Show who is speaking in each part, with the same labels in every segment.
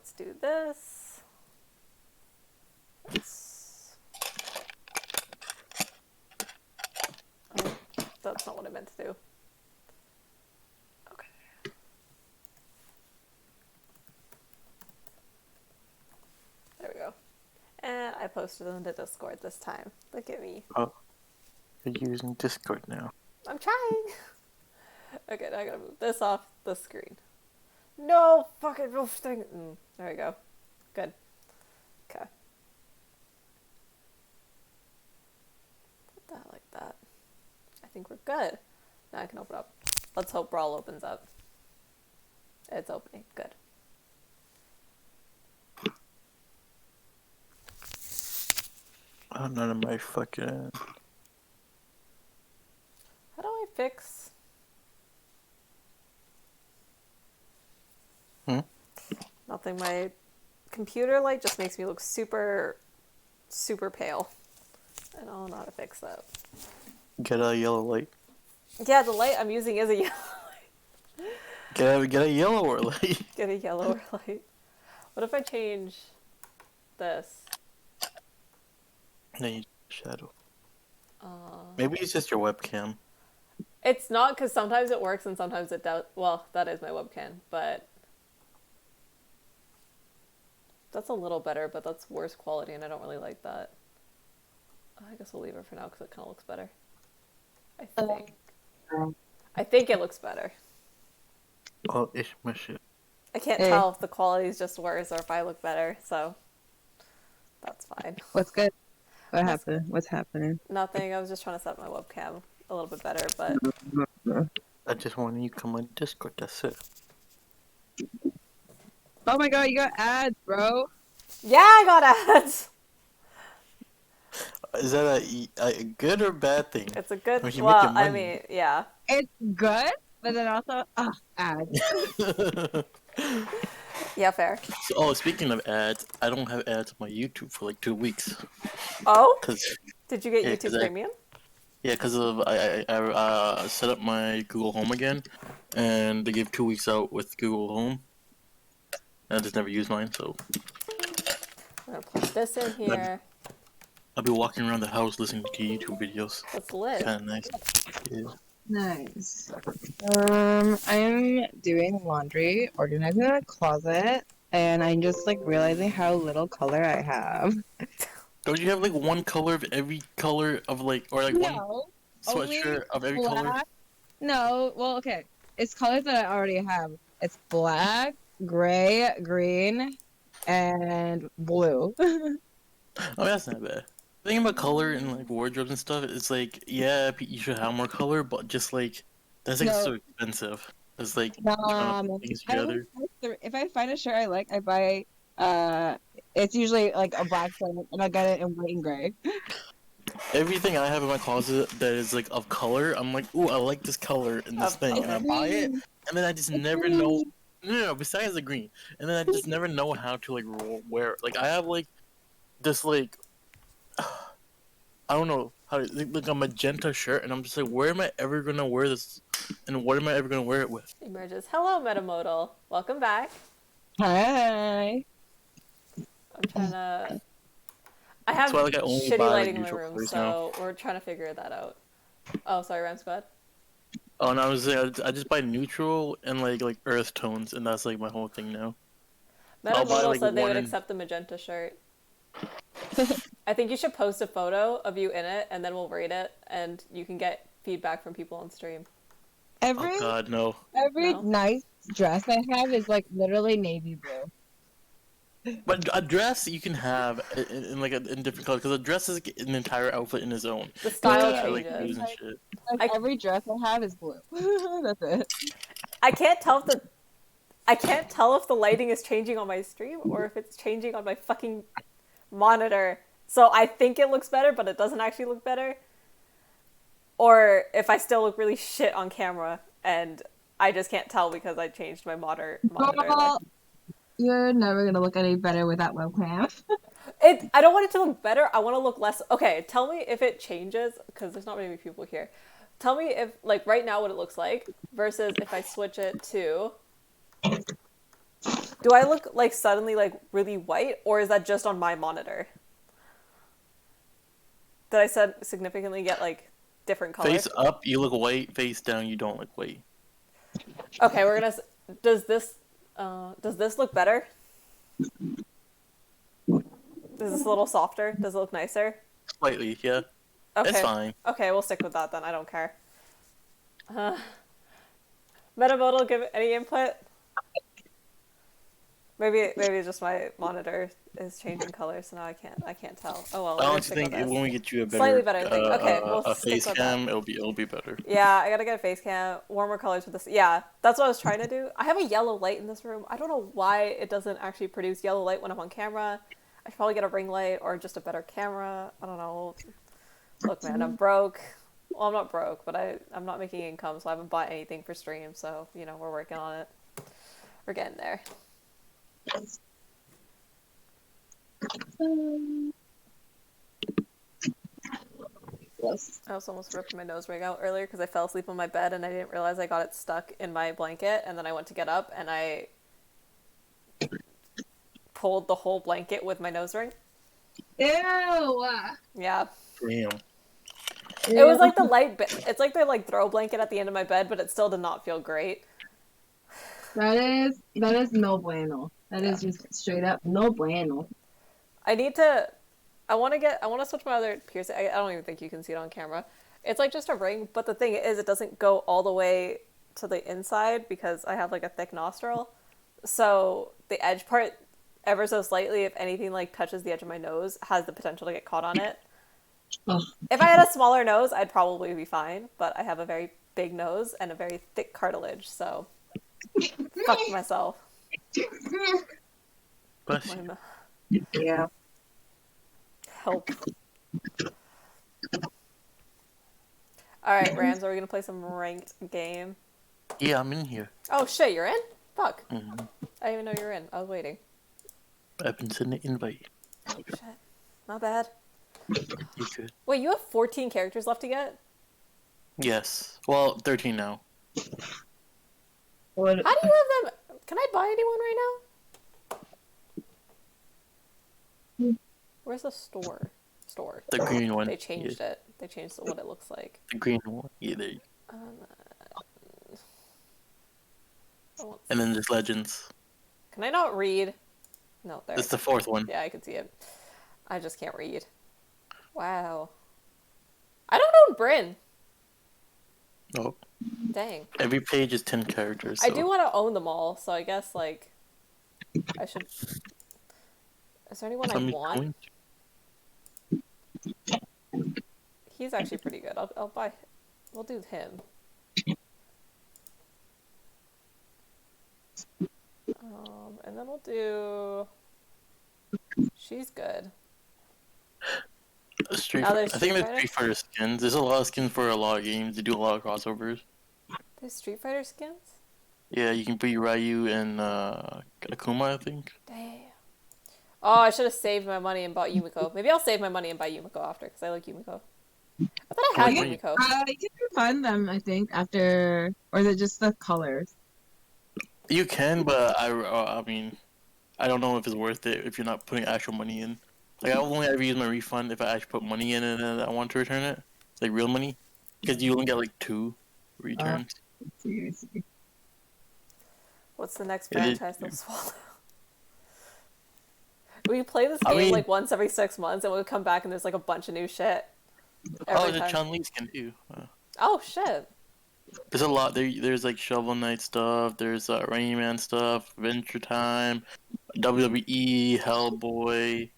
Speaker 1: let's do this. Oh, that's not what I meant to do. Okay. There we go. And I posted them to Discord this time. Look at me.
Speaker 2: Oh, you're using Discord now.
Speaker 1: I'm trying. Okay, now I gotta move this off the screen. No fucking roof thing. There we go. Good. Okay. Put that like that. I think we're good. Now I can open up. Let's hope Brawl opens up. It's opening. Good.
Speaker 2: Oh, none of my fucking...
Speaker 1: How do I fix... Nothing. My computer light just makes me look super, super pale. I don't know how to fix that.
Speaker 2: Get a yellow light.
Speaker 1: Yeah, the light I'm using is a yellow light.
Speaker 2: Get a yellower light.
Speaker 1: Get a yellower light. What if I change this?
Speaker 2: Then you shadow. Maybe it's just your webcam.
Speaker 1: It's not, because sometimes it works and sometimes it does. Well, that is my webcam, but that's a little better, but that's worse quality and I don't really like that. I guess we'll leave it for now because it kind of looks better. I think it looks better.
Speaker 2: Oh, it's my shit.
Speaker 1: I can't tell if the quality is just worse or if I look better, so that's fine.
Speaker 3: What's good? What happened? What's happening?
Speaker 1: Nothing. I was just trying to set my webcam a little bit better, but
Speaker 2: I just wanted you to come on Discord, that's it.
Speaker 3: Oh my god, you got ads, bro.
Speaker 1: yeah, I got ads.
Speaker 2: Is that a good or bad thing?
Speaker 1: It's a good.
Speaker 2: Or you
Speaker 1: Well,
Speaker 2: making money?
Speaker 1: I mean, yeah.
Speaker 3: It's good, but then also, ads.
Speaker 1: Yeah, fair.
Speaker 2: So, speaking of ads, I don't have ads on my YouTube for like 2 weeks.
Speaker 1: Oh?
Speaker 2: Cause,
Speaker 1: Did you get
Speaker 2: yeah,
Speaker 1: YouTube Premium?
Speaker 2: Yeah, because of I set up my Google Home again, and they give 2 weeks out with Google Home. And I just never use mine, so
Speaker 1: I'm gonna put this in here.
Speaker 2: I'll be walking around the house listening to YouTube videos.
Speaker 1: That's lit.
Speaker 2: Kind of nice. Yeah.
Speaker 3: Nice. I'm doing laundry, organizing a closet, and I'm just like realizing how little color I have.
Speaker 2: Don't you have like one color of every color of like, or like one sweatshirt of every color?
Speaker 3: No, well, okay. It's colors that I already have. It's black, gray, green, and blue.
Speaker 2: Oh, that's not bad. The thing about color and like wardrobes and stuff, it's like, yeah, you should have more color, but just like, that's like so expensive. It's like, things together.
Speaker 3: If I find a shirt I like, I buy, it's usually like a black shirt, and I get it in white and gray.
Speaker 2: Everything I have in my closet that is like of color, I'm like, ooh, I like this color in this thing, and I buy it, and then I just never know. No, besides the green, and then I just never know how to like wear. Like I have like this like I don't know how to, like a magenta shirt, and I'm just like, where am I ever gonna wear this, and what am I ever gonna wear it with?
Speaker 1: Emerges. Hello, Metamodal. Welcome back.
Speaker 3: Hi.
Speaker 1: I'm trying to. I have
Speaker 2: I only
Speaker 1: shitty
Speaker 2: buy,
Speaker 1: lighting
Speaker 2: like,
Speaker 1: in my room,
Speaker 2: neutral
Speaker 1: so
Speaker 2: colors
Speaker 1: we're trying to figure that out. Oh, sorry, Ram's bad.
Speaker 2: Oh no, I was saying I just buy neutral and like earth tones, and that's like my whole thing now.
Speaker 1: Metamodal said they would accept the magenta shirt. I think you should post a photo of you in it, and then we'll rate it, and you can get feedback from people on stream.
Speaker 3: Oh
Speaker 2: God, no.
Speaker 3: Every nice dress I have is like literally navy blue.
Speaker 2: But a dress you can have in like in different colors, because a dress is like an entire outfit in its own.
Speaker 1: The style
Speaker 2: changes.
Speaker 1: changes.
Speaker 3: Like every dress I have is blue. That's it.
Speaker 1: I can't tell if the lighting is changing on my stream or if it's changing on my fucking monitor. So I think it looks better, but it doesn't actually look better. Or if I still look really shit on camera and I just can't tell because I changed my monitor.
Speaker 3: You're never gonna look any better with that webcam.
Speaker 1: I don't want it to look better. I want to look less. Okay, tell me if it changes, because there's not many people here. Tell me if, like, right now what it looks like versus if I switch it to Do I look like suddenly like really white, or is that just on my monitor? Did I said significantly get like different color?
Speaker 2: Face up, you look white. Face down, you don't look white.
Speaker 1: Okay, we're gonna. Does this look better? Is this a little softer? Does it look nicer?
Speaker 2: Slightly, yeah. It's
Speaker 1: Okay.
Speaker 2: fine.
Speaker 1: Okay, we'll stick with that then. I don't care. Metamodal, give any input? Maybe it's just my monitor is changing color, so now I can't tell. Oh well,
Speaker 2: I
Speaker 1: we're gonna
Speaker 2: honestly
Speaker 1: stick with
Speaker 2: think
Speaker 1: this.
Speaker 2: when we get you a
Speaker 1: Slightly
Speaker 2: better
Speaker 1: better thing. Okay, we'll
Speaker 2: a
Speaker 1: stick
Speaker 2: face
Speaker 1: with that.
Speaker 2: cam, it'll be better.
Speaker 1: Yeah, I gotta get a face cam. Warmer colors for this. Yeah, that's what I was trying to do. I have a yellow light in this room. I don't know why it doesn't actually produce yellow light when I'm on camera. I should probably get a ring light or just a better camera. I don't know. Look, man, I'm broke. Well, I'm not broke, but I'm not making income, so I haven't bought anything for stream. So, we're working on it. We're getting there.
Speaker 3: Yes.
Speaker 1: I also almost ripped my nose ring out earlier because I fell asleep on my bed and I didn't realize I got it stuck in my blanket. And then I went to get up and I pulled the whole blanket with my nose ring.
Speaker 3: Ew.
Speaker 1: Yeah.
Speaker 2: Damn.
Speaker 1: It was like the light it's like the throw blanket at the end of my bed, but it still did not feel great.
Speaker 3: That is no bueno. That
Speaker 1: Yeah.
Speaker 3: is just straight up no bueno.
Speaker 1: I want to switch my other piercing. I don't even think you can see it on camera. It's like just a ring, but the thing is it doesn't go all the way to the inside because I have like a thick nostril. So the edge part ever so slightly, if anything like touches the edge of my nose, has the potential to get caught on it.
Speaker 3: Oh.
Speaker 1: If I had a smaller nose, I'd probably be fine, but I have a very big nose and a very thick cartilage, so fuck myself.
Speaker 2: Bless
Speaker 1: My
Speaker 2: you.
Speaker 3: Yeah.
Speaker 1: help. Alright, Rams, are we gonna play some ranked game?
Speaker 2: Yeah, I'm in here.
Speaker 1: Oh shit, you're in? Fuck.
Speaker 2: Mm-hmm.
Speaker 1: I didn't even know you were in. I was waiting.
Speaker 2: I've been sending an invite.
Speaker 1: Oh shit. Not bad.
Speaker 2: You could.
Speaker 1: Wait, you have 14 characters left to get?
Speaker 2: Yes. Well, 13 now.
Speaker 3: What?
Speaker 1: How do you have them? Can I buy anyone right now? Where's the store?
Speaker 2: The green one.
Speaker 1: They changed
Speaker 2: Yeah.
Speaker 1: it. They changed what it looks like.
Speaker 2: The green one. Yeah, there. And then there's legends.
Speaker 1: Can I not read? No, there.
Speaker 2: That's the fourth one.
Speaker 1: Yeah, I can see it. I just can't read. Wow. I don't own Bryn.
Speaker 2: Oh.
Speaker 1: Dang.
Speaker 2: Every page is 10 characters. So.
Speaker 1: I do want to own them all, so I guess, like, I should... Is there anyone I want? He's actually pretty good. I'll buy... We'll do him. And then we'll do... She's good.
Speaker 2: I think
Speaker 1: Fighter?
Speaker 2: there's Street Fighter skins. There's a lot of skins for a lot of games. They do a lot of crossovers.
Speaker 1: There's Street Fighter skins?
Speaker 2: Yeah, you can be Ryu and Akuma, I think.
Speaker 1: Damn. Oh, I should have saved my money and bought Yumiko. Maybe I'll save my money and buy Yumiko after, because I like Yumiko. I thought I had Yumiko.
Speaker 3: You can refund them, I think, after... Or is it just the colors?
Speaker 2: You can, but I mean, I don't know if it's worth it if you're not putting actual money in. Like, I'll only ever use my refund if I actually put money in and I want to return it. Like, real money. Because you only get, like, 2 returns.
Speaker 1: What's the next franchise they'll swallow? We play this game, like, once every 6 months, and we'll come back and there's, like, a bunch of new shit.
Speaker 2: There's a Chun-Li skin, too.
Speaker 1: Oh, shit.
Speaker 2: There's a lot. There's, like, Shovel Knight stuff. There's Rain Man stuff. Adventure Time. WWE. Hellboy.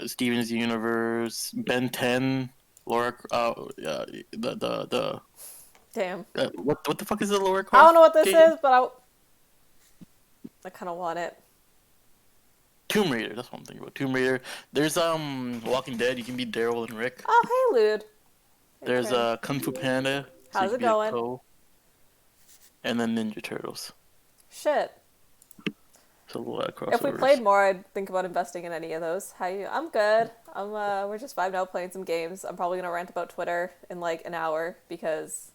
Speaker 2: Steven's Universe, Ben 10, Laura. The
Speaker 1: Damn.
Speaker 2: what the fuck is the Laura Croft?
Speaker 1: I don't know what this is, but I kind of want it.
Speaker 2: Tomb Raider. That's what I'm thinking about. Tomb Raider. There's Walking Dead. You can be Daryl and Rick.
Speaker 1: Oh, hey, Lude. Hey,
Speaker 2: There's Kung Fu Panda.
Speaker 1: How's it going?
Speaker 2: And then Ninja Turtles.
Speaker 1: Shit.
Speaker 2: So a lot of crossovers.
Speaker 1: If we played more, I'd think about investing in any of those. How you? I'm good. We're just vibing out playing some games. I'm probably gonna rant about Twitter in like an hour because,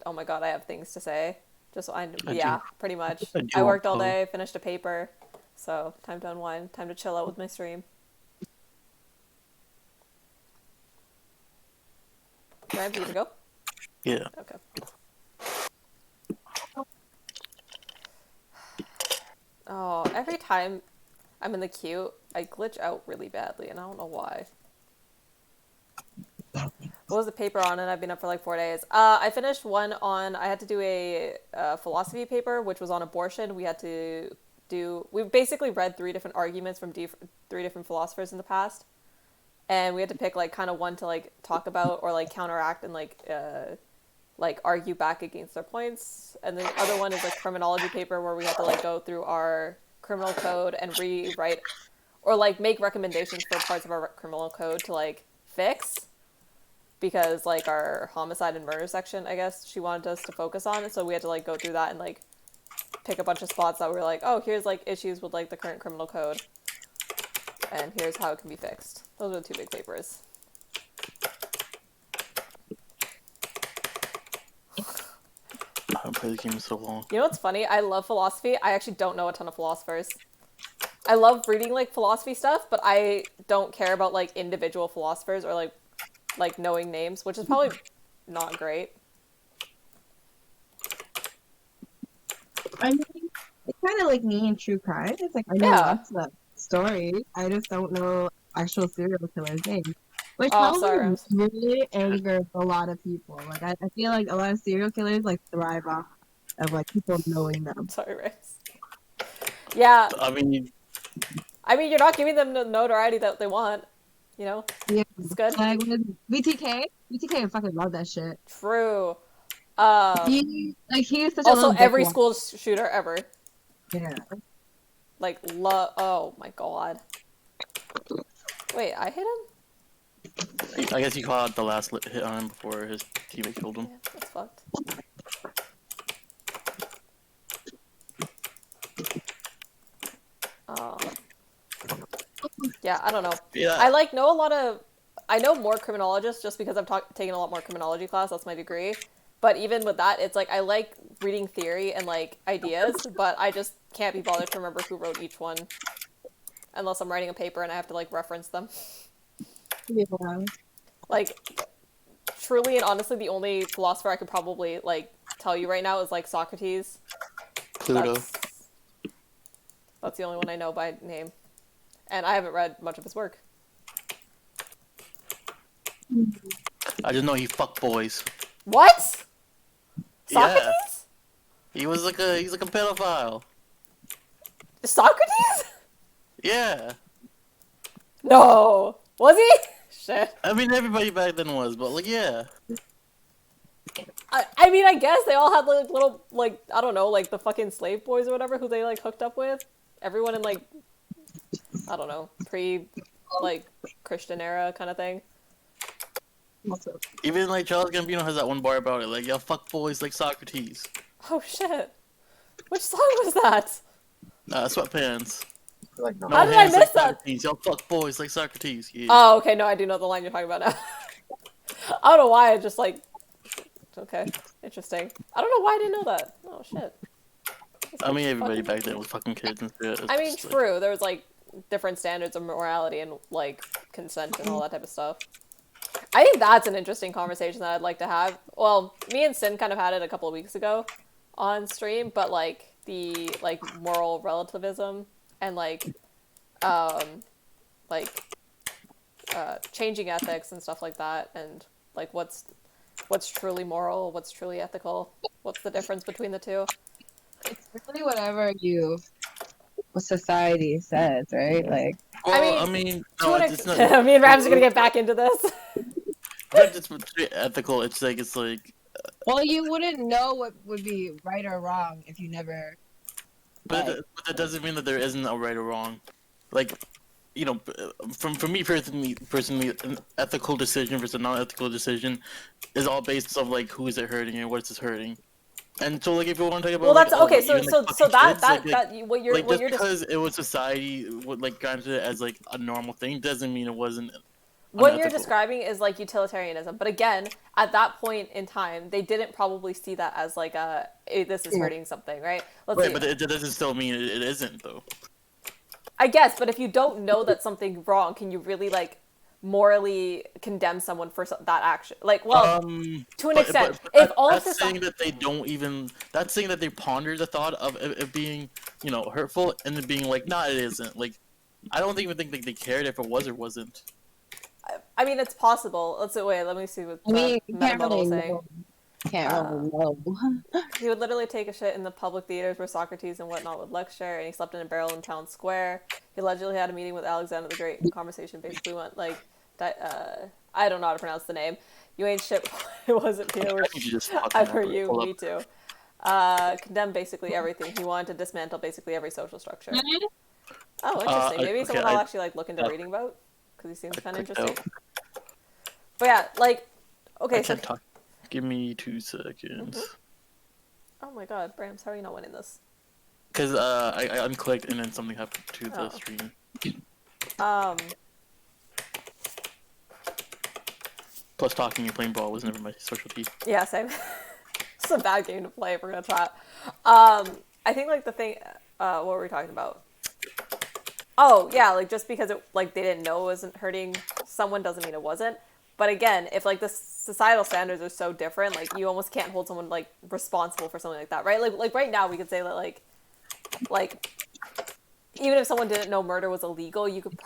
Speaker 1: oh my god, I have things to say. Just
Speaker 2: I
Speaker 1: yeah,
Speaker 2: do.
Speaker 1: pretty much.
Speaker 2: I
Speaker 1: I
Speaker 2: do want
Speaker 1: worked all
Speaker 2: color.
Speaker 1: day, finished a paper, so time to unwind, time to chill out with my stream. Rams, you gonna go?
Speaker 2: Yeah.
Speaker 1: Okay. Oh, every time I'm in the queue, I glitch out really badly, and I don't know why. What was the paper on? And I've been up for like 4 days. I finished one on. I had to do a philosophy paper, which was on abortion. We had to do. We basically read three different arguments from three different philosophers in the past, and we had to pick like kind of one to like talk about or like counteract and like argue back against their points. And then the other one is a criminology paper where we had to like go through our criminal code and rewrite or like make recommendations for parts of our criminal code to like fix because like our homicide and murder section, I guess she wanted us to focus on it, so we had to like go through that and like pick a bunch of spots that were like, oh, here's like issues with like the current criminal code and here's how it can be fixed. Those are the two big papers.
Speaker 2: I haven't played the game in so long.
Speaker 1: You know what's funny? I love philosophy. I actually don't know a ton of philosophers. I love reading like philosophy stuff, but I don't care about like individual philosophers or like knowing names, which is probably not great.
Speaker 3: I mean, it's kind of like me in true crime. It's like I know
Speaker 1: Yeah.
Speaker 3: lots of stories. I just don't know actual serial killers' names, which
Speaker 1: Oh,
Speaker 3: probably
Speaker 1: sorry.
Speaker 3: really angers a lot of people. Like I feel like a lot of serial killers like thrive off of like people knowing them.
Speaker 1: Sorry, Race. Yeah.
Speaker 2: I mean,
Speaker 1: You're not giving them the notoriety that they want. You know?
Speaker 3: Yeah,
Speaker 1: It's good.
Speaker 3: like with BTK, BTK, I fucking love that shit.
Speaker 1: True.
Speaker 3: He is such a
Speaker 1: Also,
Speaker 3: little
Speaker 1: every
Speaker 3: dickwad.
Speaker 1: school shooter ever.
Speaker 3: Yeah.
Speaker 1: Like, oh my god. Wait, I hit him?
Speaker 2: I guess he caught out the last hit on him before his teammate killed him.
Speaker 1: Yeah, that's fucked. Um, yeah, I don't know.
Speaker 2: Yeah.
Speaker 1: I like know a lot of. I know more criminologists just because I've taken a lot more criminology class. That's my degree. But even with that, it's like I like reading theory and like ideas, but I just can't be bothered to remember who wrote each one, unless I'm writing a paper and I have to like reference them.
Speaker 3: Yeah.
Speaker 1: Like, truly and honestly, the only philosopher I could probably like tell you right now is like Socrates.
Speaker 2: Pluto.
Speaker 1: That's the only one I know by name, and I haven't read much of his work.
Speaker 2: I just know he fucked boys.
Speaker 1: What?
Speaker 2: Yeah.
Speaker 1: Socrates?
Speaker 2: He's like a pedophile.
Speaker 1: Socrates?
Speaker 2: Yeah.
Speaker 1: No. Was he? Shit.
Speaker 2: I mean, everybody back then was, but like, yeah.
Speaker 1: I mean, I guess they all had like little, like, I don't know, like the fucking slave boys or whatever who they like hooked up with. Everyone in like, I don't know, like Christian era kind of thing.
Speaker 2: Even like Charles Gambino has that one bar about it, like, y'all fuck boys like Socrates.
Speaker 1: Oh shit. Which song was that?
Speaker 2: Sweatpants.
Speaker 3: Like, no.
Speaker 1: How did I
Speaker 2: hands
Speaker 1: miss
Speaker 2: like
Speaker 1: that?
Speaker 2: Socrates. Y'all fuck boys like Socrates. Yeah.
Speaker 1: Oh, okay, no, I do know the line you're talking about now. I don't know why, I just like, okay, interesting. I don't know why I didn't know that. Oh shit.
Speaker 2: I mean, everybody back then was fucking kids and shit.
Speaker 1: I mean, true. There was like different standards of morality and like consent and all that type of stuff. I think that's an interesting conversation that I'd like to have. Well, me and Sin kind of had it a couple of weeks ago on stream, but like the like moral relativism and changing ethics and stuff like that, and like what's truly moral, what's truly ethical, what's the difference between the two.
Speaker 3: It's really what society says, right? Like,
Speaker 2: well, I mean, no, it's not.
Speaker 1: Me and Rams are gonna get back into this.
Speaker 2: It's ethical. It's like
Speaker 3: well, you wouldn't know what would be right or wrong if you never.
Speaker 2: But that doesn't mean that there isn't a right or wrong. Like, you know, for me personally, an ethical decision versus a non-ethical decision is all based off like who is it hurting and what's it hurting. And so, like, if you want to talk about,
Speaker 1: well, that's
Speaker 2: like,
Speaker 1: okay.
Speaker 2: like,
Speaker 1: So
Speaker 2: even,
Speaker 1: so
Speaker 2: like,
Speaker 1: so
Speaker 2: fucking
Speaker 1: that
Speaker 2: kids,
Speaker 1: that what you're
Speaker 2: like
Speaker 1: what
Speaker 2: just
Speaker 1: you're just
Speaker 2: because it was society would like granted it as like a normal thing doesn't mean it wasn't
Speaker 1: What you're
Speaker 2: unethical.
Speaker 1: describing is like utilitarianism, but again, at that point in time, they didn't probably see that as like a hey, this is hurting something, right? Let's
Speaker 2: Right,
Speaker 1: see.
Speaker 2: but it doesn't still mean it isn't though.
Speaker 1: I guess, but if you don't know that something's wrong, can you really like morally condemn someone for that action? Like, well, to an extent, if all of
Speaker 2: That's
Speaker 1: society,
Speaker 2: saying that they don't even. That's saying that they ponder the thought of it being, hurtful, and then being like, nah, it isn't. Like, I don't even think they cared if it was or wasn't.
Speaker 1: I mean, it's possible. Wait. Let me see what
Speaker 3: I mean, you can't
Speaker 1: Metamodal
Speaker 3: really
Speaker 1: was saying.
Speaker 3: know. Can't really know.
Speaker 1: He would literally take a shit in the public theaters where Socrates and whatnot would lecture, and he slept in a barrel in town square. He allegedly had a meeting with Alexander the Great. The conversation basically went like, I don't know how to pronounce the name. You ain't shit. It wasn't here.
Speaker 2: I think you just fucking
Speaker 1: I've heard
Speaker 2: have to
Speaker 1: you.
Speaker 2: pull
Speaker 1: Me
Speaker 2: up.
Speaker 1: too. Condemned basically everything. He wanted to dismantle basically every social structure. Oh, interesting. Maybe someone I'll actually like look into reading about because he seems kind of interesting. But yeah, like, okay,
Speaker 2: I can't talk. Give me 2 seconds.
Speaker 1: Oh my god, Brams, how are you not winning this?
Speaker 2: Because I unclicked and then something happened to the stream. Plus, talking and playing ball was never my specialty.
Speaker 1: Yeah, same. It's a bad game to play if we're gonna try. I think like the thing, what were we talking about? Oh yeah, like just because it like they didn't know it wasn't hurting someone doesn't mean it wasn't. But again, if like the societal standards are so different, like you almost can't hold someone like responsible for something like that, right? Like right now we could say that like even if someone didn't know murder was illegal, you could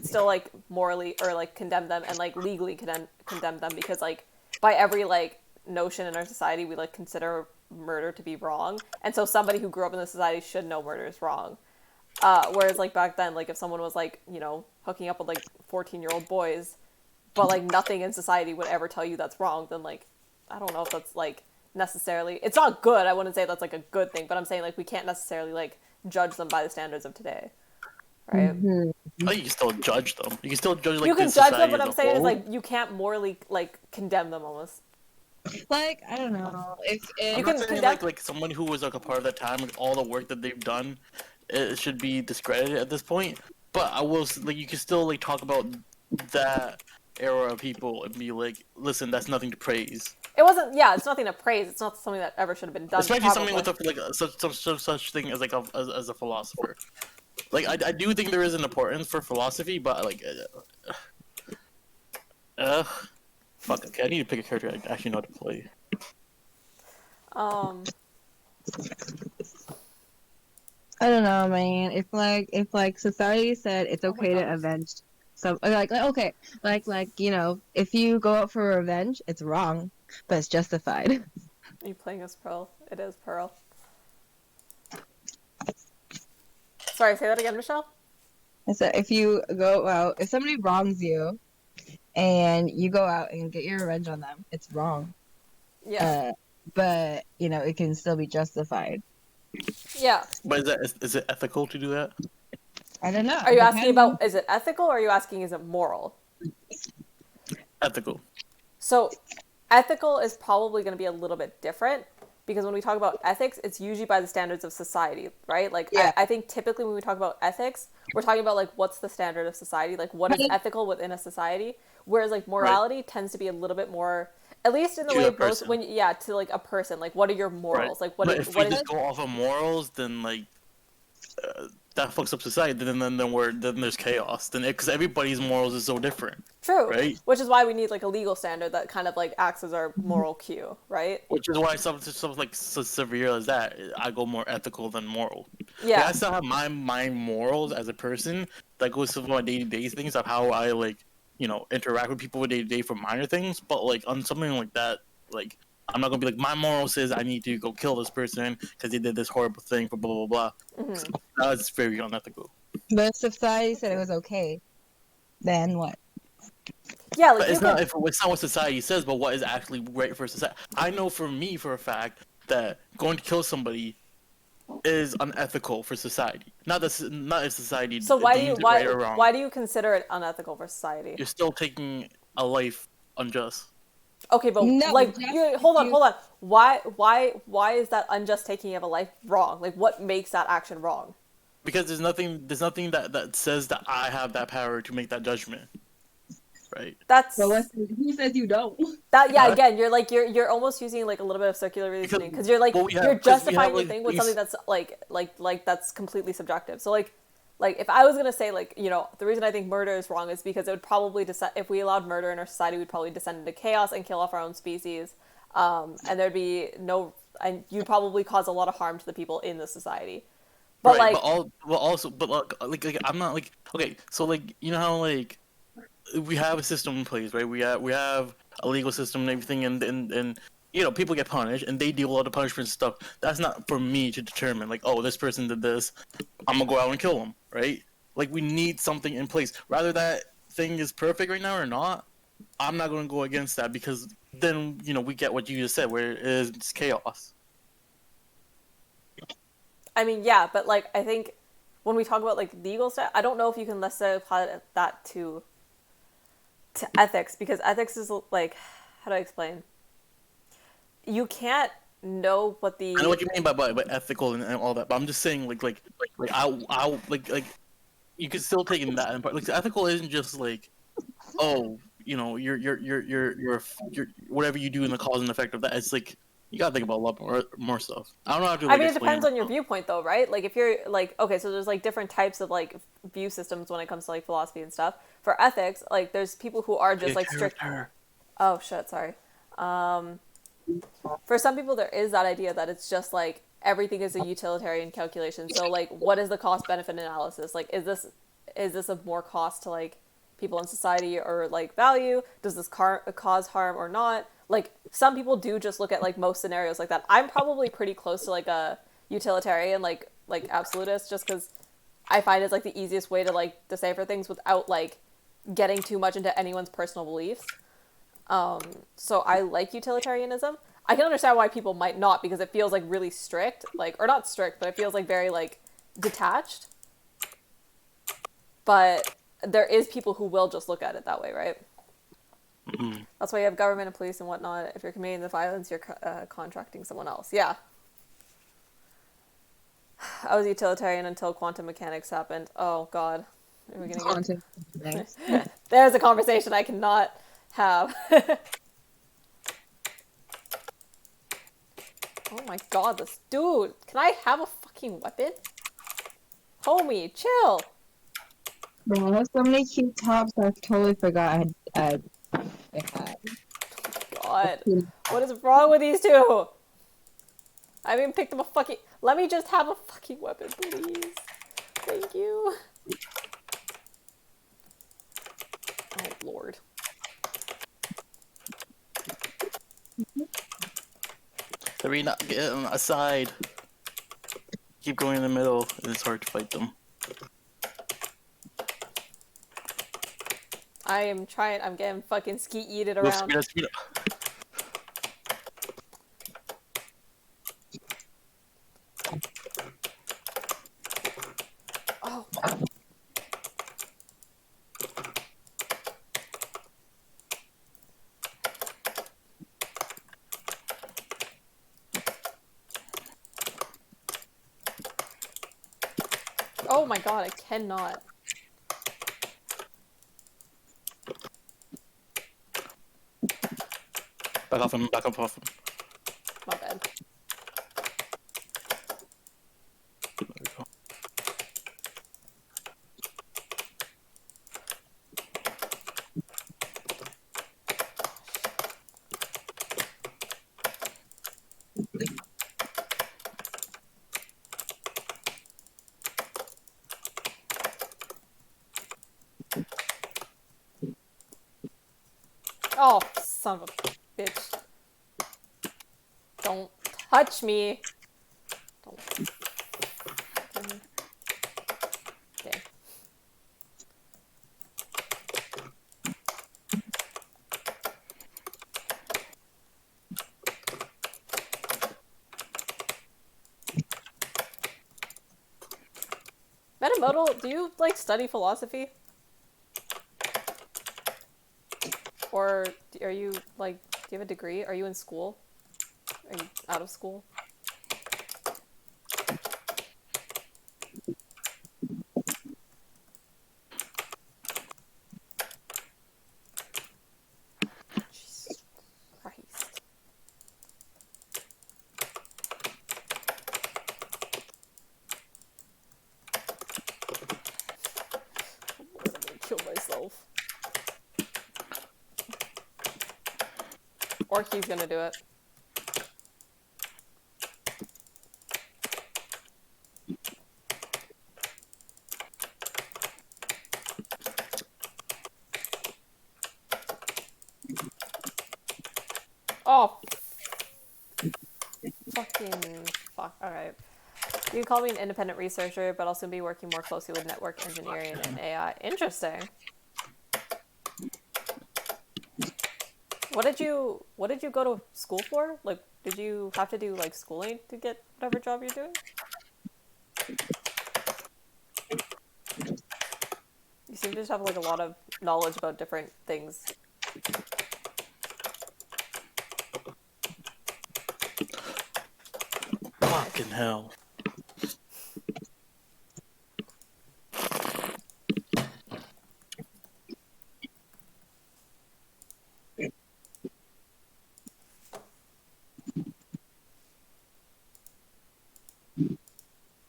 Speaker 1: still like morally or like condemn them and like legally condemn them because like by every like notion in our society we like consider murder to be wrong, and so somebody who grew up in the society should know murder is wrong. Whereas like back then, like if someone was like hooking up with like 14-year-old boys, but like nothing in society would ever tell you that's wrong, then like I don't know if that's like necessarily, it's not good. I wouldn't say that's like a good thing, but I'm saying like we can't necessarily like judge them by the standards of today, right?
Speaker 2: Oh, you can still judge them. You can still judge like
Speaker 1: You can
Speaker 2: this
Speaker 1: judge them,
Speaker 2: society
Speaker 1: but
Speaker 2: as
Speaker 1: I'm
Speaker 2: a
Speaker 1: saying is
Speaker 2: whole.
Speaker 1: like you can't morally like condemn them almost.
Speaker 3: Like, I don't know. If
Speaker 2: I'm
Speaker 1: You
Speaker 2: not
Speaker 1: can
Speaker 2: saying
Speaker 1: condemn.
Speaker 2: like someone who was like a part of that time, like all the work that they've done, it should be discredited at this point. But I will like you can still like talk about that era of people and be like, listen, that's nothing to praise.
Speaker 1: It wasn't. Yeah, it's nothing to praise. It's not something that ever should have been done.
Speaker 2: Especially something
Speaker 1: Probably.
Speaker 2: with like such thing as like as a philosopher. Like I do think there is an importance for philosophy, but like, fuck. Okay, I need to pick a character I actually know how to play.
Speaker 3: I don't know, man. If like society said it's
Speaker 1: Oh my
Speaker 3: okay to
Speaker 1: gosh.
Speaker 3: avenge some, like okay, like if you go out for revenge, it's wrong, but it's justified.
Speaker 1: Are you playing as Pearl? It is Pearl. Sorry, say that again, Michelle.
Speaker 3: I said if you go out, if somebody wrongs you, and you go out and get your revenge on them, it's wrong.
Speaker 1: Yeah.
Speaker 3: But it can still be justified.
Speaker 1: Yeah.
Speaker 2: But is it ethical to do that?
Speaker 3: I don't know.
Speaker 1: Are you asking about is it ethical or are you asking is it moral?
Speaker 2: Ethical.
Speaker 1: So, ethical is probably going to be a little bit different because when we talk about ethics, it's usually by the standards of society, right? Like,
Speaker 3: Yeah.
Speaker 1: I think typically when we talk about ethics, we're talking about like what's the standard of society, like what is ethical within a society, whereas like morality tends to be a little bit more, at least in the
Speaker 2: To
Speaker 1: way
Speaker 2: a
Speaker 1: most
Speaker 2: person.
Speaker 1: to like a person, like what are your morals, like
Speaker 2: But if we just go off of morals, then like that fucks up society. Then there's chaos. Then because everybody's morals is so different.
Speaker 1: True.
Speaker 2: Right.
Speaker 1: Which is why we need like a legal standard that kind of like acts as our moral cue, right?
Speaker 2: Which is why something like so severe as that, I go more ethical than moral.
Speaker 1: Yeah.
Speaker 2: Like, I still have my morals as a person that goes to my day-to-day things of how I like interact with people day-to-day for minor things. But like on something like that, like I'm not gonna be like my moral says I need to go kill this person because they did this horrible thing for blah blah blah.
Speaker 1: Mm-hmm.
Speaker 2: That's very unethical.
Speaker 3: But if society said it was okay, then what?
Speaker 1: Yeah, like
Speaker 2: But it's not what society says, but what is actually right for society. I know for me for a fact that going to kill somebody is unethical for society. Not if society
Speaker 1: So why do you
Speaker 2: deems it right or wrong.
Speaker 1: why do you consider it unethical for society?
Speaker 2: You're still taking a life unjust.
Speaker 1: Okay, but
Speaker 3: No,
Speaker 1: like hold on. Why is that unjust taking of a life wrong? Like what makes that action wrong?
Speaker 2: because there's nothing that says that I have that power to make that judgment, right?
Speaker 1: That's
Speaker 3: who says you don't?
Speaker 1: that. Yeah,
Speaker 2: Huh?
Speaker 1: again, you're almost using like a little bit of circular
Speaker 2: Because
Speaker 1: reasoning because you're like
Speaker 2: well, we
Speaker 1: you're
Speaker 2: have because we have
Speaker 1: justifying your
Speaker 2: like
Speaker 1: thing with something that's like that's completely subjective. So like if I was gonna say like the reason I think murder is wrong is because it would probably if we allowed murder in our society, we'd probably descend into chaos and kill off our own species, and there'd be no and you'd probably cause a lot of harm to the people in the society. But
Speaker 2: right, but
Speaker 1: like
Speaker 2: all but also but like I'm not like okay, so like you know how like we have a system in place, right? We have a legal system and everything, and people get punished and they deal with all the punishment and stuff. That's not for me to determine. Like, oh, this person did this, I'm gonna go out and kill them, right? Like, we need something in place. Rather that thing is perfect right now or not, I'm not gonna go against that because then we get what you just said, where it's chaos.
Speaker 1: I mean, yeah, but like I think when we talk about like legal stuff, I don't know if you can necessarily apply that to ethics because ethics is like how do I explain? You can't know what
Speaker 2: I know
Speaker 1: the
Speaker 2: what you mean by ethical and all that, but I'm just saying like I like you could still take in that in part. Like ethical isn't just like oh your whatever you do in the cause and effect of that. It's like you gotta think about a lot more stuff. I don't know how to
Speaker 1: I
Speaker 2: like
Speaker 1: mean, it
Speaker 2: explain
Speaker 1: depends
Speaker 2: it.
Speaker 1: on your viewpoint, though, right? Like, if you're like, okay, so there's like different types of like view systems when it comes to like philosophy and stuff. For ethics, like, there's people who are just
Speaker 2: Like a
Speaker 1: like strict.
Speaker 2: character.
Speaker 1: Oh shit, sorry. For some people, there is that idea that it's just like everything is a utilitarian calculation. So, like, what is the cost benefit analysis? Like, is this of more cost to like people in society or like value? Does this cause harm or not? Like, some people do just look at like most scenarios like that. I'm probably pretty close to like a utilitarian, like absolutist, just because I find it's like the easiest way to like decipher things without like getting too much into anyone's personal beliefs. So I like utilitarianism. I can understand why people might not because it feels like really strict, like or not strict, but it feels like very like detached. But there is people who will just look at it that way, right?
Speaker 2: Mm.
Speaker 1: That's why you have government and police and whatnot. If you're committing the violence, you're contracting someone else. Yeah. I was utilitarian until quantum mechanics happened. Oh God, are we gonna
Speaker 3: Content. Thanks.
Speaker 1: get? There's a conversation I cannot have. Oh my God, this dude. Can I have a fucking weapon? Homie, chill.
Speaker 3: Bro, there's so many cute tops. I totally forgot I had.
Speaker 1: God, what is wrong with these two? I haven't even picked up a fucking. Let me just have a fucking weapon, please. Thank you. Oh Lord.
Speaker 2: Serena, get on the side. Keep going in the middle, and it's hard to fight them.
Speaker 1: I am trying. I'm getting fucking skeet-yeeted
Speaker 2: Go,
Speaker 1: around.
Speaker 2: Serena.
Speaker 1: Oh. Oh my God, I cannot.
Speaker 2: Back off him, back up off him.
Speaker 1: My bad.
Speaker 2: There we go.
Speaker 1: Oh, son of a bitch. Don't touch me. Don't. Okay. Metamoto, do you like study philosophy? Or are you like, do you have a degree? Are you in school? Are you out of school? Or he's gonna do it. Oh, fucking fuck. Alright. You can call me an independent researcher, but I'll soon be working more closely with network engineering and AI. Interesting. What did you go to school for? Like, did you have to do like schooling to get whatever job you're doing? You seem to just have like a lot of knowledge about different things.
Speaker 2: Fucking hell.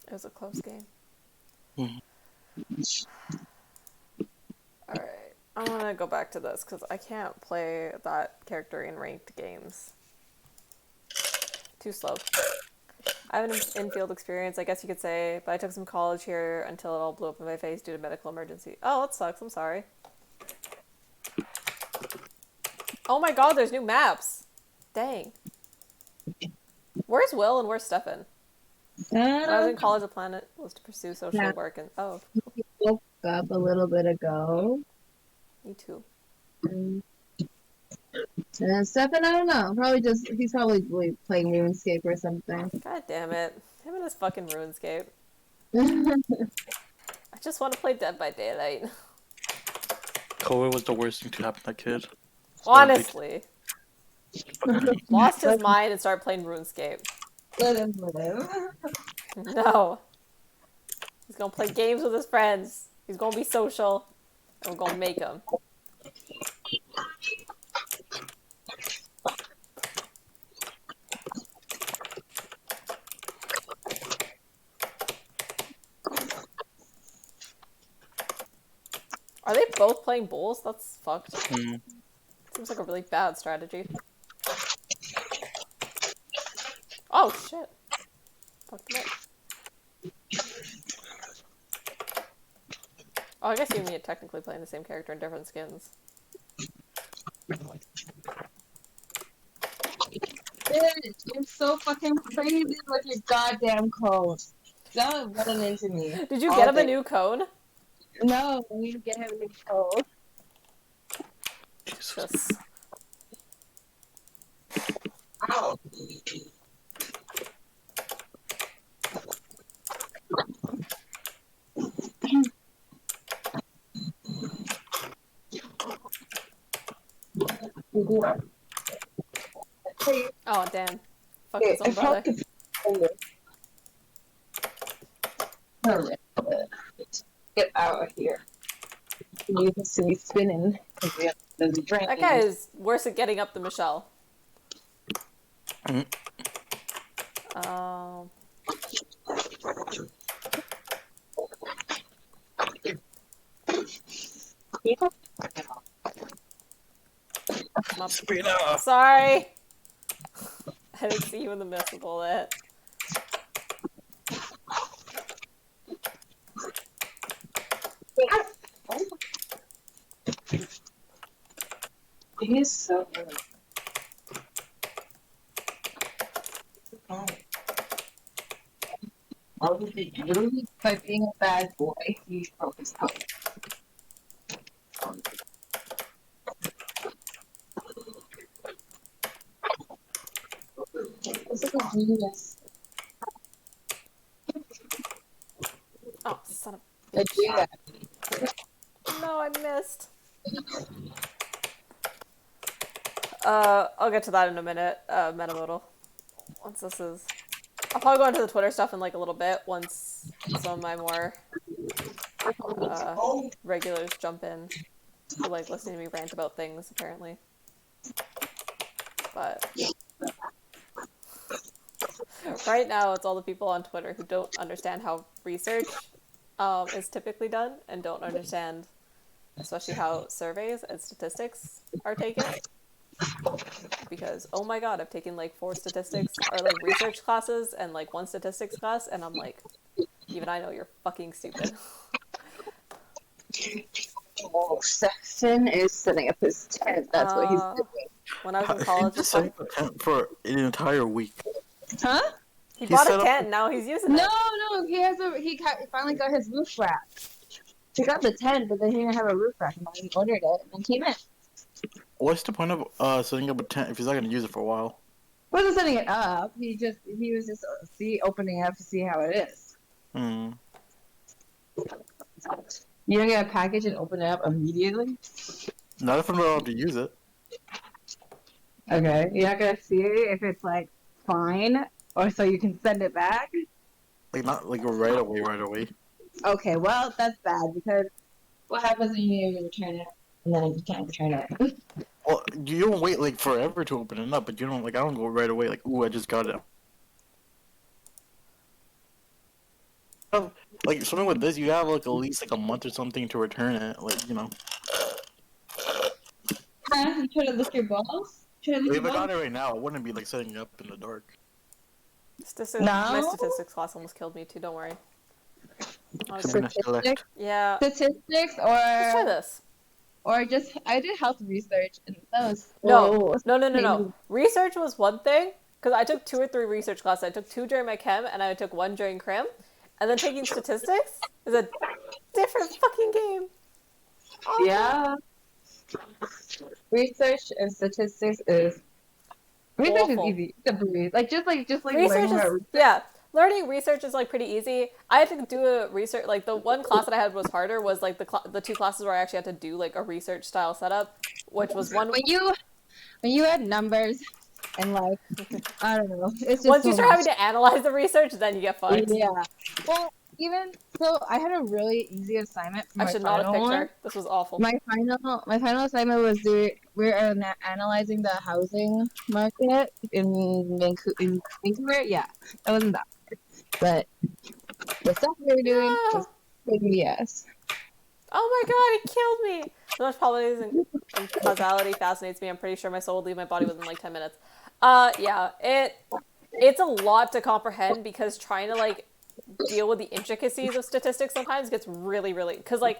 Speaker 1: It was a close game.
Speaker 2: Mhm.
Speaker 1: Alright. I want to go back to this because I can't play that character in ranked games. Too slow. I have an in-field experience, I guess you could say, but I took some college here until it all blew up in my face due to medical emergency. Oh, that sucks. I'm sorry. Oh my god, there's new maps. Dang. Where's Will and where's Stefan? When I was in college, the plan was to pursue social
Speaker 3: Yeah.
Speaker 1: work and... Oh,
Speaker 3: Woke up a little bit ago.
Speaker 1: me too.
Speaker 3: And then Stefan, I don't know. He's probably playing RuneScape or something.
Speaker 1: God damn it. Him and his fucking RuneScape.
Speaker 3: Yeah.
Speaker 1: I just want to play Dead by Daylight.
Speaker 2: COVID was the worst thing to happen to that kid.
Speaker 1: Honestly.
Speaker 2: Fucking-
Speaker 1: Lost his mind and started playing RuneScape.
Speaker 3: Let him live.
Speaker 1: No. He's gonna play games with his friends. He's gonna be social. And we're gonna make him. Are they both playing bulls? That's fucked.
Speaker 2: Mm.
Speaker 1: Seems like a really bad strategy. Oh shit. Fucked him up. Oh, I guess you and me are technically playing the same character in different skins.
Speaker 3: You're so fucking crazy with your goddamn code. Don't run into me.
Speaker 1: Did you
Speaker 3: all
Speaker 1: get him a
Speaker 3: day.
Speaker 1: new cone?
Speaker 3: No, we need to get him a new code.
Speaker 1: Jesus.
Speaker 3: Ow.
Speaker 1: Oh, damn. Fuck his own brother.
Speaker 3: Get out of here. You can see me spinning.
Speaker 1: That guy is worse at getting up than Michelle.
Speaker 2: Mm.
Speaker 1: Um...
Speaker 2: Sabrina!
Speaker 1: Sorry! I didn't see you in the midst of all that.
Speaker 3: He is so good. Literally, by being a bad boy, he broke his heart. This is a genius.
Speaker 1: Oh, son of
Speaker 3: I do that.
Speaker 1: No, I missed. I'll get to that in a minute, Metamodal. Once this is... I'll probably go into the Twitter stuff in like a little bit, once some of my more, regulars jump in. Who like listening to me rant about things, apparently. But... right now, it's all the people on Twitter who don't understand how research, is typically done, and don't understand, especially how surveys and statistics are taken. because oh my god, I've taken like 4 statistics or like research classes and like 1 statistics class, and I'm like, even I know you're fucking stupid.
Speaker 3: Oh, Sexton is setting up his tent. That's what he's doing.
Speaker 1: When I was in
Speaker 2: He
Speaker 1: college,
Speaker 2: just set up a tent for an entire week.
Speaker 3: Huh?
Speaker 1: he
Speaker 2: He
Speaker 1: bought a
Speaker 2: set up-
Speaker 1: tent, and now he's using
Speaker 3: No,
Speaker 1: it.
Speaker 3: no, he finally got his roof rack. He got the tent, but then he didn't have a roof rack, and then he ordered it and then came in.
Speaker 2: What's the point of setting up a tent if he's not gonna use it for a while?
Speaker 3: Wasn't setting it up. He was just opening it up to see how it is.
Speaker 2: Hmm.
Speaker 3: You don't get a package and open it up immediately.
Speaker 2: Not if I'm not allowed to use it.
Speaker 3: Okay, you're not gonna see if it's like fine, or so you can send it back.
Speaker 2: Like not like right away, right away.
Speaker 3: Okay, well that's bad because what happens when you need to return it and then you can't return it?
Speaker 2: Well, you don't wait like forever to open it up, but you don't like I don't go right away like, ooh, I just got it. Like something with this, you have like at least like a month or something to return it. Like you know,
Speaker 3: You try to lick your balls?
Speaker 2: if I got it right now, I wouldn't be like setting it up in the dark.
Speaker 1: My statistics class almost killed me too. Don't worry. Honestly.
Speaker 3: Statistics,
Speaker 1: Yeah.
Speaker 3: statistics,
Speaker 1: Let's try this.
Speaker 3: or just I did health research and that was
Speaker 1: No. Research was one thing because I took 2 or 3 research classes. I took 2 during my chem and I took 1 during crim, and then taking statistics is a different fucking game. Awesome.
Speaker 3: Yeah. Research and statistics is
Speaker 1: Awful.
Speaker 3: easy. It's a breeze. Just like
Speaker 1: Research
Speaker 3: learning about
Speaker 1: is learning research is like pretty easy. I had to do a research, like the one class that I had was harder was like the 2 classes where I actually had to do like a research style setup, which was one.
Speaker 3: when you add numbers and like I don't know. It's just
Speaker 1: Once you
Speaker 3: so
Speaker 1: start
Speaker 3: much.
Speaker 1: having to analyze the research, then you get fucked.
Speaker 3: Yeah. Well, even so, I had a really easy assignment for
Speaker 1: I
Speaker 3: my
Speaker 1: should not have
Speaker 3: final
Speaker 1: picked
Speaker 3: one.
Speaker 1: her. This was awful.
Speaker 3: My final assignment was we're analyzing the housing market in Vancouver. Yeah, that wasn't that hard. But the stuff we were doing was yes.
Speaker 1: Oh my god, it killed me! So much probability and causality fascinates me. I'm pretty sure my soul will leave my body within like 10 minutes. Yeah, it's a lot to comprehend because trying to like deal with the intricacies of statistics sometimes gets really, really, because like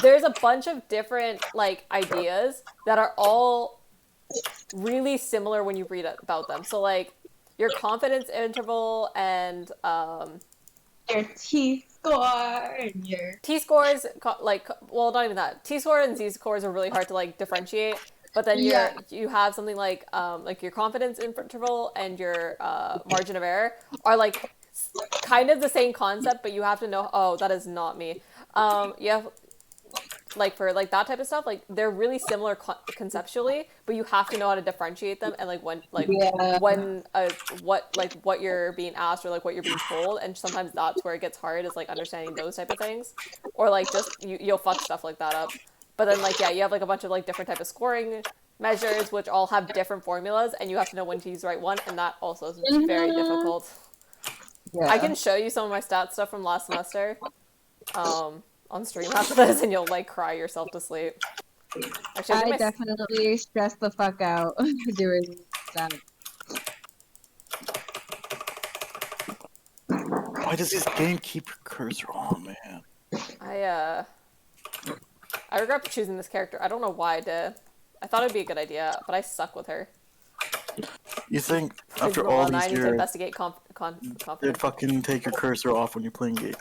Speaker 1: there's a bunch of different like ideas that are all really similar when you read about them. So like your confidence interval and
Speaker 3: Your T score and your
Speaker 1: T-scores, like, well, not even that. T-score and Z-scores are really hard to, like, differentiate. But then you have something like your confidence interval and your margin of error are, like, kind of the same concept, but you have to know, oh, that is not me. You have, like, for, like, that type of stuff, like, they're really similar conceptually, but you have to know how to differentiate them and, like, what you're being asked or, like, what you're being told, and sometimes that's where it gets hard, is, like, understanding those type of things. Or, like, just, you'll fuck stuff like that up. But then, like, yeah, you have, like, a bunch of, like, different type of scoring measures, which all have different formulas, and you have to know when to use the right one, and that also is very difficult.
Speaker 3: yeah.
Speaker 1: I can show you some of my stats stuff from last semester. On stream after this, and you'll like cry yourself to sleep. Actually,
Speaker 3: I definitely stressed the fuck out doing that.
Speaker 2: Why does this game keep your cursor on, man?
Speaker 1: I regret choosing this character. I don't know why I did. I thought it'd be a good idea, but I suck with her.
Speaker 2: You think after all these
Speaker 1: I need to
Speaker 2: years,
Speaker 1: investigate
Speaker 2: they
Speaker 1: confidence.
Speaker 2: fucking take your cursor off when you're playing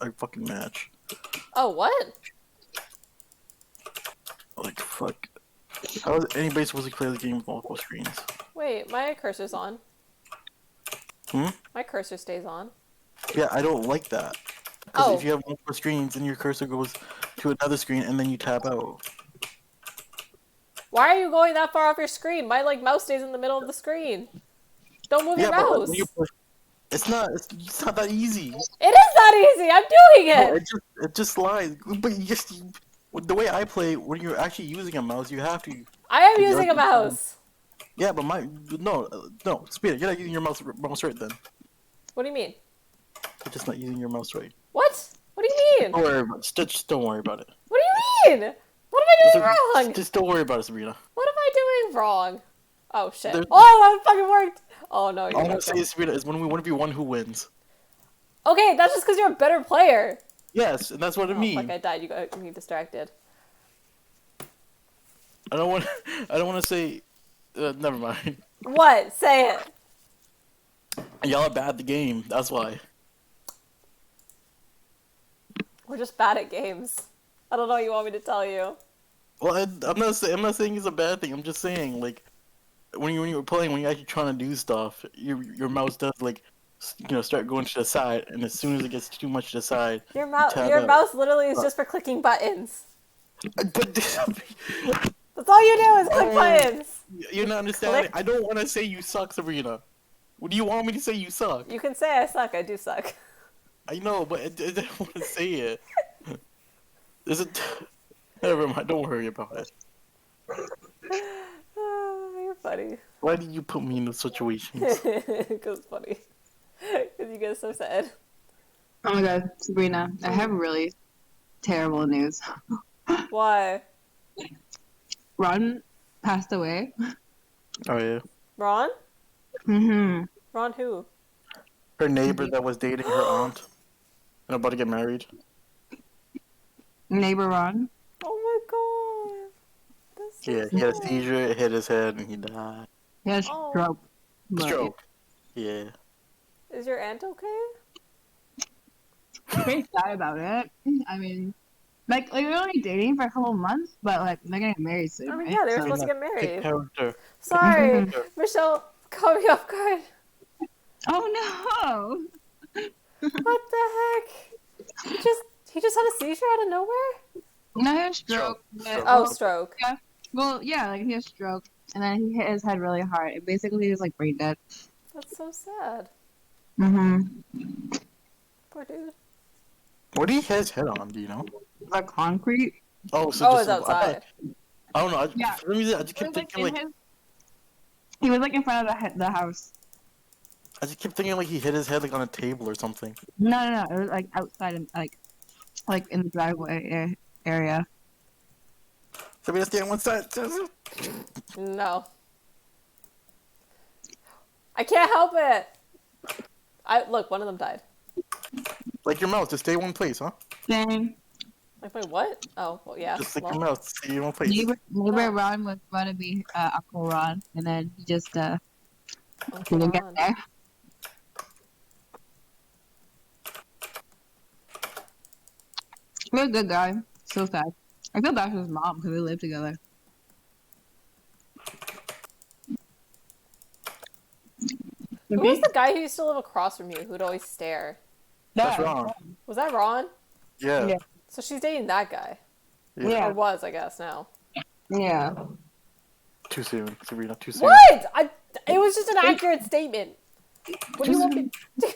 Speaker 2: a fucking match?
Speaker 1: Oh, what?
Speaker 2: Like fuck. How is anybody supposed to play the game with multiple screens?
Speaker 1: Wait, my cursor's on.
Speaker 2: Hmm?
Speaker 1: My cursor stays on.
Speaker 2: Yeah, I don't like that. Because
Speaker 1: Oh.
Speaker 2: if you have multiple screens, then your cursor goes to another screen and then you tap out.
Speaker 1: Why are you going that far off your screen? My like mouse stays in the middle of the screen. Don't move your
Speaker 2: but
Speaker 1: mouse.
Speaker 2: when you push, it's not that easy.
Speaker 1: It is that easy. I'm doing
Speaker 2: No,
Speaker 1: it.
Speaker 2: it just slides. But the way I play, when you're actually using a mouse, you have to.
Speaker 1: I am using a mouse.
Speaker 2: Yeah, but no, Speed, you're not using your mouse right then.
Speaker 1: What do you mean?
Speaker 2: You're just not using your mouse right.
Speaker 1: What? What do you mean?
Speaker 2: Don't worry about it. Just don't worry about it.
Speaker 1: What do you mean? What am I doing wrong?
Speaker 2: Just don't worry about it, Sabrina.
Speaker 1: What am I doing wrong? Oh shit.
Speaker 2: There's-
Speaker 1: Oh, that fucking worked! Oh no,
Speaker 2: All
Speaker 1: you're
Speaker 2: I'm gonna
Speaker 1: not
Speaker 2: say
Speaker 1: going.
Speaker 2: is, Sabrina, is when we 1v1 who wins.
Speaker 1: Okay, that's just because you're a better player.
Speaker 2: Yes, and that's what I
Speaker 1: Oh fuck,
Speaker 2: mean.
Speaker 1: I died. You got me distracted.
Speaker 2: I don't want. I don't want to say. Never mind.
Speaker 1: What? Say it.
Speaker 2: Y'all are bad at the game. That's why.
Speaker 1: We're just bad at games. I don't know what you want me to tell you.
Speaker 2: Well, I'm not saying. I'm not saying it's a bad thing. I'm just saying like when you're playing, when you're actually trying to do stuff, your mouse does like start going to the side, and as soon as it gets too much to the side,
Speaker 1: Your
Speaker 2: tab
Speaker 1: your
Speaker 2: out.
Speaker 1: mouse literally is just for clicking buttons.
Speaker 2: But
Speaker 1: That's all you do is click
Speaker 2: Oh.
Speaker 1: buttons.
Speaker 2: you're not understanding.
Speaker 1: Click.
Speaker 2: I don't want to say you suck, Sabrina. What do you want me to say? You suck.
Speaker 1: You can say I suck. I do suck.
Speaker 2: I know, but I don't want to say it. Is it? Never mind. Don't worry about it.
Speaker 1: You're funny.
Speaker 2: Why did you put me in those situations?
Speaker 1: Because funny. Because you get so sad.
Speaker 3: Oh my god, Sabrina, I have really terrible news.
Speaker 1: Why?
Speaker 3: Ron passed away.
Speaker 2: Oh yeah.
Speaker 1: Ron?
Speaker 3: Mm-hmm.
Speaker 1: Ron who?
Speaker 2: Her neighbor that was dating her aunt and about to get married.
Speaker 3: Neighbor Ron.
Speaker 1: Oh my god. That's so
Speaker 2: Yeah, he had a
Speaker 1: sad.
Speaker 2: seizure, it hit his head, and he died.
Speaker 3: He had
Speaker 1: Oh.
Speaker 3: stroke. but-
Speaker 2: Stroke. Yeah.
Speaker 1: Is your aunt okay?
Speaker 3: I'm pretty sad about it. I mean, like we were only dating for a couple months, but like they're getting married soon,
Speaker 1: I mean,
Speaker 3: right?
Speaker 1: yeah, they were
Speaker 3: So-
Speaker 1: supposed to get
Speaker 2: Good
Speaker 1: married.
Speaker 2: character.
Speaker 1: Sorry,
Speaker 3: Mhm.
Speaker 1: Michelle, caught me off guard.
Speaker 3: Oh
Speaker 1: What the heck? He just had a seizure out of nowhere?
Speaker 3: no! No, he had stroke.
Speaker 2: Stroke.
Speaker 3: but-
Speaker 2: Stroke.
Speaker 1: Oh, stroke.
Speaker 3: Well, yeah, like he had stroke, and then he hit his head really hard. And basically, he was like brain dead.
Speaker 1: That's so sad.
Speaker 3: Mm-hmm.
Speaker 1: Poor dude.
Speaker 2: What did he hit his head on? Do you know?
Speaker 3: Like concrete.
Speaker 2: Oh, so
Speaker 1: Oh,
Speaker 2: just
Speaker 1: it's outside.
Speaker 2: I don't know.
Speaker 3: Yeah.
Speaker 2: For some reason, I just
Speaker 3: He was,
Speaker 2: kept
Speaker 3: like,
Speaker 2: thinking
Speaker 3: in
Speaker 2: like
Speaker 3: his... He was like in front of the house.
Speaker 2: I just kept thinking like he hit his head like on a table or something.
Speaker 3: No. It was like outside, and like in the driveway area.
Speaker 2: So we just stay on one side.
Speaker 1: No. I can't help it. Look, one of them died.
Speaker 2: Like your mouse, just stay one place, huh?
Speaker 3: Same.
Speaker 1: Like, wait, what? Oh, well, yeah.
Speaker 2: Just like
Speaker 1: well,
Speaker 2: your mouse, stay in one place.
Speaker 3: Neighbor
Speaker 1: No.
Speaker 3: Ron was going to be Uncle Ron, and then he just
Speaker 1: Uncle
Speaker 3: didn't get
Speaker 1: Ron.
Speaker 3: there. He was a good guy. So sad. I feel bad for his mom because they lived together.
Speaker 1: Who was the guy who used to live across from you who'd always stare?
Speaker 2: That's wrong.
Speaker 1: Was that Ron?
Speaker 2: Yeah.
Speaker 3: Yeah.
Speaker 1: So she's dating that guy.
Speaker 3: Yeah.
Speaker 1: Or was, I guess, now.
Speaker 3: Yeah.
Speaker 2: Too soon, Sabrina. Too soon.
Speaker 1: What? It was just an accurate statement. What do you want me to...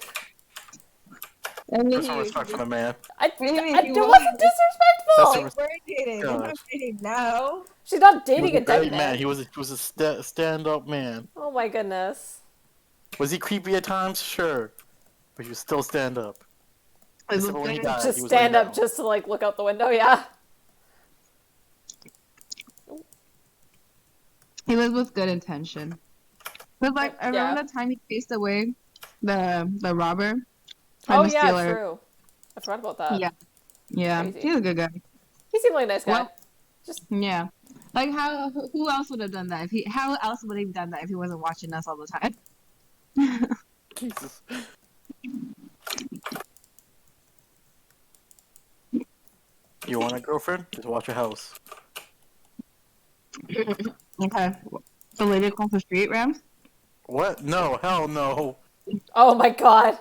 Speaker 3: I mean,
Speaker 2: Put some respect for the man.
Speaker 1: It
Speaker 3: he
Speaker 1: wasn't
Speaker 2: That's
Speaker 1: disrespectful!
Speaker 2: a
Speaker 3: we're dating. We're not
Speaker 2: Gosh.
Speaker 3: dating now.
Speaker 1: She's not
Speaker 2: He was
Speaker 1: dating
Speaker 2: a
Speaker 1: a
Speaker 2: great
Speaker 1: dead
Speaker 2: man.
Speaker 1: man.
Speaker 2: He was a stand-up man.
Speaker 1: Oh my goodness.
Speaker 2: Was he creepy at times? Sure, but he was still stand up.
Speaker 3: It was
Speaker 2: Except when he
Speaker 3: good.
Speaker 2: died,
Speaker 1: Just
Speaker 2: he was
Speaker 1: stand
Speaker 2: laying
Speaker 1: up
Speaker 2: down.
Speaker 1: just to, like, look out the window, yeah.
Speaker 3: He was with good intention. But like, I remember
Speaker 1: Yeah.
Speaker 3: the time he chased away the robber.
Speaker 1: Oh,
Speaker 3: the
Speaker 1: yeah,
Speaker 3: stealer.
Speaker 1: true. I forgot about that.
Speaker 3: Yeah. Yeah,
Speaker 1: Crazy.
Speaker 3: he's a good guy.
Speaker 1: He seemed like a nice guy.
Speaker 3: Well- Yeah. Like who else would have done that how else would he have done that if he wasn't watching us all the time?
Speaker 2: Jesus. You want a girlfriend? Just watch your house.
Speaker 3: Okay. The lady across the street, Rams?
Speaker 2: What? No, hell no.
Speaker 1: Oh my god.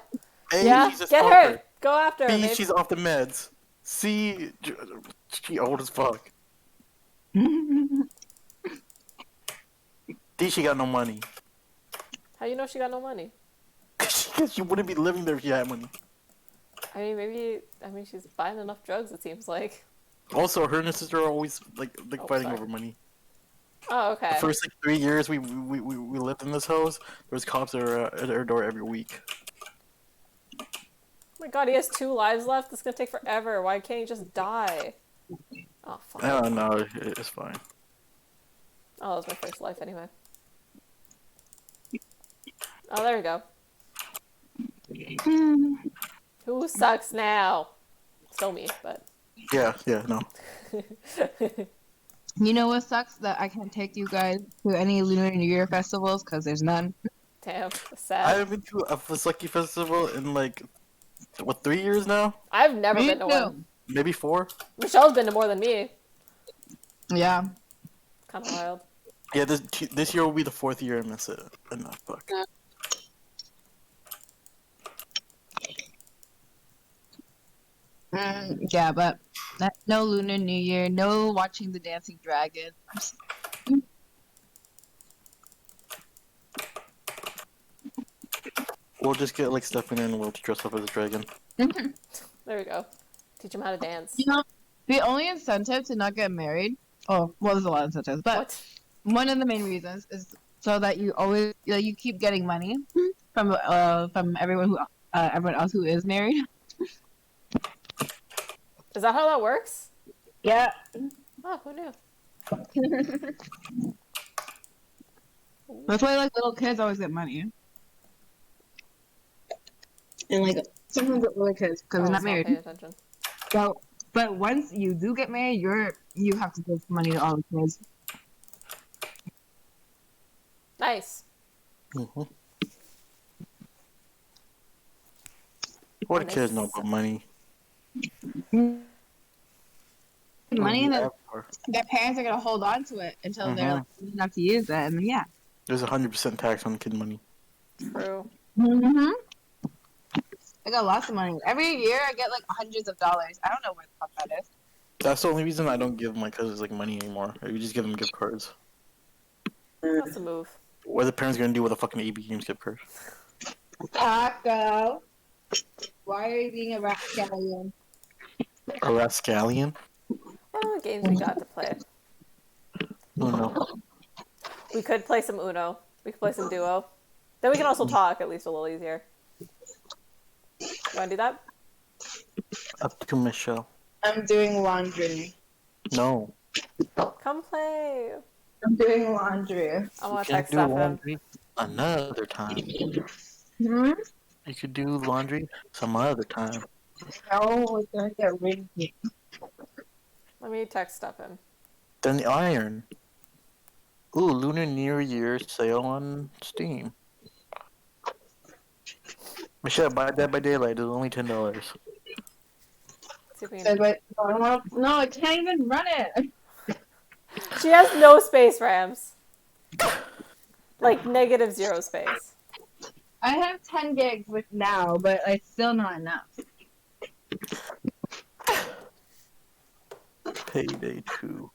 Speaker 2: A,
Speaker 1: Yeah,
Speaker 2: she's a
Speaker 1: get
Speaker 2: stalker.
Speaker 1: her. Go after her,
Speaker 2: B,
Speaker 1: babe.
Speaker 2: she's off the meds. C, she old as fuck. D, she got no money.
Speaker 1: How you know she got no money?
Speaker 2: Because she wouldn't be living there if she had money.
Speaker 1: I mean, she's buying enough drugs, it seems like.
Speaker 2: Also, her and her sister are always like
Speaker 1: Oh,
Speaker 2: fighting
Speaker 1: sorry.
Speaker 2: over money.
Speaker 1: Oh, okay.
Speaker 2: The first like 3 years we lived in this house, there was cops at her door every week.
Speaker 1: Oh my god, he has 2 lives left. This is gonna take forever. Why can't he just die? Oh, fuck.
Speaker 2: No, it's fine.
Speaker 1: Oh, that was my first life anyway. Oh, there we go.
Speaker 3: Hmm.
Speaker 1: Who sucks now? Still me, but.
Speaker 2: Yeah, no.
Speaker 3: You know what sucks? That I can't take you guys to any Lunar New Year festivals because there's none.
Speaker 1: Damn,
Speaker 2: I
Speaker 1: sad.
Speaker 2: haven't been to a Vaseki festival in like, what, 3 years now?
Speaker 1: I've never
Speaker 3: Me
Speaker 1: been to one.
Speaker 3: too.
Speaker 2: Maybe 4?
Speaker 1: Michelle's been to more than me.
Speaker 3: Yeah.
Speaker 1: Kind of wild.
Speaker 2: Yeah, this year will be the 4th year I miss it. Enough, fuck.
Speaker 3: Yeah, but no Lunar New Year, no watching the dancing dragons.
Speaker 2: We'll just get like Stephanie and we'll dress up as a dragon.
Speaker 3: You
Speaker 1: There we go. Teach him how to dance.
Speaker 3: know, the only incentive to not get married, oh, well, there's a lot of incentives, but
Speaker 1: What?
Speaker 3: one of the main reasons is so that you always, you keep getting money from everyone else who is married.
Speaker 1: Is that how that works?
Speaker 3: Yeah.
Speaker 1: Oh, who knew?
Speaker 3: That's why like little kids always get money. And like sometimes the older kids because
Speaker 1: I
Speaker 3: they're
Speaker 1: was
Speaker 3: not
Speaker 1: not
Speaker 3: married.
Speaker 1: paying attention.
Speaker 3: So, but once you do get married, you have to give money to all the kids.
Speaker 1: Nice.
Speaker 2: Mm-hmm. What do
Speaker 1: Nice.
Speaker 2: kids know about money?
Speaker 3: Money, and
Speaker 2: Yeah,
Speaker 3: their parents are gonna hold on to it until they're
Speaker 2: Mhm.
Speaker 3: like old enough to use it, and then yeah.
Speaker 2: There's 100% tax on kid money.
Speaker 1: True.
Speaker 3: Mm-hmm. I got lots of money. Every year I get like hundreds of dollars. I don't know where the fuck that is.
Speaker 2: That's the only reason I don't give my cousins like money anymore. We just give them gift cards.
Speaker 1: That's a move.
Speaker 2: What are the parents gonna do with a fucking AB Games gift card?
Speaker 3: Taco. Why are you being a rapscallion?
Speaker 2: A rascallion?
Speaker 1: What other games we got to play?
Speaker 2: Oh no.
Speaker 1: We could play some Uno. We could play some Duo. Then we can also talk, at least a little easier. You wanna do that?
Speaker 2: Up to Michelle.
Speaker 3: I'm doing laundry.
Speaker 2: No.
Speaker 1: Come play.
Speaker 3: I'm doing laundry.
Speaker 1: I want to
Speaker 2: You can
Speaker 1: text
Speaker 2: do
Speaker 1: Stefan.
Speaker 2: laundry another time.
Speaker 3: Hmm?
Speaker 2: You could do laundry some other time.
Speaker 3: No, we're gonna get rinky.
Speaker 1: Let me text Stefan.
Speaker 2: Then the iron. Ooh, Lunar New Year sale on Steam. Michelle, buy Dead by Daylight. It's only $10.
Speaker 1: See if we can...
Speaker 3: No, I can't even run it.
Speaker 1: She has no space, Rams. Like, -0 space.
Speaker 3: I have 10 gigs with now, but it's still not enough.
Speaker 2: Payday 2.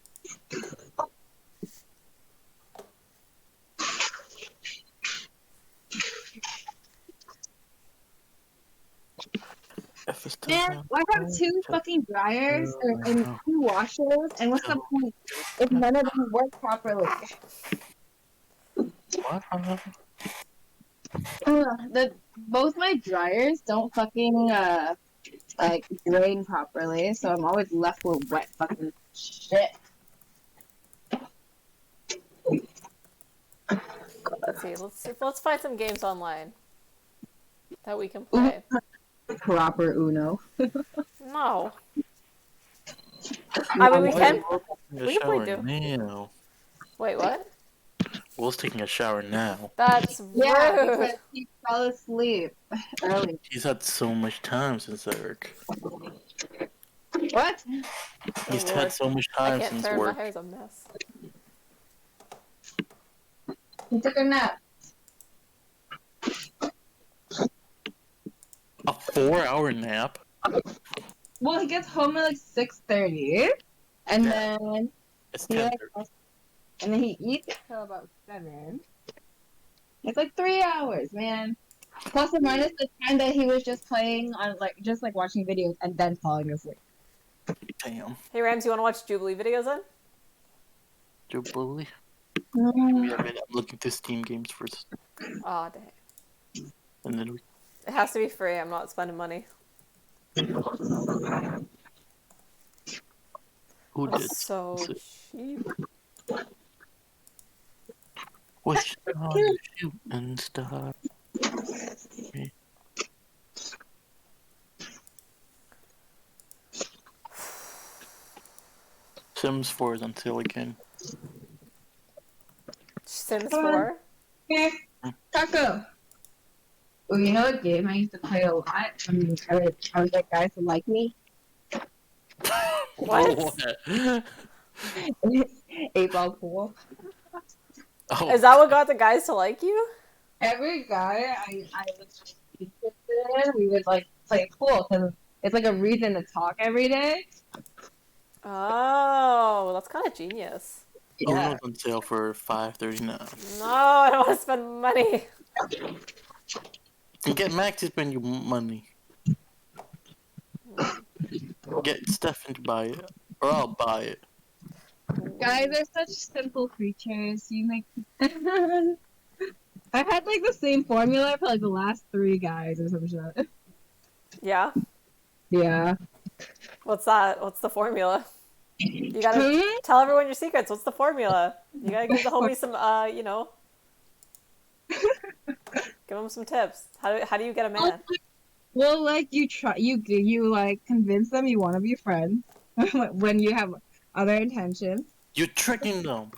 Speaker 3: Man, I have 2 fucking dryers and 2 washers, and what's the point if none of them work properly?
Speaker 2: What?
Speaker 3: Both my dryers don't fucking like drain properly, so I'm always left with wet fucking shit.
Speaker 1: Let's see. Let's find some games online that we can play.
Speaker 3: Proper Uno.
Speaker 1: No. I mean, we can play
Speaker 2: shower
Speaker 1: Do.
Speaker 2: now.
Speaker 1: Wait, what?
Speaker 2: Will's taking a shower now.
Speaker 1: That's
Speaker 3: Yeah,
Speaker 1: rude.
Speaker 3: because he fell asleep early.
Speaker 2: He's had so much time since work.
Speaker 3: What?
Speaker 2: He's
Speaker 1: Oh,
Speaker 2: had
Speaker 1: Lord.
Speaker 2: so much
Speaker 1: I
Speaker 2: time
Speaker 1: can't
Speaker 2: since
Speaker 1: turn. My
Speaker 2: work.
Speaker 1: hair's a mess.
Speaker 3: He took a nap.
Speaker 2: A 4-hour nap?
Speaker 3: Well, he gets home at like 6:30, and then
Speaker 2: It's
Speaker 3: he
Speaker 2: 10:30.
Speaker 3: and then he eats until about 7. It's like 3 hours, man. Plus or minus the time that he was just playing on just watching videos and then falling asleep.
Speaker 2: Damn.
Speaker 1: Hey, Rams, you want to watch Jubilee videos then?
Speaker 2: Jubilee?
Speaker 3: Mm.
Speaker 2: Yeah, man, I'm looking through Steam games first.
Speaker 1: Aw, dang.
Speaker 2: And then we...
Speaker 1: It has to be free. I'm not spending money.
Speaker 2: Who did?
Speaker 1: That's so cheap.
Speaker 2: Wish on a shooting star. Sims 4 is until again.
Speaker 1: Sims
Speaker 3: Come on.
Speaker 1: 4?
Speaker 3: Okay. Taco. Well, you know what game I used to play a lot? I was like guys who like me.
Speaker 1: What?
Speaker 2: What?
Speaker 3: 8-ball pool.
Speaker 2: Oh,
Speaker 1: Is that what got the guys to like you?
Speaker 3: Every guy I was interested in, we would like play pool because it's like a reason to talk every day.
Speaker 1: Oh, that's kind of genius.
Speaker 2: Uno's
Speaker 3: Yeah.
Speaker 2: on sale for $5.39.
Speaker 1: No, I don't want to spend money.
Speaker 2: And get Max to spend your money. Get Stefan to buy it, or I'll buy it.
Speaker 3: Guys are such simple creatures. You make. I've had like the same formula for like the last 3 guys or some shit.
Speaker 1: Yeah?
Speaker 3: Yeah.
Speaker 1: What's that? What's the formula? You gotta
Speaker 3: Hmm?
Speaker 1: tell everyone your secrets. What's the formula? You gotta give the homies some, give them some tips. How do you get a man?
Speaker 3: Well, like you like convince them you want to be friends when you have other intentions.
Speaker 2: You're tricking them.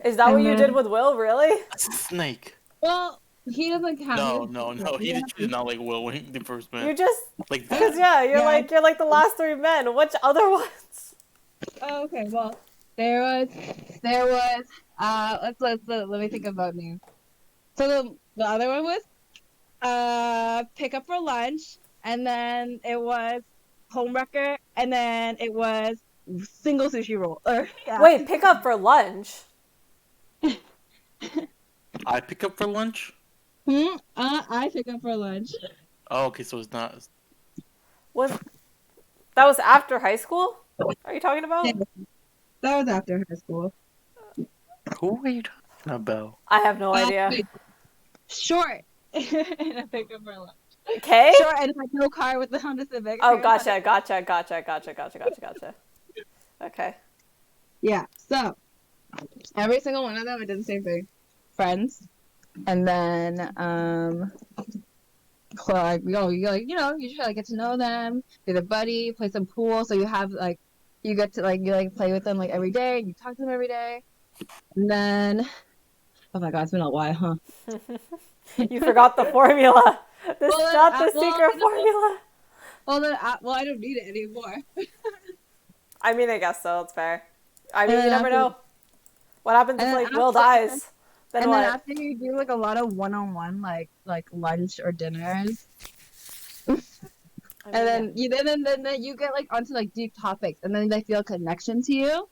Speaker 1: Is that what
Speaker 3: And
Speaker 1: you
Speaker 3: then,
Speaker 1: did with Will, really?
Speaker 2: A snake.
Speaker 3: well, he doesn't have.
Speaker 2: No. He did not like Will when the first
Speaker 1: You
Speaker 2: man.
Speaker 1: just,
Speaker 2: Like
Speaker 1: because
Speaker 2: that.
Speaker 1: you're like the last 3 men. Which other ones?
Speaker 3: Oh, okay. Well, there was. Let me think about names. So the other one was pick up for lunch, and then it was homewrecker, and then it was single sushi roll. Yeah.
Speaker 1: Wait, pick up for lunch.
Speaker 2: I pick up for lunch.
Speaker 3: I pick up for lunch.
Speaker 2: Oh, okay, so it's not.
Speaker 1: Was that was after high school? Are you talking
Speaker 3: Yeah,
Speaker 1: about?
Speaker 3: that was after high school.
Speaker 2: Who are you talking about?
Speaker 1: I have no idea.
Speaker 3: Wait, short. And I pick up for lunch.
Speaker 1: Okay.
Speaker 3: Short and had no car with the Honda Civic.
Speaker 1: Oh, gotcha. Okay.
Speaker 3: Yeah. So every single one of them, I did the same thing. Friends, and then like you just like get to know them, be their buddy, play some pool, so you have like you get to like play with them like every day, you talk to them every day, and then oh my god, it's been a while, huh?
Speaker 1: You forgot the formula. This is not the secret
Speaker 3: you know,
Speaker 1: formula.
Speaker 3: well, I don't need it anymore.
Speaker 1: I mean, I guess so. It's fair. I mean,
Speaker 3: And
Speaker 1: you
Speaker 3: then
Speaker 1: never
Speaker 3: after,
Speaker 1: know. What happens if
Speaker 3: and then
Speaker 1: like Will
Speaker 3: after,
Speaker 1: dies? Then
Speaker 3: and then
Speaker 1: what?
Speaker 3: after you do like a lot of one-on-one like lunch or dinners.
Speaker 1: I mean,
Speaker 3: And then you get like onto like deep topics, and then they feel a connection to you.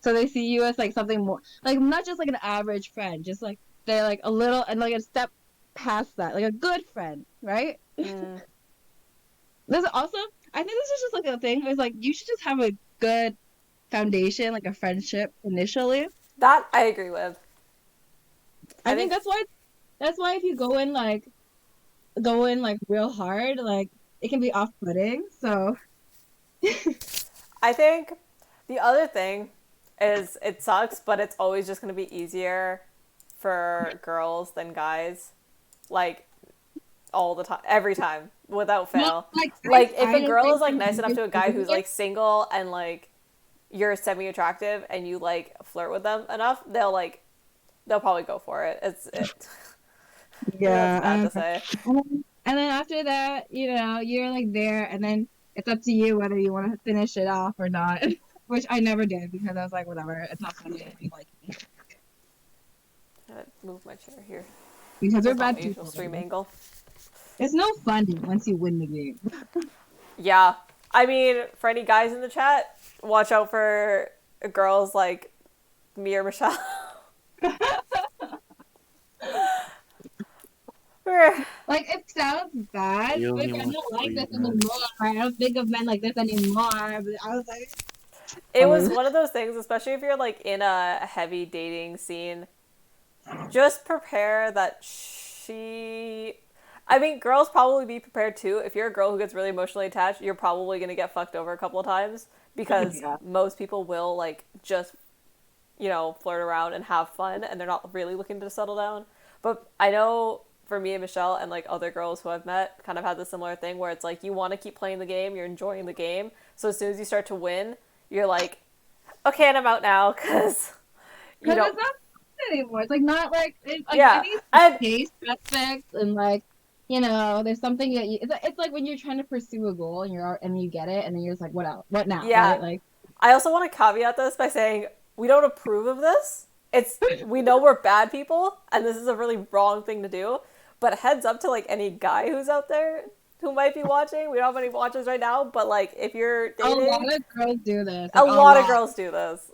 Speaker 3: So they see you as like something more, like not just like an average friend, just like they're like a little and like a step past that, like a good friend, right?
Speaker 1: mm,
Speaker 3: There's also, I think this is just like a thing. It's like you should just have a good foundation, like a friendship initially.
Speaker 1: that I agree with.
Speaker 3: I think that's why if you go in like real hard, like it can be off-putting. So
Speaker 1: I think the other thing is it sucks, but it's always just going to be easier for girls than guys. Like all the time, every time, without fail. Like if
Speaker 3: I
Speaker 1: a
Speaker 3: don't
Speaker 1: girl
Speaker 3: think
Speaker 1: is like nice enough to a guy who's
Speaker 3: it's
Speaker 1: like single and like you're semi-attractive and you like flirt with them enough, they'll probably go for it. It's
Speaker 3: yeah.
Speaker 1: that's bad to say.
Speaker 3: And then after that, you're like there, and then it's up to you whether you want to finish it off or not. Which I never did because I was like, whatever, it's not funny if you like me.
Speaker 1: I'm gonna move my chair here.
Speaker 3: Because we're
Speaker 1: That's not
Speaker 3: bad
Speaker 1: my usual
Speaker 3: people.
Speaker 1: stream angle.
Speaker 3: It's no fun once you win the game.
Speaker 1: Yeah. I mean, for any guys in the chat, watch out for girls like me or Michelle.
Speaker 3: Like, it sounds bad,
Speaker 2: You
Speaker 3: but
Speaker 2: only
Speaker 3: I
Speaker 2: want
Speaker 3: don't like this
Speaker 2: three men.
Speaker 3: anymore. I don't think of men like this anymore. But I was like,
Speaker 1: It was one of those things, especially if you're like in a heavy dating scene. Just prepare that I mean, girls probably be prepared too. If you're a girl who gets really emotionally attached, you're probably gonna get fucked over a couple of times because
Speaker 3: yeah.
Speaker 1: most people will like just, flirt around and have fun, and they're not really looking to settle down. But I know for me and Michelle and like other girls who I've met kind of had the similar thing where it's like you want to keep playing the game, you're enjoying the game. So as soon as you start to win, you're like, okay, and I'm out now because you
Speaker 3: Because
Speaker 1: don't.
Speaker 3: it's not fun anymore. It's like not like it
Speaker 1: Yeah,
Speaker 3: needs
Speaker 1: and
Speaker 3: taste aspect and like you know, there's something that you. It's like when you're trying to pursue a goal and you get it, and then you're just like, what else? What now?
Speaker 1: yeah,
Speaker 3: Right? Like,
Speaker 1: I also want to caveat this by saying we don't approve of this. It's we know we're bad people, and this is a really wrong thing to do. But heads up to like any guy who's out there who might be watching. We don't have any watchers right now, but like if you're
Speaker 3: a
Speaker 1: dating,
Speaker 3: lot of girls do this.
Speaker 1: a
Speaker 3: Like a
Speaker 1: lot of
Speaker 3: lot.
Speaker 1: girls do this.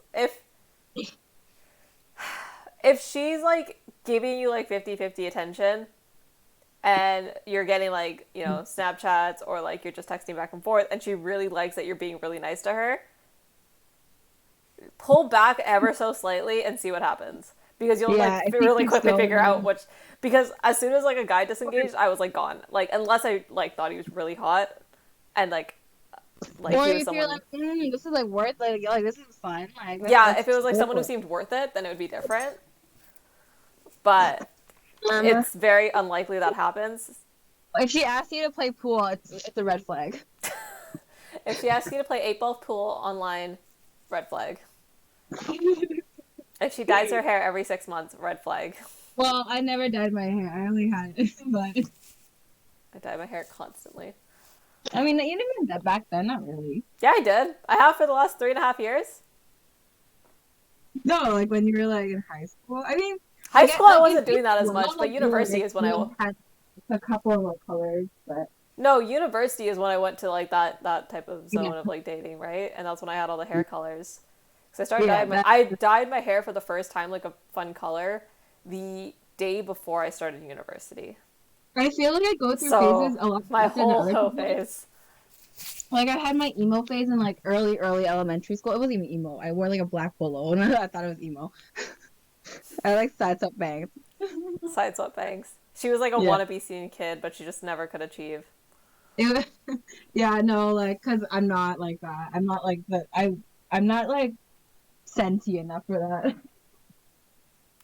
Speaker 1: If she's like giving you like 50-50 attention and you're getting like, you know, Snapchats or like you're just texting back and forth and she really likes that you're being really nice to her, pull back ever so slightly and see what happens. Because you'll
Speaker 3: Yeah,
Speaker 1: like
Speaker 3: if he
Speaker 1: really
Speaker 3: keeps
Speaker 1: quickly figure out
Speaker 3: going.
Speaker 1: which, because as soon as like a guy disengaged, I was like gone. Like unless I like thought he was really hot and like
Speaker 3: Or
Speaker 1: he was
Speaker 3: if you're
Speaker 1: someone.
Speaker 3: like, this is like worth like this is fun. Like
Speaker 1: Yeah,
Speaker 3: let's
Speaker 1: if it was like
Speaker 3: go
Speaker 1: someone who
Speaker 3: for it.
Speaker 1: seemed worth it, then it would be different. But
Speaker 3: Um,
Speaker 1: it's very unlikely that happens.
Speaker 3: if she asks you to play pool, it's a red flag.
Speaker 1: If she asks you to play 8 ball pool online, red flag. If she dyes her hair every 6 months, red flag.
Speaker 3: Well, I never dyed my hair. I only had it, but
Speaker 1: I dye my hair constantly.
Speaker 3: I mean, you didn't even that back then, not really.
Speaker 1: Yeah, I did. I have for the last 3.5 years.
Speaker 3: No, like when you were like in high school. I mean, I
Speaker 1: High
Speaker 3: get
Speaker 1: school, I
Speaker 3: like
Speaker 1: wasn't doing that as much, but
Speaker 3: like you were
Speaker 1: university
Speaker 3: like
Speaker 1: is when
Speaker 3: you had a couple of like colors, but
Speaker 1: No, university is when I went to like that type of
Speaker 3: yeah,
Speaker 1: zone of like dating, right? And that's when I had all the hair colors. Because I started
Speaker 3: yeah,
Speaker 1: dyeing my,
Speaker 3: that.
Speaker 1: I dyed my hair for the first time like a fun color the day before I started university.
Speaker 3: I feel like I go through
Speaker 1: So
Speaker 3: phases a lot
Speaker 1: my
Speaker 3: faster than
Speaker 1: whole
Speaker 3: other
Speaker 1: hoe
Speaker 3: people.
Speaker 1: phase.
Speaker 3: Like I had my emo phase in like early elementary school. It wasn't even emo. I wore like a black polo and I thought it was emo. I like sides up bangs.
Speaker 1: Side swept bangs. She was like a
Speaker 3: Yeah.
Speaker 1: wannabe scene kid, but she just never could achieve.
Speaker 3: It, yeah, no, like, cause I'm not like that. I'm not like that. I'm not like sentient enough for that.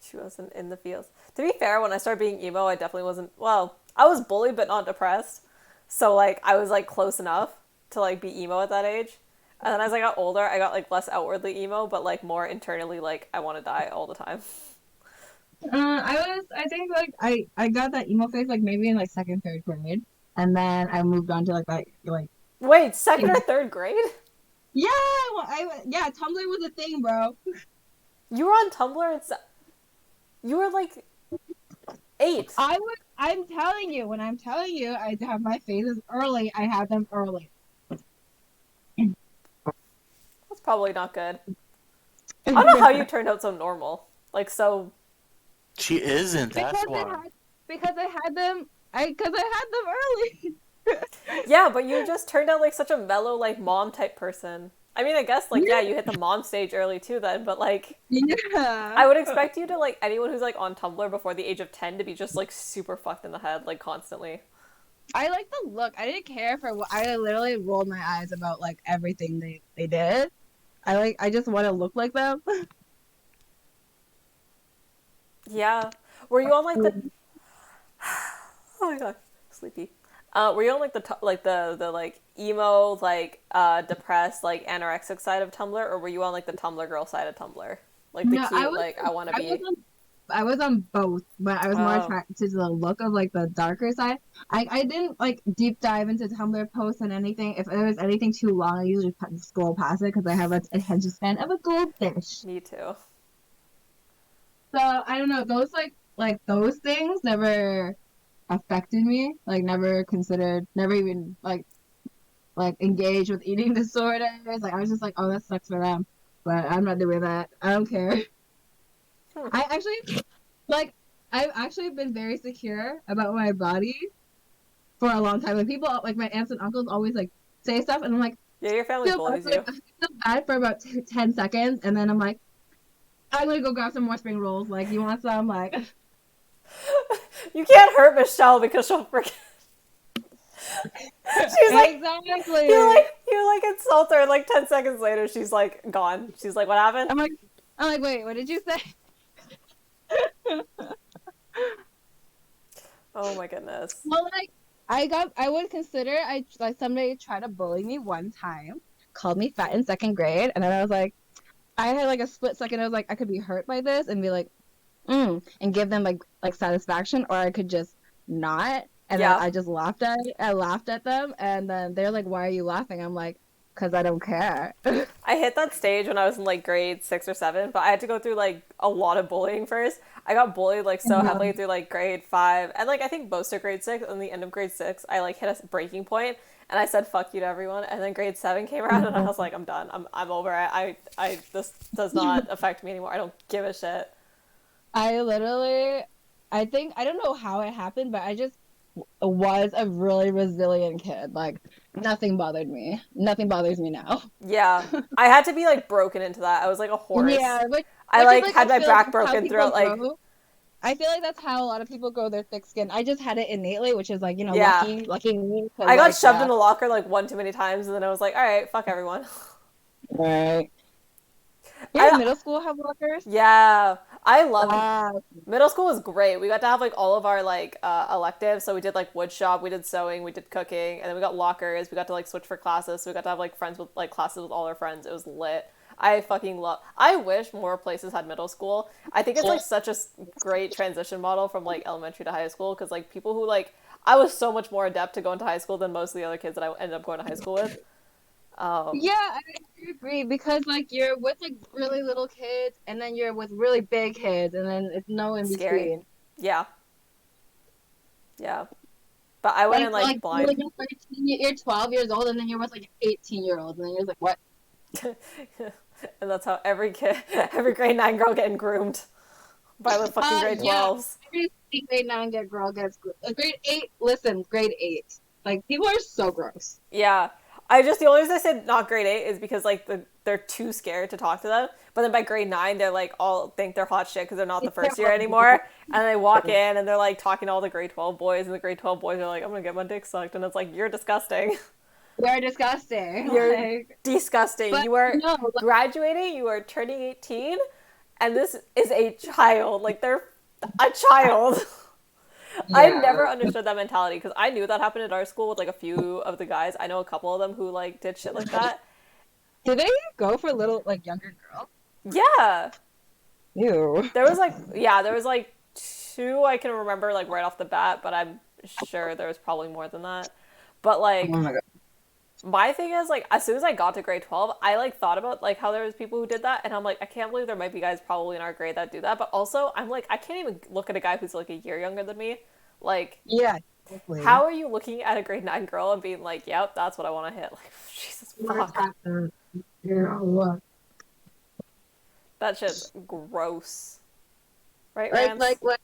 Speaker 1: She wasn't in the fields. To be fair, when I started being emo, I definitely wasn't. Well, I was bullied, but not depressed. So like, I was like close enough to like be emo at that age. And then as I got older, I got like less outwardly emo, but like more internally like I want to die all the time.
Speaker 3: I think like I got that emo phase like maybe in like second, third grade, and then I moved on to like that like
Speaker 1: Wait, second or third grade?
Speaker 3: yeah, well, yeah, Tumblr was a thing, bro.
Speaker 1: You were on Tumblr and you were like 8.
Speaker 3: I'm telling you, when I'm telling you, I have my phases early. I have them early.
Speaker 1: That's probably not good. I don't know how you turned out so normal. Like so.
Speaker 2: She isn't. That's
Speaker 3: Because
Speaker 2: why.
Speaker 3: I had them. Because I had them early.
Speaker 1: Yeah, but you just turned out like such a mellow, like mom type person. I mean, I guess like yeah, you hit the mom stage early too then, but like
Speaker 3: Yeah.
Speaker 1: I would expect you to like anyone who's like on Tumblr before the age of 10 to be just like super fucked in the head like constantly.
Speaker 3: I like the look. I didn't care for what I literally rolled my eyes about like everything they did. I just want to look like them.
Speaker 1: Yeah. Were you on like the Oh my god, sleepy. Were you on like the like emo like depressed like anorexic side of Tumblr, or were you on like the Tumblr girl side of Tumblr? Like the
Speaker 3: No,
Speaker 1: cute like I want to
Speaker 3: I was
Speaker 1: be.
Speaker 3: I was on both, but I was more
Speaker 1: Oh,
Speaker 3: attracted to the look of like the darker side. I didn't like deep dive into Tumblr posts and anything. If there was anything too long, I usually scroll past it because I have an attention span of a goldfish.
Speaker 1: me too.
Speaker 3: So I don't know. Those like those things never affected me. Like never considered, never even like engaged with eating disorders. Like I was just like, oh, that sucks for them, but I'm not doing that. I don't care.
Speaker 1: Hmm.
Speaker 3: I actually like I've actually been very secure about my body for a long time. Like people like my aunts and uncles always like say stuff and I'm like
Speaker 1: Yeah, your family bullies you.
Speaker 3: I feel bad for about 10 seconds and then I'm like I'm gonna go grab some more spring rolls. Like you want some? Like
Speaker 1: You can't hurt Michelle because she'll forget. She's like,
Speaker 3: exactly.
Speaker 1: you like insult her, and like 10 seconds later, she's like gone. She's like, what happened?
Speaker 3: I'm like, wait, what did you say?
Speaker 1: Oh my goodness.
Speaker 3: Well, like I would consider I like somebody tried to bully me one time, called me fat in second grade, and then I was like, I had like a split second. I was like, I could be hurt by this and be like, and give them like satisfaction, or I could just not. And then
Speaker 1: Yeah.
Speaker 3: I just laughed at it. I laughed at them, and then they're like, "Why are you laughing?" I'm like, "Cause I don't care."
Speaker 1: I hit that stage when I was in like grade 6 or 7, but I had to go through like a lot of bullying first. I got bullied like so heavily through like grade 5, and like I think most of grade 6. And the end of grade 6, I like hit a breaking point, and I said "fuck you" to everyone. And then grade 7 came around, and I was like, I'm done. I'm over it. I this does not affect me anymore. I don't give a shit.
Speaker 3: I literally, I think I don't know how it happened, but I just was a really resilient kid. Like nothing bothered me. Nothing bothers me now.
Speaker 1: Yeah, I had to be like broken into that. I was like a horse.
Speaker 3: Yeah,
Speaker 1: I
Speaker 3: which is
Speaker 1: like
Speaker 3: like
Speaker 1: had
Speaker 3: I
Speaker 1: my
Speaker 3: feel like
Speaker 1: back
Speaker 3: that's how
Speaker 1: broken
Speaker 3: people
Speaker 1: throughout like
Speaker 3: grow. I feel like that's how a lot of people grow their thick skin. I just had it innately, which is like,
Speaker 1: yeah.
Speaker 3: lucky me. Cause
Speaker 1: I got
Speaker 3: like,
Speaker 1: shoved
Speaker 3: yeah,
Speaker 1: in the locker like one too many times, and then I was like, all right, fuck everyone.
Speaker 3: right. Your
Speaker 1: I
Speaker 3: middle school have lockers?
Speaker 1: Yeah, I love
Speaker 3: Wow.
Speaker 1: middle school was great. We got to have like all of our like electives. So we did like wood shop, we did sewing, we did cooking, and then we got lockers. We got to like switch for classes. So we got to have like friends with like classes with all our friends. It was lit. I fucking love. I wish more places had middle school. I think it's like such a great transition model from like elementary to high school because like people who like I was so much more adept to go into high school than most of the other kids that I ended up going to high school with.
Speaker 3: Yeah, I agree because like you're with like really little kids and then you're with really big kids and then it's no in
Speaker 1: Scary.
Speaker 3: between.
Speaker 1: Yeah, yeah. But I went in like
Speaker 3: You're
Speaker 1: blind.
Speaker 3: like you're 13, you're 12 years old and then you're with like 18-year-olds and then you're like, what?
Speaker 1: And that's how every kid, every grade 9 girl getting groomed by the fucking grade
Speaker 3: Yeah.
Speaker 1: 12s.
Speaker 3: Every grade 9 girl gets grade 8. Listen, grade 8. Like people are so gross.
Speaker 1: Yeah. I just, the only reason I said not grade 8 is because like they're too scared to talk to them. But then by grade 9, they're like all think they're hot shit because they're not the first year anymore. And they walk in and they're like talking to all the grade 12 boys, and the grade 12 boys are like, I'm gonna get my dick sucked. And it's like, you're disgusting.
Speaker 3: They're disgusting.
Speaker 1: You're
Speaker 3: Like,
Speaker 1: disgusting.
Speaker 3: but
Speaker 1: You are
Speaker 3: no,
Speaker 1: graduating, you are turning 18, and this is a child. Like, they're a child. I
Speaker 3: yeah.
Speaker 1: never understood that mentality because I knew that happened at our school with like a few of the guys. I know a couple of them who like did shit like that.
Speaker 3: Did they go for little like younger girls?
Speaker 1: Yeah.
Speaker 3: Ew.
Speaker 1: There was like two I can remember like right off the bat, but I'm sure there was probably more than that. But
Speaker 3: Oh
Speaker 1: like
Speaker 3: my god.
Speaker 1: my thing is like as soon as I got to grade 12, I like thought about like how there was people who did that, and I'm like, I can't believe there might be guys probably in our grade that do that. But also I'm like, I can't even look at a guy who's like a year younger than me. Like,
Speaker 3: Yeah. Definitely.
Speaker 1: how are you looking at a grade 9 girl and being like, yep, that's what I want to hit? Like, Jesus fuck.
Speaker 3: Yeah.
Speaker 1: That shit's gross. Right,
Speaker 3: Like,
Speaker 1: Rams?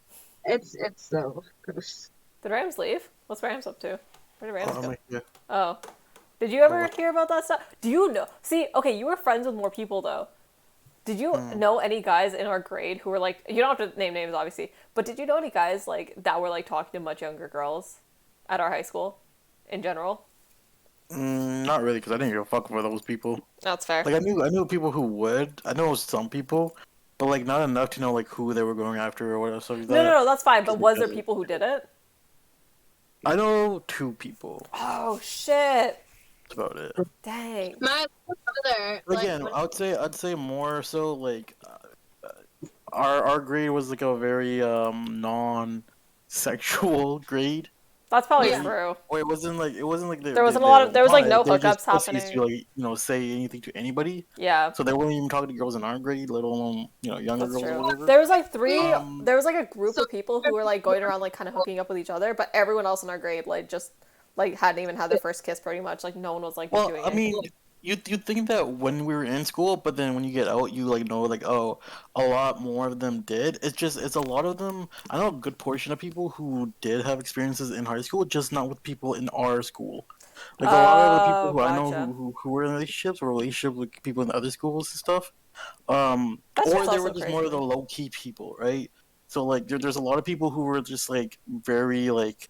Speaker 3: it's so gross.
Speaker 1: Did Rams leave? What's Rams up to? Where did Rams go?
Speaker 2: Yeah.
Speaker 1: Oh. Did you ever hear about that stuff? Do you know? See, okay, you were friends with more people, though. Did you know any guys in our grade who were like, you don't have to name names, obviously, but did you know any guys like that were like talking to much younger girls at our high school in general?
Speaker 2: Not really, because I didn't give a fuck for those people.
Speaker 1: That's fair.
Speaker 2: Like I knew people who would. I know some people, but like not enough to know like who they were going after or whatever stuff like that.
Speaker 1: No, that's fine, but was there people who did it?
Speaker 2: I know 2 people.
Speaker 1: Oh, shit.
Speaker 2: That's about it.
Speaker 1: Dang.
Speaker 3: My brother,
Speaker 2: Again, I'd say more so like our grade was like a very non-sexual grade.
Speaker 1: That's probably
Speaker 3: Yeah.
Speaker 1: true.
Speaker 2: Or it wasn't like
Speaker 1: There wasn't a lot of, there was like no
Speaker 2: they're just
Speaker 1: hookups
Speaker 2: pussies
Speaker 1: happening.
Speaker 2: to like say anything to anybody.
Speaker 1: Yeah.
Speaker 2: So they weren't even talking to girls in our grade, let alone younger
Speaker 1: That's
Speaker 2: girls or
Speaker 1: true.
Speaker 2: whatever.
Speaker 1: There was like three.
Speaker 2: Um,
Speaker 1: There was like a group
Speaker 3: So-
Speaker 1: of people who were like going around like kind of hooking up with each other, but everyone else in our grade like just like hadn't even had their first kiss. Pretty much, like no one was like
Speaker 2: Well,
Speaker 1: doing
Speaker 2: I
Speaker 1: it.
Speaker 2: mean, you think that when we were in school, but then when you get out, you like know like oh, a lot more of them did. It's a lot of them. I know a good portion of people who did have experiences in high school, just not with people in our school. Like a lot of the people
Speaker 1: Oh,
Speaker 2: who I know
Speaker 1: gotcha.
Speaker 2: who were in relationships with people in other schools and stuff.
Speaker 1: That's
Speaker 2: Or
Speaker 1: just
Speaker 2: they
Speaker 1: also
Speaker 2: were just more of the
Speaker 1: crazy.
Speaker 2: low key people, right? So like there's a lot of people who were just like very like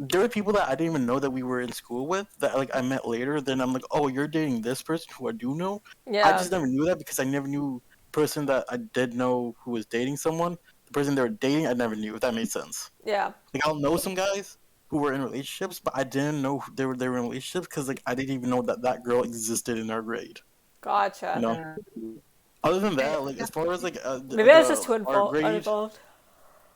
Speaker 2: there were people that I didn't even know that we were in school with that like I met later. Then I'm like, oh, you're dating this person who I do know. I
Speaker 1: Yeah.
Speaker 2: just never knew that because I never knew the person that I did know who was dating someone. The person they were dating, I never knew. If that made sense.
Speaker 1: Yeah.
Speaker 2: Like I'll know some guys, who were in relationships, but I didn't know they were in relationships because like I didn't even know that girl existed in our grade. You
Speaker 1: Gotcha.
Speaker 2: know. Other than that, like as far as like
Speaker 1: Maybe I was just too
Speaker 2: our grade
Speaker 1: uninvolved.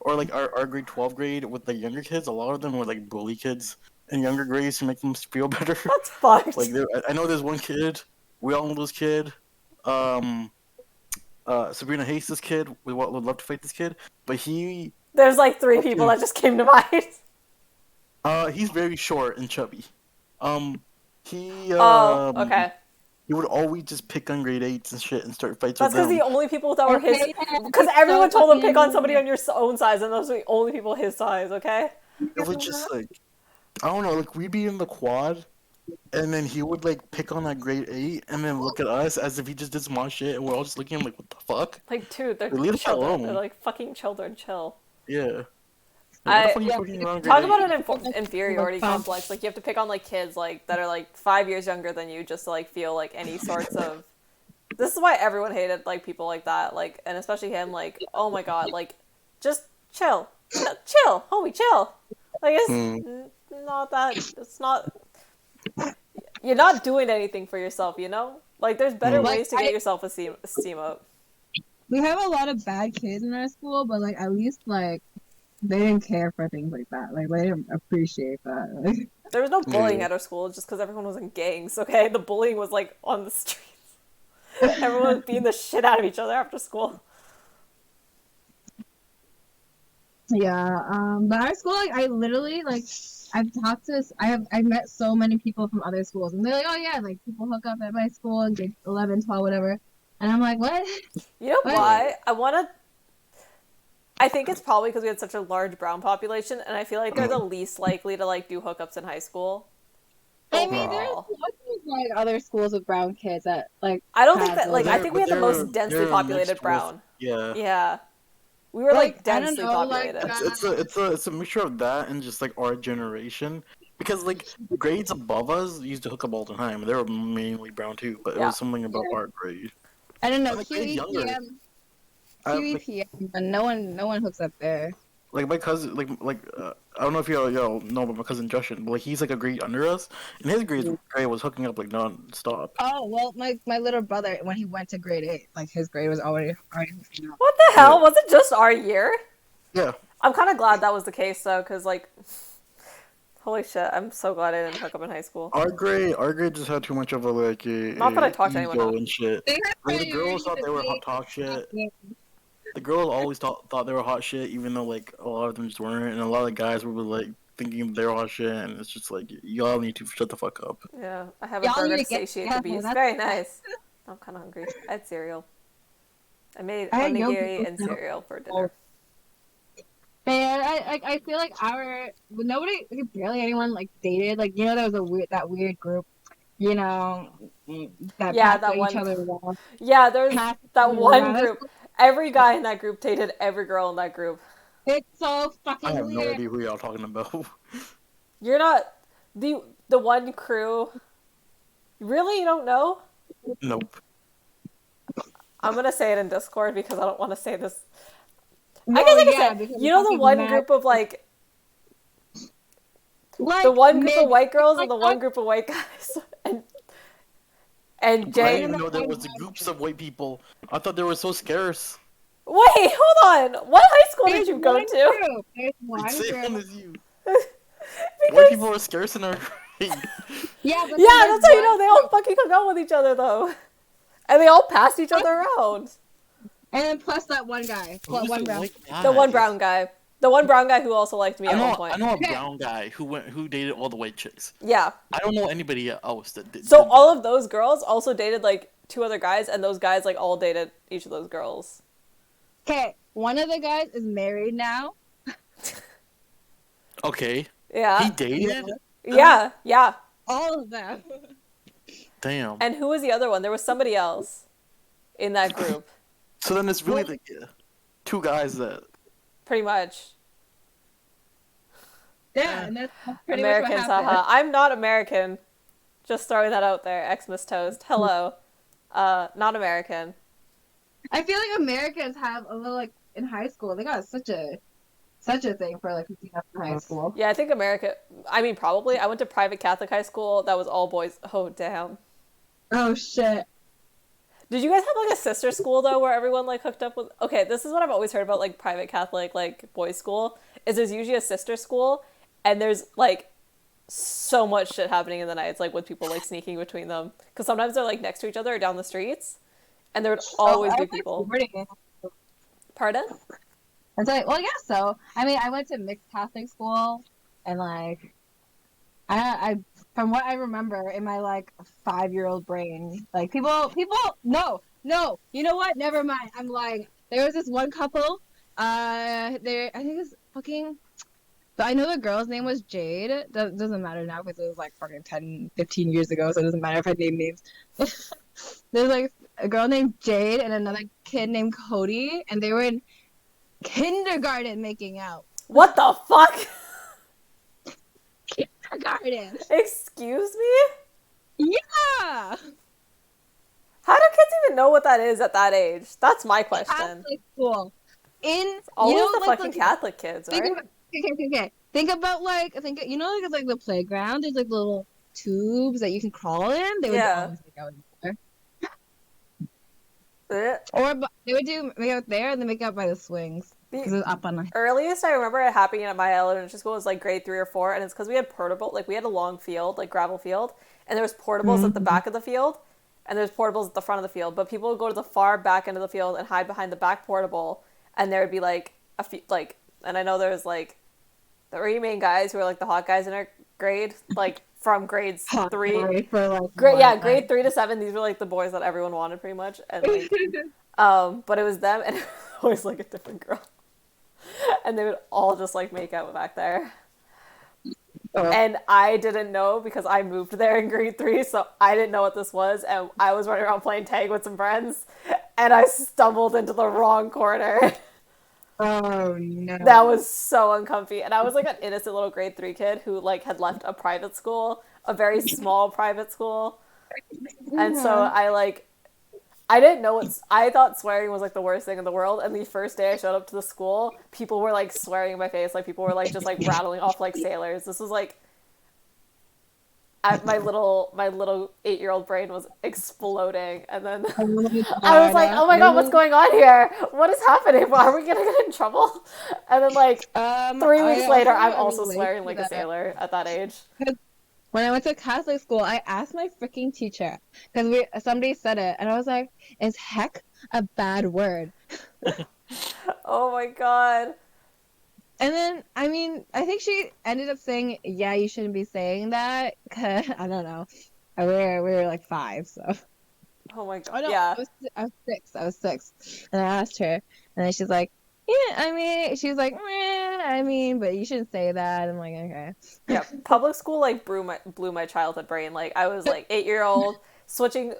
Speaker 2: or like our grade 12 grade with the younger kids, a lot of them were like bully kids in younger grades to make them feel better.
Speaker 1: That's fucked.
Speaker 2: Like I know there's one kid, we all know this kid. Um, Sabrina hates this kid. We would love to fight this kid, but
Speaker 1: There's like 3 people that just came to mind.
Speaker 2: he's very short and chubby. He
Speaker 1: Oh, okay.
Speaker 2: he would always just pick on grade 8s and shit and start fights
Speaker 1: That's
Speaker 2: with
Speaker 1: because
Speaker 2: them.
Speaker 1: the only people that were his.
Speaker 3: Okay,
Speaker 1: Because
Speaker 3: it's
Speaker 1: everyone
Speaker 3: so
Speaker 1: told him to pick on
Speaker 3: fucking
Speaker 1: somebody on your own size, and those are the only people his size, okay?
Speaker 2: It was just like I don't know, like we'd be in the quad, and then he would like pick on that grade 8, and then look at us as if he just did some odd shit, and we're all just looking at him like, what the fuck?
Speaker 1: Like, dude, they're
Speaker 2: Leave us
Speaker 1: children.
Speaker 2: alone.
Speaker 1: They're like fucking children. Chill.
Speaker 2: Yeah. Like, what the fuck are you
Speaker 3: Yeah,
Speaker 2: fucking around
Speaker 1: Talk
Speaker 2: grade
Speaker 1: about
Speaker 2: 8?
Speaker 1: an inferiority complex. Like, you have to pick on like kids like that are like 5 years younger than you just to like feel like any sorts of. This is why everyone hated like people like that. Like, and especially him. Like, oh my god, like, just chill, chill, homie, chill. Like, it's not that. It's not. You're not doing anything for yourself, you know? Like, there's better
Speaker 2: Like,
Speaker 1: ways to get yourself esteem up.
Speaker 3: We have a lot of bad kids in our school, but like at least like they didn't care for things like that. Like they didn't appreciate that. Like,
Speaker 1: There was no bullying
Speaker 2: Yeah.
Speaker 1: at our school just because everyone was in gangs, okay? The bullying was, like, on the streets. Everyone was beating the shit out of each other after school.
Speaker 3: yeah, but our school, like I literally like I've talked to I've met so many people from other schools, and they're like, oh yeah, like people hook up at my school in grade 11, 12, whatever, and I'm like, what?
Speaker 1: You know
Speaker 3: What?
Speaker 1: why? I think it's probably because we had such a large brown population, and I feel like they're the least likely to, like, do hookups in high school.
Speaker 3: I mean, there's
Speaker 1: Overall.
Speaker 3: lots of like other schools with brown kids that like.
Speaker 1: I don't think
Speaker 3: have
Speaker 1: that, like,
Speaker 3: those.
Speaker 1: I think we had the most densely
Speaker 2: they're
Speaker 1: populated
Speaker 2: mixed with-
Speaker 1: brown.
Speaker 2: Yeah.
Speaker 1: Yeah. We were, like,
Speaker 3: Like, I don't
Speaker 1: densely
Speaker 3: know, like,
Speaker 1: populated.
Speaker 2: It's a mixture of that and just like our generation. Because like grades above us used to hook up all the time. They were mainly brown too, but it
Speaker 1: Yeah.
Speaker 2: was something about our grade.
Speaker 3: I don't know.
Speaker 2: I'm, like, grades younger. Like,
Speaker 3: QEPM, but no one hooks up there.
Speaker 2: like my cousin, I don't know if y'all know, but my cousin Justin, but like he's like a grade under us, and his grade was hooking up like non-stop.
Speaker 3: Oh well, my little brother when he went to grade 8, like his grade was already hooking up.
Speaker 1: What the hell? Was it just our year?
Speaker 2: Yeah.
Speaker 1: I'm kind of glad that was the case, though, because, like, holy shit, I'm so glad I didn't hook up in high school.
Speaker 2: Our grade just had too much of a like
Speaker 1: Not that I talked to anyone
Speaker 2: ego
Speaker 1: else.
Speaker 2: and shit.
Speaker 3: They had
Speaker 2: Like, the girls
Speaker 3: priority
Speaker 2: thought they were
Speaker 3: to
Speaker 2: hot talk shit.
Speaker 3: be-
Speaker 2: The girls always thought they were hot shit, even though like a lot of them just weren't, and a lot of guys were like thinking they were hot shit, and it's just like y'all need to shut the fuck up.
Speaker 1: Yeah, I have a
Speaker 3: Y'all
Speaker 1: burger
Speaker 3: need
Speaker 1: to
Speaker 3: to get
Speaker 1: satiate the
Speaker 3: together,
Speaker 1: beast.
Speaker 3: that's-
Speaker 1: Very nice. I'm kind of hungry. I had cereal. I made
Speaker 3: I had
Speaker 1: onigiri
Speaker 3: yogurt
Speaker 1: and
Speaker 3: with
Speaker 1: cereal for dinner.
Speaker 3: Man, I feel like nobody, barely anyone like dated. Like, you know, there was that weird group, you know, that
Speaker 1: Yeah,
Speaker 3: passed
Speaker 1: that
Speaker 3: by
Speaker 1: one.
Speaker 3: each other around.
Speaker 1: Yeah, there's
Speaker 3: Passed
Speaker 1: that
Speaker 3: each other
Speaker 1: one
Speaker 3: around.
Speaker 1: group. Every guy in that group dated every girl in that group.
Speaker 3: It's so
Speaker 2: I
Speaker 3: fucking
Speaker 2: have no
Speaker 3: weird.
Speaker 2: idea who y'all talking about.
Speaker 1: You're not the one crew. Really, you don't know?
Speaker 2: Nope.
Speaker 1: I'm gonna say it in Discord because I don't want to say this.
Speaker 3: No,
Speaker 1: I guess I can
Speaker 3: yeah,
Speaker 1: say.
Speaker 3: because
Speaker 1: You know the
Speaker 3: fucking
Speaker 1: one
Speaker 3: mad-
Speaker 1: group of like
Speaker 3: like
Speaker 1: the one group of
Speaker 3: mid-
Speaker 1: white girls
Speaker 3: like,
Speaker 1: and the one group of white guys, and
Speaker 2: I
Speaker 1: Jay.
Speaker 2: didn't even know there was groups of white people. I thought they were so scarce.
Speaker 1: Wait, hold on. What high school
Speaker 3: There's
Speaker 1: did you go
Speaker 3: one
Speaker 1: to?
Speaker 3: group. There's one
Speaker 2: Same
Speaker 3: group.
Speaker 2: as you. White people are scarce in our grade.
Speaker 3: Yeah, but
Speaker 1: Yeah,
Speaker 3: there's
Speaker 1: that's how you know
Speaker 3: one
Speaker 1: they all
Speaker 3: group.
Speaker 1: fucking hung out with each other though, and they all passed each other around.
Speaker 3: And then plus that one guy.
Speaker 2: Who's
Speaker 3: One
Speaker 2: the
Speaker 3: brown.
Speaker 2: white guy?
Speaker 1: The one brown guy. The one brown guy who also liked me
Speaker 2: I
Speaker 1: at
Speaker 2: know,
Speaker 1: one point.
Speaker 2: I know a brown guy who dated all the white chicks.
Speaker 1: Yeah.
Speaker 2: I don't know anybody else that did.
Speaker 1: So
Speaker 2: did
Speaker 1: all
Speaker 2: that.
Speaker 1: of those girls also dated like 2 other guys, and those guys like all dated each of those girls.
Speaker 3: Okay, one of the guys is married now.
Speaker 2: Okay.
Speaker 1: Yeah.
Speaker 2: He dated?
Speaker 1: Yeah.
Speaker 3: All of them.
Speaker 2: Damn.
Speaker 1: And who was the other one? There was somebody else in that group,
Speaker 2: So then it's really like 2 guys that.
Speaker 1: pretty much.
Speaker 3: Yeah, and that's pretty
Speaker 1: Americans,
Speaker 3: much what happened.
Speaker 1: haha. I'm not American. Just throwing that out there. Xmas toast. Hello. Not American.
Speaker 3: I feel like Americans have a little like in high school. They got such a thing for like hooking up in high school.
Speaker 1: Yeah, I think I mean, probably. I went to private Catholic high school that was all boys. Oh, damn.
Speaker 3: Oh shit.
Speaker 1: Did you guys have like a sister school though, where everyone like hooked up with? Okay, this is what I've always heard about like private Catholic like boys school. Is there's usually a sister school, and there's like so much shit happening in the nights, like with people like sneaking between them, because sometimes they're like next to each other or down the streets, and there would
Speaker 3: Oh,
Speaker 1: always
Speaker 3: I
Speaker 1: be
Speaker 3: was
Speaker 1: people.
Speaker 3: boarding.
Speaker 1: Pardon?
Speaker 3: It's like, well, yeah. So I mean, I went to mixed Catholic school, and like, I from what I remember in my like 5-year-old brain, like no, you know what? Never mind. I'm lying. There was this one couple. There, I think it's fucking. But I know the girl's name was Jade. That doesn't matter now because it was like fucking 10, 15 years ago, so it doesn't matter if I name names. There's like a girl named Jade and another kid named Cody, and they were in kindergarten making out.
Speaker 1: What the fuck?
Speaker 3: Kindergarten.
Speaker 1: Excuse me?
Speaker 3: Yeah.
Speaker 1: How do kids even know what that is at that age? That's my question.
Speaker 3: Catholic school. In
Speaker 1: Always
Speaker 3: you know,
Speaker 1: the
Speaker 3: like,
Speaker 1: fucking Catholic kids, right?
Speaker 3: Okay. Think about like you know, like it's like the playground. There's like little tubes that you can crawl in. They would
Speaker 1: Yeah.
Speaker 3: always make out in there.
Speaker 1: The
Speaker 3: Or they would do make out there and then make out by the swings because it was up on the.
Speaker 1: earliest I remember it happening at my elementary school was like grade 3 or 4, and it's because we had portable, like we had a long field, like gravel field, and there was portables at the back of the field, and there's portables at the front of the field. But people would go to the far back end of the field and hide behind the back portable, and there would be like a few, like, and I know there was like 3 main guys who were like the hot guys in our grade, like from grades 3.
Speaker 3: For like
Speaker 1: Grade 3 to 7. These were like the boys that everyone wanted, pretty much, and like, but it was them, and it was always like a different girl, and they would all just like make out back there. And I didn't know because I moved there in grade 3, so I didn't know what this was, and I was running around playing tag with some friends, and I stumbled into the wrong corner.
Speaker 3: Oh no.
Speaker 1: That was so uncomfy, and I was like an innocent little grade 3 kid who like had left a private school, a very small private school, and so I didn't know I thought swearing was like the worst thing in the world, and the first day I showed up to the school, people were like swearing in my face, like people were like just like rattling off like sailors. This was like my little 8-year-old brain was exploding, and then I was like, oh my god, what's going on here? What is happening? Are we gonna get in trouble? And then like 3 weeks later, I'm also swearing like a sailor at that age.
Speaker 3: When I went to Catholic school, I asked my freaking teacher because somebody said it, and I was like, "Is heck a bad word?"
Speaker 1: Oh my god.
Speaker 3: And then, I mean, I think she ended up saying, "Yeah, you shouldn't be saying that." Cause I don't know, we were like 5, so.
Speaker 1: Oh my god.
Speaker 3: Oh no,
Speaker 1: Yeah.
Speaker 3: I was 6, and I asked her, and then she's like, "Yeah, I mean," she's like, I mean, but you shouldn't say that. I'm like, okay.
Speaker 1: Yeah. Public school like blew my childhood brain. Like I was like 8-year-old switching.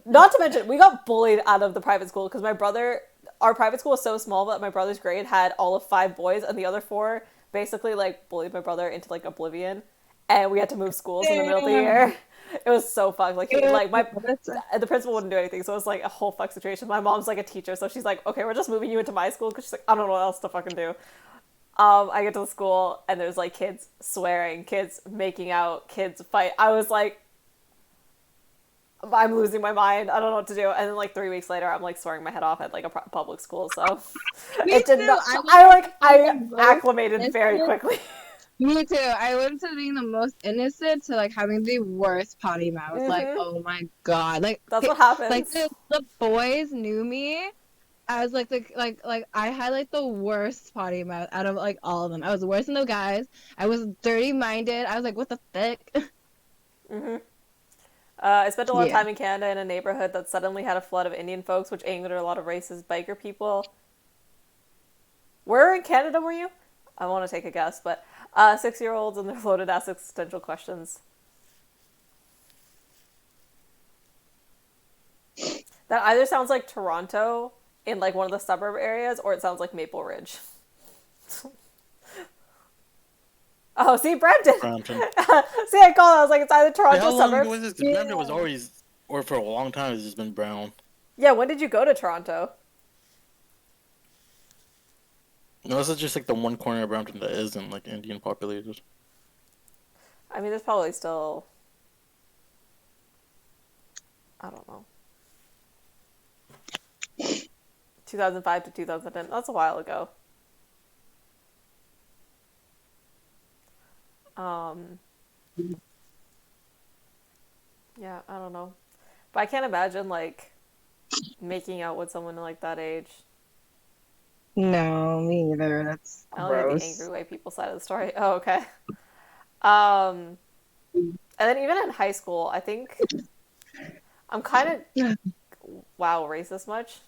Speaker 1: Not to mention, we got bullied out of the private school because our private school was so small that my brother's grade had all of 5 boys, and the other 4 basically like bullied my brother into like oblivion, and we had to move schools in the middle of the year. It was so fucked. Like the principal wouldn't do anything, so it was like a whole fuck situation. My mom's like a teacher, so she's like, okay, we're just moving you into my school because she's like, I don't know what else to fucking do. I get to the school and there's like kids swearing, kids making out, kids fight. I was like, I'm losing my mind. I don't know what to do. And then like 3 weeks later, I'm like swearing my head off at like a public school. So it did not. I acclimated very quickly.
Speaker 3: Me too. I went to being the most innocent to like having the worst potty mouth. Like, oh my god, like
Speaker 1: that's what happens.
Speaker 3: Like the boys knew me. I was like I had like the worst potty mouth out of like all of them. I was worse than the guys. I was dirty minded. I was like, what the fuck?
Speaker 1: I spent a lot of time in Canada in a neighborhood that suddenly had a flood of Indian folks, which angered a lot of racist biker people. Where in Canada were you? I want to take a guess, but 6-year-olds and they're loaded ask existential questions. That either sounds like Toronto in like one of the suburb areas, or it sounds like Maple Ridge. Oh, see, Brampton. See, I called it. I was like, it's either Toronto
Speaker 2: how long
Speaker 1: suburbs.
Speaker 2: was this? Brampton was always, or for a long time, it's just been brown.
Speaker 1: Yeah, when did you go to Toronto?
Speaker 2: No, this is just like the one corner of Brampton that isn't like Indian populated.
Speaker 1: I mean, there's probably still, I don't know, 2005 to 2010. That's a while ago. Um, yeah, I don't know. But I can't imagine, like, making out with someone like that age.
Speaker 3: No, me either. That's
Speaker 1: I only hear the angry
Speaker 3: gross.
Speaker 1: white people side of the story. Oh, okay. Um, and then even in high school, I think I'm kind of, wow, racist much.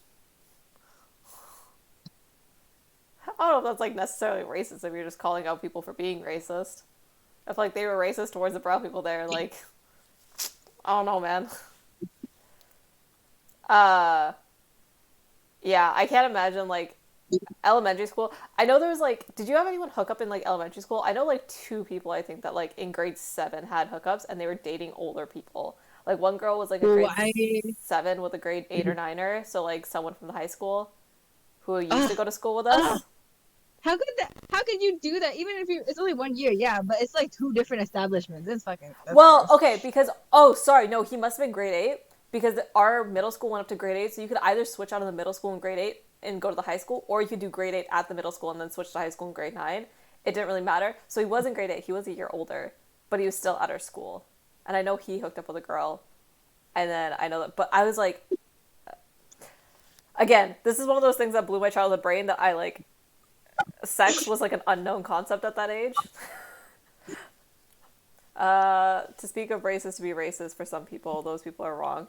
Speaker 1: I don't know if that's like necessarily racist if you're just calling out people for being racist. I feel like they were racist towards the brown people there. Like, I don't know, man. Uh, yeah, I can't imagine like elementary school. I know there was like, did you have anyone hook up in like elementary school? I know like two people I think that like in grade 7 had hookups and they were dating older people. Like one girl was like a
Speaker 3: Oh,
Speaker 1: grade 7 with a grade 8 or 9er, so like someone from the high school who used to
Speaker 3: uh,
Speaker 1: go to school with
Speaker 3: uh,
Speaker 1: us.
Speaker 3: how could that? How could you do that? Even if you, it's only 1 year, yeah, but it's like two different establishments. It's fucking. That's
Speaker 1: Well,
Speaker 3: gross.
Speaker 1: okay, because oh, sorry, no, he must have been grade 8 because our middle school went up to grade 8, so you could either switch out of the middle school in grade 8 and go to the high school, or you could do grade 8 at the middle school and then switch to high school in grade 9. It didn't really matter. So he was in grade 8. He was a year older, but he was still at our school. And I know he hooked up with a girl. And then I know that, but I was like, again, this is one of those things that blew my childhood brain that I like, sex was like an unknown concept at that age. To speak of racist to be racist for some people, those people are wrong.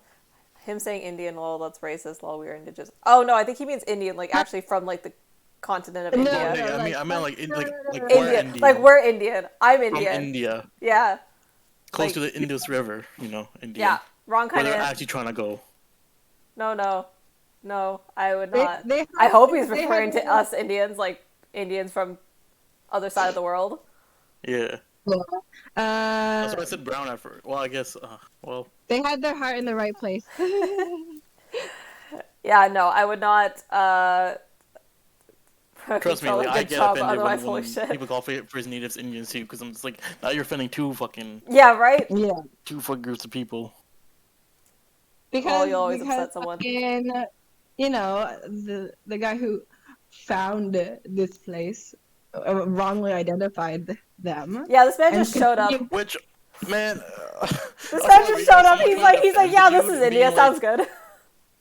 Speaker 1: Him saying Indian, lol, that's racist, lol, we are indigenous. Oh no, I think he means Indian, like actually from like the continent of
Speaker 3: No,
Speaker 2: Oh,
Speaker 1: India.
Speaker 2: nigga,
Speaker 3: no,
Speaker 2: I meant like,
Speaker 3: no, no, no,
Speaker 2: like
Speaker 3: no,
Speaker 2: we're
Speaker 3: no.
Speaker 1: Indian, like
Speaker 2: Indian.
Speaker 1: we're Indian. I'm
Speaker 2: From
Speaker 1: Indian.
Speaker 2: India.
Speaker 1: Yeah,
Speaker 2: Close to
Speaker 1: like
Speaker 2: the Indus River,
Speaker 1: yeah,
Speaker 2: Indian.
Speaker 1: wrong
Speaker 2: Where
Speaker 1: kind
Speaker 2: they're
Speaker 1: of.
Speaker 2: actually trying to go.
Speaker 1: No, no, no. I would
Speaker 3: They
Speaker 1: not.
Speaker 3: they
Speaker 1: I
Speaker 3: have
Speaker 1: hope he's
Speaker 3: they have
Speaker 1: referring to us Indians, like Indians from other side of the world.
Speaker 2: Yeah.
Speaker 3: uh
Speaker 2: That's why I said brown at first. Well, I guess, well,
Speaker 3: they had their heart in the right place.
Speaker 1: Yeah, no, I would not.
Speaker 2: trust me,
Speaker 1: tell
Speaker 2: like,
Speaker 1: a
Speaker 2: I
Speaker 1: good
Speaker 2: get
Speaker 1: job.
Speaker 2: offended
Speaker 1: Otherwise, holy
Speaker 2: when
Speaker 1: shit.
Speaker 2: people call First Natives Indians too, because I'm just like, now you're offending
Speaker 1: Yeah, right.
Speaker 3: Yeah,
Speaker 2: two fucking groups of people.
Speaker 1: Oh,
Speaker 3: because
Speaker 1: you'll always
Speaker 3: because
Speaker 1: upset someone.
Speaker 3: fucking, the guy who found this place wrongly identified them
Speaker 1: Yeah, this man
Speaker 3: and
Speaker 1: just showed up.
Speaker 3: continued.
Speaker 2: Which, man,
Speaker 1: This
Speaker 2: I
Speaker 1: man
Speaker 2: saw a
Speaker 1: just
Speaker 2: video
Speaker 1: showed
Speaker 2: of
Speaker 1: up.
Speaker 2: someone trying to
Speaker 1: He's like,
Speaker 2: defend the
Speaker 1: yeah, this
Speaker 2: dude
Speaker 1: is
Speaker 2: and
Speaker 1: India.
Speaker 2: being like,
Speaker 1: Sounds good.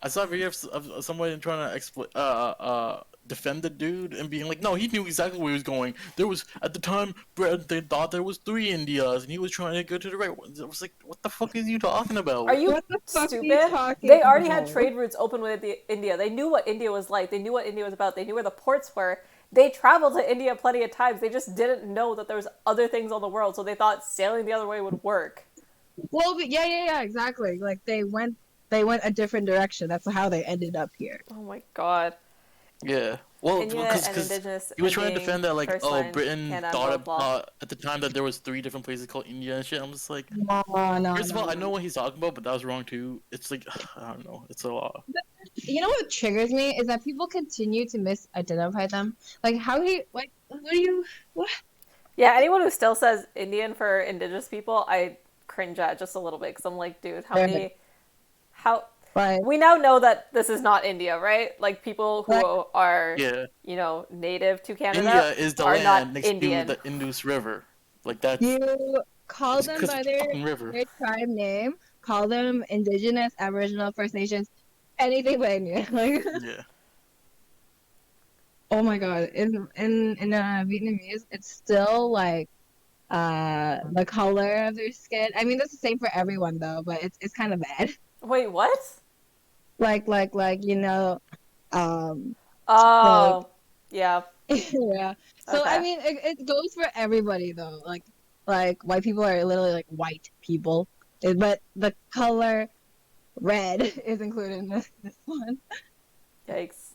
Speaker 2: I saw a video of someone trying to defend the dude and being like, no, he knew exactly where he was going. There was at the time, they thought there was 3 Indias, and he was trying to go to the right one. I was like, what the fuck is you talking
Speaker 1: Are
Speaker 2: about?
Speaker 1: you
Speaker 3: What the fuck are you
Speaker 1: stupid?
Speaker 3: talking
Speaker 1: They already had
Speaker 3: about?
Speaker 1: trade routes open with India. They knew what India was like. They knew what India was about. They knew where the ports were. They traveled to India plenty of times. They just didn't know that there was other things on the world, so they thought sailing the other way would work.
Speaker 3: Well, but yeah, exactly. Like they went a different direction. That's how they ended up here.
Speaker 1: Oh my god.
Speaker 2: Yeah. Well,
Speaker 1: India
Speaker 2: because
Speaker 1: and indigenous
Speaker 2: he was trying to
Speaker 1: ending
Speaker 2: defend that, like,
Speaker 1: first
Speaker 2: oh,
Speaker 1: line
Speaker 2: Britain
Speaker 1: Canada blah
Speaker 2: thought
Speaker 1: blah.
Speaker 2: at the time that there was 3 different places called India and shit. I'm just like,
Speaker 3: No, no,
Speaker 2: first of all, I
Speaker 3: no.
Speaker 2: know what he's talking about, but that was wrong too. It's like, I don't know. It's a lot.
Speaker 3: You know what triggers me is that people continue to misidentify them. Like, how do you, like, what do you, what?
Speaker 1: Yeah, anyone who still says Indian for indigenous people, I cringe at just a little bit because I'm like, dude, how
Speaker 3: Like,
Speaker 1: we now know that this is not India, right? Like people who
Speaker 3: like,
Speaker 1: are,
Speaker 2: Yeah.
Speaker 1: native to Canada
Speaker 2: India is the
Speaker 1: are not
Speaker 2: land next
Speaker 1: Indian.
Speaker 2: to the Indus River. Like, that's,
Speaker 3: you call
Speaker 2: it's
Speaker 3: them
Speaker 2: because
Speaker 3: by
Speaker 2: it's a fucking river.
Speaker 3: their tribe name, call them indigenous, Aboriginal, First Nations, anything but Indian. Like,
Speaker 2: Yeah.
Speaker 3: oh my god, in Vietnamese, it's still like the color of their skin. I mean, that's the same for everyone though, but it's kind of bad.
Speaker 1: Wait, what?
Speaker 3: Like like
Speaker 1: Oh, yeah.
Speaker 3: yeah. So I
Speaker 1: Okay.
Speaker 3: mean, it goes for everybody though. Like white people are literally like white people, but the color red is included in this one.
Speaker 1: Yikes.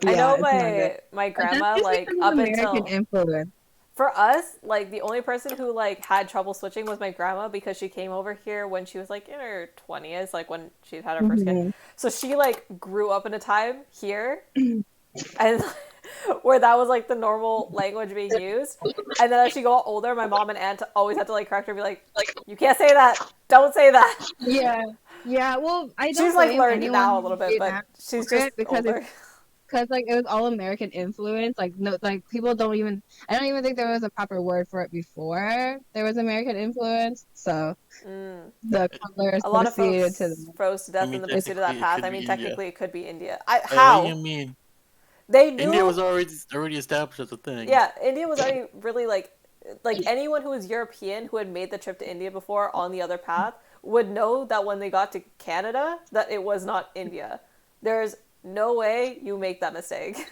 Speaker 1: I
Speaker 3: Yeah,
Speaker 1: know
Speaker 3: it's not good.
Speaker 1: my
Speaker 3: But that's
Speaker 1: grandma
Speaker 3: just
Speaker 1: like
Speaker 3: because of
Speaker 1: up
Speaker 3: American
Speaker 1: until
Speaker 3: influence.
Speaker 1: for us, like the only person who like had trouble switching was my grandma because she came over here when she was like in her 20s, like when she'd had her first kid.
Speaker 3: Mhm.
Speaker 1: So she like grew up in a time here and where that was like the normal language being used. And then as she got older, my mom and aunt always had to like correct her, and be like, "You can't say that. Don't say that."
Speaker 3: Yeah. Yeah. Well, I don't
Speaker 1: She's like
Speaker 3: blame
Speaker 1: learned
Speaker 3: anyone
Speaker 1: now a
Speaker 3: who's
Speaker 1: little bit, but she's
Speaker 3: for
Speaker 1: just
Speaker 3: it because
Speaker 1: older.
Speaker 3: like it was all American influence. Like no, like people don't even. I don't even think there was a proper word for it before there was American influence. So the color
Speaker 1: A lot of
Speaker 3: associated to
Speaker 1: folks
Speaker 3: them.
Speaker 1: froze to
Speaker 2: I
Speaker 1: death in
Speaker 2: mean,
Speaker 1: the pursuit of that
Speaker 2: technically, it
Speaker 1: path.
Speaker 2: could
Speaker 1: I mean,
Speaker 2: be India.
Speaker 1: technically, it could be India.
Speaker 2: What do
Speaker 1: How?
Speaker 2: you mean?
Speaker 1: They
Speaker 2: India
Speaker 1: knew.
Speaker 2: was already established as a thing.
Speaker 1: Yeah, India was already really like anyone who was European who had made the trip to India before on the other path would know that when they got to Canada that it was not India. There's no way you make that mistake.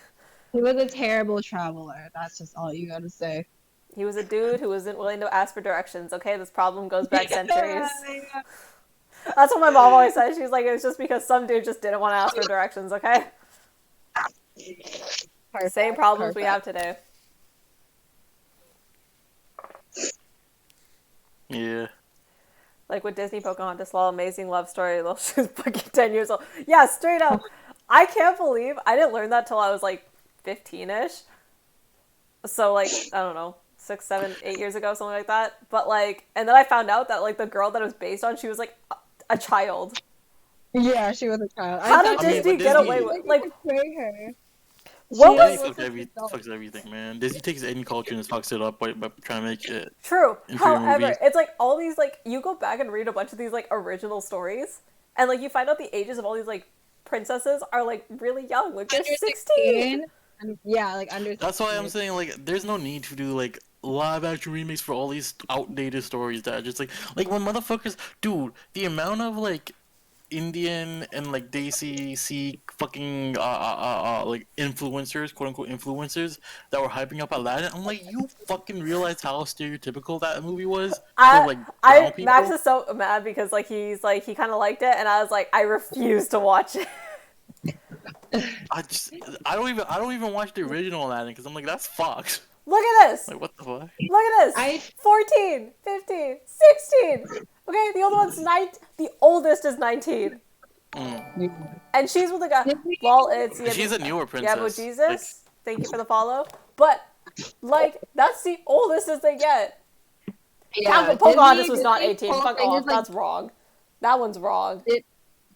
Speaker 3: He was a terrible traveler. That's just all you gotta say.
Speaker 1: He was a dude who wasn't willing to ask for directions. Okay, this problem goes back centuries. That's what my mom always says. She's like, it's just because some dude just didn't want to ask for directions. Okay,
Speaker 3: Perfect,
Speaker 1: same problems we
Speaker 3: perfect.
Speaker 1: have today.
Speaker 2: Yeah.
Speaker 1: Like with Disney Pocahontas, lol, amazing love story. Lol, she was fucking 10 years old. Yeah, straight up. I can't believe I didn't learn that till I was like 15-ish. So like, I don't know, 6, 7, 8 years ago, something like that. But like, and then I found out that like the girl that it was based on, she was like a child.
Speaker 3: Yeah, she was a child.
Speaker 1: How did
Speaker 2: I mean,
Speaker 1: Disney
Speaker 2: but
Speaker 1: get
Speaker 2: Disney-
Speaker 1: away with like?
Speaker 3: Betray her.
Speaker 1: What
Speaker 3: She
Speaker 1: was
Speaker 2: Disney fucks everything, man. Disney takes any culture and fucks it up by trying to make it
Speaker 1: true?
Speaker 2: inferior
Speaker 1: However,
Speaker 2: movies.
Speaker 1: it's like all these like you go back and read a bunch of these like original stories, and like you find out the ages of all these like princesses are like really young, like they're 16.
Speaker 3: Yeah, like under.
Speaker 2: That's why I'm saying like there's no need to do like live action remakes for all these outdated stories that are just like when motherfuckers, dude, the amount of like Indian and like Desi Sikh fucking like influencers, quote unquote influencers that were hyping up Aladdin. I'm like, you fucking realize how stereotypical that movie was for like brown people?
Speaker 1: Max is so mad because like he's like he kind of liked it, and I was like I refuse to watch it.
Speaker 2: I don't even watch the original Aladdin because I'm like that's fucked.
Speaker 1: Look at this.
Speaker 2: Like what the fuck?
Speaker 1: Look at this. 14, 15, 16. Okay, the older one's 9. The oldest is 19. And she's with a guy. Well, it's yeah,
Speaker 2: She's a newer princess.
Speaker 1: yeah, but Jesus, thank you for the follow. But like, that's the oldest as they get.
Speaker 3: Yeah,
Speaker 1: Pocahontas was not
Speaker 3: Disney's
Speaker 1: 18.
Speaker 3: whole
Speaker 1: Fuck
Speaker 3: thing
Speaker 1: off.
Speaker 3: is, like,
Speaker 1: That's wrong. That one's wrong.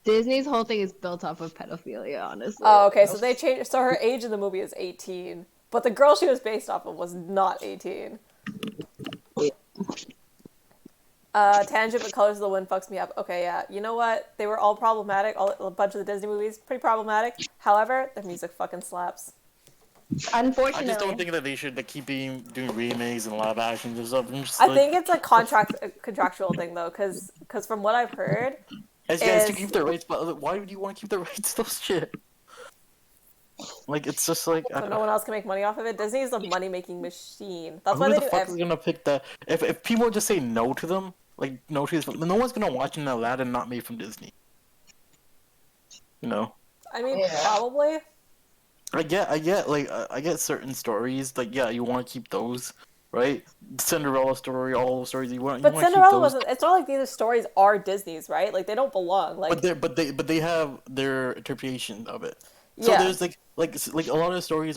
Speaker 3: Disney's whole thing is built off of pedophilia, honestly.
Speaker 1: Oh, okay. So they changed. So her age in the movie is 18, but the girl she was based off of was not 18. Tangent, but Colors of the Wind fucks me up. Okay, yeah. You know what? They were all problematic. A bunch of the Disney movies, pretty problematic. However, the music fucking slaps.
Speaker 3: Unfortunately,
Speaker 2: I just don't think that they should like, keep doing remakes and live actions and stuff.
Speaker 1: I think it's a contractual thing though, because from what I've heard,
Speaker 2: as guys to keep the rights, but why would you want to keep the rights to those shit? Like it's just like
Speaker 1: so no one else can make money off of it. Disney is a money making machine. That's
Speaker 2: who
Speaker 1: why
Speaker 2: the
Speaker 1: they do
Speaker 2: fuck is gonna pick that? If people just say no to them, like no to this, no one's gonna watch an Aladdin not made from Disney. You know.
Speaker 1: I mean, probably.
Speaker 2: I get, like, I get certain stories, like, yeah, you want to keep those, right? Cinderella story, all those stories you want.
Speaker 1: But
Speaker 2: you want
Speaker 1: Cinderella
Speaker 2: to keep those.
Speaker 1: wasn't. It's not like these stories are Disney's, right? Like they don't belong. Like,
Speaker 2: But they have their interpretation of it. So
Speaker 1: yeah.
Speaker 2: there's like a lot of stories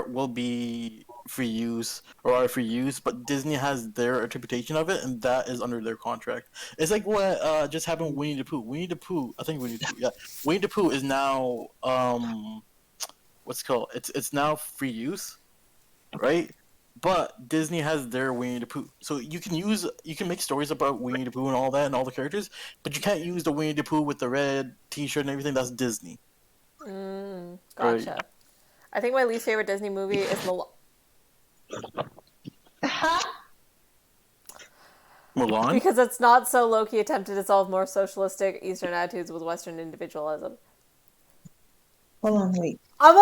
Speaker 2: will be free use or are free use, but Disney has their interpretation of it, and that is under their contract. It's like what just happened with Winnie the Pooh. Winnie the Pooh, I think Winnie the Pooh, yeah. Winnie the Pooh is now what's it called? It's now free use, right? But Disney has their Winnie the Pooh, so you can make stories about Winnie the Pooh and all that and all the characters, but you can't use the Winnie the Pooh with the red T-shirt and everything. That's Disney.
Speaker 1: Gotcha.
Speaker 2: Right.
Speaker 1: I think my least favorite Disney movie is
Speaker 2: Mulan.
Speaker 1: because it's not so low-key attempted to solve more socialistic Eastern attitudes with Western individualism.
Speaker 3: hold on, wait.
Speaker 1: I'm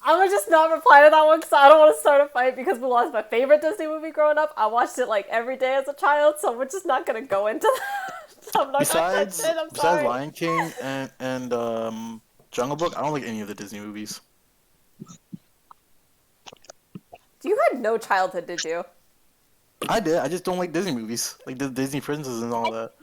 Speaker 1: gonna just not reply to that one because I don't want to start a fight because Mulan's my favorite Disney movie growing up. I watched it like every day as a child, so we're just not gonna go into that. I'm not
Speaker 2: Besides
Speaker 1: gonna touch it. I'm sorry.
Speaker 2: Lion King and Jungle Book, I don't like any of the Disney movies.
Speaker 1: You had no childhood, did you?
Speaker 2: I did. I just don't like Disney movies, like the Disney princesses and all that.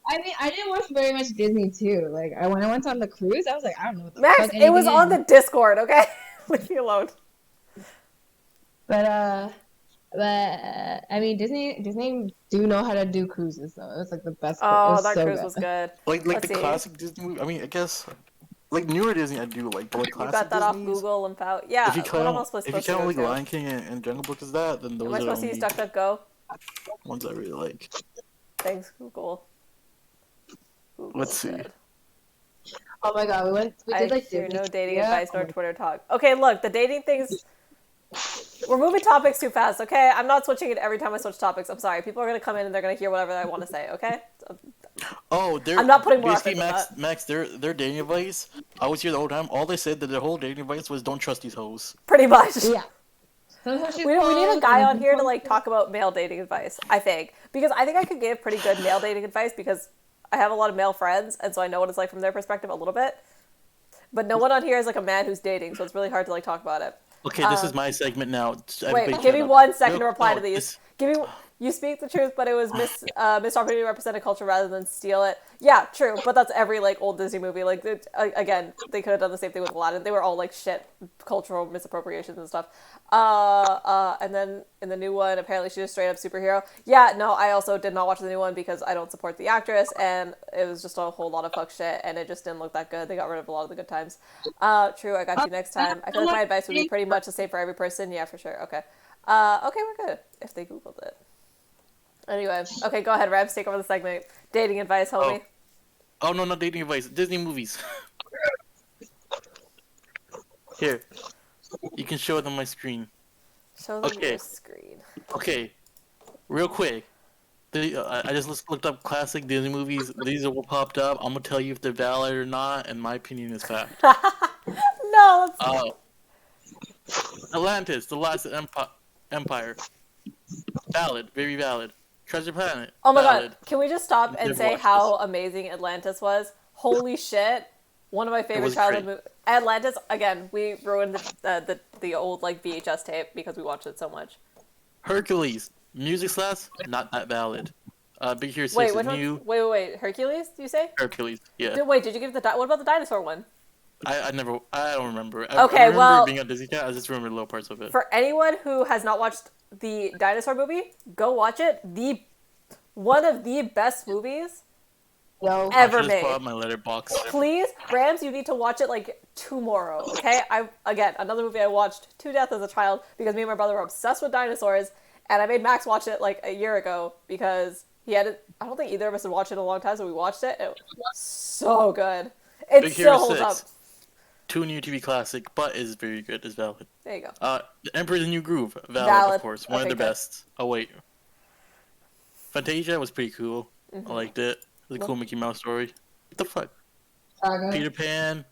Speaker 3: I mean, I didn't watch very much Disney too. Like, when I went on the cruise, I was like, I don't know what the
Speaker 1: Max,
Speaker 3: fuck
Speaker 1: it was
Speaker 3: anything
Speaker 1: on
Speaker 3: is.
Speaker 1: the Discord, okay? Leave me alone.
Speaker 3: I mean, Disney do know how to do cruises though. It was like the best cruise. It
Speaker 1: Oh,
Speaker 3: was
Speaker 1: that
Speaker 3: so
Speaker 1: cruise
Speaker 3: good.
Speaker 1: was good.
Speaker 2: Like
Speaker 1: Let's
Speaker 2: the
Speaker 1: see.
Speaker 2: classic Disney movie. I mean, I guess like newer Disney I do like, but like
Speaker 1: You got
Speaker 2: classic
Speaker 1: that off
Speaker 2: Disney's.
Speaker 1: Google and found. Yeah, what am I
Speaker 2: If you
Speaker 1: supposed to
Speaker 2: count
Speaker 1: go
Speaker 2: like
Speaker 1: to?
Speaker 2: Lion King and Jungle Book as that, then
Speaker 1: Am I
Speaker 2: those are the
Speaker 1: supposed to use
Speaker 2: only
Speaker 1: DuckDuckGo?
Speaker 2: ones I really like.
Speaker 1: Thanks, Google.
Speaker 2: Let's
Speaker 1: Google's
Speaker 2: see.
Speaker 1: good.
Speaker 3: Oh my god, we did
Speaker 1: I
Speaker 3: like
Speaker 1: hear
Speaker 3: Disney
Speaker 1: no dating
Speaker 3: trivia.
Speaker 1: advice
Speaker 3: Oh
Speaker 1: nor
Speaker 3: my
Speaker 1: Twitter talk. Okay, look, the dating things. We're moving topics too fast, okay? I'm not switching it every time I switch topics. I'm sorry. People are gonna come in and they're gonna hear whatever I want to say, okay?
Speaker 2: Oh, they're
Speaker 1: I'm not putting more
Speaker 2: basically
Speaker 1: effort than that.
Speaker 2: Max. Their dating advice. I was here the whole time. All they said that their whole dating advice was don't trust these hoes.
Speaker 1: Pretty much.
Speaker 3: yeah. Sometimes she's
Speaker 1: We need a
Speaker 3: close,
Speaker 1: guy
Speaker 3: sometimes
Speaker 1: on
Speaker 3: she's
Speaker 1: here to
Speaker 3: close.
Speaker 1: like talk about male dating advice, I think. Because I think I could give pretty good male dating advice because I have a lot of male friends and so I know what it's like from their perspective a little bit. But no one on here is like a man who's dating, so it's really hard to like talk about it.
Speaker 2: Okay, this is my segment now.
Speaker 1: Wait,
Speaker 2: Everybody
Speaker 1: give
Speaker 2: shut
Speaker 1: me
Speaker 2: up.
Speaker 1: 1 second
Speaker 2: Real,
Speaker 1: to reply
Speaker 2: no,
Speaker 1: to these.
Speaker 2: this.
Speaker 1: Give me. You speak the truth, but it was missed opportunity to represent a culture rather than steal it. Yeah, true, but that's every like old Disney movie. Like again, they could have done the same thing with Aladdin. They were all like shit cultural misappropriations and stuff. And then in the new one, apparently she's a straight up superhero. Yeah, no, I also did not watch the new one because I don't support the actress, and it was just a whole lot of fuck shit, and it just didn't look that good. They got rid of a lot of the good times. True, I got you next time. I feel like my advice would be pretty much the same for every person. Yeah, for sure. Okay. Okay, we're good. If they Googled it. Anyway, okay, go ahead, Rabs. Take over the segment. Dating advice, homie.
Speaker 2: Oh no, not dating advice. Disney movies. Here, you can show it on my screen.
Speaker 1: Show them
Speaker 2: Okay.
Speaker 1: your screen.
Speaker 2: Okay, real quick. I just looked up classic Disney movies. These are what popped up. I'm gonna tell you if they're valid or not, and my opinion is fact.
Speaker 1: No, let's...
Speaker 2: Atlantis, the last empire. Valid, very valid. Treasure Planet,
Speaker 1: Oh my god,
Speaker 2: valid.
Speaker 1: can we just stop and
Speaker 2: Never
Speaker 1: say
Speaker 2: watched
Speaker 1: how
Speaker 2: this.
Speaker 1: amazing Atlantis was? Holy shit. One of my favorite
Speaker 2: was
Speaker 1: childhood
Speaker 2: great.
Speaker 1: movies. Atlantis, again, we ruined the old like VHS tape because we watched it so much.
Speaker 2: Hercules, music class, not that valid. Big Hero 6
Speaker 1: Wait,
Speaker 2: is
Speaker 1: which one?
Speaker 2: new.
Speaker 1: Wait. Hercules, do you say?
Speaker 2: Hercules, yeah.
Speaker 1: Wait, did you give what about the dinosaur one?
Speaker 2: I don't remember.
Speaker 1: Okay,
Speaker 2: I remember
Speaker 1: well-
Speaker 2: it being on Disney Channel. I just remember little parts of it.
Speaker 1: For anyone who has not watched the dinosaur movie, go watch it. One of the best movies
Speaker 3: Yo.
Speaker 1: ever
Speaker 2: I should just pull
Speaker 1: made.
Speaker 2: out my letterbox.
Speaker 1: Please, Rams, you need to watch it like tomorrow, okay? Again, another movie I watched to death as a child because me and my brother were obsessed with dinosaurs, and I made Max watch it like a year ago because he had it. I don't think either of us had watched it in a long time, so we watched it. It was so good. It
Speaker 2: Big
Speaker 1: still
Speaker 2: Hero
Speaker 1: holds
Speaker 2: 6.
Speaker 1: up.
Speaker 2: Too new to be classic, but is very good. Is valid.
Speaker 1: There you go.
Speaker 2: The Emperor's New Groove, valid,
Speaker 1: Valid.
Speaker 2: of course. One
Speaker 1: Okay,
Speaker 2: of the
Speaker 1: good.
Speaker 2: best. Oh wait, Fantasia was pretty cool. I liked it. It was a cool Mickey Mouse story. What the fuck?
Speaker 3: Saga.
Speaker 2: Peter Pan.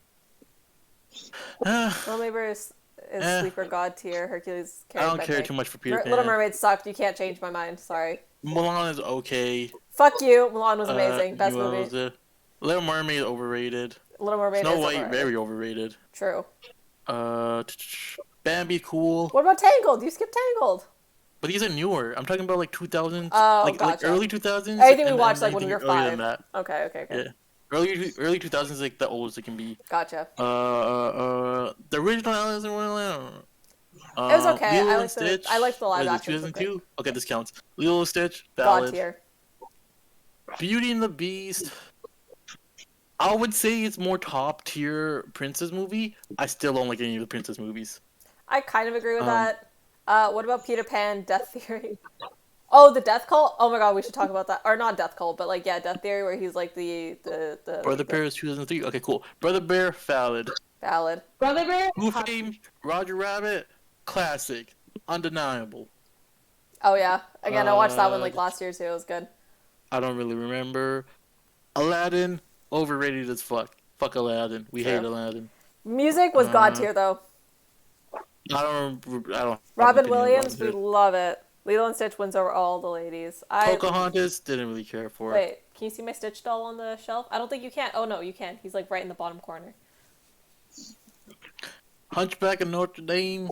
Speaker 1: Little Mermaid is
Speaker 2: Eh.
Speaker 1: sleeper god tier. Hercules
Speaker 2: I
Speaker 1: carried
Speaker 2: don't
Speaker 1: by
Speaker 2: care
Speaker 1: me.
Speaker 2: too much for Peter Pan.
Speaker 1: Little Mermaid sucked. You can't change my mind. Sorry.
Speaker 2: Mulan is okay.
Speaker 1: Fuck you. Mulan was amazing. Best
Speaker 2: What
Speaker 1: movie.
Speaker 2: was it? Little Mermaid overrated.
Speaker 1: Little Mermaid
Speaker 2: Snow
Speaker 1: is
Speaker 2: White
Speaker 1: overrated.
Speaker 2: very overrated.
Speaker 1: True.
Speaker 2: Bambi cool.
Speaker 1: What about Tangled? You skipped Tangled.
Speaker 2: But these are newer. I'm talking about like 2000s,
Speaker 1: Oh,
Speaker 2: like
Speaker 1: gotcha.
Speaker 2: early 2000s.
Speaker 1: Anything we
Speaker 2: and
Speaker 1: watched like when we were
Speaker 2: anything earlier than
Speaker 1: 5.
Speaker 2: that.
Speaker 1: Okay.
Speaker 2: Yeah, early 2000s is like the oldest it can be.
Speaker 1: Gotcha.
Speaker 2: The original Alice in Wonderland.
Speaker 1: It was okay.
Speaker 2: Lilo
Speaker 1: I
Speaker 2: and
Speaker 1: liked
Speaker 2: Stitch.
Speaker 1: I liked the live
Speaker 2: What is it,
Speaker 1: action.
Speaker 2: 2002? Okay, this counts. Lilo and Stitch,
Speaker 1: God
Speaker 2: valid.
Speaker 1: tier.
Speaker 2: Beauty and the Beast. I would say it's more top tier princess movie. I still don't like any of the princess movies.
Speaker 1: I kind of agree with that. What about Peter Pan, Death Theory? Oh, the Death Cult? Oh my god, we should talk about that. Or not Death Cult, but like, yeah, Death Theory, where he's like the
Speaker 2: Brother Bear is 2003. Okay, cool. Brother Bear, valid.
Speaker 1: Valid.
Speaker 3: Brother Bear.
Speaker 2: Who Fame, Roger Rabbit, classic, undeniable.
Speaker 1: Oh yeah. Again, I watched that one like last year too. It was good.
Speaker 2: I don't really remember. Aladdin, overrated as fuck. Fuck Aladdin. We hate
Speaker 1: True.
Speaker 2: Aladdin.
Speaker 1: Music was god tier though.
Speaker 2: I don't.
Speaker 1: Robin
Speaker 2: opinion
Speaker 1: Williams,
Speaker 2: about
Speaker 1: we
Speaker 2: it.
Speaker 1: love it. Lilo and Stitch wins over all the ladies.
Speaker 2: Pocahontas, didn't really care for it.
Speaker 1: Wait, can you see my Stitch doll on the shelf? I don't think you can. Oh no, you can. He's like right in the bottom corner.
Speaker 2: Hunchback of Notre Dame.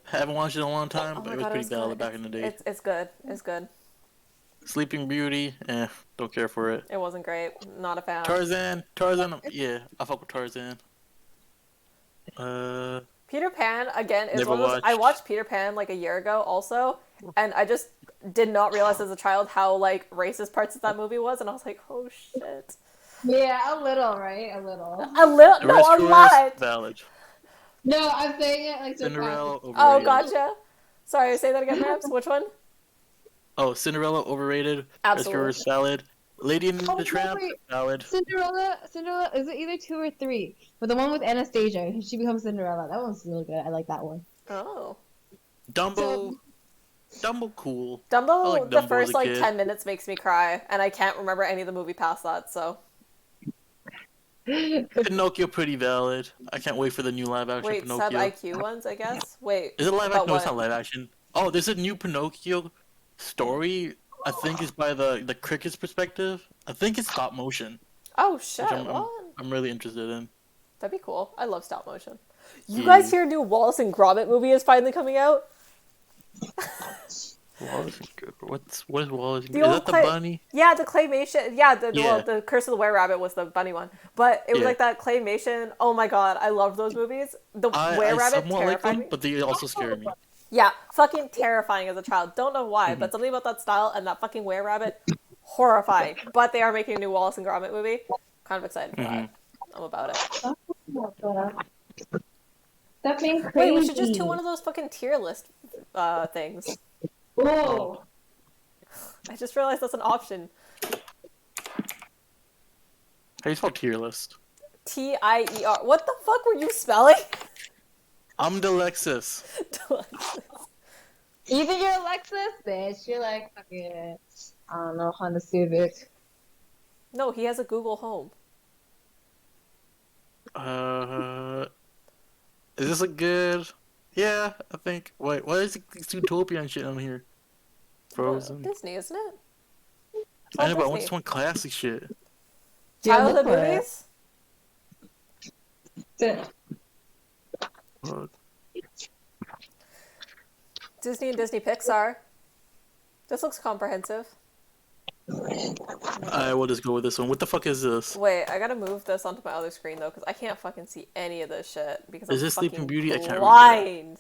Speaker 2: Haven't watched it in a long time,
Speaker 1: Oh
Speaker 2: but
Speaker 1: my
Speaker 2: it was
Speaker 1: god,
Speaker 2: pretty valid
Speaker 1: good.
Speaker 2: back in the day.
Speaker 1: It's good. It's good.
Speaker 2: Sleeping Beauty, don't care for it.
Speaker 1: It wasn't great. Not a fan.
Speaker 2: Tarzan, yeah, I fuck with Tarzan.
Speaker 1: Peter Pan again is
Speaker 2: Never
Speaker 1: one of those. I
Speaker 2: watched.
Speaker 1: watched Peter Pan like a year ago also, and I just did not realize as a child how like racist parts of that movie was, and I was like, oh shit.
Speaker 3: Yeah, a little, right? A little.
Speaker 1: A little,
Speaker 2: The
Speaker 1: no, a
Speaker 2: Rescuers,
Speaker 1: lot.
Speaker 2: valid.
Speaker 3: No, I'm saying it like
Speaker 2: Cinderella,
Speaker 3: sarcastic.
Speaker 1: Oh,
Speaker 2: overrated.
Speaker 1: gotcha. Sorry, say that again, Maps. Which one?
Speaker 2: Oh, Cinderella, overrated.
Speaker 1: Absolutely.
Speaker 2: Rescuers, valid. Lady and
Speaker 3: Oh,
Speaker 2: the
Speaker 3: no,
Speaker 2: Tramp,
Speaker 3: wait.
Speaker 2: valid.
Speaker 3: Cinderella, is it either 2 or 3? But the one with Anastasia, she becomes Cinderella. That one's really good. I like that one.
Speaker 1: Oh.
Speaker 2: Dumbo, Dumbo, cool. I
Speaker 1: Dumbo,
Speaker 2: like
Speaker 1: the
Speaker 2: Dumbo as
Speaker 1: first
Speaker 2: a
Speaker 1: like
Speaker 2: kid.
Speaker 1: 10 minutes makes me cry, and I can't remember any of the movie past that, so.
Speaker 2: Pinocchio, pretty valid. I can't wait for the new live action
Speaker 1: Wait, sub
Speaker 2: Pinocchio.
Speaker 1: IQ ones, I guess? Wait,
Speaker 2: Is it live
Speaker 1: about
Speaker 2: action? No, it's not
Speaker 1: what?
Speaker 2: live action. Oh, there's a new Pinocchio story. I think it's by the cricket's perspective. I think it's stop motion,
Speaker 1: Oh
Speaker 2: which
Speaker 1: shit, what?
Speaker 2: I'm really interested in.
Speaker 1: That'd be cool. I love stop motion. You
Speaker 2: Yeah.
Speaker 1: guys hear new Wallace and Gromit movie is finally coming out?
Speaker 2: Wallace and Gromit. What is Wallace?
Speaker 1: The
Speaker 2: Is
Speaker 1: old
Speaker 2: that the
Speaker 1: clay-
Speaker 2: bunny?
Speaker 1: Yeah, the claymation. Yeah, well,
Speaker 2: Yeah.
Speaker 1: the Curse of the Were Rabbit was the bunny one, but it was
Speaker 2: Yeah.
Speaker 1: like that claymation. Oh my god, I love those movies. The Were
Speaker 2: I
Speaker 1: Rabbit
Speaker 2: somewhat like
Speaker 1: terrified
Speaker 2: them,
Speaker 1: me.
Speaker 2: but they also scare me.
Speaker 1: Yeah, fucking terrifying as a child. Don't know why, but something about that style and that fucking Were Rabbit, horrifying. But they are making a new Wallace and Gromit movie. Kind of excited for that. I'm about it.
Speaker 3: That being crazy.
Speaker 1: Wait, we should just do one of those fucking tier list things.
Speaker 3: Whoa.
Speaker 1: I just realized that's an option.
Speaker 2: How do you spell tier list?
Speaker 1: Tier. What the fuck were you spelling?
Speaker 2: I'm Delexis.
Speaker 3: Either you're Alexis, bitch. You're like, fucking, I don't know, Honda Civic.
Speaker 1: No, he has a Google Home.
Speaker 2: Is this a good? Yeah, I think. Wait, why is this Zootopia and shit on here? Frozen.
Speaker 1: Disney, isn't it? It's
Speaker 2: I
Speaker 1: all
Speaker 2: know, but I
Speaker 1: Disney.
Speaker 2: want just one classic shit.
Speaker 1: Childhood
Speaker 3: look for it.
Speaker 1: movies?
Speaker 2: Fuck.
Speaker 1: Disney and Disney Pixar. This looks comprehensive.
Speaker 2: I will just go with this one. What the fuck is this?
Speaker 1: Wait, I gotta move this onto my other screen though, because I can't fucking see any of this shit because
Speaker 2: Is
Speaker 1: I'm
Speaker 2: this
Speaker 1: fucking
Speaker 2: Sleeping Beauty? I can't read
Speaker 1: blind.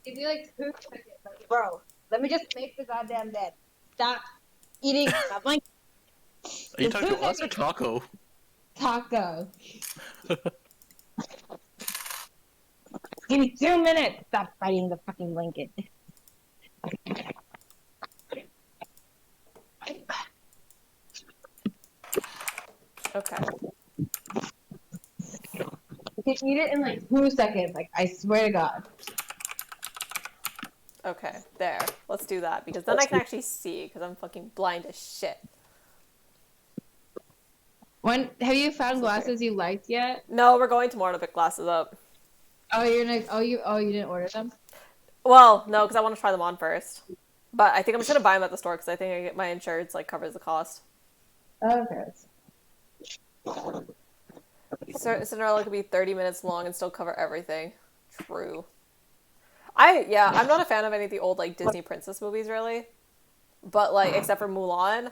Speaker 3: Give you like 2 seconds, like, bro. Let me just make the goddamn bed. Stop eating. Stop like
Speaker 2: Are you talking to us or Taco?
Speaker 3: taco. Give me 2 minutes. Stop fighting the fucking blanket.
Speaker 1: Okay.
Speaker 3: You can eat it in like 2 seconds. Like, I swear to God.
Speaker 1: Okay, there. Let's do that because then I can actually see because I'm fucking blind as shit.
Speaker 3: When have you found glasses you liked yet?
Speaker 1: No, we're going tomorrow to pick glasses up.
Speaker 3: Oh, you're gonna. Oh, you didn't order them.
Speaker 1: Well, no, because I want to try them on first. But I think I'm just gonna buy them at the store because I think I get my insurance like covers the cost.
Speaker 3: Okay.
Speaker 1: Cinderella could be 30 minutes long and still cover everything. True. I'm not a fan of any of the old like Disney princess movies really, but like except for Mulan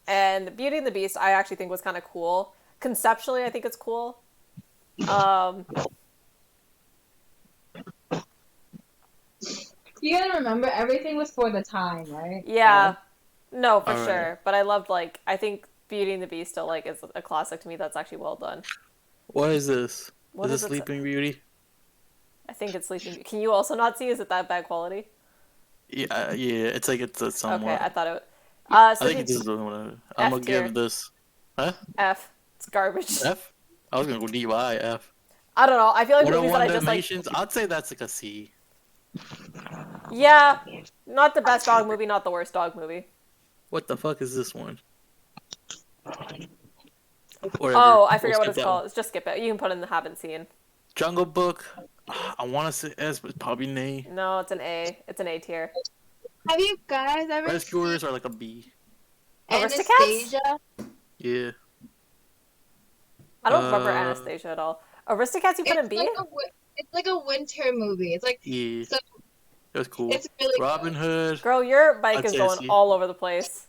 Speaker 1: and Beauty and the Beast, I actually think was kind of cool. Conceptually, I think it's cool.
Speaker 3: You gotta remember, everything was for the time, right?
Speaker 1: Yeah, no, for
Speaker 2: All right.
Speaker 1: sure. But I loved like I think Beauty and the Beast still like is a classic to me. That's actually well done.
Speaker 2: What is this?
Speaker 1: What
Speaker 2: is
Speaker 1: is
Speaker 2: this
Speaker 1: it?
Speaker 2: Sleeping Beauty?
Speaker 1: I think it's Sleeping Beauty. Can you also not see? Is it that bad quality?
Speaker 2: Yeah, it's like it's a somewhat.
Speaker 1: Okay, I thought it.
Speaker 2: I
Speaker 1: Sleeping
Speaker 2: think this is the one. I'm gonna
Speaker 1: tier.
Speaker 2: give this. Huh?
Speaker 1: F. It's garbage.
Speaker 2: F? I was gonna go DY, F.
Speaker 1: I don't know. I feel like movies that
Speaker 2: 101
Speaker 1: I just like.
Speaker 2: Dalmatians, I'd say that's like a C.
Speaker 1: Yeah, not the best dog movie, not the worst dog movie.
Speaker 2: What the fuck is this one?
Speaker 1: Oh, I forget
Speaker 2: We'll
Speaker 1: what
Speaker 2: skip
Speaker 1: it's
Speaker 2: that
Speaker 1: called.
Speaker 2: one.
Speaker 1: It's just skip it. You can put in the haven't seen.
Speaker 2: Jungle Book. I want to say S, but it's probably an A.
Speaker 1: No, it's an A. It's an A tier.
Speaker 3: Have you guys ever
Speaker 2: Rescuers are like a B.
Speaker 1: Aristocats?
Speaker 3: Anastasia?
Speaker 2: Yeah.
Speaker 1: I don't remember
Speaker 2: Uh,
Speaker 1: Anastasia at all. Aristocats, you put in B?
Speaker 3: It's like a winter movie. It's like
Speaker 2: Yeah.
Speaker 3: so.
Speaker 2: It was cool.
Speaker 3: It's really
Speaker 2: Robin Hood.
Speaker 1: Girl, your bike
Speaker 2: I'd
Speaker 1: is
Speaker 2: say
Speaker 1: going
Speaker 2: C.
Speaker 1: all over the place.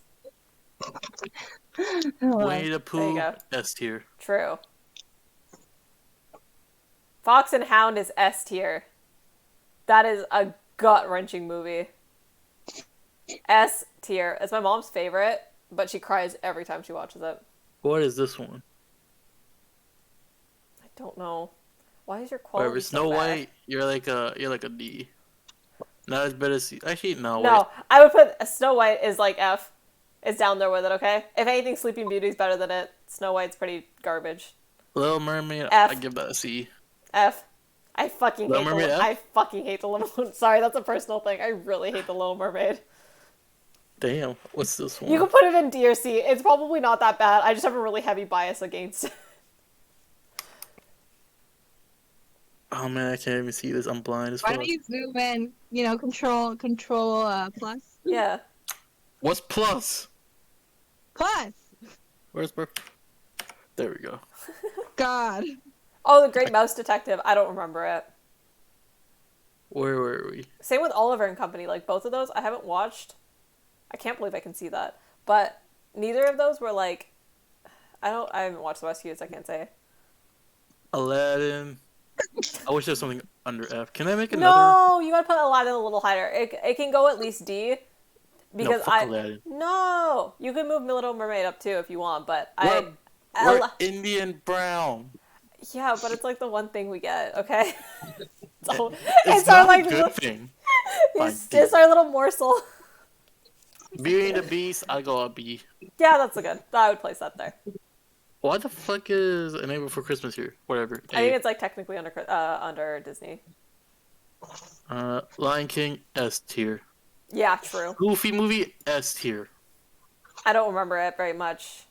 Speaker 2: Winnie the
Speaker 1: There you
Speaker 2: Pooh,
Speaker 1: go.
Speaker 2: S tier.
Speaker 1: True. Fox and Hound is S tier. That is a gut-wrenching movie. S tier. It's my mom's favorite, but she cries every time she watches it.
Speaker 2: What is this one?
Speaker 1: I don't know. Why is your
Speaker 2: Whatever.
Speaker 1: quality
Speaker 2: Snow
Speaker 1: so bad?
Speaker 2: White, you're like a D. Not as bad as C. Actually, no.
Speaker 1: No, I would put Snow White is like F. It's down there with it, okay? If anything, Sleeping Beauty's better than it. Snow White's pretty garbage.
Speaker 2: Little Mermaid,
Speaker 1: F.
Speaker 2: I give that a C.
Speaker 1: F. I fucking
Speaker 2: Little
Speaker 1: hate
Speaker 2: Mermaid F?
Speaker 1: I fucking hate the Little. Sorry, that's a personal thing. I really hate the Little Mermaid.
Speaker 2: Damn, what's this one?
Speaker 1: You can put it in D or C. It's probably not that bad. I just have a really heavy bias against it.
Speaker 2: Oh man, I can't even see this. I'm blind as
Speaker 3: Why
Speaker 2: fuck.
Speaker 3: don't you zoom in? You know, control plus.
Speaker 1: Yeah.
Speaker 2: What's plus?
Speaker 3: Plus.
Speaker 2: Where's Burp? There we go.
Speaker 3: God.
Speaker 1: Oh, The Great Mouse Detective. I don't remember it.
Speaker 2: Where were we?
Speaker 1: Same with Oliver and Company. Like, both of those I haven't watched. I can't believe I can see that. But neither of those were like... I haven't watched the Rescues, I can't say.
Speaker 2: Aladdin. I wish there was something under F. Can I make another?
Speaker 1: No! You gotta put Aladdin a little higher. It can go at least D. Because
Speaker 2: No, fuck Aladdin.
Speaker 1: No! You can move Little Mermaid up too if you want, but
Speaker 2: We're Indian brown.
Speaker 1: Yeah, but it's like the one thing we get, okay? So,
Speaker 2: It's
Speaker 1: our
Speaker 2: not
Speaker 1: like
Speaker 2: a good thing.
Speaker 1: it's our little morsel.
Speaker 2: Beauty and the Beast, I go a B.
Speaker 1: Yeah, that's a good. I would place that there.
Speaker 2: Why the fuck is A Neighbor Before Christmas here? Whatever.
Speaker 1: I think it's like technically under Disney.
Speaker 2: Lion King, S tier.
Speaker 1: Yeah, true.
Speaker 2: Goofy movie, S tier.
Speaker 1: I don't remember it very much.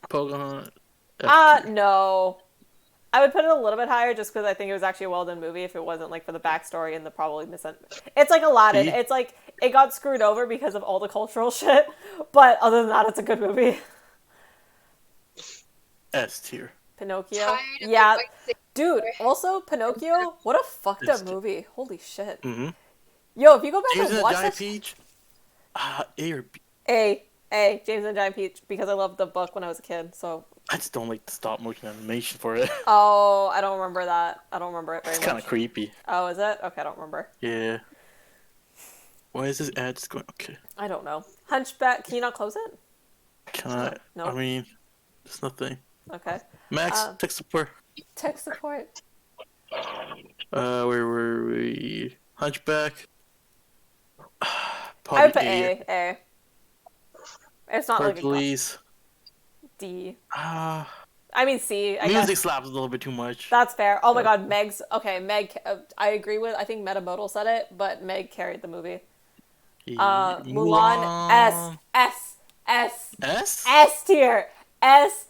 Speaker 2: Pokemon, F tier.
Speaker 1: No. I would put it a little bit higher just because I think it was actually a well-done movie if it wasn't like for the backstory and the probably It's like Aladdin.
Speaker 2: See?
Speaker 1: It's like it got screwed over because of all the cultural shit, but other than that, it's a good movie.
Speaker 2: S tier.
Speaker 1: Pinocchio. Yeah. Dude, also Pinocchio, what a fucked up movie. Holy shit.
Speaker 2: Mm-hmm.
Speaker 1: Yo, if you go back
Speaker 2: James
Speaker 1: and
Speaker 2: and the
Speaker 1: watch
Speaker 2: Giant
Speaker 1: that
Speaker 2: Peach. A or B.
Speaker 1: A, James and the Giant Peach, because I loved the book when I was a kid, so...
Speaker 2: I just don't like the stop motion animation for it.
Speaker 1: Oh, I don't remember that. I don't remember it very
Speaker 2: It's
Speaker 1: much.
Speaker 2: kind of creepy.
Speaker 1: Oh, is it? Okay, I don't remember.
Speaker 2: Yeah. Why is this ad just going? Okay.
Speaker 1: I don't know. Hunchback, can you not close it?
Speaker 2: Can I?
Speaker 1: No.
Speaker 2: I mean, there's nothing.
Speaker 1: Okay.
Speaker 2: Max, tech support.
Speaker 1: Tech support.
Speaker 2: Where were we? Hunchback.
Speaker 1: I would put
Speaker 2: Probably
Speaker 1: A. It's not like a
Speaker 2: Hercules.
Speaker 1: D.
Speaker 2: Ah,
Speaker 1: I mean C, I
Speaker 2: music
Speaker 1: guess.
Speaker 2: slaps a little bit too much.
Speaker 1: That's fair. Oh my god, Meg's... Okay, Meg... I agree with... I think Metamodal said it, but Meg carried the movie. Mulan. S.
Speaker 2: S?
Speaker 1: S tier. S.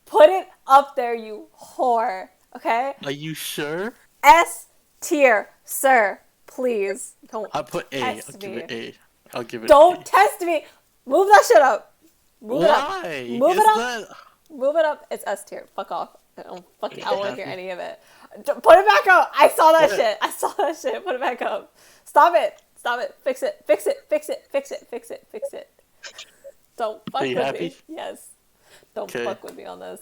Speaker 1: Put it up there, you whore. Okay?
Speaker 2: Are you sure?
Speaker 1: S tier, sir. Please. Don't
Speaker 2: I put A.
Speaker 1: test
Speaker 2: I'll give
Speaker 1: me.
Speaker 2: it A. I'll give it
Speaker 1: Don't
Speaker 2: A.
Speaker 1: test me. Move that shit up. Move it up.
Speaker 2: Why?
Speaker 1: Move it
Speaker 2: Is
Speaker 1: up.
Speaker 2: that-
Speaker 1: Move it up. It's S tier. Fuck off. I don't want to hear any of it. Put it back up. I saw that shit. I saw that shit. Put it back up. Stop it. Stop it. Fix it. Fix it. Fix it. Fix it. Fix it. Fix it. Don't fuck
Speaker 2: Are you
Speaker 1: with
Speaker 2: happy?
Speaker 1: me. Yes. Don't
Speaker 2: Okay.
Speaker 1: fuck with me on this.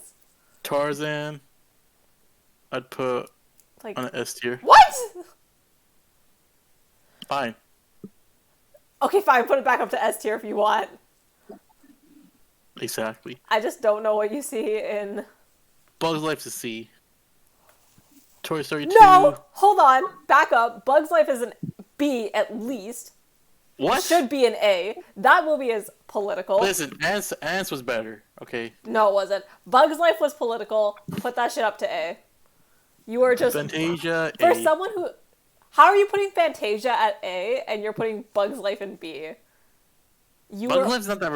Speaker 2: Tarzan. I'd put
Speaker 1: Like,
Speaker 2: on an S tier.
Speaker 1: what?
Speaker 2: Fine.
Speaker 1: Okay, fine. Put it back up to S tier if you want.
Speaker 2: Exactly.
Speaker 1: I just don't know what you see in...
Speaker 2: Bugs Life's a C. Toy Story 2.
Speaker 1: No! Hold on. Back up. Bug's Life is an B at least.
Speaker 2: What?
Speaker 1: Should be an A. That movie is political.
Speaker 2: Listen, Ants was better, okay?
Speaker 1: No, it wasn't. Bug's Life was political. Put that shit up to A. You are just...
Speaker 2: Fantasia,
Speaker 1: For
Speaker 2: A.
Speaker 1: someone who... How are you putting Fantasia at A and you're putting Bug's Life in B?
Speaker 2: Bugs Life's not that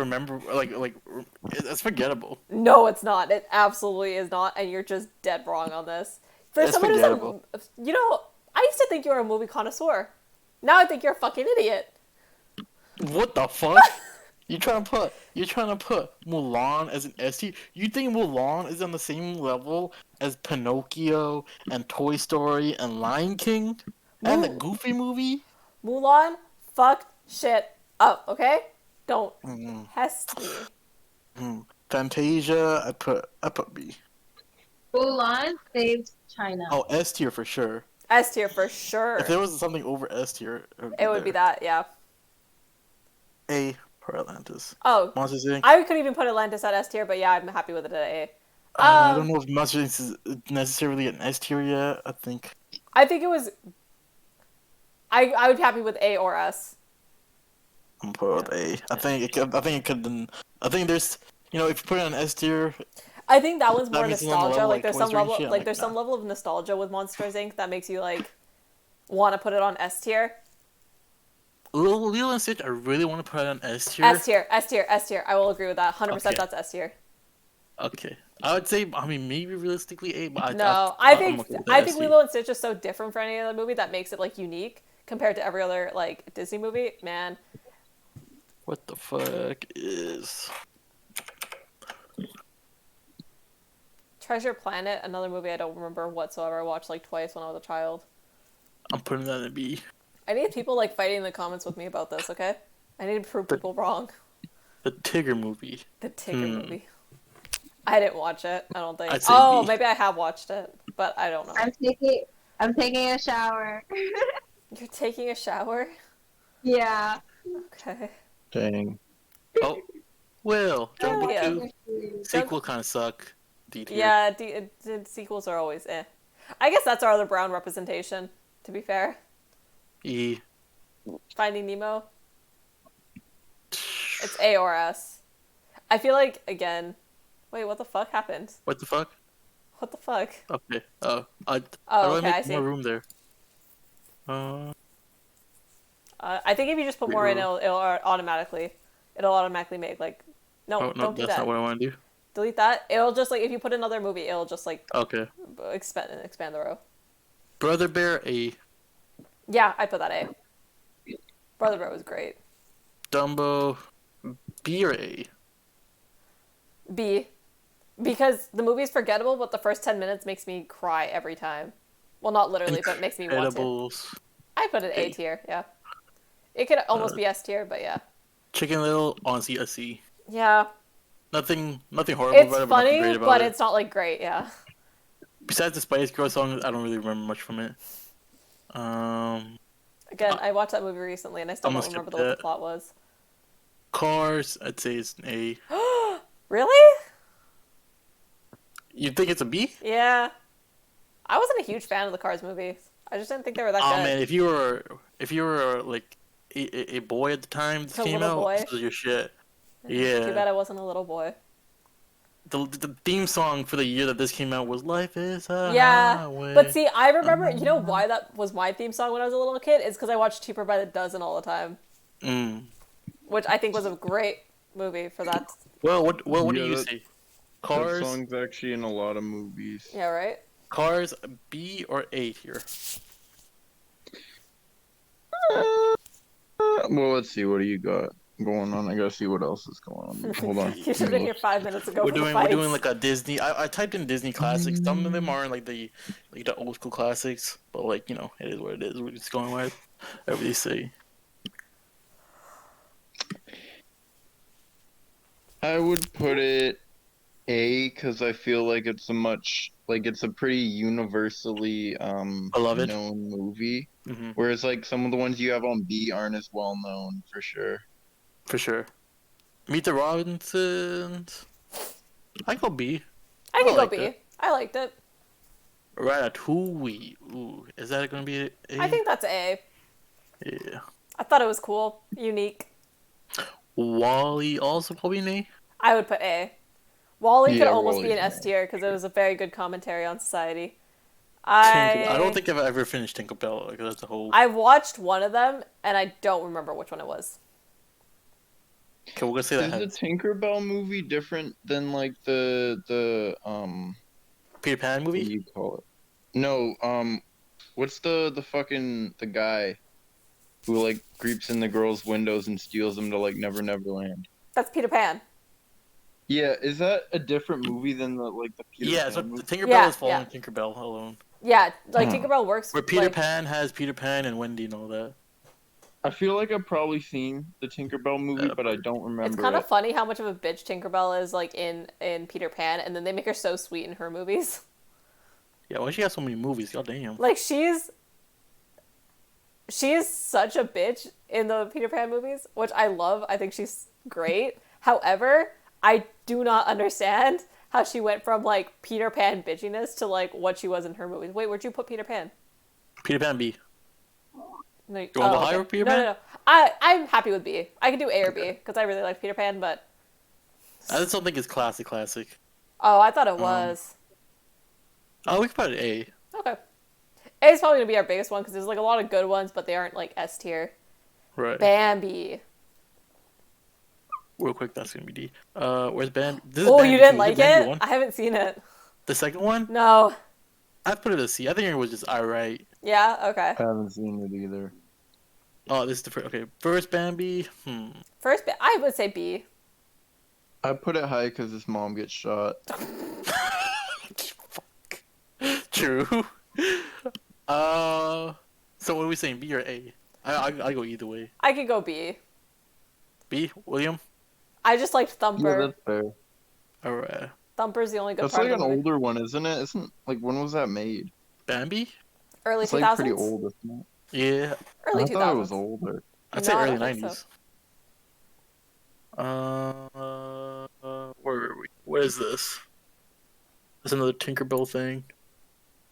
Speaker 2: it's forgettable.
Speaker 1: No, it's not. It absolutely is not, and you're just dead wrong on this. For
Speaker 2: It's
Speaker 1: someone
Speaker 2: forgettable.
Speaker 1: who's you know, I used to think you were a movie connoisseur. Now I think you're a fucking idiot.
Speaker 2: What the fuck? You're trying to put Mulan as an S tier? You think Mulan is on the same level as Pinocchio and Toy Story and Lion King and the Goofy movie?
Speaker 1: Mulan fucked shit up, okay? Don't test me.
Speaker 2: Fantasia, I put B.
Speaker 3: Mulan saved China.
Speaker 2: Oh, S tier for sure.
Speaker 1: S tier for
Speaker 2: If
Speaker 1: sure.
Speaker 2: there was something over S tier,
Speaker 1: It would be
Speaker 2: there.
Speaker 1: that, yeah.
Speaker 2: A for Atlantis.
Speaker 1: Oh,
Speaker 2: Monsters Inc.
Speaker 1: I could even put Atlantis at S tier, but yeah, I'm happy with it at A.
Speaker 2: I don't know if Monsters Inc. is necessarily an S tier yet. I think.
Speaker 1: I think it was. I would be happy with A or S.
Speaker 2: I'm put with A. I think it could. I think it could. I think there's. If you put it on S tier,
Speaker 1: I think that one's
Speaker 2: that
Speaker 1: more
Speaker 2: means it's on the
Speaker 1: nostalgia.
Speaker 2: level
Speaker 1: Like
Speaker 2: like
Speaker 1: there's
Speaker 2: Toy
Speaker 1: some
Speaker 2: Story and
Speaker 1: level,
Speaker 2: shit. I'm
Speaker 1: like
Speaker 2: like,
Speaker 1: there's some
Speaker 2: nah.
Speaker 1: level of nostalgia with Monsters Inc. that makes you like want to put it on S tier.
Speaker 2: Lilo and Stitch, I really want to put it on S tier.
Speaker 1: S tier, S tier, S tier. I will agree with that. 100%.
Speaker 2: Okay.
Speaker 1: That's S tier.
Speaker 2: Okay. I would say, maybe realistically A, but
Speaker 1: No, I
Speaker 2: I'm
Speaker 1: think
Speaker 2: okay with
Speaker 1: I
Speaker 2: the
Speaker 1: think
Speaker 2: S tier.
Speaker 1: Lilo and Stitch is so different from any other movie that makes it like unique compared to every other like Disney movie. Man,
Speaker 2: What the fuck is?
Speaker 1: Treasure Planet, another movie I don't remember whatsoever. I watched like twice when I was a child.
Speaker 2: I'm putting that in B.
Speaker 1: I need people like fighting in the comments with me about this. Okay, I need to prove
Speaker 2: The,
Speaker 1: people wrong.
Speaker 2: the Tigger movie.
Speaker 1: The Tigger movie. I didn't watch it. I don't think.
Speaker 2: I'd say
Speaker 1: Oh,
Speaker 2: B.
Speaker 1: maybe I have watched it, but I don't know.
Speaker 3: I'm taking a shower.
Speaker 1: You're taking a shower?
Speaker 3: Yeah.
Speaker 1: Okay.
Speaker 4: Dang.
Speaker 2: Oh, Will. Jungle
Speaker 1: yeah.
Speaker 2: 2. Sequel kind of suck. D tier.
Speaker 1: Yeah, sequels are always eh. I guess that's our other brown representation, to be fair.
Speaker 2: E.
Speaker 1: Finding Nemo. It's A or S. I feel like, again... Wait, what the fuck happened?
Speaker 2: What the fuck?
Speaker 1: What the fuck?
Speaker 2: Okay. How do I
Speaker 1: okay, I
Speaker 2: make
Speaker 1: see.
Speaker 2: more room there?
Speaker 1: I think if you just put more in, it'll automatically make, like... No,
Speaker 2: Oh, no,
Speaker 1: don't do
Speaker 2: that's
Speaker 1: that.
Speaker 2: not what I want to do.
Speaker 1: Delete that. It'll just, like, if you put another movie, it'll just, like,
Speaker 2: Okay.
Speaker 1: expand the row.
Speaker 2: Brother Bear, A.
Speaker 1: Yeah, I put that A. Brother Bear was great.
Speaker 2: Dumbo, B or A?
Speaker 1: B. Because the movie's forgettable, but the first 10 minutes makes me cry every time. Well, not literally, but makes me want to.
Speaker 2: Incredibles.
Speaker 1: I put it A tier, yeah. It could almost be S tier, but yeah.
Speaker 2: Chicken Little, honestly, a C.
Speaker 1: Yeah.
Speaker 2: Nothing horrible
Speaker 1: It's
Speaker 2: about it, but nothing
Speaker 1: funny,
Speaker 2: great about
Speaker 1: but
Speaker 2: it.
Speaker 1: it's not, like, great, yeah.
Speaker 2: Besides the Spice Girl song, I don't really remember much from it.
Speaker 1: Again, I watched that movie recently, and I still
Speaker 2: I'm
Speaker 1: don't
Speaker 2: gonna
Speaker 1: remember
Speaker 2: skip
Speaker 1: what the
Speaker 2: that.
Speaker 1: plot was.
Speaker 2: Cars, I'd say it's an A.
Speaker 1: Really?
Speaker 2: You think it's a B?
Speaker 1: Yeah. I wasn't a huge fan of the Cars movies. I just didn't think they were that
Speaker 2: Oh
Speaker 1: good.
Speaker 2: man, if you were like a boy at the time this
Speaker 1: A
Speaker 2: came
Speaker 1: little
Speaker 2: out,
Speaker 1: boy?
Speaker 2: this was your shit.
Speaker 1: Too bad
Speaker 2: Yeah.
Speaker 1: I wasn't a little boy.
Speaker 2: The theme song for the year that this came out was "Life Is a
Speaker 1: Yeah,
Speaker 2: Highway."
Speaker 1: but see, I remember, you know why that was my theme song when I was a little kid? It's because I watched Cheaper by the Dozen all the time, which I think was a great movie for that.
Speaker 2: Well, what do
Speaker 4: Yeah,
Speaker 2: you
Speaker 4: that-
Speaker 2: say?
Speaker 4: That
Speaker 2: Cars,
Speaker 4: song's actually in a lot of movies.
Speaker 1: Yeah, right?
Speaker 2: Cars, B or A here?
Speaker 4: Well, let's see. What do you got going on? I gotta see what else is going on. Hold on.
Speaker 1: You should have been here 5 minutes ago.
Speaker 2: We're
Speaker 1: for the
Speaker 2: doing
Speaker 1: fights.
Speaker 2: like a Disney. I typed in Disney classics. Some of them aren't like the old school classics, but like it is what it is. We're just going with whatever they say.
Speaker 4: I would put it A because I feel like it's a pretty universally
Speaker 2: Beloved.
Speaker 4: known movie.
Speaker 2: Mm-hmm.
Speaker 4: Whereas like some of the ones you have on B aren't as well known for sure.
Speaker 2: For sure. Meet the Robinsons. I go B.
Speaker 1: I can go
Speaker 2: like
Speaker 1: B.
Speaker 2: that.
Speaker 1: I liked it.
Speaker 2: Ratatouille. Ooh, is that gonna be A?
Speaker 1: I think that's A.
Speaker 2: Yeah.
Speaker 1: I thought it was cool, unique.
Speaker 2: Wally also probably an A.
Speaker 1: I would put A. Wall-E could
Speaker 4: Yeah,
Speaker 1: almost be
Speaker 4: Wall-E's
Speaker 1: an
Speaker 4: an
Speaker 1: S
Speaker 4: A.
Speaker 1: tier because it was a very good commentary on society.
Speaker 2: I don't think I've ever finished Tinkerbell because that's a whole.
Speaker 1: I watched one of them and I don't remember which one it was.
Speaker 2: Okay, we're gonna say that
Speaker 4: Is
Speaker 2: has
Speaker 4: the Tinkerbell movie different than like the
Speaker 2: Peter Pan
Speaker 4: what do
Speaker 2: movie.
Speaker 4: you call it? No, what's the fucking the guy who like creeps in the girls' windows and steals them to like Never Never Land?
Speaker 1: That's Peter Pan.
Speaker 4: Yeah, is that a different movie than the Peter
Speaker 2: Yeah,
Speaker 4: Pan
Speaker 2: so
Speaker 4: movie?
Speaker 2: Tinkerbell
Speaker 1: Yeah,
Speaker 2: is following
Speaker 1: yeah.
Speaker 2: Tinkerbell alone.
Speaker 1: Yeah, like
Speaker 4: Huh.
Speaker 1: Tinkerbell works.
Speaker 2: Where Peter
Speaker 1: like,
Speaker 2: Pan has Peter Pan and Wendy and all that.
Speaker 4: I feel like I've probably seen the Tinkerbell movie, but I don't
Speaker 1: It's
Speaker 4: remember
Speaker 1: kind
Speaker 4: it.
Speaker 1: of funny how much of a bitch Tinkerbell is like in Peter Pan, and then they make her so sweet in her movies.
Speaker 2: Yeah, why she got so many movies? God damn.
Speaker 1: Like she is such a bitch in the Peter Pan movies, which I love. I think she's great. However, I do not understand how she went from like Peter Pan bitchiness to like what she was in her movies. Wait, where'd you put Peter Pan?
Speaker 2: Peter Pan B.
Speaker 1: No,
Speaker 2: You want to go higher with Peter
Speaker 1: no,
Speaker 2: Pan?
Speaker 1: no, no. I'm happy with B. I can do A or B because I really like Peter Pan, but
Speaker 2: I just don't think it's classic.
Speaker 1: oh, I thought it was.
Speaker 2: Oh, we could put it A.
Speaker 1: Okay. A is probably gonna be our biggest one because there's like a lot of good ones, but they aren't like S tier.
Speaker 2: Right.
Speaker 1: Bambi.
Speaker 2: Real quick, that's gonna be D. Where's Bambi? This is
Speaker 1: Oh,
Speaker 2: Bambi
Speaker 1: you didn't
Speaker 2: 2. Is
Speaker 1: like
Speaker 2: Bambi
Speaker 1: it?
Speaker 2: 1?
Speaker 1: I haven't seen it.
Speaker 2: The second one?
Speaker 1: No.
Speaker 2: I'd put it as C. I think it was just alright.
Speaker 1: Yeah. Okay.
Speaker 4: I haven't seen it either.
Speaker 2: Oh, this is the first. Okay, first Bambi.
Speaker 1: First, I would say B.
Speaker 4: I put it high because his mom gets shot.
Speaker 2: Fuck. True. So what are we saying? B or A? I go either way.
Speaker 1: I could go B.
Speaker 2: B. William.
Speaker 1: I just liked
Speaker 4: Yeah,
Speaker 1: Thumper.
Speaker 4: that's fair.
Speaker 2: Alright.
Speaker 1: Thumper's the only good
Speaker 4: That's
Speaker 1: part
Speaker 4: like
Speaker 1: of
Speaker 4: an
Speaker 1: the movie.
Speaker 4: older one, isn't it? Isn't like when was that made?
Speaker 2: Bambi.
Speaker 1: Early
Speaker 4: It's
Speaker 1: 2000s.
Speaker 4: like pretty old, isn't it?
Speaker 2: Yeah.
Speaker 1: Early
Speaker 4: I
Speaker 1: 2000s.
Speaker 4: thought it was older.
Speaker 2: I'd say
Speaker 1: No, I
Speaker 2: early
Speaker 1: don't think
Speaker 2: 90s. Where are we? What is this? There's another Tinkerbell thing.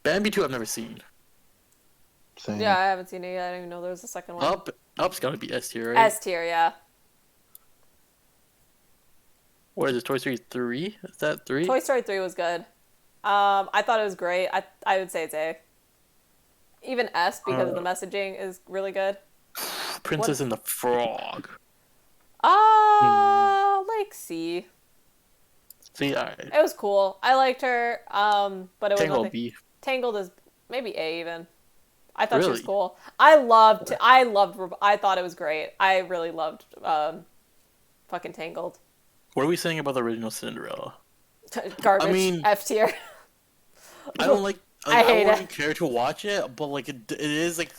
Speaker 2: Bambi 2 I've never seen.
Speaker 4: Same.
Speaker 1: Yeah, I haven't seen it yet. I didn't even know there was a second one.
Speaker 2: Up's gotta be S tier, right?
Speaker 1: S tier, yeah.
Speaker 2: What is this? Toy Story 3? Is that 3?
Speaker 1: Toy Story 3 was good. I thought it was great. I would say it's A. Even S because of the messaging is really good.
Speaker 2: Princess and the Frog.
Speaker 1: Like C.
Speaker 2: See, alright.
Speaker 1: It was cool. I liked her. But it was
Speaker 2: Tangled
Speaker 1: nothing.
Speaker 2: B.
Speaker 1: Tangled is maybe A even. I thought she was
Speaker 2: Really?
Speaker 1: cool. I thought it was great. I really loved fucking Tangled.
Speaker 2: What are we saying about the original Cinderella?
Speaker 1: Garbage.
Speaker 2: I mean-
Speaker 1: F tier.
Speaker 2: I don't like.
Speaker 1: I hate
Speaker 2: wouldn't
Speaker 1: it.
Speaker 2: care to watch it, but like it is like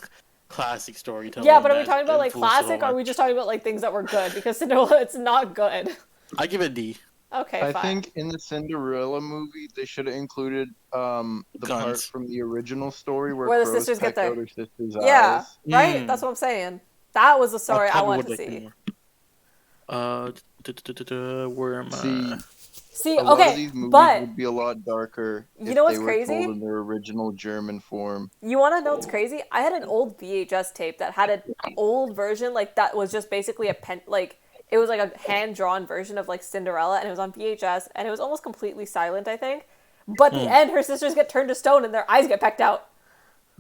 Speaker 2: classic storytelling.
Speaker 1: Yeah, but are we
Speaker 2: that
Speaker 1: talking about like
Speaker 2: influenced so
Speaker 1: classic or are we
Speaker 2: much.
Speaker 1: just talking about like things that were good? Because Cinderella, it's not good.
Speaker 2: I give it D.
Speaker 1: Okay,
Speaker 4: I
Speaker 1: fine.
Speaker 4: think in the Cinderella movie they should have included the part
Speaker 2: Guns.
Speaker 4: from the original story where
Speaker 1: Where the
Speaker 4: crows
Speaker 1: sisters get
Speaker 4: pecked
Speaker 1: their-
Speaker 4: out her sister's
Speaker 1: Yeah,
Speaker 4: eyes.
Speaker 1: right?
Speaker 2: Mm.
Speaker 1: That's what I'm saying. That was the story I
Speaker 2: probably
Speaker 1: wanted to
Speaker 2: would like
Speaker 1: see.
Speaker 2: more. Where am
Speaker 4: See,
Speaker 2: I?
Speaker 1: See,
Speaker 4: a lot of
Speaker 1: okay,
Speaker 4: these movies
Speaker 1: but
Speaker 4: would be a lot darker
Speaker 1: You
Speaker 4: if
Speaker 1: know what's
Speaker 4: they were
Speaker 1: crazy?
Speaker 4: told in their original German form.
Speaker 1: you want to know what's crazy? I had an old VHS tape that had an old version, like that was just basically a pen, like it was like a hand drawn version of like Cinderella, and it was on VHS, and it was almost completely silent, I think. But the end, her sisters get turned to stone and their eyes get pecked out.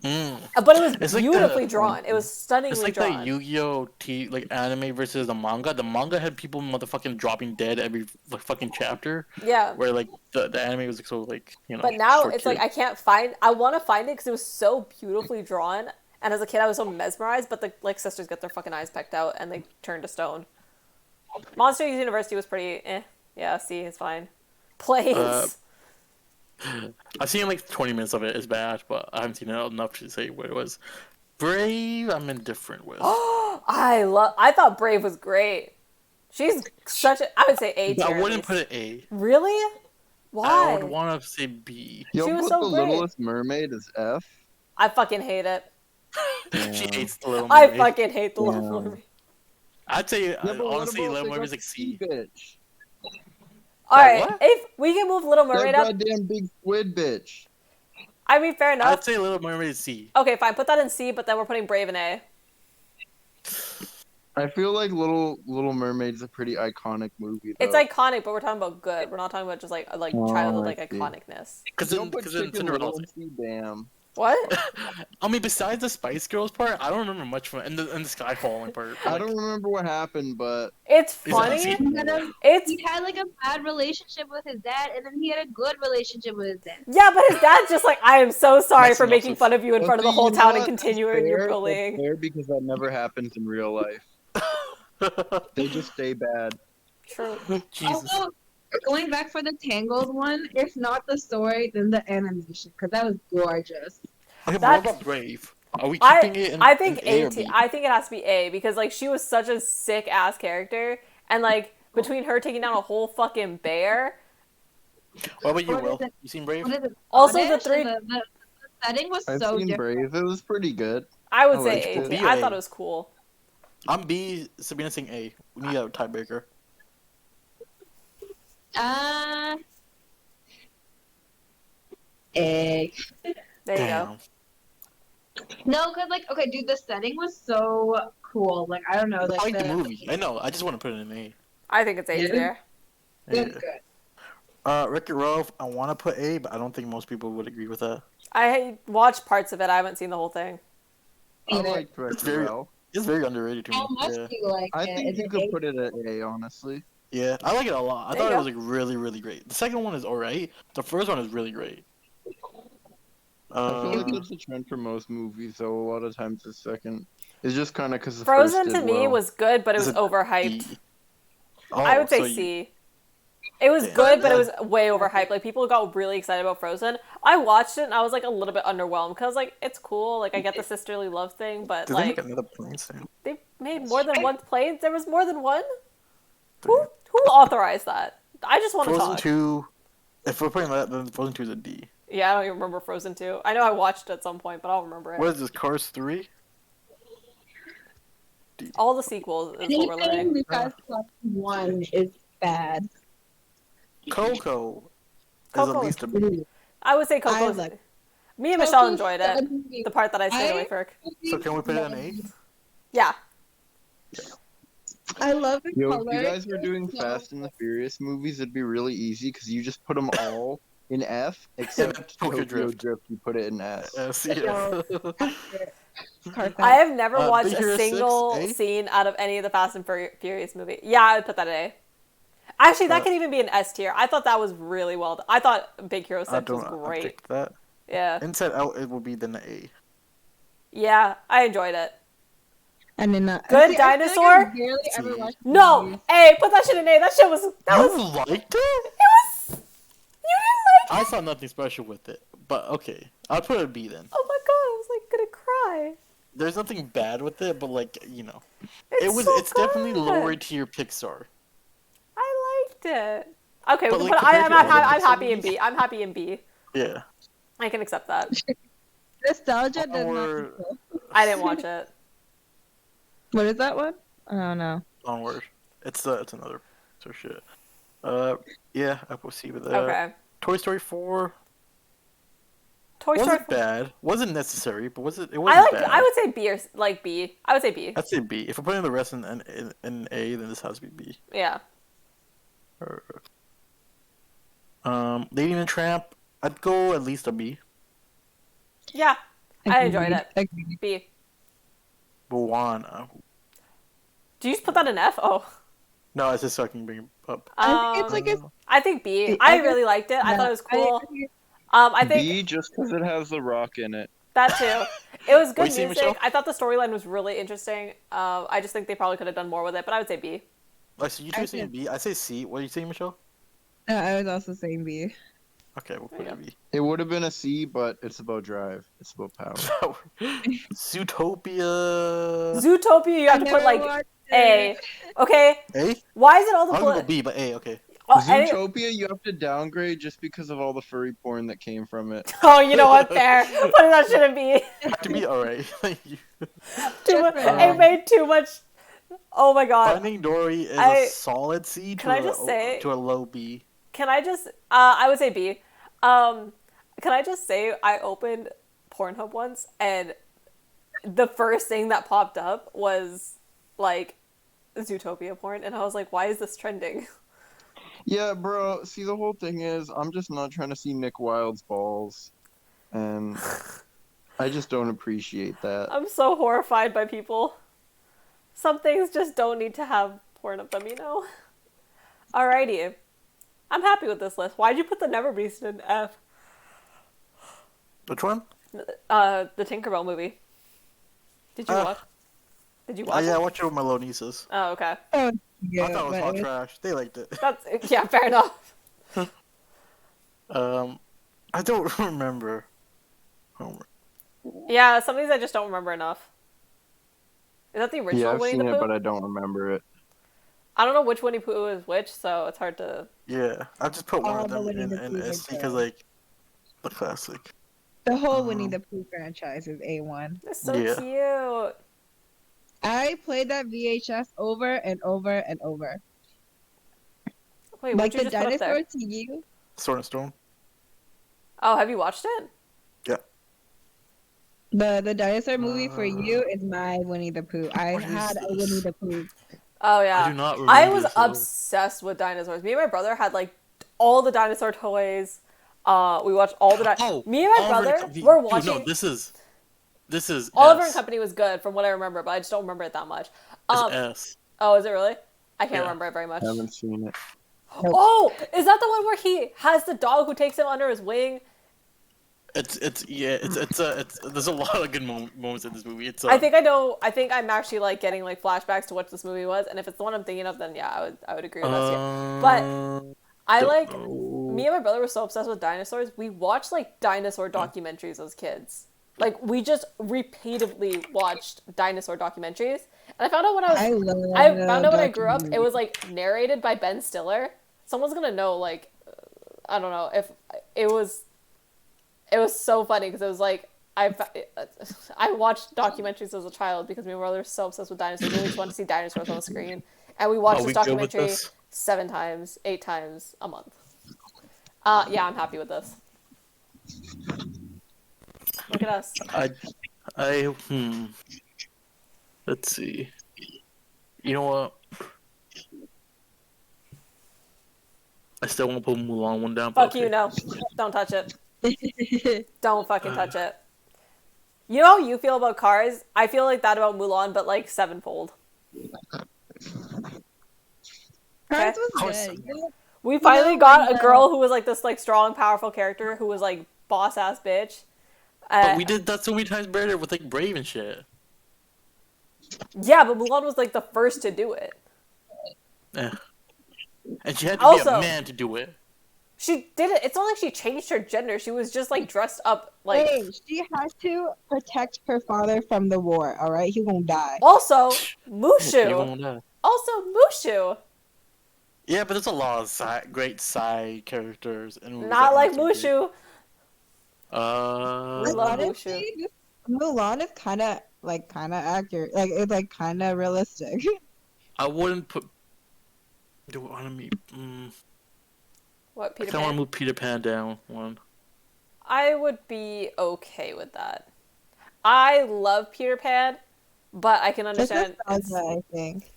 Speaker 1: But it was
Speaker 2: It's like
Speaker 1: beautifully
Speaker 2: the-
Speaker 1: drawn. It was stunningly
Speaker 2: It's like
Speaker 1: drawn.
Speaker 2: that Yu-Gi-Oh! Like anime versus the manga. The manga had people motherfucking dropping dead every like fucking chapter.
Speaker 1: Yeah.
Speaker 2: Where like the anime was like, so like
Speaker 1: But now
Speaker 2: short
Speaker 1: it's like
Speaker 2: cute.
Speaker 1: I can't find. I want to find it because it was so beautifully drawn, and as a kid I was so mesmerized. But the like sisters get their fucking eyes pecked out and they turn to stone. Monster University was pretty. Yeah, C is fine. Planes.
Speaker 2: I've seen like 20 minutes of it. It's bad, but I haven't seen it enough to say what it was. Brave, I'm indifferent with.
Speaker 1: I thought Brave was great. She's such a. I would say A tier.
Speaker 2: I
Speaker 1: at
Speaker 2: wouldn't
Speaker 1: least.
Speaker 2: put it A.
Speaker 1: Really? Why?
Speaker 2: I would want to say B.
Speaker 4: Yo,
Speaker 1: She was
Speaker 4: put
Speaker 1: so
Speaker 4: the
Speaker 1: great.
Speaker 4: Littlest Mermaid as F.
Speaker 1: I fucking hate it.
Speaker 2: She hates the Little
Speaker 1: I
Speaker 2: Mermaid.
Speaker 1: fucking hate the
Speaker 4: Yeah.
Speaker 1: Little Mermaid.
Speaker 2: I'd say
Speaker 4: Yeah, but what
Speaker 2: honestly,
Speaker 4: about
Speaker 2: Little
Speaker 4: they
Speaker 2: Mermaid's
Speaker 4: got
Speaker 2: like
Speaker 4: the
Speaker 2: C.
Speaker 4: bitch?
Speaker 1: All right,
Speaker 2: what?
Speaker 1: if we can move Little Mermaid
Speaker 4: That
Speaker 1: up,
Speaker 4: goddamn big squid bitch.
Speaker 1: I mean, fair enough.
Speaker 2: I'd say Little Mermaid is C.
Speaker 1: Okay, fine. Put that in C, but then we're putting Brave in A.
Speaker 4: I feel like Little Mermaid's a pretty iconic movie. Though.
Speaker 1: It's iconic, but we're talking about good. We're not talking about just like childhood like
Speaker 4: I see.
Speaker 1: iconicness.
Speaker 2: Because
Speaker 4: Don't put
Speaker 2: in
Speaker 4: Chicken
Speaker 2: Cinderella's
Speaker 4: Little and see Damn.
Speaker 1: What?
Speaker 2: I mean, besides the Spice Girls part, I don't remember much from and the Sky Falling part.
Speaker 4: I
Speaker 2: Like,
Speaker 4: don't remember what happened, but
Speaker 1: It's
Speaker 2: Is it
Speaker 1: funny.
Speaker 2: C?
Speaker 1: It's
Speaker 3: He had like a bad relationship with his dad, and then he had a good relationship with his dad.
Speaker 1: yeah, but his dad's just like, I am so sorry
Speaker 2: That's
Speaker 1: for
Speaker 2: enough
Speaker 1: making
Speaker 2: of-
Speaker 1: fun of you in
Speaker 4: But
Speaker 1: front of the
Speaker 4: see,
Speaker 1: whole
Speaker 4: you know
Speaker 1: town and
Speaker 4: what?
Speaker 1: continuing your
Speaker 4: Fair,
Speaker 1: bullying.
Speaker 4: that's fair because that never happens in real life. They just stay bad.
Speaker 1: True.
Speaker 2: Jesus.
Speaker 3: Also, going back for the Tangled one, if not the story, then the animation, because that was gorgeous.
Speaker 2: Okay, but what
Speaker 1: That's-
Speaker 2: about Brave? Are we keeping it in,
Speaker 1: I think
Speaker 2: in A or
Speaker 1: A.
Speaker 2: B?
Speaker 1: I think it has to be A because like she was such a sick ass character, and like between her taking down a whole fucking bear,
Speaker 2: What about you,
Speaker 3: What is
Speaker 2: Will?
Speaker 3: it?
Speaker 2: You seem brave?
Speaker 3: What is it?
Speaker 1: also the
Speaker 3: Scottish?
Speaker 1: three.
Speaker 3: The setting was
Speaker 4: I've
Speaker 3: so
Speaker 4: seen
Speaker 3: different.
Speaker 4: Brave. It was pretty good.
Speaker 1: I would
Speaker 4: I
Speaker 1: say
Speaker 4: liked
Speaker 1: A
Speaker 4: it.
Speaker 1: tier.
Speaker 2: B or
Speaker 1: I thought
Speaker 2: A?
Speaker 1: it was cool.
Speaker 2: I'm B. Sabina saying A. We need a tiebreaker.
Speaker 3: Uh, A.
Speaker 1: There you go.
Speaker 2: Damn.
Speaker 3: No, cause like, okay, dude, the setting was so cool. Like, I don't know,
Speaker 2: I
Speaker 3: like
Speaker 2: like the movie. I know. I just want to put it in A.
Speaker 1: I think it's A
Speaker 3: Yeah.
Speaker 1: tier.
Speaker 3: it
Speaker 2: Yeah.
Speaker 3: was good.
Speaker 2: Wreck-It Ralph. I want to put A, but I don't think most people would agree with that.
Speaker 1: I watched parts of it. I haven't seen the whole thing.
Speaker 4: I
Speaker 3: Either.
Speaker 4: liked
Speaker 2: It's
Speaker 4: Wreck-It
Speaker 2: very,
Speaker 4: Ralph.
Speaker 2: it's very underrated to me.
Speaker 3: How much
Speaker 2: Yeah.
Speaker 3: do you like
Speaker 4: I
Speaker 3: it?
Speaker 4: think
Speaker 3: Is
Speaker 4: you
Speaker 3: it
Speaker 4: could
Speaker 3: A?
Speaker 4: put it at A, honestly.
Speaker 2: Yeah, I like it a lot. I
Speaker 1: There you
Speaker 2: thought it
Speaker 1: go.
Speaker 2: was like really, really great. The second one is alright. The first one is really great.
Speaker 4: I feel like
Speaker 2: Uh,
Speaker 4: that's a trend for most movies, though. A lot of times the second is just kind of because the
Speaker 1: Frozen
Speaker 4: first
Speaker 1: to
Speaker 4: did
Speaker 1: me
Speaker 4: well.
Speaker 1: was good, but it
Speaker 2: is
Speaker 1: was
Speaker 2: it
Speaker 1: overhyped.
Speaker 2: B? Oh,
Speaker 1: I would say
Speaker 2: so you,
Speaker 1: C. It was
Speaker 2: Damn.
Speaker 1: good, but it was way overhyped. Like people got really excited about Frozen. I watched it and I was like a little bit underwhelmed because like it's cool. Like I get the sisterly love thing, but
Speaker 2: did they make
Speaker 1: like
Speaker 2: another plane sound?
Speaker 1: they made more than one plane. There was more than one. Who authorized that? I just want to
Speaker 2: Frozen
Speaker 1: talk.
Speaker 2: 2. If we're putting that, then Frozen 2 is a D.
Speaker 1: Yeah, I don't even remember Frozen 2. I know I watched it at some point, but I don't remember it.
Speaker 2: What is this? Cars 3? D.
Speaker 1: All the sequels is what we're
Speaker 3: Anything
Speaker 1: learning.
Speaker 3: because plus one is bad.
Speaker 2: Coco is
Speaker 1: Coco
Speaker 2: at least a B.
Speaker 1: I would say
Speaker 3: I
Speaker 1: Coco's.
Speaker 3: like-
Speaker 1: Me and Michelle
Speaker 3: Coco's
Speaker 1: enjoyed
Speaker 3: a
Speaker 1: it.
Speaker 3: movie.
Speaker 1: The part that I stayed
Speaker 3: I-
Speaker 1: away for.
Speaker 2: So can we put it in 8?
Speaker 1: Yeah.
Speaker 3: I love the
Speaker 4: Yo,
Speaker 3: color.
Speaker 4: if you guys were doing
Speaker 3: So-
Speaker 4: Fast and the Furious movies, it'd be really easy because you just put them all in F, except
Speaker 2: Tokyo
Speaker 4: Tokyo
Speaker 2: Drift.
Speaker 4: Drift. You put it in S.
Speaker 2: S,
Speaker 3: Yo.
Speaker 2: yeah.
Speaker 1: I have never watched
Speaker 2: Big Hero
Speaker 1: a single
Speaker 2: 6, A?
Speaker 1: scene out of any of the Fast and Furious movie. Yeah, I would put that at A. Actually, that could even be an S tier. I thought that was really well done. I thought Big Hero 6
Speaker 2: I
Speaker 1: was
Speaker 2: don't
Speaker 1: great.
Speaker 2: object to that.
Speaker 1: Yeah.
Speaker 2: Inside Out, it will be then the A.
Speaker 1: Yeah, I enjoyed it.
Speaker 3: And then
Speaker 1: Good
Speaker 3: see, I feel
Speaker 1: Dinosaur?
Speaker 3: Like I barely ever
Speaker 2: See.
Speaker 3: watched
Speaker 1: No!
Speaker 3: movies.
Speaker 1: A, put that shit in A. That shit was... That
Speaker 2: You
Speaker 1: was...
Speaker 2: liked it?
Speaker 1: It was... You didn't like
Speaker 2: I
Speaker 1: it?
Speaker 2: saw nothing special with it, but okay. I'll put it a B then.
Speaker 1: Oh my god, I was like gonna cry.
Speaker 2: There's nothing bad with it, but like, you know.
Speaker 1: It's so
Speaker 2: It's definitely
Speaker 1: good.
Speaker 2: lower tier Pixar.
Speaker 1: I liked it. Okay,
Speaker 2: But,
Speaker 1: we can
Speaker 2: like,
Speaker 1: put,
Speaker 2: compared to other
Speaker 1: I'm
Speaker 2: Pixar
Speaker 1: happy in
Speaker 2: movies-
Speaker 1: B. I'm happy in B.
Speaker 2: Yeah.
Speaker 1: I can accept that.
Speaker 3: Nostalgia does
Speaker 2: Or
Speaker 3: not.
Speaker 1: I didn't watch it.
Speaker 3: What is that one? I don't know.
Speaker 2: Onward. It's another so shit. Yeah, I will see with that.
Speaker 1: Okay.
Speaker 2: Toy Story 4
Speaker 1: Toy Story.
Speaker 2: wasn't bad. Wasn't necessary, but it wasn't
Speaker 1: I like.
Speaker 2: bad.
Speaker 1: I would say B or like B. I would say B.
Speaker 2: I'd say B. If we're putting the rest in A, then this has to be B.
Speaker 1: Yeah.
Speaker 2: Lady and the Tramp, I'd go at least a B.
Speaker 1: Yeah. I enjoyed it.
Speaker 3: Agreed.
Speaker 1: B.
Speaker 2: Moana.
Speaker 1: Do you just put that in F? Oh.
Speaker 2: No, it's just so I can bring it up.
Speaker 3: I think it's like a
Speaker 1: I think B.
Speaker 3: I
Speaker 1: I really liked it. I thought it was cool.
Speaker 3: I-
Speaker 1: I think
Speaker 4: B just because it has The Rock in it.
Speaker 1: that too. It was
Speaker 2: What
Speaker 1: good
Speaker 2: you say,
Speaker 1: music.
Speaker 2: Michelle?
Speaker 1: I thought the storyline was really interesting. I just think they probably could have done more with it, but I would say B.
Speaker 2: Like, so you two
Speaker 3: I
Speaker 2: are saying B. I say C. What are you saying, Michelle?
Speaker 3: No, I was also saying B.
Speaker 2: Okay, we'll put
Speaker 1: There
Speaker 2: it
Speaker 1: you
Speaker 2: B.
Speaker 4: It would have been a C, but it's about drive. It's about power.
Speaker 2: Zootopia.
Speaker 1: Zootopia, you have to
Speaker 3: I
Speaker 1: put
Speaker 3: never
Speaker 1: like
Speaker 3: watched
Speaker 1: A.
Speaker 3: it.
Speaker 1: Okay.
Speaker 2: A?
Speaker 1: Why is it all the
Speaker 2: I'll go
Speaker 1: put?
Speaker 2: B, but A, okay.
Speaker 4: Zootopia, you have to downgrade just because of all the furry porn that came from it.
Speaker 1: Oh, you know what? There. Put that shit in B.
Speaker 2: Have to be alright. Thank you.
Speaker 1: Too much. It made too much. Oh my god.
Speaker 2: Finding Dory is
Speaker 1: I-
Speaker 2: a solid C
Speaker 1: Can I
Speaker 2: to,
Speaker 1: just say-
Speaker 2: to a low B.
Speaker 1: Can I just? I would say B. Can I just say I opened Pornhub once and the first thing that popped up was like Zootopia porn, and I was like, why is this trending?
Speaker 4: Yeah, bro. See, the whole thing is, I'm just not trying to see Nick Wilde's balls, and I just don't appreciate that.
Speaker 1: I'm so horrified by people. Some things just don't need to have porn of them, you know? Alrighty. I'm happy with this list. Why'd you put the Never Beast in F?
Speaker 2: Which one?
Speaker 1: The Tinkerbell movie. Did you watch? Did you watch
Speaker 2: Yeah, I
Speaker 1: it?
Speaker 2: watched it with my little nieces.
Speaker 1: Oh, okay.
Speaker 3: Oh, yeah,
Speaker 2: I thought it was
Speaker 3: but
Speaker 2: hot trash. They liked it.
Speaker 1: That's yeah, fair enough.
Speaker 2: I don't remember. Homer.
Speaker 1: Yeah, some of these I just don't remember enough. Is that the
Speaker 4: Yeah,
Speaker 1: original
Speaker 4: I've
Speaker 1: Winnie the
Speaker 4: seen it,
Speaker 1: Pooh?
Speaker 4: but I don't remember it.
Speaker 1: I don't know which Winnie Pooh is which, so it's hard to.
Speaker 2: Yeah, I just put one
Speaker 3: All
Speaker 2: of
Speaker 3: the
Speaker 2: them
Speaker 3: Winnie the
Speaker 2: in
Speaker 3: Pooh are
Speaker 2: SC because
Speaker 3: good.
Speaker 2: like the classic.
Speaker 3: The whole Winnie
Speaker 2: Um,
Speaker 3: the Pooh franchise is A1.
Speaker 1: They're so
Speaker 2: yeah.
Speaker 1: cute.
Speaker 3: I played that VHS over and over and over.
Speaker 1: Wait, what'd
Speaker 3: Like
Speaker 1: you
Speaker 3: the
Speaker 1: just put up there?
Speaker 3: dinosaur to you.
Speaker 2: Sword and Stone.
Speaker 1: Oh, have you watched it?
Speaker 2: Yeah.
Speaker 3: The dinosaur movie for you is my Winnie the Pooh. I
Speaker 2: What is
Speaker 3: had a Winnie
Speaker 2: this?
Speaker 3: the Pooh.
Speaker 1: Oh
Speaker 2: I
Speaker 1: yeah.
Speaker 2: do not
Speaker 1: I
Speaker 2: remember
Speaker 1: was
Speaker 2: this at all.
Speaker 1: obsessed with dinosaurs. Me and my brother had like all the dinosaur toys. We watched all the
Speaker 2: Oh,
Speaker 1: Me and my
Speaker 2: Oliver and
Speaker 1: brother
Speaker 2: Company.
Speaker 1: were
Speaker 2: Dude, no,
Speaker 1: watching
Speaker 2: this is
Speaker 1: Oliver and
Speaker 2: S.
Speaker 1: Company was good from what I remember, but I just don't remember it that much.
Speaker 2: It's
Speaker 1: Um,
Speaker 2: S.
Speaker 1: oh, is it really? I can't
Speaker 2: Yeah.
Speaker 1: remember it very much.
Speaker 4: I haven't seen it.
Speaker 3: Nope.
Speaker 1: Oh, is that the one where he has the dog who takes him under his wing?
Speaker 2: It's there's a lot of good moments in this movie. It's
Speaker 1: I think I know. I think I'm actually like getting like flashbacks to what this movie was, and if it's the one I'm thinking of, then yeah, I would agree with us here. But I
Speaker 2: don't
Speaker 1: like
Speaker 2: know.
Speaker 1: me and my brother were so obsessed with dinosaurs. We watched like dinosaur documentaries as kids. Like we just repeatedly watched dinosaur documentaries. And I found out when I found
Speaker 3: love
Speaker 1: out when I grew up, it
Speaker 3: documentaries.
Speaker 1: was like narrated by Ben Stiller. Someone's gonna know like I don't know if it was. It was so funny because it was like I watched documentaries as a child because my brother was so obsessed with dinosaurs. We just wanted to see dinosaurs on the screen, and we watched
Speaker 2: Are
Speaker 1: this
Speaker 2: we good with
Speaker 1: documentary
Speaker 2: this?
Speaker 1: 7 times, 8 times a month. Yeah, I'm happy with this. Look at us.
Speaker 2: I let's see. You know what? I still want to put Mulan one down, but
Speaker 1: Fuck
Speaker 2: okay.
Speaker 1: you, no. Don't touch it. Don't fucking touch it. You know how you feel about Cars? I feel like that about Mulan, but like 7-fold. Okay?
Speaker 3: Cars was
Speaker 2: Cars.
Speaker 3: good. You know,
Speaker 1: We
Speaker 3: you
Speaker 1: finally
Speaker 3: know
Speaker 1: got
Speaker 3: when
Speaker 1: a girl who was like this like strong, powerful character who was like boss ass bitch.
Speaker 2: But we did that so many times better with like Brave and shit.
Speaker 1: Yeah, but Mulan was like the first to do it.
Speaker 2: Eh. And she had to be a
Speaker 1: Also,
Speaker 2: man to do it.
Speaker 1: she did it. It's not like she changed her gender. She was just like dressed up like.
Speaker 3: Hey, she has to protect her father from the war. All right, he's gonna die.
Speaker 1: Also,
Speaker 2: You
Speaker 1: Mushu.
Speaker 2: won't know.
Speaker 1: Also, Mushu.
Speaker 2: Yeah, but there's a lot of great side characters in movies
Speaker 1: Not
Speaker 2: that
Speaker 1: like
Speaker 2: aren't so great.
Speaker 1: Mushu. We
Speaker 3: Like
Speaker 1: love
Speaker 3: honestly,
Speaker 1: Mushu.
Speaker 3: Mulan is kind of accurate. Like it's like kind of realistic.
Speaker 2: I wouldn't put. Do I want to meet?
Speaker 1: What,
Speaker 2: I
Speaker 1: Peter
Speaker 2: kind of want to
Speaker 1: Pan?
Speaker 2: move Peter Pan down one.
Speaker 1: I would be okay with that. I love Peter Pan, but I can
Speaker 3: Just
Speaker 1: understand.
Speaker 3: nostalgia, I think.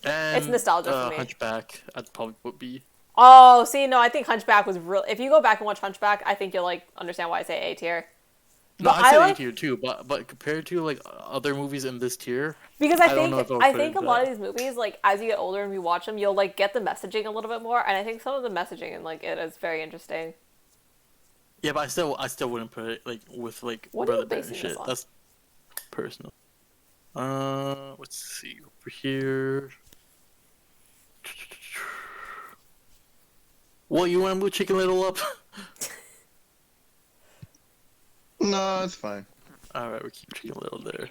Speaker 2: And
Speaker 1: nostalgia for me.
Speaker 2: Hunchback, I'd probably would be.
Speaker 1: Oh, see, no, I think Hunchback was real. If you go back and watch Hunchback, I think you'll like understand why I say A tier.
Speaker 2: No,
Speaker 1: But
Speaker 2: I'd
Speaker 1: I
Speaker 2: say
Speaker 1: like
Speaker 2: A tier too, but compared to like other movies in this tier,
Speaker 1: because
Speaker 2: I don't know if I would
Speaker 1: I
Speaker 2: put
Speaker 1: think
Speaker 2: it
Speaker 1: a lot of
Speaker 2: that.
Speaker 1: these movies, like as you get older and we watch them, you'll like get the messaging a little bit more, and I think some of the messaging in like it is very interesting.
Speaker 2: Yeah, but I still wouldn't put it like with like
Speaker 1: What are
Speaker 2: Brother
Speaker 1: you
Speaker 2: Bear and
Speaker 1: basing this
Speaker 2: shit.
Speaker 1: on?
Speaker 2: That's personal. Let's see over here. Well, you want to move Chicken Little up?
Speaker 4: No, it's fine.
Speaker 2: All right, we keep Chicken Little there.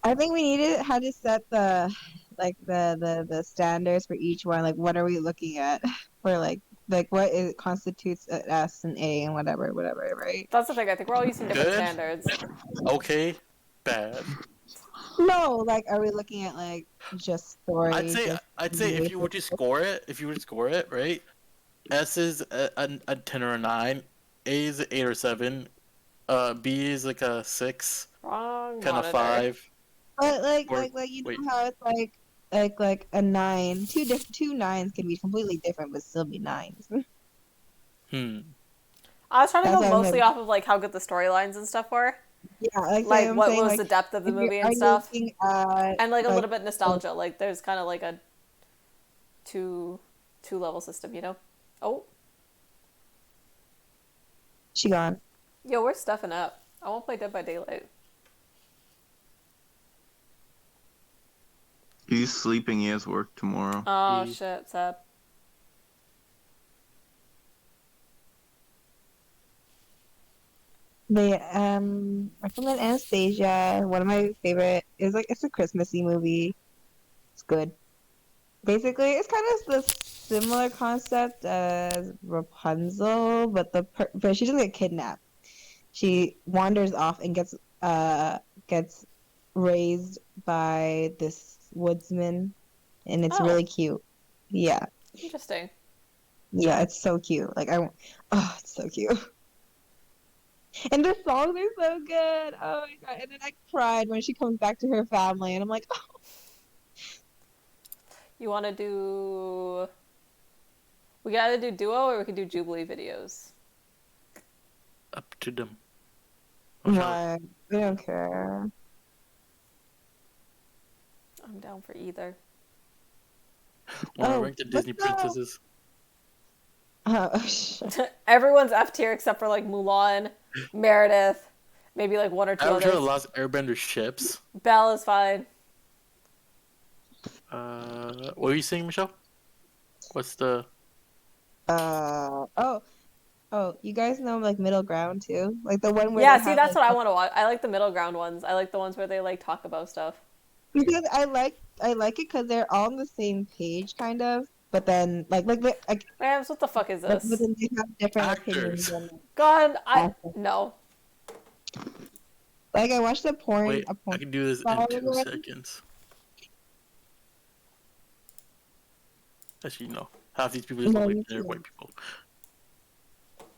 Speaker 3: I think we needed how to set the like the standards for each one. Like, what are we looking at for like what is constitutes an S and A and whatever, right?
Speaker 1: That's the thing. I think we're all using different
Speaker 2: Good.
Speaker 1: standards.
Speaker 2: Okay. Bad.
Speaker 3: No, like, are we looking at like just story?
Speaker 2: I'd say if you were to score it, right? S is a 10 or a 9. A is an 8 or 7. B is like a 6,
Speaker 1: Wrong
Speaker 2: kind of
Speaker 1: monitor.
Speaker 2: 5.
Speaker 3: But
Speaker 2: Or-
Speaker 3: like you
Speaker 2: wait.
Speaker 3: know how it's like a 9. Two nines can be completely different but still be 9s.
Speaker 1: I was trying to
Speaker 3: That's
Speaker 1: go
Speaker 3: what I'm
Speaker 1: mostly
Speaker 3: like-
Speaker 1: off of like how good the storylines and stuff were,
Speaker 3: Yeah,
Speaker 1: like
Speaker 3: I'm
Speaker 1: what
Speaker 3: saying,
Speaker 1: was
Speaker 3: like,
Speaker 1: the depth of the
Speaker 3: if you're-
Speaker 1: movie
Speaker 3: are
Speaker 1: and
Speaker 3: you
Speaker 1: stuff,
Speaker 3: looking at,
Speaker 1: and like a
Speaker 3: like,
Speaker 1: little bit nostalgia. Like there's kind of like a two level system, you know. Oh,
Speaker 3: she gone.
Speaker 1: yo, we're stuffing up. I won't play Dead by Daylight.
Speaker 4: He's sleeping. He has work tomorrow.
Speaker 1: Oh
Speaker 2: Mm.
Speaker 1: shit, sad.
Speaker 3: They recommend Anastasia. One of my favorite is like it's a Christmassy movie. It's good. Basically, it's kind of the similar concept as Rapunzel, but she doesn't get kidnapped. She wanders off and gets raised by this woodsman, and it's
Speaker 1: Oh,
Speaker 3: really cute. Yeah,
Speaker 1: interesting.
Speaker 3: yeah, it's so cute. Oh, it's so cute. And the songs are so good. Oh my god! And then I cried when she comes back to her family, and I'm like,
Speaker 1: You want to do? We can either do duo or we can do Jubilee videos.
Speaker 2: Up to them.
Speaker 3: oh, what? I don't care.
Speaker 1: I'm down for either.
Speaker 2: Wanna
Speaker 3: Oh,
Speaker 2: rank the
Speaker 3: let's
Speaker 2: Disney
Speaker 3: go.
Speaker 2: princesses?
Speaker 3: Shit.
Speaker 1: Everyone's F tier except for like Mulan, Meredith, maybe like one or two
Speaker 2: Avatar: The
Speaker 1: others.
Speaker 2: Last Airbender ships.
Speaker 1: Belle is fine.
Speaker 2: What were you saying, Michelle? What's the?
Speaker 3: Oh, you guys know like Middle Ground too? Like the one where
Speaker 1: Yeah,
Speaker 3: they
Speaker 1: see,
Speaker 3: have
Speaker 1: that's
Speaker 3: like
Speaker 1: what I want to watch. I like the middle ground ones. I like the ones where they like talk about stuff.
Speaker 3: because I like it because they're all on the same page kind of, but then
Speaker 1: Rams, what the fuck is
Speaker 3: but
Speaker 1: this?
Speaker 3: then they have different
Speaker 2: Actors.
Speaker 3: opinions on
Speaker 1: God,
Speaker 3: it.
Speaker 1: no.
Speaker 3: Like I watched
Speaker 2: Wait,
Speaker 3: a
Speaker 2: I
Speaker 3: porn
Speaker 2: can do this in 2 seconds. Actually, no. Half these people just
Speaker 3: No,
Speaker 2: look like
Speaker 3: you
Speaker 2: they're
Speaker 3: can't.
Speaker 2: white people.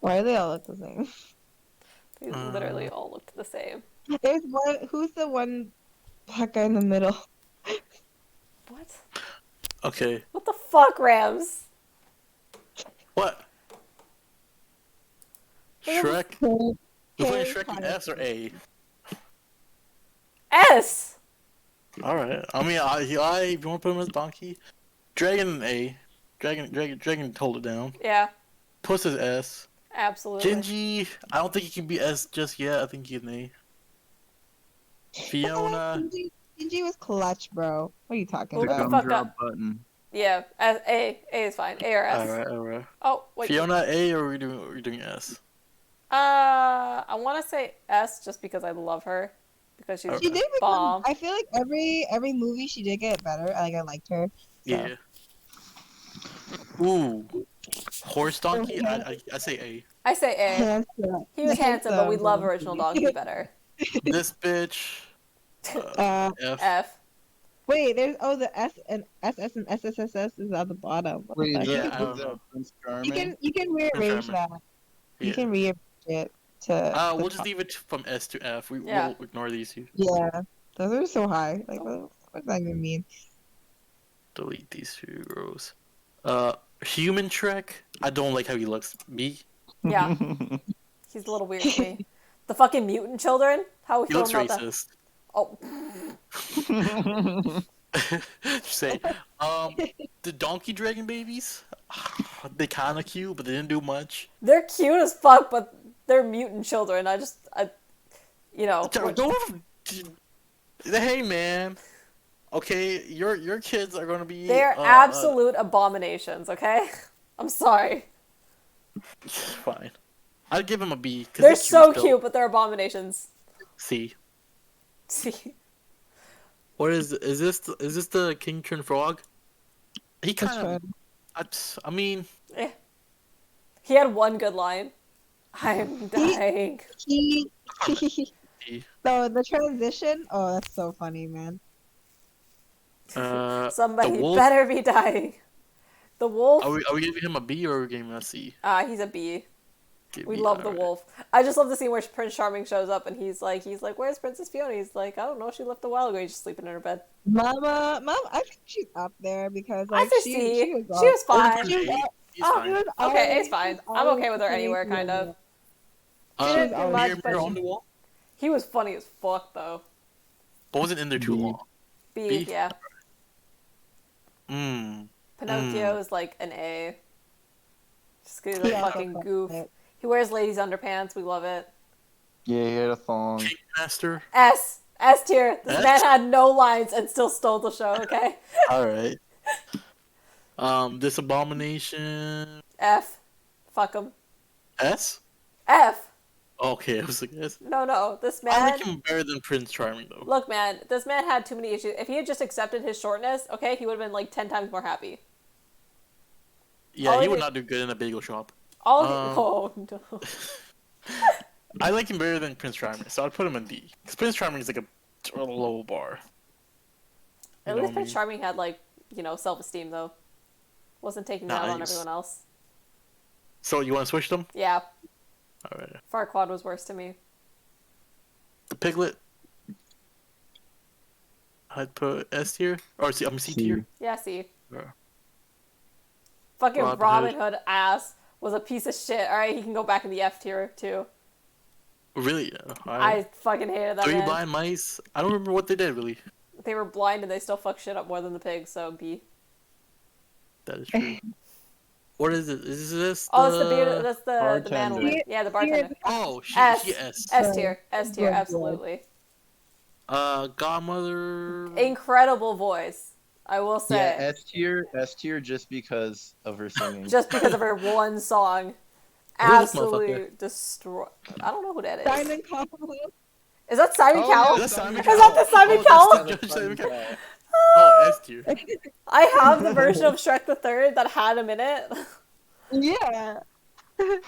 Speaker 3: Why do they all look the same?
Speaker 1: They literally all looked the same.
Speaker 3: There's one. Who's the one black guy in the middle?
Speaker 1: What?
Speaker 2: Okay.
Speaker 1: What the fuck, Rams?
Speaker 2: What? Shrek?
Speaker 3: Harry
Speaker 2: You're putting Shrek in
Speaker 3: Potter.
Speaker 2: S or A?
Speaker 1: S.
Speaker 2: Alright. I mean, if you want to put him as Donkey, Dragon A. Dragon hold it down.
Speaker 1: Yeah,
Speaker 2: Puss is S.
Speaker 1: absolutely.
Speaker 2: Gingy, I don't think he can be S just yet. I think he's an A. Fiona.
Speaker 3: Shinji was clutch, bro. What are you talking
Speaker 1: Well,
Speaker 5: The
Speaker 1: we can
Speaker 3: about?
Speaker 1: fuck up.
Speaker 5: gumdrop button.
Speaker 1: Yeah, A is fine. A or S.
Speaker 2: Alright.
Speaker 1: Oh wait.
Speaker 2: Fiona A, or are we doing S?
Speaker 1: I want to say S just because I love her because she's
Speaker 3: She did become.
Speaker 1: bomb.
Speaker 3: I feel like every movie she did get better. I liked her. So.
Speaker 2: Yeah. Ooh. Horse Donkey? I say A.
Speaker 1: I say A.
Speaker 3: Handsome.
Speaker 1: He was handsome, but we love
Speaker 3: Donkey.
Speaker 1: original Donkey better.
Speaker 2: This bitch. F.
Speaker 1: F.
Speaker 3: Wait, there's the S and SS and SSSS is at the bottom. What the
Speaker 5: Wait,
Speaker 3: fuck?
Speaker 2: Yeah,
Speaker 5: is
Speaker 2: I
Speaker 5: that,
Speaker 2: don't
Speaker 5: was
Speaker 2: know.
Speaker 5: that Prince
Speaker 3: You
Speaker 5: Charming?
Speaker 3: can rearrange
Speaker 2: Charming.
Speaker 3: that. You
Speaker 2: Yeah.
Speaker 3: can rearrange it to.
Speaker 2: We'll
Speaker 3: the
Speaker 2: just
Speaker 3: top.
Speaker 2: leave it from S to F.
Speaker 1: Yeah.
Speaker 2: We'll ignore these two.
Speaker 3: Yeah, those are so high. Like, what does that even mean?
Speaker 2: Delete these two rows. Human Shrek? I don't like how he looks. B?
Speaker 1: Yeah. He's a little weird to me. The fucking mutant children? How we
Speaker 2: He
Speaker 1: feel
Speaker 2: looks
Speaker 1: about that?
Speaker 2: racist.
Speaker 1: Oh,
Speaker 2: Just say. The Donkey Dragon babies? They kinda cute, but they didn't do much.
Speaker 1: they're cute as fuck, but they're mutant children. You know.
Speaker 2: Don't. Hey, man. Okay, your kids are gonna be.
Speaker 1: They're absolute abominations, okay? I'm sorry.
Speaker 2: Fine. I'd give him a B. 'Cause
Speaker 1: They're so
Speaker 2: still.
Speaker 1: cute, but they're abominations.
Speaker 2: C.
Speaker 1: See?
Speaker 2: What is this? Is this the King Trin Frog? He
Speaker 3: Which
Speaker 2: kind of.
Speaker 3: one?
Speaker 2: I mean,
Speaker 1: Eh. He had one good line. I'm dying.
Speaker 3: He.
Speaker 2: he-
Speaker 3: So the transition. Oh, that's so funny, man.
Speaker 2: the
Speaker 1: Somebody
Speaker 2: wolf.
Speaker 1: better be dying. The wolf?
Speaker 2: Are we giving him a B or are we giving him a C?
Speaker 1: He's a B.
Speaker 2: Give
Speaker 1: We
Speaker 2: B,
Speaker 1: love the
Speaker 2: alright.
Speaker 1: wolf. I just love the scene where Prince Charming shows up and he's like, where's Princess Fiona? He's like, I don't know, she left a while ago. He's just sleeping in her bed.
Speaker 3: Mom, I think she's up there because
Speaker 1: I
Speaker 3: like
Speaker 1: say
Speaker 3: she
Speaker 1: C.
Speaker 3: she
Speaker 1: She
Speaker 3: was,
Speaker 1: was
Speaker 2: Or we
Speaker 1: fine.
Speaker 2: give
Speaker 3: She
Speaker 2: him
Speaker 3: was
Speaker 2: A.
Speaker 3: al-
Speaker 2: He's
Speaker 3: oh,
Speaker 2: fine.
Speaker 3: it was
Speaker 1: Okay,
Speaker 3: always-
Speaker 1: it's fine.
Speaker 3: she was
Speaker 1: I'm
Speaker 3: always
Speaker 1: okay with her
Speaker 3: pretty
Speaker 1: anywhere, kind of.
Speaker 3: good.
Speaker 1: She didn't do
Speaker 3: always-
Speaker 1: much,
Speaker 2: Mirror
Speaker 1: but
Speaker 2: on the wall.
Speaker 1: he was funny as fuck, though.
Speaker 2: But wasn't in there too
Speaker 5: B.
Speaker 2: long.
Speaker 1: B,
Speaker 2: B?
Speaker 1: yeah.
Speaker 2: Mmm.
Speaker 1: Pinocchio is like an A. Just 'cause he's
Speaker 3: He
Speaker 1: a
Speaker 3: also
Speaker 1: fucking
Speaker 3: fucked
Speaker 1: goof.
Speaker 3: it.
Speaker 1: He wears ladies' underpants. We love it.
Speaker 5: Yeah, he had a thong.
Speaker 2: King Master.
Speaker 1: S. S tier. This
Speaker 2: S?
Speaker 1: man had no lines and still stole the show, okay?
Speaker 2: All right. This abomination.
Speaker 1: F. Fuck him.
Speaker 2: S.
Speaker 1: F.
Speaker 2: Okay, I was like, yes.
Speaker 1: No, this
Speaker 2: I
Speaker 1: man.
Speaker 2: like him better than Prince Charming though.
Speaker 1: Look, man, this man had too many issues. If he had just accepted his shortness, okay, he would have been like 10 times more happy.
Speaker 2: Yeah,
Speaker 1: All
Speaker 2: he
Speaker 1: he
Speaker 2: would
Speaker 1: did,
Speaker 2: not do good in a bagel shop.
Speaker 1: all he,
Speaker 2: Um,
Speaker 1: oh no.
Speaker 2: I like him better than Prince Charming, so I'd put him in D. Because Prince Charming is like a low bar. You
Speaker 1: At
Speaker 2: know
Speaker 1: least
Speaker 2: what I
Speaker 1: Prince
Speaker 2: mean?
Speaker 1: Charming had like, self-esteem though. Wasn't taking that on
Speaker 2: Nice.
Speaker 1: everyone else.
Speaker 2: So you want to switch them?
Speaker 1: Yeah,
Speaker 2: All right.
Speaker 1: Farquaad was worse to me.
Speaker 2: The Piglet. I'd put S tier or C tier.
Speaker 1: Yeah, see.
Speaker 2: Yeah.
Speaker 1: Fucking
Speaker 2: Robin
Speaker 1: Robin
Speaker 2: Hood.
Speaker 1: Hood ass was a piece of shit. Alright, he can go back in the F tier too.
Speaker 2: Really? Yeah.
Speaker 1: I fucking hated that
Speaker 2: Three
Speaker 1: man.
Speaker 2: Blind Mice. I don't remember what they did really.
Speaker 1: They were blind and they still fuck shit up more than the pigs, so B.
Speaker 2: That is true. What is it? Is this?
Speaker 1: Oh, that's the beard. That's the man
Speaker 5: bartender.
Speaker 1: woman. Yeah, the bartender.
Speaker 2: Oh, she
Speaker 1: S.
Speaker 2: S.
Speaker 1: S tier. S tier.
Speaker 3: Good boy.
Speaker 1: Absolutely.
Speaker 2: Godmother.
Speaker 1: Incredible voice. I will say.
Speaker 4: Yeah, S tier, just because of her singing.
Speaker 1: Just because of her one song.
Speaker 2: Who is this
Speaker 1: Absolutely destroy. I don't know who that is.
Speaker 3: Simon Cowell.
Speaker 1: Is that Simon
Speaker 4: Oh,
Speaker 1: Cowell?
Speaker 2: Is that Simon
Speaker 1: Is that the Simon Cowell?
Speaker 2: That's Simon Cowell. Oh, S tier.
Speaker 1: I have the version of Shrek the Third that had him in it.
Speaker 3: Yeah.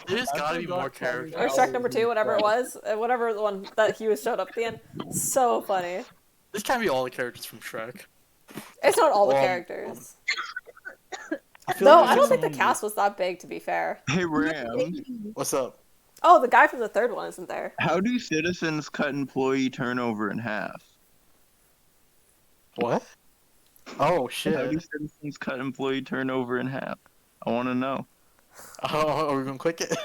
Speaker 2: There's gotta be more characters.
Speaker 1: Or Shrek number 2, whatever it was. Whatever the one that he was showed up at the end. So funny.
Speaker 2: This can't be all the characters from Shrek.
Speaker 1: It's not all the
Speaker 2: Well,
Speaker 1: characters.
Speaker 2: feel
Speaker 1: No,
Speaker 2: like
Speaker 1: I don't think the
Speaker 2: someone-
Speaker 1: cast was that big, to be fair.
Speaker 4: Hey Ram,
Speaker 2: What's up?
Speaker 1: Oh, the guy from the third one isn't there.
Speaker 4: how do citizens cut employee turnover in half?
Speaker 2: What? Oh
Speaker 4: How
Speaker 2: shit.
Speaker 4: do citizens cut employee turnover in half? I want to know.
Speaker 2: Oh, are we gonna click it?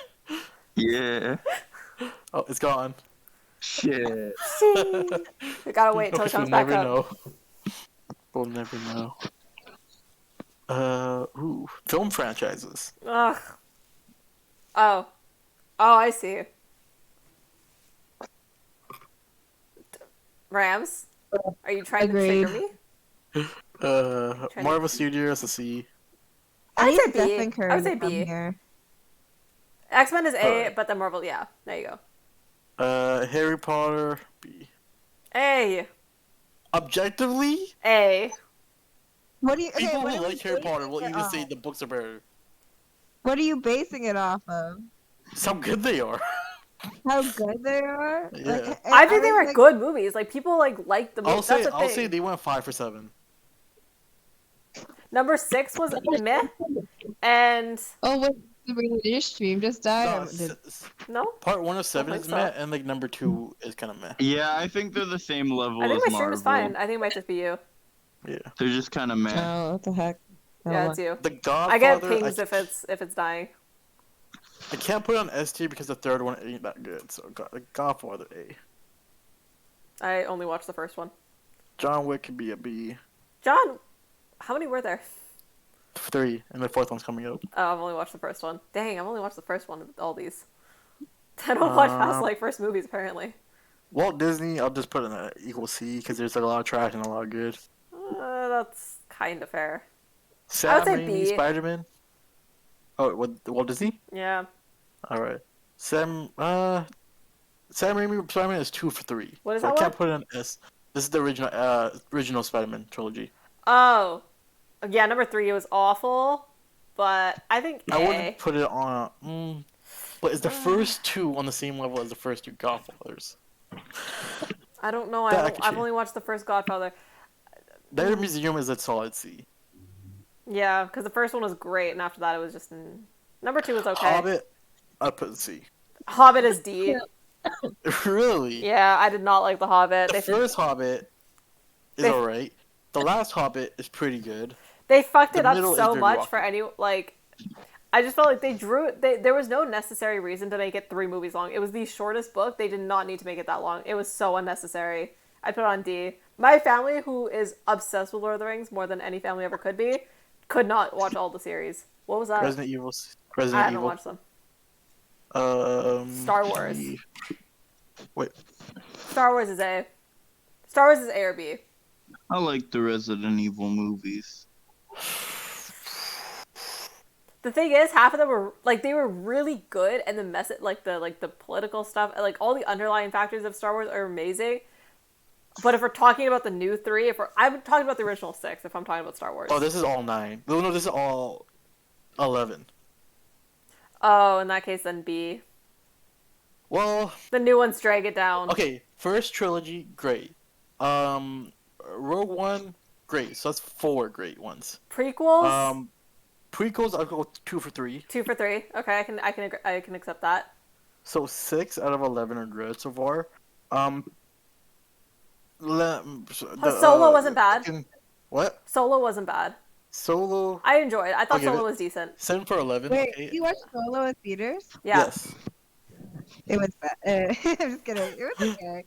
Speaker 4: Yeah.
Speaker 2: Oh, it's gone.
Speaker 4: Shit.
Speaker 1: We gotta wait until it comes
Speaker 2: we'll
Speaker 1: back
Speaker 2: never
Speaker 1: up.
Speaker 2: know. We'll never know. Film franchises.
Speaker 1: Ugh. Oh. Oh, I see. Rams? Are you trying
Speaker 3: Agreed.
Speaker 1: to trigger me?
Speaker 2: Marvel Studios, a C.
Speaker 1: I would say
Speaker 3: need
Speaker 1: B.
Speaker 3: Stephen Curry
Speaker 1: I would say
Speaker 3: to come
Speaker 1: B.
Speaker 3: here.
Speaker 1: X-Men is A,
Speaker 2: Alright.
Speaker 1: but then Marvel, yeah. There you go.
Speaker 2: Harry Potter, B.
Speaker 1: A.
Speaker 2: Objectively,
Speaker 1: A.
Speaker 3: What do you? Okay,
Speaker 2: people
Speaker 3: what
Speaker 2: who
Speaker 3: are we
Speaker 2: like Harry Potter will
Speaker 3: basing it
Speaker 2: even
Speaker 3: off?
Speaker 2: say the books are better.
Speaker 3: What are you basing it off of?
Speaker 2: It's how good they are.
Speaker 3: How good they are?
Speaker 2: Yeah.
Speaker 1: I think they
Speaker 3: was
Speaker 1: were
Speaker 3: like-
Speaker 1: good movies. Like, people, like the
Speaker 2: I'll
Speaker 1: movies.
Speaker 2: say
Speaker 1: That's the
Speaker 2: I'll
Speaker 1: thing.
Speaker 2: say they went 5 for 7.
Speaker 1: Number 6 was meh. And,
Speaker 3: Oh, what? The religious stream just died.
Speaker 2: No,
Speaker 3: or did-
Speaker 1: no?
Speaker 2: Part 1 of 7
Speaker 1: think
Speaker 2: is
Speaker 1: so.
Speaker 2: meh, and like number 2 is kind of meh.
Speaker 4: Yeah, I think they're the same level
Speaker 1: I think
Speaker 4: as
Speaker 1: my stream
Speaker 4: Marvel.
Speaker 1: is fine. I think it might just be you.
Speaker 2: Yeah.
Speaker 4: They're just kind of meh.
Speaker 3: Oh, what the heck?
Speaker 1: Yeah, it's you.
Speaker 2: The Godfather.
Speaker 1: I get pings if it's dying.
Speaker 2: I can't put it on S tier because the third one ain't that good. So Godfather A.
Speaker 1: I only watched the first one.
Speaker 2: John Wick could be a B.
Speaker 1: John, how many were there?
Speaker 2: 3, and the fourth one's coming up.
Speaker 1: Oh, I've only watched the first one. Dang, I've only watched the first one of all these. I don't watch past like first movies apparently.
Speaker 2: Walt Disney, I'll just put in an equal C because there's like a lot of trash and a lot of good.
Speaker 1: That's kind of fair.
Speaker 2: Sam
Speaker 1: would say
Speaker 2: Raimi,
Speaker 1: B.
Speaker 2: Spider-Man. Oh, what? Walt Disney?
Speaker 1: Yeah.
Speaker 2: All right. Sam Raimi Spider-Man is 2 for 3.
Speaker 1: What is
Speaker 2: so
Speaker 1: that
Speaker 2: I can't
Speaker 1: one?
Speaker 2: put it on S. This is the original Spider-Man trilogy.
Speaker 1: Oh, yeah. Number 3 was awful, but I think A.
Speaker 2: I wouldn't put it on. But is the first 2 on the same level as the first 2 Godfathers?
Speaker 1: I don't know.
Speaker 2: That I could
Speaker 1: I've
Speaker 2: change.
Speaker 1: only watched the first Godfather.
Speaker 2: Their museum is a solid C.
Speaker 1: Yeah, because the first one was great, and after that it was just. Number 2 was okay.
Speaker 2: Hobbit, I put in C.
Speaker 1: Hobbit is D.
Speaker 2: Really?
Speaker 1: Yeah, I did not like the Hobbit.
Speaker 2: The first Hobbit is
Speaker 1: They-
Speaker 2: alright. The last Hobbit is pretty good.
Speaker 1: They fucked
Speaker 2: The
Speaker 1: it up
Speaker 2: middle is
Speaker 1: so
Speaker 2: very
Speaker 1: much
Speaker 2: rocky.
Speaker 1: for any like. I just felt like there was no necessary reason to make it 3 movies long. It was the shortest book. They did not need to make it that long. It was so unnecessary. I put it on D. My family, who is obsessed with Lord of the Rings more than any family ever could be, could not watch all the series. What was that?
Speaker 2: Resident Evil.
Speaker 1: I haven't
Speaker 2: Evil.
Speaker 1: watched them. Star Wars.
Speaker 2: B. Wait.
Speaker 1: Star Wars is A. Star Wars is A or B.
Speaker 4: I like the Resident Evil movies.
Speaker 1: The thing is, half of them were like they were really good, and the message, like the political stuff, like all the underlying factors of Star Wars are amazing. But if we're talking about the new three, I'm talking about the original six. If I'm talking about Star Wars.
Speaker 2: Oh, this is all 9. No, this is all 11.
Speaker 1: Oh, in that case, then B.
Speaker 2: Well,
Speaker 1: The new ones drag it down.
Speaker 2: okay. First trilogy, great. Rogue One, great. So that's 4 great ones.
Speaker 1: Prequels.
Speaker 2: Prequels, I'll go 2 for 3.
Speaker 1: 2 for 3. Okay, I can accept that.
Speaker 2: So 6 out of 11 are good so far.
Speaker 1: Solo wasn't bad.
Speaker 2: What?
Speaker 1: Solo wasn't bad.
Speaker 2: Solo.
Speaker 1: I enjoyed it. I thought
Speaker 2: I'll give
Speaker 1: Solo
Speaker 2: it
Speaker 1: was decent.
Speaker 2: 7 for 11.
Speaker 3: Wait,
Speaker 2: Okay.
Speaker 3: you watched Solo in theaters?
Speaker 1: Yeah.
Speaker 2: Yes.
Speaker 3: It was bad. I'm just kidding. It was okay.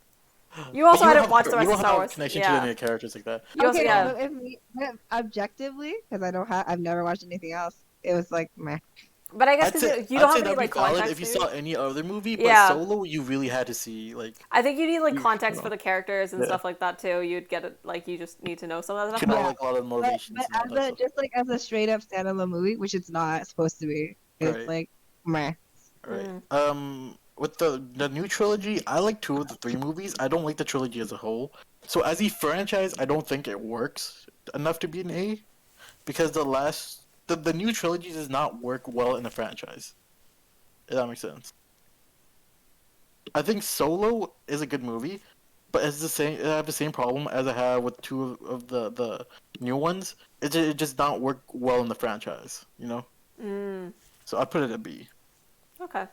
Speaker 1: You also
Speaker 2: But
Speaker 1: hadn't watched the
Speaker 2: you
Speaker 1: rest of
Speaker 2: don't
Speaker 1: Star
Speaker 2: have
Speaker 1: Wars.
Speaker 2: connection
Speaker 1: Yeah.
Speaker 2: to any characters like that.
Speaker 1: You also,
Speaker 3: Okay,
Speaker 1: yeah.
Speaker 3: but objectively, because I've never watched anything else. It was like meh.
Speaker 1: But I guess
Speaker 2: I'd say,
Speaker 1: because you don't
Speaker 2: I'd say
Speaker 1: have any
Speaker 2: that'd be
Speaker 1: like
Speaker 2: valid
Speaker 1: context.
Speaker 2: if you
Speaker 1: maybe?
Speaker 2: saw any other movie, but
Speaker 1: Yeah.
Speaker 2: Solo you really had to see like.
Speaker 1: I think you need like
Speaker 2: You-
Speaker 1: context
Speaker 2: you
Speaker 1: for
Speaker 2: know.
Speaker 1: the characters and
Speaker 2: Yeah.
Speaker 1: stuff like that too. You'd get it like you just need to know some of that
Speaker 2: You
Speaker 1: stuff.
Speaker 2: know,
Speaker 3: Yeah.
Speaker 2: like a lot of
Speaker 3: But,
Speaker 2: motivations.
Speaker 3: but
Speaker 2: and all
Speaker 3: as
Speaker 2: that
Speaker 3: a
Speaker 2: stuff.
Speaker 3: just like as a straight up standalone movie, which it's not supposed to be. It's
Speaker 2: Right.
Speaker 3: like meh.
Speaker 2: Right.
Speaker 1: Mm.
Speaker 2: With the new trilogy, I like 2 of the 3 movies. I don't like the trilogy as a whole. So as a franchise, I don't think it works enough to be an A, because the new trilogy does not work well in the franchise. If that makes sense. I think Solo is a good movie, but it's the same. I have the same problem as I have with 2 of the new ones. It just not work well in the franchise. You know.
Speaker 1: Mm.
Speaker 2: So I put it at B.
Speaker 1: Okay.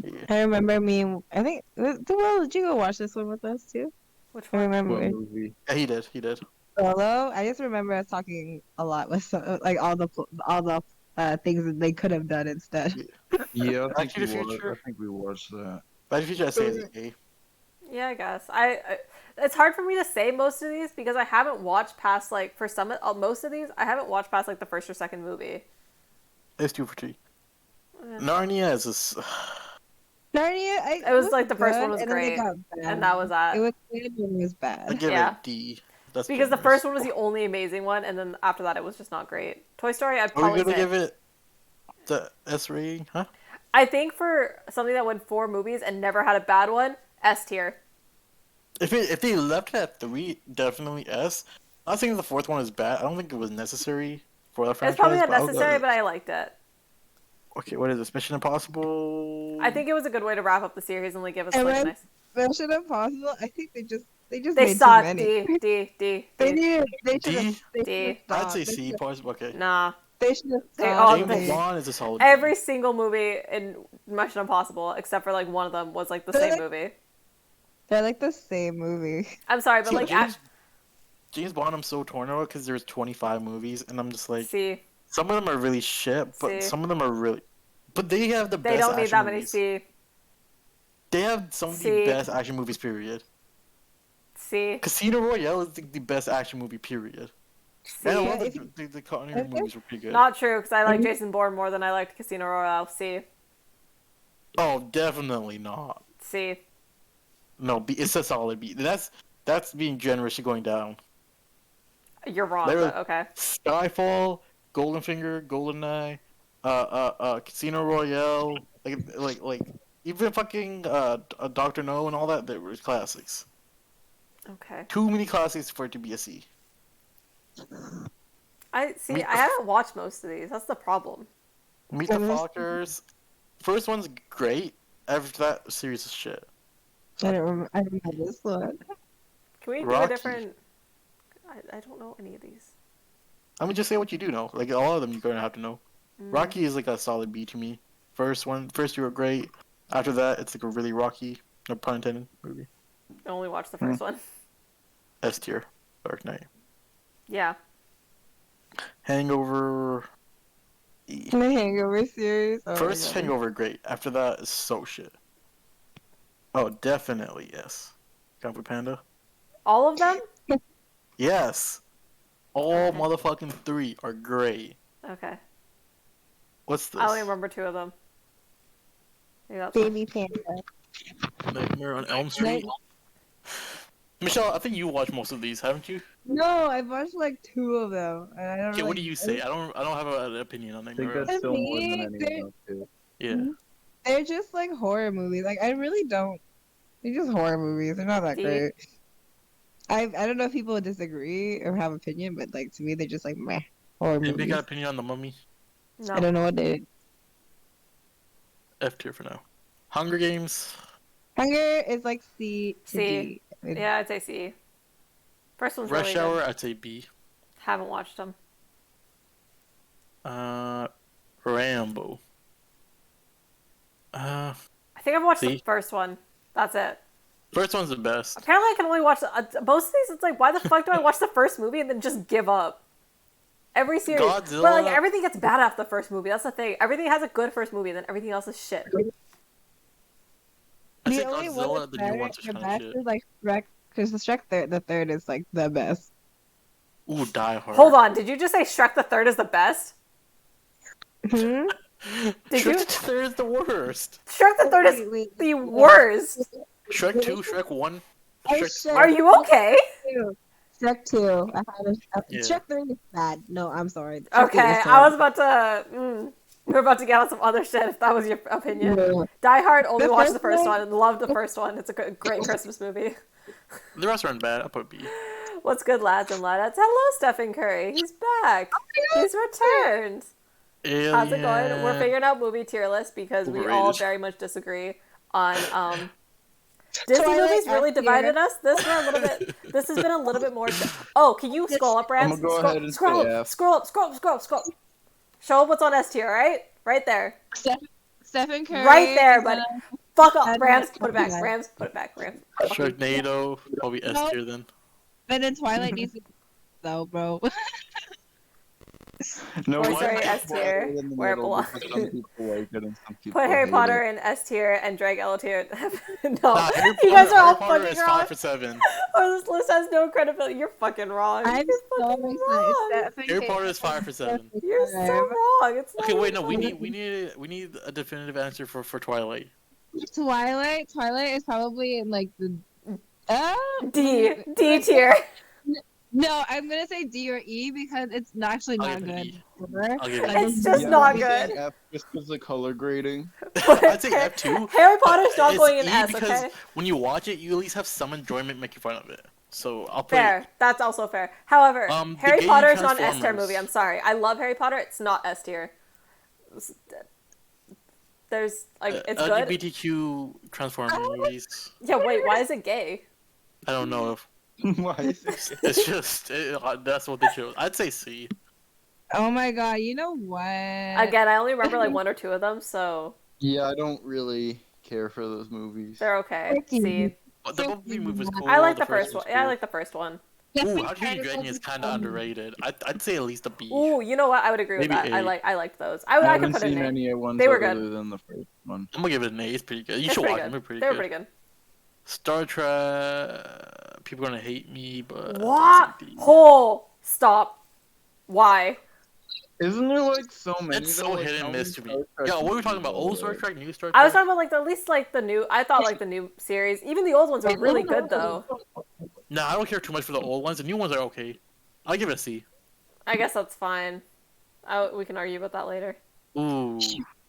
Speaker 2: Yeah.
Speaker 3: I remember me. I think. Well, did you go watch this one with us too?
Speaker 1: Which
Speaker 3: I
Speaker 1: one?
Speaker 3: remember
Speaker 4: What movie?
Speaker 2: Yeah, he did. He did.
Speaker 3: Solo. I just remember us talking a lot with like all the things that they could have done instead.
Speaker 4: Yeah,
Speaker 2: Back to the Future.
Speaker 4: I think we watched that.
Speaker 2: Back to the Future, I say is A.
Speaker 1: Yeah, I guess. It's hard for me to say most of these because I haven't watched past like for some most of these I haven't watched past like the first or second movie.
Speaker 2: It's 2 for 3.
Speaker 1: Yeah.
Speaker 2: Narnia is this.
Speaker 3: Narnia.
Speaker 1: It was like the first one
Speaker 3: good,
Speaker 1: was
Speaker 3: and then it
Speaker 1: great,
Speaker 3: got bad.
Speaker 1: and that was that.
Speaker 3: It was good and it was
Speaker 2: I
Speaker 3: bad.
Speaker 2: give
Speaker 1: Yeah.
Speaker 2: it D. That's
Speaker 1: Because the
Speaker 2: generous.
Speaker 1: first one was the only amazing one, and then after that it was just not great. Toy Story, I'd
Speaker 2: Are we
Speaker 1: probably
Speaker 2: gonna
Speaker 1: say.
Speaker 2: give it the S rating? Huh?
Speaker 1: I think for something that went 4 movies and never had a bad one, S tier.
Speaker 2: If they left it at 3, definitely S. I'm not saying the 4th one is bad. I don't think it was necessary for the franchise.
Speaker 1: It's probably not
Speaker 2: but I'll go
Speaker 1: necessary,
Speaker 2: with
Speaker 1: but I liked it.
Speaker 2: Okay, what is this? Mission Impossible?
Speaker 1: I think it was a good way to wrap up the series and like give us
Speaker 3: And
Speaker 1: like a
Speaker 3: then-
Speaker 1: nice.
Speaker 3: Mission Impossible. I think they just
Speaker 1: They
Speaker 3: made
Speaker 1: suck.
Speaker 3: too many.
Speaker 1: D.
Speaker 3: They
Speaker 1: D.
Speaker 3: needed. They should
Speaker 2: D?
Speaker 3: have.
Speaker 1: D.
Speaker 2: I'd say C. Possible. Okay.
Speaker 1: Nah.
Speaker 3: They should have
Speaker 1: They
Speaker 3: stopped.
Speaker 1: all-
Speaker 2: James
Speaker 1: they-
Speaker 2: Bond is a solid.
Speaker 1: Every single movie in Mission Impossible, except for like one of them, was like the same movie.
Speaker 3: They're like the same movie.
Speaker 1: I'm sorry, but
Speaker 2: See,
Speaker 1: like,
Speaker 2: James Bond, I'm so torn about because there's 25 movies, and I'm just like,
Speaker 1: C.
Speaker 2: some of them are really shit, but
Speaker 1: See.
Speaker 2: some of them are really. But they have the
Speaker 1: They
Speaker 2: best
Speaker 1: don't need
Speaker 2: action
Speaker 1: that many
Speaker 2: movies.
Speaker 1: C.
Speaker 2: They have some of the
Speaker 1: See.
Speaker 2: best action movies. Period.
Speaker 1: C.
Speaker 2: Casino Royale is the best action movie. Period.
Speaker 1: C.
Speaker 2: And a lot
Speaker 3: Yeah,
Speaker 2: of the Connery
Speaker 3: if-
Speaker 2: movies were pretty good.
Speaker 1: Not true, because I like
Speaker 3: Mhm.
Speaker 1: Jason Bourne more than I liked Casino Royale. C.
Speaker 2: Oh, definitely not.
Speaker 1: C.
Speaker 2: No, B, it's a solid B. That's being generous to going down.
Speaker 1: You're wrong,
Speaker 2: There-
Speaker 1: but okay.
Speaker 2: Skyfall, Goldenfinger, Goldeneye, Casino Royale, like even fucking Doctor No and all that. They were classics.
Speaker 1: Okay.
Speaker 2: Too many classics for it to be a C.
Speaker 1: I haven't watched most of these. That's the problem.
Speaker 2: Meet the
Speaker 3: Mhm.
Speaker 2: Fockers. First one's great. After that, series is shit.
Speaker 3: I don't remember. I don't know this one.
Speaker 1: Can we do a
Speaker 2: Rocky.
Speaker 1: different? I don't know any of these.
Speaker 2: I mean, just say what you do know. Like all of them, you're gonna have to know.
Speaker 1: Mm.
Speaker 2: Rocky is like a solid B to me. First two were great. After that, it's like a really rocky, no pun intended, movie.
Speaker 1: I only watched the first one.
Speaker 2: S tier. Dark Knight.
Speaker 1: Yeah.
Speaker 2: Hangover. E.
Speaker 3: The Hangover series. Oh my
Speaker 2: First
Speaker 3: God.
Speaker 2: Hangover, great. After that, is so shit. Oh, definitely yes. Kung Fu Panda.
Speaker 1: All of them?
Speaker 2: Yes. All
Speaker 1: Okay.
Speaker 2: motherfucking 3 are great.
Speaker 1: Okay.
Speaker 2: What's this?
Speaker 1: I only remember 2 of them. Maybe that's
Speaker 3: Baby Panda.
Speaker 2: Nightmare on Elm Street. Michelle, I think you watched most of these, haven't you?
Speaker 3: No, I've watched like 2 of them, and I don't
Speaker 2: Okay,
Speaker 3: really.
Speaker 2: what do you say? I don't have an opinion on
Speaker 5: I
Speaker 2: them.
Speaker 5: think that's
Speaker 3: To
Speaker 5: still more than
Speaker 3: me,
Speaker 5: anyone else too.
Speaker 2: Yeah.
Speaker 3: they're just like horror movies. Like I really don't. They're just horror movies. They're not that
Speaker 1: D.
Speaker 3: great. I don't know if people would disagree or have opinion, but like to me, they're just like meh horror
Speaker 2: Anybody
Speaker 3: movies.
Speaker 2: got an opinion on the Mummy?
Speaker 3: I
Speaker 1: No.
Speaker 3: don't know what they.
Speaker 2: F tier for now. Hunger Games.
Speaker 3: Hunger is like C to
Speaker 1: C.
Speaker 3: D.
Speaker 1: Yeah, I'd say C. First one's
Speaker 2: Rush
Speaker 1: really
Speaker 2: Hour,
Speaker 1: good.
Speaker 2: I'd say B.
Speaker 1: Haven't watched them.
Speaker 2: Rambo.
Speaker 1: I think I've watched the
Speaker 2: C.
Speaker 1: first one. That's it.
Speaker 2: First one's the best.
Speaker 1: Apparently, I can only watch most of these. It's like, why the fuck do I watch the first movie and then just give up? Every series,
Speaker 2: Godzilla.
Speaker 1: but like everything gets bad after the first movie. That's the thing. Everything has a good first movie, and then everything else is shit.
Speaker 2: I
Speaker 3: The
Speaker 2: say
Speaker 3: only one
Speaker 2: Godzilla,
Speaker 3: that's
Speaker 2: the
Speaker 3: better,
Speaker 2: new ones are
Speaker 3: the
Speaker 2: kind
Speaker 3: best
Speaker 2: of shit.
Speaker 3: is like Shrek, because the third is like the best.
Speaker 2: Ooh, Die Hard.
Speaker 1: Hold on, did you just say Shrek the Third is the best?
Speaker 3: Hmm?
Speaker 1: Did
Speaker 2: Shrek
Speaker 1: you?
Speaker 2: the Third is the worst.
Speaker 1: Shrek the Third is
Speaker 3: Wait.
Speaker 1: the worst.
Speaker 2: Shrek 2, Shrek 1,
Speaker 3: Oh,
Speaker 2: Shrek
Speaker 1: Are you okay?
Speaker 3: Shrek 2.
Speaker 2: Yeah.
Speaker 3: Shrek 3 is bad. No, I'm sorry. Shrek 3
Speaker 1: Okay,
Speaker 3: is
Speaker 1: I was
Speaker 3: terrible.
Speaker 1: about to. We're about to get on some other shit if that was your opinion.
Speaker 3: Yeah.
Speaker 1: Die Hard only
Speaker 3: The
Speaker 1: watched the
Speaker 3: first
Speaker 1: first
Speaker 3: one-
Speaker 1: one and loved the first one. It's a great Christmas movie.
Speaker 2: The rest aren't bad. I'll put B.
Speaker 1: What's good, lads and ladettes? Hello, Stephen Curry. He's back. He's returned.
Speaker 2: Alien.
Speaker 1: How's it going? We're figuring out movie tier list because we all
Speaker 2: Overrated.
Speaker 1: very much disagree on Disney
Speaker 3: Twilight
Speaker 1: movies really
Speaker 3: F tier.
Speaker 1: divided us. This has been a little bit more. Oh, can you scroll up, Rams?
Speaker 5: I'm gonna go
Speaker 1: scroll,
Speaker 5: ahead and
Speaker 1: scroll,
Speaker 5: say
Speaker 1: up,
Speaker 5: F.
Speaker 1: scroll up, scroll up, scroll up, scroll up. Show up what's on S tier, right? Right there.
Speaker 3: Stephen Curry.
Speaker 1: Right there,
Speaker 3: is
Speaker 1: buddy.
Speaker 3: gonna-
Speaker 1: Fuck up,
Speaker 3: I'd
Speaker 1: Rams.
Speaker 3: like
Speaker 1: Put it back.
Speaker 3: that.
Speaker 1: Rams. Put it back. Rams.
Speaker 2: Sharknado, probably S
Speaker 3: No.
Speaker 2: tier then.
Speaker 3: But then Twilight needs to though, bro.
Speaker 5: No,
Speaker 1: Toy
Speaker 5: why
Speaker 1: Story
Speaker 5: not
Speaker 1: S
Speaker 5: put
Speaker 1: tier,
Speaker 5: it in the
Speaker 1: where it
Speaker 5: middle
Speaker 1: belongs.
Speaker 5: because some people like it and some people
Speaker 1: Put Harry
Speaker 5: hate
Speaker 1: Potter
Speaker 5: it.
Speaker 1: in S tier and drag L tier. No,
Speaker 2: Nah, Harry
Speaker 1: you guys
Speaker 2: Potter-
Speaker 1: are all
Speaker 2: Harry Potter
Speaker 1: fucking
Speaker 2: is
Speaker 1: wrong.
Speaker 2: 5 for 7.
Speaker 1: Oh, this list has no credibility. You're fucking wrong.
Speaker 3: I'm
Speaker 1: You're
Speaker 3: so
Speaker 1: fucking
Speaker 3: excited.
Speaker 1: wrong.
Speaker 3: Stephen
Speaker 2: Harry
Speaker 3: Curry
Speaker 2: Potter is 5 for 7.
Speaker 1: You're so wrong. It's not
Speaker 2: Okay, wait, no,
Speaker 1: even
Speaker 2: we need a definitive answer for Twilight.
Speaker 3: Twilight is probably in like the
Speaker 1: D tier.
Speaker 3: No, I'm gonna say D or E because it's actually
Speaker 2: I'll
Speaker 3: not
Speaker 2: give it an
Speaker 3: good.
Speaker 2: E.
Speaker 3: Ever.
Speaker 2: I'll give it
Speaker 3: Like,
Speaker 2: an
Speaker 1: It's just
Speaker 5: Yeah,
Speaker 1: not
Speaker 5: I'm
Speaker 1: good.
Speaker 5: saying F just because the color grading.
Speaker 2: I'd say F2.
Speaker 1: Harry Potter's not
Speaker 2: It's
Speaker 1: going in
Speaker 2: E
Speaker 1: S,
Speaker 2: because
Speaker 1: okay?
Speaker 2: when you watch it, you at least have some enjoyment making fun of it. So I'll put
Speaker 1: Fair. That's also fair. However,
Speaker 2: The
Speaker 1: Harry
Speaker 2: gay
Speaker 1: Potter is not an S tier
Speaker 2: Transformers.
Speaker 1: movie. I'm sorry. I love Harry Potter. It's not S tier. There's like it's good.
Speaker 2: LGBTQ Transformer movies.
Speaker 1: Yeah. Wait. Why is it gay?
Speaker 2: I don't know if
Speaker 5: Why is it?
Speaker 2: it's just that's what they chose. I'd say C.
Speaker 3: Oh my god, you know what?
Speaker 1: Again, I only remember like one or two of them, so
Speaker 5: Yeah, I don't really care for those movies.
Speaker 1: they're okay.
Speaker 3: Thank you.
Speaker 1: See,
Speaker 2: But the Bumblebee movie was cool.
Speaker 1: I like the first
Speaker 2: was
Speaker 1: one. Yeah, I
Speaker 2: cool.
Speaker 1: like the first one.
Speaker 2: Ooh, How to Train Your Dragon is kind of underrated. I'd say at least a B.
Speaker 1: Ooh, you know what? I would agree with
Speaker 2: Maybe
Speaker 1: that.
Speaker 2: A.
Speaker 1: I liked those.
Speaker 5: I
Speaker 1: I could
Speaker 5: haven't
Speaker 1: put it
Speaker 5: seen
Speaker 1: in A.
Speaker 5: any ones
Speaker 1: They were
Speaker 5: other
Speaker 1: good.
Speaker 5: than the first one.
Speaker 2: I'm gonna give it an A. It's pretty good. You
Speaker 1: It's
Speaker 2: should
Speaker 1: pretty
Speaker 2: watch
Speaker 1: good.
Speaker 2: them. They're pretty
Speaker 1: They were
Speaker 2: good.
Speaker 1: pretty good.
Speaker 2: Star Trek. People are gonna hate me, but
Speaker 1: What?
Speaker 2: I'd say D.
Speaker 1: Hole. Stop. Why?
Speaker 5: Isn't there like so many?
Speaker 2: It's
Speaker 5: though?
Speaker 2: so
Speaker 5: Like,
Speaker 2: hit
Speaker 5: how
Speaker 2: and
Speaker 5: many
Speaker 2: miss to me.
Speaker 5: Star Trek
Speaker 2: Yeah, what were we talking
Speaker 5: movies
Speaker 2: about?
Speaker 5: are
Speaker 2: Old Star
Speaker 5: there?
Speaker 2: Trek, new Star Trek?
Speaker 1: I was talking about like at least like the new. I thought like the new series. Even the old ones were really good though.
Speaker 2: Nah, I don't care too much for the old ones. The new ones are okay. I'll give it a C.
Speaker 1: I guess that's fine. We can argue about that later.
Speaker 2: Ooh.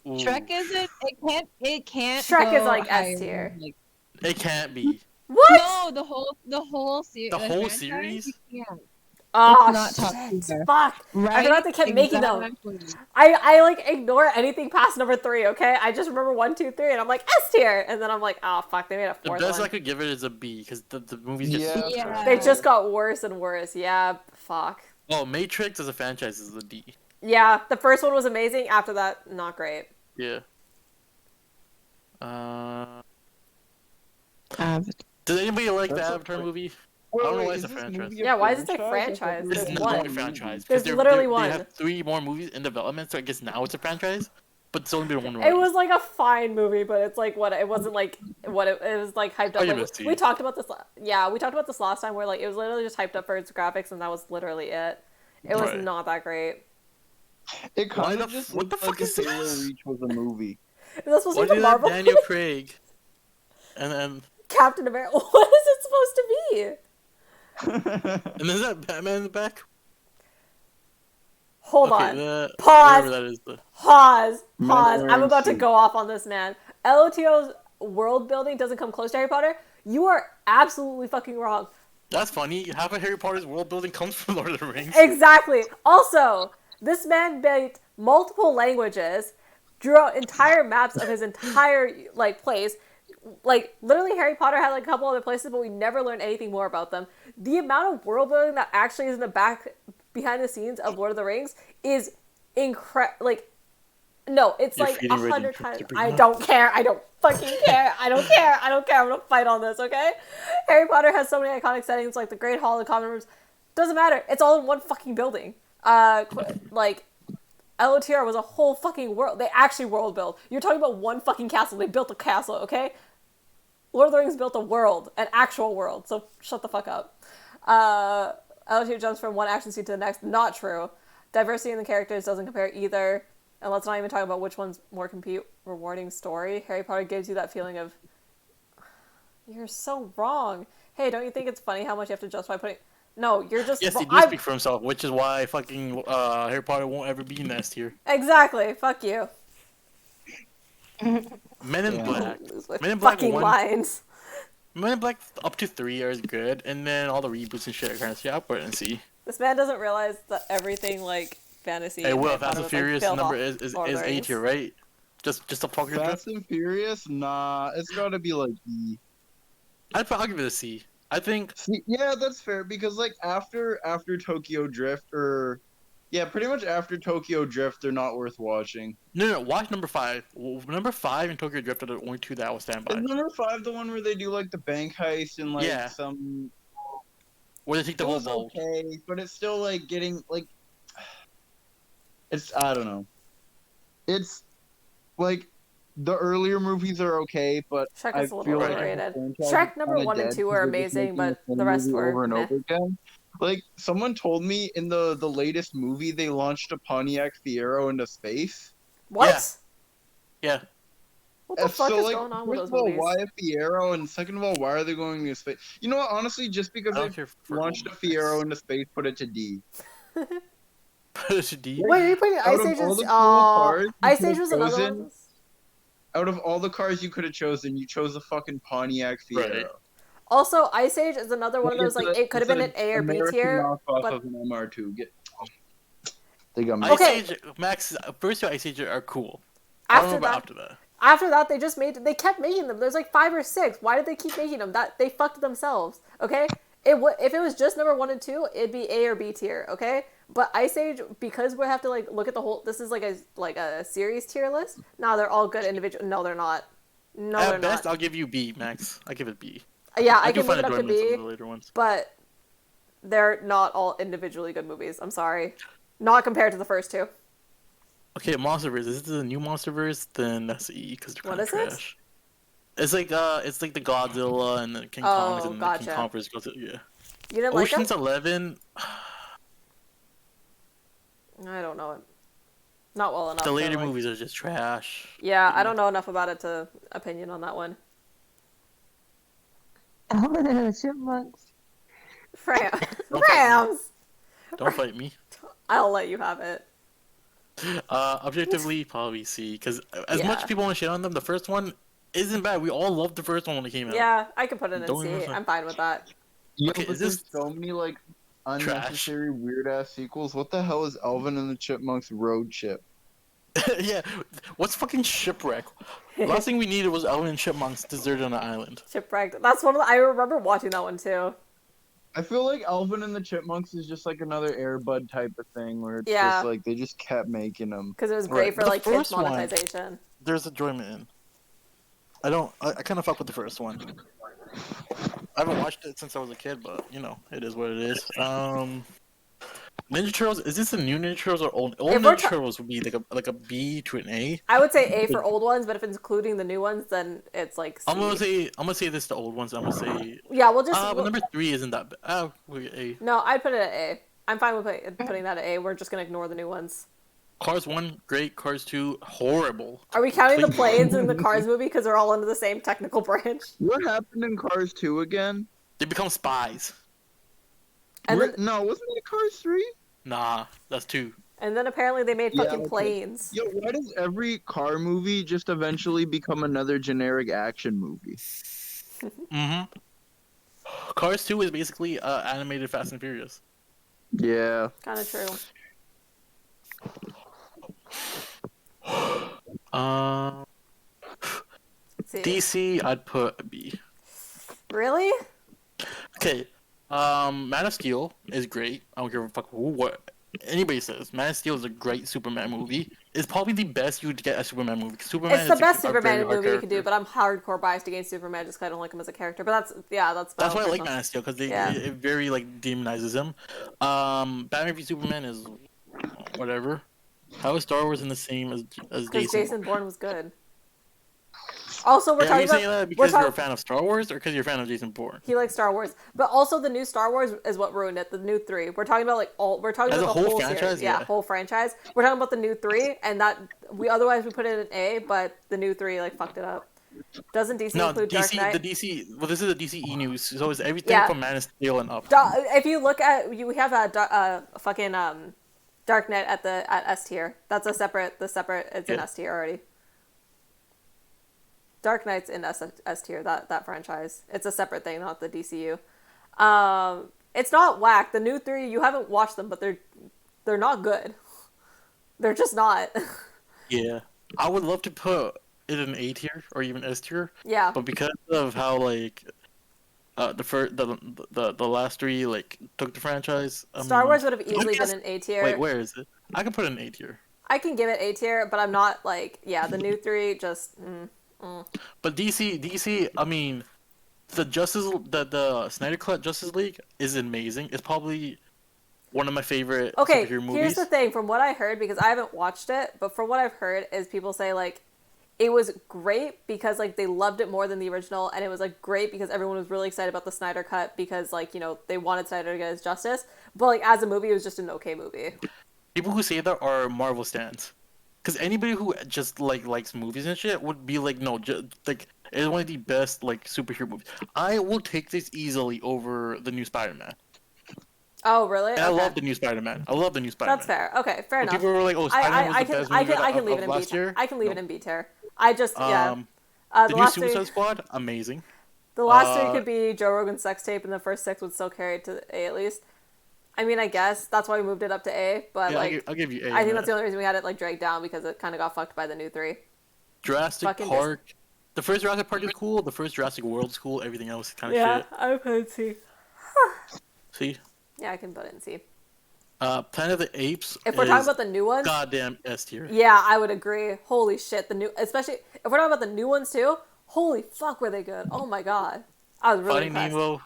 Speaker 2: Ooh.
Speaker 3: Shrek isn't. It can't.
Speaker 1: Shrek is
Speaker 3: go
Speaker 1: like S
Speaker 3: higher.
Speaker 1: tier.
Speaker 3: Like,
Speaker 2: It can't be.
Speaker 1: What?
Speaker 3: no, the whole series.
Speaker 2: The whole series?
Speaker 3: Yeah.
Speaker 1: Oh
Speaker 3: not top
Speaker 1: shit!
Speaker 3: tier.
Speaker 1: Fuck!
Speaker 3: Right.
Speaker 1: I forgot they kept making them.
Speaker 3: Exactly.
Speaker 1: I like ignore anything past number 3. Okay, I just remember 1, 2, 3, and I'm like S tier, and then I'm like, oh fuck, they made a
Speaker 2: The
Speaker 1: fourth
Speaker 2: best I
Speaker 1: one.
Speaker 2: could give it is a B because the movies get
Speaker 5: Yeah.
Speaker 2: so
Speaker 3: Yeah.
Speaker 2: trash.
Speaker 1: They just got worse and worse. Yeah, fuck.
Speaker 2: Oh, Matrix as a franchise is a D.
Speaker 1: Yeah, the first one was amazing. After that, not great.
Speaker 2: Yeah.
Speaker 3: Um,
Speaker 2: Did anybody like the
Speaker 5: That's a
Speaker 2: Avatar
Speaker 5: great-
Speaker 2: movie?
Speaker 5: Wait,
Speaker 2: I don't know
Speaker 5: wait,
Speaker 2: why it's
Speaker 5: is
Speaker 2: a
Speaker 5: this
Speaker 2: franchise.
Speaker 5: movie
Speaker 1: Yeah, why does it say
Speaker 5: I thought
Speaker 1: franchise?
Speaker 5: it
Speaker 2: It's
Speaker 5: was
Speaker 1: There's
Speaker 2: not
Speaker 1: one.
Speaker 2: a franchise.
Speaker 1: There's
Speaker 2: Because
Speaker 1: literally
Speaker 2: they
Speaker 1: one.
Speaker 2: have 3 more movies in development, so I guess now it's a franchise. But it's only been one
Speaker 1: It
Speaker 2: run.
Speaker 1: was like a fine movie, but it's like what it wasn't like what it was like hyped up.
Speaker 2: I'll give
Speaker 1: Like,
Speaker 2: it a C.
Speaker 1: we talked about this. Yeah, we talked about this last time where like it was literally just hyped up for its graphics, and that was literally it. It was
Speaker 2: Right.
Speaker 1: not that great.
Speaker 5: It
Speaker 2: Why
Speaker 5: kind
Speaker 2: the
Speaker 5: of just
Speaker 2: what the
Speaker 5: looked
Speaker 2: fuck
Speaker 5: like
Speaker 2: is
Speaker 5: if Halo
Speaker 2: this?
Speaker 5: Reach was a movie.
Speaker 1: Is that supposed
Speaker 2: Why
Speaker 1: to be
Speaker 2: did
Speaker 1: the
Speaker 2: they have
Speaker 1: Marvel?
Speaker 2: Daniel Craig? And then
Speaker 1: Captain America. What is it supposed to be?
Speaker 2: And is that Batman in the back?
Speaker 1: Hold
Speaker 2: Okay,
Speaker 1: on.
Speaker 2: whatever
Speaker 1: Pause.
Speaker 2: that is.
Speaker 1: Pause.
Speaker 5: Men
Speaker 1: Pause. I'm
Speaker 5: wearing
Speaker 1: about to
Speaker 5: suits.
Speaker 1: go off on this man. LOTO's world building doesn't come close to Harry Potter. You are absolutely fucking wrong.
Speaker 2: That's funny. Half of Harry Potter's world building comes from Lord of the Rings.
Speaker 1: Exactly. Also, this man made multiple languages, drew out entire maps of his entire like place. Like literally, Harry Potter had like a couple other places, but we never learned anything more about them. The amount of world building that actually is in the back behind the scenes of Lord of the Rings is incredible. Like, no, it's
Speaker 2: You're
Speaker 1: like
Speaker 2: feeding Reggie
Speaker 1: 100
Speaker 2: to
Speaker 1: times.
Speaker 2: bring
Speaker 1: I
Speaker 2: up.
Speaker 1: don't care. I don't fucking care. I don't care. I don't care. I'm gonna fight on this. Okay. Harry Potter has so many iconic settings, like the Great Hall, the Common Rooms. Doesn't matter. It's all in one fucking building. Like LOTR was a whole fucking world. They actually world built. You're talking about one fucking castle. They built a castle, okay? Lord of the Rings built a world, an actual world. So shut the fuck up. LOTR jumps from one action scene to the next. Not true. Diversity in the characters doesn't compare either. And let's not even talk about which one's more rewarding story. Harry Potter gives you that feeling of, you're so wrong. Hey, don't you think it's funny how much you have to justify putting? No, you're just.
Speaker 2: Yes, he
Speaker 1: wrong.
Speaker 2: did speak for himself, which is why fucking Harry Potter won't ever be in S tier.
Speaker 1: Exactly. Fuck you.
Speaker 2: Men in
Speaker 5: Yeah.
Speaker 2: Black.
Speaker 1: Lose my
Speaker 2: Men in Black
Speaker 1: fucking
Speaker 2: 1.
Speaker 1: lines.
Speaker 2: Men in Black up to 3 are good, and then all the reboots and shit are kind of shit. I'll put it and see.
Speaker 1: This man doesn't realize that everything like fantasy.
Speaker 2: Hey,
Speaker 1: and
Speaker 2: Will,
Speaker 1: Harry
Speaker 2: Fast
Speaker 1: Potter
Speaker 2: and
Speaker 1: was, like,
Speaker 2: Furious
Speaker 1: built
Speaker 2: number
Speaker 1: off
Speaker 2: is
Speaker 1: Lord of the
Speaker 2: A
Speaker 1: Rings.
Speaker 2: tier, right? Just a fucking
Speaker 5: Fast and Furious? Nah, it's gotta be like E.
Speaker 2: I'll give it a C. I think
Speaker 5: See, yeah, that's fair because like after Tokyo Drift or yeah, pretty much after Tokyo Drift, they're not worth watching.
Speaker 2: no. Watch number 5. Number 5 and Tokyo Drift are the only 2 that I will stand by.
Speaker 5: Is number 5 the one where they do like the bank heist and like
Speaker 2: Yeah.
Speaker 5: some?
Speaker 2: Where they take the
Speaker 5: It
Speaker 2: whole
Speaker 5: was
Speaker 2: vault.
Speaker 5: okay, but it's still like getting like. It's I don't know. It's like the earlier movies are okay, but
Speaker 1: Shrek
Speaker 5: I
Speaker 1: is a little
Speaker 5: feel like
Speaker 1: overrated.
Speaker 5: the franchise
Speaker 1: Shrek
Speaker 5: is
Speaker 1: number
Speaker 5: kinda
Speaker 1: 1 and
Speaker 5: dead
Speaker 1: 2
Speaker 5: because
Speaker 1: are
Speaker 5: they're just
Speaker 1: amazing,
Speaker 5: making the
Speaker 1: but
Speaker 5: same
Speaker 1: the rest
Speaker 5: movie
Speaker 1: were
Speaker 5: over and
Speaker 1: meh.
Speaker 5: over again. Like someone told me in the latest movie they launched a Pontiac Fiero into space.
Speaker 1: What?
Speaker 2: Yeah.
Speaker 1: What the fuck
Speaker 5: So
Speaker 1: is
Speaker 5: like,
Speaker 1: going on with
Speaker 5: first
Speaker 1: those
Speaker 5: of all,
Speaker 1: movies?
Speaker 5: why a Fiero, and second of all, why are they going into space? You know what? Honestly, just because
Speaker 2: I
Speaker 5: they
Speaker 2: don't care for
Speaker 5: launched a
Speaker 2: Golden
Speaker 5: Fiero
Speaker 2: Axe.
Speaker 5: into space, put it to D.
Speaker 2: Put it to D.
Speaker 1: Wait, are you putting
Speaker 5: Out
Speaker 1: Ice
Speaker 5: of
Speaker 1: Age
Speaker 5: all
Speaker 1: as?
Speaker 5: the cool cars you
Speaker 1: Ice
Speaker 5: could
Speaker 1: Age
Speaker 5: have
Speaker 1: was another one of
Speaker 5: chosen,
Speaker 1: those.
Speaker 5: out of all the cars you could have chosen, you chose a fucking Pontiac Fiero.
Speaker 2: Right.
Speaker 1: Also, Ice Age is another one of those, like, it could have been an A or B
Speaker 5: American
Speaker 1: tier,
Speaker 5: knockoff
Speaker 1: but
Speaker 5: of an MR2. They got me.
Speaker 2: Ice
Speaker 1: Okay.
Speaker 2: Age, Max, first two Ice Age are cool. I don't know about after that.
Speaker 1: after that, they kept making them. There's like 5 or 6. Why did they keep making them? That they fucked themselves. Okay, if it was just number 1 and 2, it'd be A or B tier. Okay, but Ice Age, because we have to like look at the whole. This is like a series tier list. No, they're all good individual. No, they're not. No, they're
Speaker 2: At best,
Speaker 1: not.
Speaker 2: I'll give you B, Max. I give it B.
Speaker 1: Yeah, I
Speaker 2: do
Speaker 1: can move
Speaker 2: find
Speaker 1: it up to
Speaker 2: enjoyment in some
Speaker 1: B,
Speaker 2: of the later ones.
Speaker 1: but they're not all individually good movies. I'm sorry, not compared to the first 2.
Speaker 2: Okay, MonsterVerse. Is this the new MonsterVerse? Then that's E because they're
Speaker 1: What
Speaker 2: kind of
Speaker 1: is it?
Speaker 2: trash. It's like the Godzilla and the King
Speaker 1: Oh,
Speaker 2: Kongs and
Speaker 1: gotcha.
Speaker 2: the King Conquerors. Yeah.
Speaker 1: You didn't like them?
Speaker 2: Ocean's 11.
Speaker 1: I don't know it. Not well enough.
Speaker 2: The
Speaker 1: to,
Speaker 2: later
Speaker 1: like-
Speaker 2: movies are just trash.
Speaker 1: Yeah, I don't know enough about it to opinion on that one.
Speaker 3: Alvin and the Chipmunks.
Speaker 1: Rams!
Speaker 2: Don't fight me.
Speaker 1: I'll let you have it.
Speaker 2: Objectively, probably C. Because as
Speaker 1: Yeah.
Speaker 2: much people want to shit on them, the first one isn't bad. We all loved the first one when it came out.
Speaker 1: Yeah, I can put it in
Speaker 2: Don't
Speaker 1: C.
Speaker 2: even say-
Speaker 1: I'm fine with that.
Speaker 5: Yeah,
Speaker 2: Okay,
Speaker 5: but
Speaker 2: is
Speaker 5: there's
Speaker 2: this-
Speaker 5: so many like unnecessary weird ass sequels. What the hell is Alvin and the Chipmunks Road Chip?
Speaker 2: Yeah. What's fucking Shipwreck? Last thing we needed was Alvin and Chipmunks deserted on an island.
Speaker 1: Shipwrecked. That's one of the. I remember watching that one too.
Speaker 5: I feel like Alvin and the Chipmunks is just like another Air Bud type of thing where it's
Speaker 1: Yeah.
Speaker 5: just like they just kept making them.
Speaker 1: Because it was
Speaker 2: Right,
Speaker 1: great for
Speaker 2: the
Speaker 1: like kids
Speaker 2: first one-
Speaker 1: monetization.
Speaker 2: There's enjoyment in. I kind of fuck with the first one. I haven't watched it since I was a kid, but you know, it is what it is. Ninja Turtles, is this the new Ninja Turtles or old? Old
Speaker 1: If we're
Speaker 2: Ninja Turtles would be like a B to an A.
Speaker 1: I would say A for old ones, but if it's including the new ones, then it's like C.
Speaker 2: I'm gonna say this the old ones. I'm gonna say
Speaker 1: Yeah, we'll just.
Speaker 2: but number 3 isn't that bad. A.
Speaker 1: No, I'd put it at A. I'm fine with putting that at A. We're just gonna ignore the new ones.
Speaker 2: Cars 1, great. Cars 2, horrible.
Speaker 1: Are we counting the
Speaker 2: Completely.
Speaker 1: planes in the Cars movie because they're all under the same technical branch?
Speaker 5: What happened in Cars 2 again?
Speaker 2: They become spies.
Speaker 1: And then
Speaker 5: No, wasn't it Cars 3?
Speaker 2: Nah, that's 2.
Speaker 1: apparently they made
Speaker 5: Yeah,
Speaker 1: fucking
Speaker 5: okay.
Speaker 1: planes.
Speaker 5: Yo, why does every car movie just eventually become another generic action movie?
Speaker 2: Mm-hmm. Cars 2 is basically animated Fast and Furious.
Speaker 5: Yeah.
Speaker 1: Kind of true.
Speaker 2: Um,
Speaker 1: Let's see.
Speaker 2: DC, I'd put a B.
Speaker 1: Really?
Speaker 2: Okay. Man of Steel is great. I don't give a fuck what anybody says. Man of Steel is a great Superman movie. It's probably the best you'd get a Superman movie. Superman
Speaker 1: It's the
Speaker 2: is
Speaker 1: best
Speaker 2: a very
Speaker 1: Superman
Speaker 2: hard
Speaker 1: movie you could do,
Speaker 2: character.
Speaker 1: but I'm hardcore biased against Superman just because I don't like him as a character. But that's
Speaker 2: That's why I like
Speaker 1: personal.
Speaker 2: Man of Steel because
Speaker 1: Yeah.
Speaker 2: it very like demonizes him. Batman v Superman is whatever. How is Star Wars in the same as
Speaker 1: Because
Speaker 2: Jason?
Speaker 1: Jason Bourne was good. Also, we're
Speaker 2: Are
Speaker 1: talking
Speaker 2: you saying
Speaker 1: about
Speaker 2: that because you're a fan of Star Wars or because you're a fan of Jason Bourne?
Speaker 1: he likes Star Wars, but also the new Star Wars is what ruined it. The new 3. We're talking about we're talking
Speaker 2: As
Speaker 1: about
Speaker 2: a
Speaker 1: the
Speaker 2: whole
Speaker 1: whole
Speaker 2: franchise,
Speaker 1: series.
Speaker 2: yeah.
Speaker 1: Whole franchise. We're talking about the new 3, and that we put it in A, but the new 3 like fucked it up. Doesn't DC
Speaker 2: No,
Speaker 1: include Dark
Speaker 2: DC,
Speaker 1: Knight?
Speaker 2: the DC. Well, this is the DCE news, so it's everything
Speaker 1: Yeah.
Speaker 2: from Man of Steel and up.
Speaker 1: If you look at we have a fucking Dark Knight at S tier. That's it's in
Speaker 2: Yeah.
Speaker 1: S tier already. Dark Knight's in S tier, that franchise. It's a separate thing, not the DCU. It's not whack. The new 3, you haven't watched them, but they're not good. They're just not.
Speaker 2: Yeah, I would love to put it in A tier or even S tier,
Speaker 1: Yeah.
Speaker 2: but because of how like the last 3 like took the franchise,
Speaker 1: Star Wars would have easily
Speaker 2: guess-
Speaker 1: been an A tier.
Speaker 2: Wait, where is it? I can put it in A tier.
Speaker 1: I can give it A tier, but I'm not like, the new 3 just
Speaker 2: But DC, I mean, the Snyder Cut Justice League is amazing. It's probably one of my favorite
Speaker 1: Okay,
Speaker 2: superhero movies.
Speaker 1: here's the thing. From what I heard, because I haven't watched it, but from what I've heard is people say like it was great because like they loved it more than the original, and it was like great because everyone was really excited about the Snyder Cut because like they wanted Snyder to get his justice. But like as a movie, it was just an okay movie.
Speaker 2: People who say that are Marvel stans. Because anybody who just likes movies and shit would be like, no, like it's one of the best like superhero movies. I will take this easily over the new Spider-Man.
Speaker 1: Oh really?
Speaker 2: And
Speaker 1: Okay.
Speaker 2: I love the new Spider-Man. I love the new Spider-Man.
Speaker 1: That's fair. Okay, fair enough.
Speaker 2: People were like, "Oh, Spider-Man was the best movie
Speaker 1: I can leave
Speaker 2: of
Speaker 1: it in B
Speaker 2: last
Speaker 1: tier.
Speaker 2: year."
Speaker 1: I can leave
Speaker 2: No.
Speaker 1: it in B tier. I just
Speaker 2: The
Speaker 1: the
Speaker 2: new
Speaker 1: last
Speaker 2: Suicide
Speaker 1: 3,
Speaker 2: Squad, amazing.
Speaker 1: the last 3 could be Joe Rogan's sex tape, and the first 6 would still carry it to A at least. I mean, I guess that's why we moved it up to A, but
Speaker 2: Yeah,
Speaker 1: like
Speaker 2: I'll give you A.
Speaker 1: I think
Speaker 2: on
Speaker 1: that's
Speaker 2: that.
Speaker 1: the only reason we had it like dragged down because it kind of got fucked by the new 3.
Speaker 2: Jurassic
Speaker 1: fucking
Speaker 2: Park. The first Jurassic Park is cool. The first Jurassic World's cool. Everything else is kind of shit.
Speaker 1: I put C.
Speaker 2: See,
Speaker 1: Yeah, I can put it in C.
Speaker 2: Planet of the Apes.
Speaker 1: If we're
Speaker 2: is
Speaker 1: talking about the new ones,
Speaker 2: goddamn S tier.
Speaker 1: yeah, I would agree. Holy shit, especially if we're talking about the new ones too. Holy fuck, were they good? Oh my god, I was really
Speaker 2: Finding
Speaker 1: impressed.
Speaker 2: Nemo,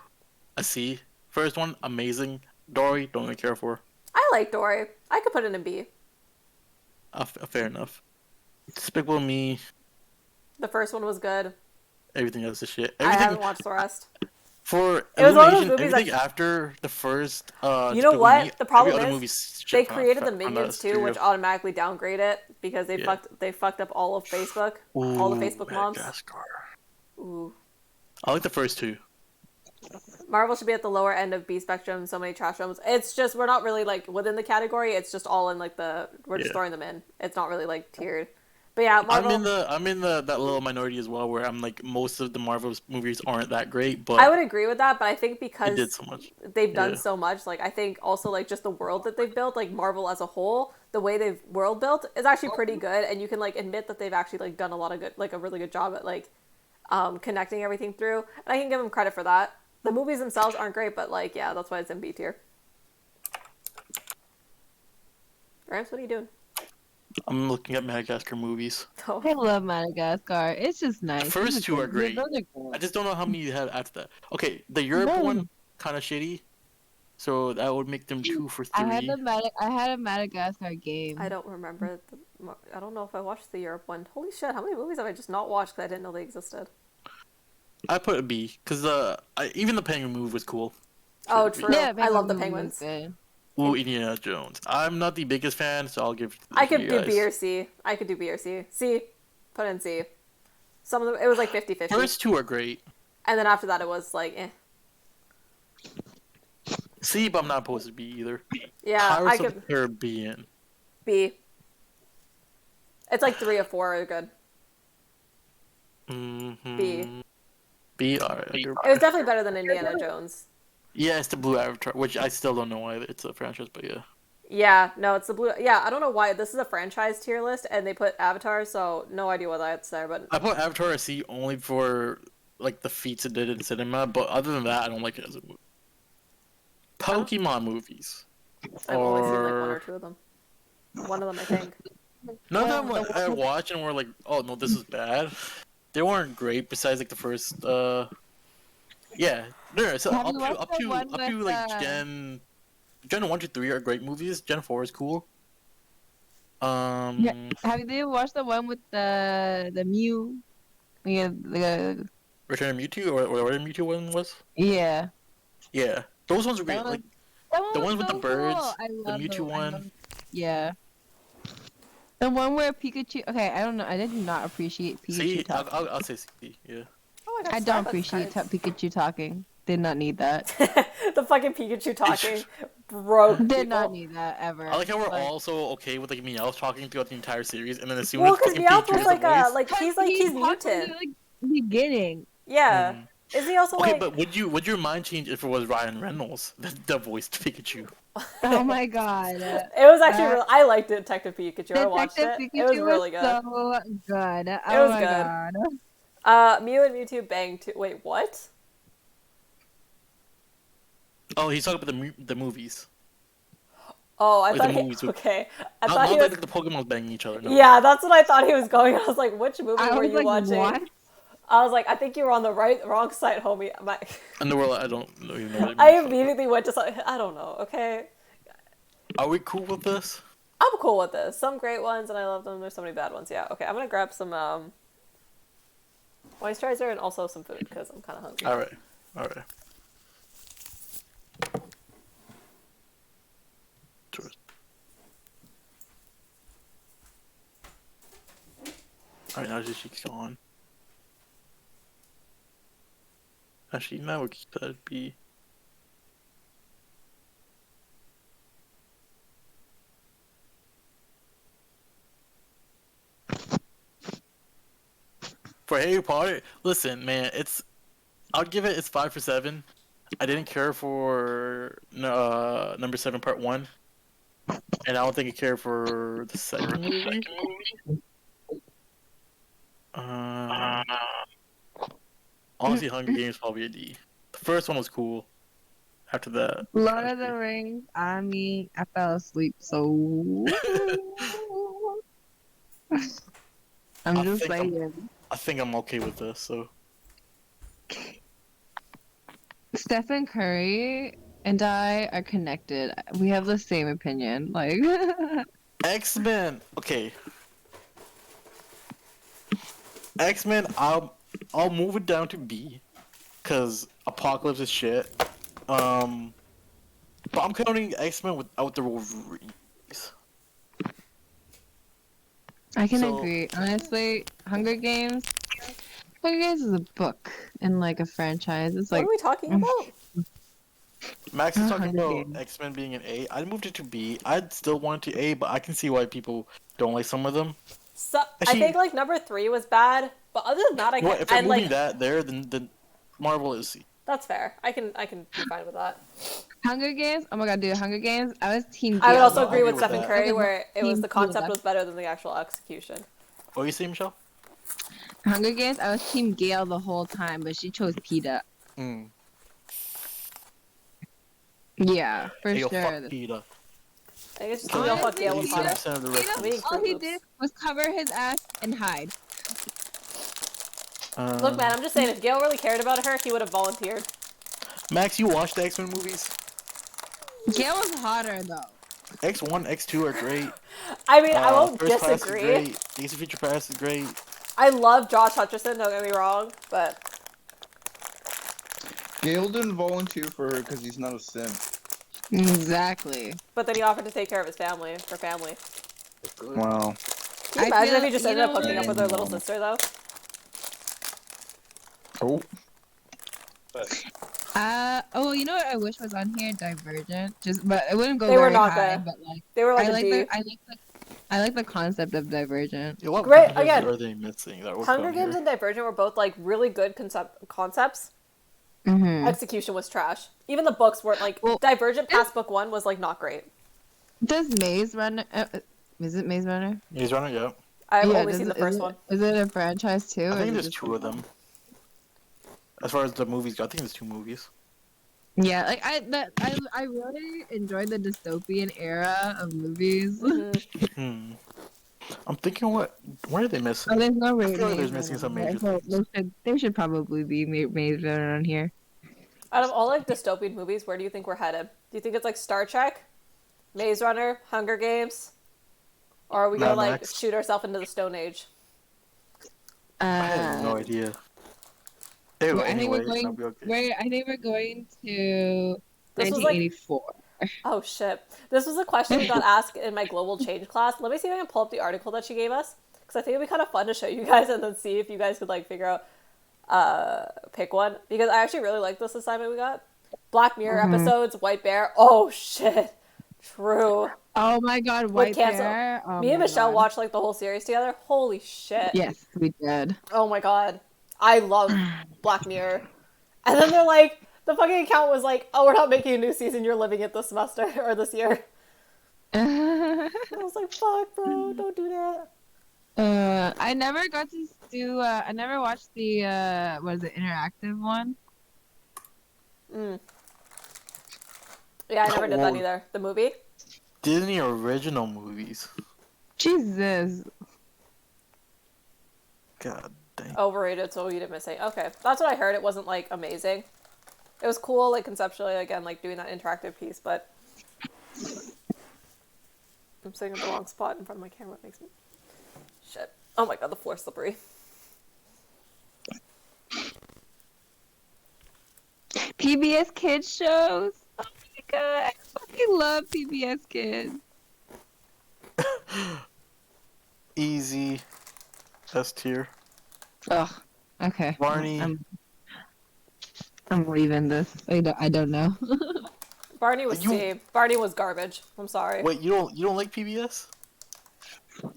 Speaker 2: a C. First one, amazing. Dory, don't really care for.
Speaker 1: I like Dory. I could put it in B.
Speaker 2: Fair enough. Despicable Me,
Speaker 1: The first one was good.
Speaker 2: everything else is shit.
Speaker 1: I
Speaker 2: Everything
Speaker 1: haven't watched the rest.
Speaker 2: for
Speaker 1: It was one of those
Speaker 2: Illumination,
Speaker 1: movies
Speaker 2: everything
Speaker 1: that-
Speaker 2: after the first.
Speaker 1: You know
Speaker 2: Despicable
Speaker 1: what?
Speaker 2: Me,
Speaker 1: The problem
Speaker 2: every other
Speaker 1: is
Speaker 2: movie's shit
Speaker 1: They
Speaker 2: from
Speaker 1: created the
Speaker 2: from that
Speaker 1: minions too,
Speaker 2: studio.
Speaker 1: which automatically downgrade it because they
Speaker 2: Yeah.
Speaker 1: fucked up all of Facebook, all the
Speaker 2: Ooh,
Speaker 1: Facebook moms.
Speaker 2: Madagascar.
Speaker 1: Ooh.
Speaker 2: I like the first 2.
Speaker 1: Marvel should be at the lower end of B spectrum. So many trash films. It's just we're not really like within the category. It's just all in like we're just
Speaker 2: Yeah.
Speaker 1: throwing them in. It's not really like tiered. But yeah, Marvel.
Speaker 2: I'm in that little minority as well, where I'm like most of the Marvel movies aren't that great, but
Speaker 1: I would agree with that, but I think
Speaker 2: they
Speaker 1: because
Speaker 2: did so much.
Speaker 1: they've done
Speaker 2: Yeah.
Speaker 1: so much, like I think also like just the world that they've built, like Marvel as a whole, the way they've world built is actually pretty good, and you can like admit that they've actually like done a lot of good, like a really good job at like connecting everything through, and I can give them credit for that. The movies themselves aren't great, but like yeah, that's why it's in B tier. Rams, what are you doing?
Speaker 2: I'm looking at Madagascar movies.
Speaker 1: Oh,
Speaker 3: I love Madagascar. It's just nice.
Speaker 2: The first
Speaker 3: It's
Speaker 2: 2 are
Speaker 3: good.
Speaker 2: great.
Speaker 3: Those are good.
Speaker 2: I just don't know how many you had after that. Okay, the Europe
Speaker 3: No.
Speaker 2: one kind of shitty, so that would make them 2 for 3.
Speaker 3: I had a Madagascar game.
Speaker 1: I don't remember. I don't know if I watched the Europe one. Holy shit! How many movies have I just not watched because I didn't know they existed?
Speaker 2: I put a B because even the penguin movie was cool.
Speaker 1: Oh,
Speaker 2: B.
Speaker 1: true.
Speaker 3: Yeah,
Speaker 1: I love the
Speaker 3: Penguin was
Speaker 1: penguins.
Speaker 3: good.
Speaker 2: Ooh, Indiana Jones. I'm not the biggest fan, so I'll give.
Speaker 1: I could
Speaker 2: you
Speaker 1: do
Speaker 2: guys.
Speaker 1: B or C. I could do B or C. C. Put in C. Some of them, it was like 50-50.
Speaker 2: First 2 are great.
Speaker 1: And then after that, it was like, eh.
Speaker 2: C, but I'm not opposed to B either.
Speaker 1: Yeah, I
Speaker 2: Pirates of
Speaker 1: could
Speaker 2: the Caribbean.
Speaker 1: B. It's like 3 or 4 are good.
Speaker 2: Mm-hmm.
Speaker 1: B.
Speaker 2: B. Alright.
Speaker 1: It was definitely better than Indiana Jones.
Speaker 2: Yeah, it's the Blue Avatar, which I still don't know why it's a franchise, but yeah.
Speaker 1: Yeah, no, it's the blue. Yeah, I don't know why this is a franchise tier list, and they put Avatar, so no idea why that's there. But
Speaker 2: I put Avatar at C only for like the feats it did in cinema, but other than that, I don't like it as a movie. Pokemon movies.
Speaker 1: I've only seen like 1 or 2 of them. One of them, I think.
Speaker 2: None of them like, I watched and were like, oh no, this is bad. They weren't great. Besides like the first, yeah, no, so
Speaker 3: Have
Speaker 2: up
Speaker 3: you
Speaker 2: to
Speaker 3: watched the one
Speaker 2: up to
Speaker 3: with,
Speaker 2: like Gen 1 to 3 are great movies. Gen 4 is cool.
Speaker 3: Yeah. Have you watched the one with the Mew? Yeah, the
Speaker 2: Return of Mewtwo or whatever the Mewtwo one was.
Speaker 3: yeah.
Speaker 2: Yeah, those ones were great. Like
Speaker 3: That one
Speaker 2: the
Speaker 3: was
Speaker 2: ones with the
Speaker 3: so
Speaker 2: birds,
Speaker 3: cool. I
Speaker 2: the
Speaker 3: love
Speaker 2: Mewtwo one.
Speaker 3: Yeah. The one where Pikachu. Okay, I don't know. I did not appreciate Pikachu
Speaker 2: See,
Speaker 3: talking.
Speaker 2: I'll say C. Yeah.
Speaker 1: Oh, I got
Speaker 3: I don't
Speaker 1: Starbucks
Speaker 3: appreciate
Speaker 1: cards.
Speaker 3: Pikachu talking. Did not need that.
Speaker 1: The fucking Pikachu talking broke
Speaker 3: Did
Speaker 1: people.
Speaker 3: not need that ever.
Speaker 2: I like how we're
Speaker 3: Like,
Speaker 2: also okay with like Meowth talking throughout the entire series, and then as soon
Speaker 1: Well,
Speaker 2: as
Speaker 1: because
Speaker 2: fucking
Speaker 1: Meowth
Speaker 2: Pikachu
Speaker 1: was
Speaker 2: is
Speaker 1: like
Speaker 2: the voice.
Speaker 1: he's
Speaker 3: talked from
Speaker 1: muted.
Speaker 3: the beginning.
Speaker 1: Yeah.
Speaker 2: Mhm.
Speaker 1: Isn't he also
Speaker 2: Okay,
Speaker 1: like?
Speaker 2: but would your mind change if it was Ryan Reynolds that voiced Pikachu?
Speaker 3: Oh my god.
Speaker 1: It was actually
Speaker 3: That-
Speaker 1: real. I liked Detective Pikachu. I watched
Speaker 3: Detective
Speaker 1: it. It was
Speaker 3: Pikachu
Speaker 1: really good.
Speaker 3: so good. Oh
Speaker 1: It was
Speaker 3: my
Speaker 1: good.
Speaker 3: god.
Speaker 1: Mew and Mewtwo banged too. Wait, what?
Speaker 2: Oh, he's talking about the movies.
Speaker 1: Oh, I
Speaker 2: Like
Speaker 1: thought
Speaker 2: the
Speaker 1: he.
Speaker 2: movies.
Speaker 1: Okay, I
Speaker 2: Not,
Speaker 1: thought he
Speaker 2: not
Speaker 1: was.
Speaker 2: like the Pokemon's banging each other. No.
Speaker 1: Yeah, that's what I thought he was going. I was like, which movie
Speaker 3: I
Speaker 1: were
Speaker 3: was
Speaker 1: you
Speaker 3: like,
Speaker 1: watching?
Speaker 3: what?
Speaker 1: I was like, I think you were on the wrong side, homie.
Speaker 2: In the world, I don't even know what it means.
Speaker 1: I immediately went to something. I don't know. Okay,
Speaker 2: Are we cool with this?
Speaker 1: I'm cool with this. Some great ones, and I love them. There's so many bad ones. Yeah. Okay, I'm gonna grab some moisturizer and also some food because I'm kind of hungry.
Speaker 2: All right. All right. All right, now she's gone. Actually, now we keep that be. For Harry Potter, listen, man, I'll give it. It's 5 for 7. I didn't care for number 7 part 1, and I don't think I care for the second movie. Honestly, Hunger Games probably a D. The first one was cool. After that,
Speaker 3: Lord of the Rings. I mean, I fell asleep, so I'm
Speaker 2: I
Speaker 3: just
Speaker 2: think
Speaker 3: saying.
Speaker 2: I think I'm okay with this. So
Speaker 3: Stephen Curry and I are connected. We have the same opinion. Like,
Speaker 2: X-Men. Okay. X-Men. I'll move it down to B, cause Apocalypse is shit. But I'm counting X-Men without the Wolverines.
Speaker 3: I can
Speaker 2: So-
Speaker 3: agree. Honestly, Hunger Games. Hunger Games is a book and like a franchise. It's
Speaker 1: What
Speaker 3: like
Speaker 1: are we talking about?
Speaker 2: Max is talking
Speaker 3: Hunger
Speaker 2: about
Speaker 3: Games.
Speaker 2: X-Men being an A. I moved it to B. I'd still want it to A, but I can see why people don't like some of them.
Speaker 1: So I
Speaker 2: Actually-
Speaker 1: think like number 3 was bad, but other than that, I
Speaker 2: You know what,
Speaker 1: can.
Speaker 2: if you're
Speaker 1: And
Speaker 2: moving
Speaker 1: like
Speaker 2: that there, then Marvel is C.
Speaker 1: that's fair. I can be fine with that.
Speaker 3: Hunger Games. Oh my god, dude, Hunger Games. I was team.
Speaker 1: I would
Speaker 3: Gale
Speaker 1: also
Speaker 3: the
Speaker 1: agree
Speaker 2: agree
Speaker 1: with
Speaker 2: with
Speaker 1: Stephen
Speaker 2: that.
Speaker 1: Curry
Speaker 3: Okay,
Speaker 1: where it was
Speaker 3: team
Speaker 1: the concept
Speaker 3: Gale.
Speaker 1: was better than the actual execution.
Speaker 2: What are you saying, Michelle?
Speaker 3: Hunger Games. I was team Gale the whole time, but she chose Peeta.
Speaker 2: Mm.
Speaker 3: Yeah, for
Speaker 2: Hey, yo,
Speaker 3: sure.
Speaker 2: fuck Peter.
Speaker 1: I guess just
Speaker 2: Kill
Speaker 1: feel fuck Gale was
Speaker 3: Peter-
Speaker 1: hotter.
Speaker 2: 87% of the rest of
Speaker 3: Peeta,
Speaker 2: this.
Speaker 3: all he
Speaker 1: Oops.
Speaker 3: did was cover his ass and hide.
Speaker 1: Look, man, I'm just saying, if Gale really cared about her, he would have volunteered.
Speaker 2: Max, you watched the X-Men movies?
Speaker 3: Gale was hotter though.
Speaker 2: X1, X2 are great.
Speaker 1: I mean, I won't
Speaker 2: First Class is
Speaker 1: disagree.
Speaker 2: great. Days of Future Past is great.
Speaker 1: I love Josh Hutcherson, don't get me wrong, but
Speaker 5: Gale didn't volunteer for her because he's not a simp.
Speaker 3: Exactly.
Speaker 1: then he offered to take care of his family, her family.
Speaker 5: Wow.
Speaker 1: Can you
Speaker 3: I
Speaker 1: imagine
Speaker 3: feel-
Speaker 1: if he just
Speaker 3: you
Speaker 1: ended up
Speaker 3: know
Speaker 1: hooking up
Speaker 3: what?
Speaker 1: with her little sister, though?
Speaker 5: Oh.
Speaker 3: Oh, you know what I wish was on here? Divergent. But it wouldn't go
Speaker 1: They were
Speaker 3: very
Speaker 1: not
Speaker 3: high.
Speaker 1: good.
Speaker 3: But like,
Speaker 1: They were like
Speaker 3: I
Speaker 1: a
Speaker 3: like
Speaker 1: D.
Speaker 3: I like the concept of Divergent.
Speaker 2: Yeah, what
Speaker 1: Great,
Speaker 2: vendors
Speaker 1: again,
Speaker 2: are they missing that would
Speaker 1: Hunger
Speaker 2: come
Speaker 1: Games
Speaker 2: here?
Speaker 1: and Divergent were both like really good concepts.
Speaker 3: Mm-hmm.
Speaker 1: Execution was trash. Even the books weren't like
Speaker 3: Well,
Speaker 1: Divergent past book 1 was like not great.
Speaker 3: does Maze Runner? Is it Maze Runner?
Speaker 2: Maze Runner, yeah.
Speaker 1: I've
Speaker 3: Yeah.
Speaker 1: only seen the first one.
Speaker 3: Is it a franchise too?
Speaker 2: I
Speaker 3: Or
Speaker 2: think
Speaker 3: is it
Speaker 2: there's
Speaker 3: just
Speaker 2: 2 of them. As far as the movies go, I think there's 2 movies.
Speaker 3: Yeah, like I really enjoyed the dystopian era of movies.
Speaker 2: Hmm. I'm thinking what are they missing?
Speaker 3: Oh, there's no
Speaker 2: I feel like
Speaker 3: Maze
Speaker 2: there's missing some
Speaker 3: Runner.
Speaker 2: major
Speaker 3: So
Speaker 2: things.
Speaker 3: there should probably be Maze Runner on here.
Speaker 1: Out of all like dystopian movies, where do you think we're headed? Do you think it's like Star Trek, Maze Runner, Hunger Games, or are we gonna
Speaker 2: Mad
Speaker 1: like
Speaker 2: Max?
Speaker 1: shoot ourselves into the Stone Age?
Speaker 2: I have no idea. Ew,
Speaker 3: I think
Speaker 2: anyway, that'll be okay.
Speaker 3: I think we're going to
Speaker 1: This was like
Speaker 3: 1984.
Speaker 1: Oh shit. This was a question we got asked in my global change class. Let me see if I can pull up the article that she gave us. Because I think it'd be kind of fun to show you guys and then see if you guys could like figure out pick one. Because I actually really like this assignment we got. Black Mirror episodes, White Bear. Oh shit. True.
Speaker 3: Oh my God, White
Speaker 1: cancel.
Speaker 3: Bear. Oh
Speaker 1: Me and
Speaker 3: my
Speaker 1: Michelle
Speaker 3: God.
Speaker 1: watched like the whole series together. Holy shit.
Speaker 3: Yes, we did.
Speaker 1: Oh my god. I love Black Mirror. And then they're like, the fucking account was like, oh, we're not making a new season, you're living it this semester, or this year. I was like, fuck, bro, don't do that.
Speaker 3: I never got to do. I never watched the what is it, interactive one?
Speaker 1: Yeah, I never did that
Speaker 2: Oh.
Speaker 1: either. The movie?
Speaker 2: Disney original movies.
Speaker 3: Jesus.
Speaker 2: God dang.
Speaker 1: Overrated, so you didn't miss it. Okay, that's what I heard. It wasn't, like, amazing. It was cool, like, conceptually, again, like, doing that interactive piece, but... I'm sitting in the wrong spot in front of my camera. It makes me... Shit. Oh my god, the floor's slippery.
Speaker 3: PBS Kids shows. Oh my God, I fucking love PBS Kids.
Speaker 2: Easy. S tier.
Speaker 3: Ugh. Okay.
Speaker 2: Barney.
Speaker 3: I'm leaving this. I don't know.
Speaker 1: Barney was
Speaker 2: You-
Speaker 1: C. Barney was garbage. I'm sorry.
Speaker 2: Wait, you don't like PBS?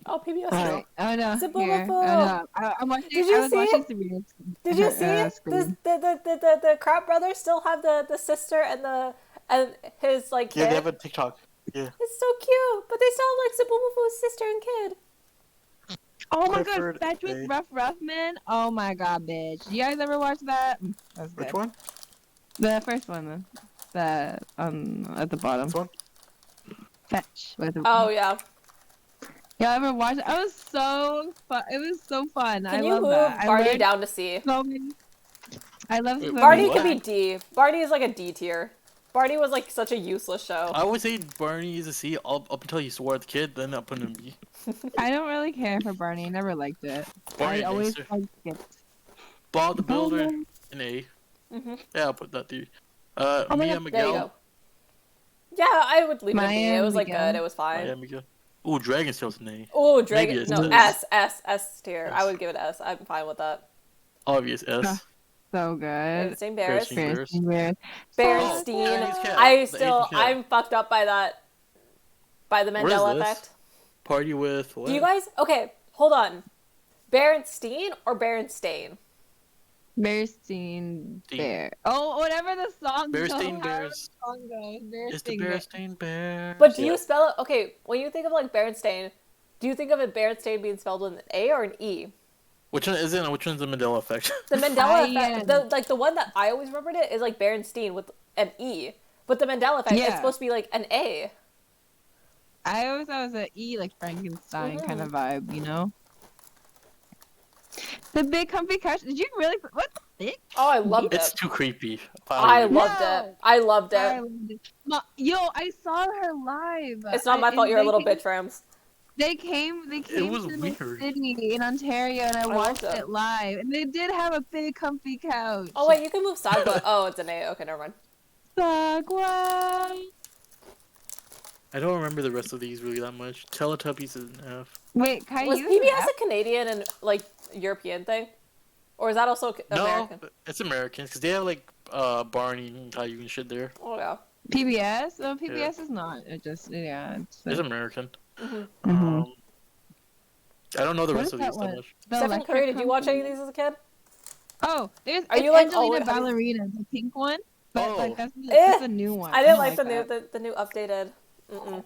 Speaker 1: Oh, PBS.
Speaker 3: Alright. Oh no.
Speaker 1: It's a
Speaker 3: Here.
Speaker 1: booba-foo.
Speaker 3: Oh, no. I'm watching.
Speaker 1: Did you
Speaker 3: I was
Speaker 1: see
Speaker 3: watching
Speaker 1: it?
Speaker 3: Sabrina's.
Speaker 1: Did you see it?
Speaker 3: Screen.
Speaker 1: The Crab brothers still have the sister and his like kid.
Speaker 2: Yeah, they have a TikTok. Yeah.
Speaker 1: It's so cute, but they still have like Zabumafu's sister and kid.
Speaker 3: Oh my
Speaker 2: Clifford,
Speaker 3: God, Fetch with
Speaker 2: A.
Speaker 3: Rough Ruffman. Oh my God, bitch. You guys ever watch that? That's
Speaker 2: Which
Speaker 3: good.
Speaker 2: one?
Speaker 3: The first one, the at the bottom.
Speaker 2: This one?
Speaker 3: Fetch. With
Speaker 1: Oh yeah.
Speaker 3: Y'all ever watch it? I was so fun. It was so fun. I
Speaker 1: Can you
Speaker 3: love
Speaker 1: move
Speaker 3: that.
Speaker 1: Barney
Speaker 3: I learned
Speaker 1: down to C?
Speaker 3: so many. I love
Speaker 2: Wait,
Speaker 3: so
Speaker 1: Barney
Speaker 3: many
Speaker 1: could be
Speaker 3: facts.
Speaker 1: D. Barney is like a D tier. Barney was like such a useless show.
Speaker 2: I would say Barney is a C up until he swore at the kid, then I put him in B.
Speaker 3: I don't really care for Barney. I never liked it.
Speaker 2: Barney
Speaker 3: I always
Speaker 2: Gangster.
Speaker 3: liked it.
Speaker 2: Bob the Builder, an A.
Speaker 1: Mhm.
Speaker 2: Yeah, I'll put that there.
Speaker 3: Oh my
Speaker 2: Mia
Speaker 3: God,
Speaker 1: There you
Speaker 2: Miguel.
Speaker 1: go. Yeah, I would leave it a B. It was like
Speaker 3: Miguel.
Speaker 1: good. It was fine.
Speaker 2: Mia Miguel. Ooh, Dragon's Tail's an A.
Speaker 1: Oh,
Speaker 2: Maybe
Speaker 1: Dragon.
Speaker 2: it's
Speaker 1: No,
Speaker 2: S.
Speaker 1: S tier. I would give it S. I'm fine with that.
Speaker 2: Obvious S.
Speaker 3: Huh. So good.
Speaker 1: Same Bears.
Speaker 2: Bears.
Speaker 3: Bears.
Speaker 1: Berenstein.
Speaker 2: Dragon's Cat,
Speaker 1: I
Speaker 2: the
Speaker 1: still,
Speaker 2: Asian cat.
Speaker 1: I'm fucked up by that. By the
Speaker 2: What is
Speaker 1: Mandela
Speaker 2: this?
Speaker 1: effect.
Speaker 2: Party with what?
Speaker 1: Do you guys? Okay, hold on. Berenstein or Berenstain?
Speaker 3: Bearstein
Speaker 2: Stein.
Speaker 3: Bear. Oh, whatever the song
Speaker 2: Bearstein
Speaker 3: goes. however
Speaker 2: Bears.
Speaker 3: the song goes.
Speaker 2: It's the
Speaker 3: Bearstein Bear.
Speaker 2: Bearstein Bears.
Speaker 1: But do
Speaker 2: Yeah.
Speaker 1: you spell it? Okay, when you think of like Berenstain, do you think of it Berenstain being spelled with an A or an E?
Speaker 2: Which one is it? And which one's the Mandela effect?
Speaker 1: The Mandela
Speaker 3: I,
Speaker 1: effect, the one that I always remembered it is like Berenstein with an E, but the Mandela effect
Speaker 3: Yeah.
Speaker 1: it's supposed to be like an A.
Speaker 3: I always thought it was an E, like Frankenstein kind of vibe, you know? The big comfy couch. Did you really? What the heck?
Speaker 1: Oh, I loved
Speaker 2: It's
Speaker 1: it.
Speaker 2: too creepy.
Speaker 1: I
Speaker 2: Probably.
Speaker 1: loved it. I loved
Speaker 3: I
Speaker 1: it.
Speaker 3: loved it. Yo, I saw her live.
Speaker 1: It's not my fault you're a
Speaker 3: they
Speaker 1: little
Speaker 3: came-
Speaker 1: bitch, Rams.
Speaker 3: They came
Speaker 2: was
Speaker 3: to
Speaker 2: weird.
Speaker 3: the city in Ontario, and I
Speaker 1: loved
Speaker 3: watched
Speaker 1: it.
Speaker 3: it live. And they did have a big comfy couch.
Speaker 1: Oh wait, you can move Sagwa. Oh, it's an A. Okay, never mind.
Speaker 3: Sagwa.
Speaker 2: I don't remember the rest of these really that much. Teletubbies is an F.
Speaker 3: Wait, Kai,
Speaker 1: Was
Speaker 3: you
Speaker 1: PBS a Canadian and like European thing, or is that also American?
Speaker 2: No, it's American because they have like Barney and Caillou and shit there.
Speaker 1: Oh yeah.
Speaker 3: PBS? Oh, PBS is not. It just
Speaker 2: It's American.
Speaker 1: Mm-hmm.
Speaker 2: I don't know the
Speaker 3: What
Speaker 2: rest
Speaker 3: is
Speaker 2: of
Speaker 3: that
Speaker 2: these that
Speaker 3: one?
Speaker 2: much.
Speaker 3: The
Speaker 1: Stephen
Speaker 3: Electric
Speaker 1: Curry, did you watch any of
Speaker 3: Company?
Speaker 1: these as a kid?
Speaker 3: Oh, there's
Speaker 1: Are
Speaker 3: it's
Speaker 1: you like
Speaker 3: Angelina
Speaker 1: always- have you-
Speaker 3: Ballerina, the pink one. But
Speaker 2: Oh.
Speaker 3: like that's
Speaker 1: Eh,
Speaker 3: a new one.
Speaker 1: I didn't
Speaker 3: don't
Speaker 1: like the
Speaker 3: that.
Speaker 1: new updated. Mm-mm.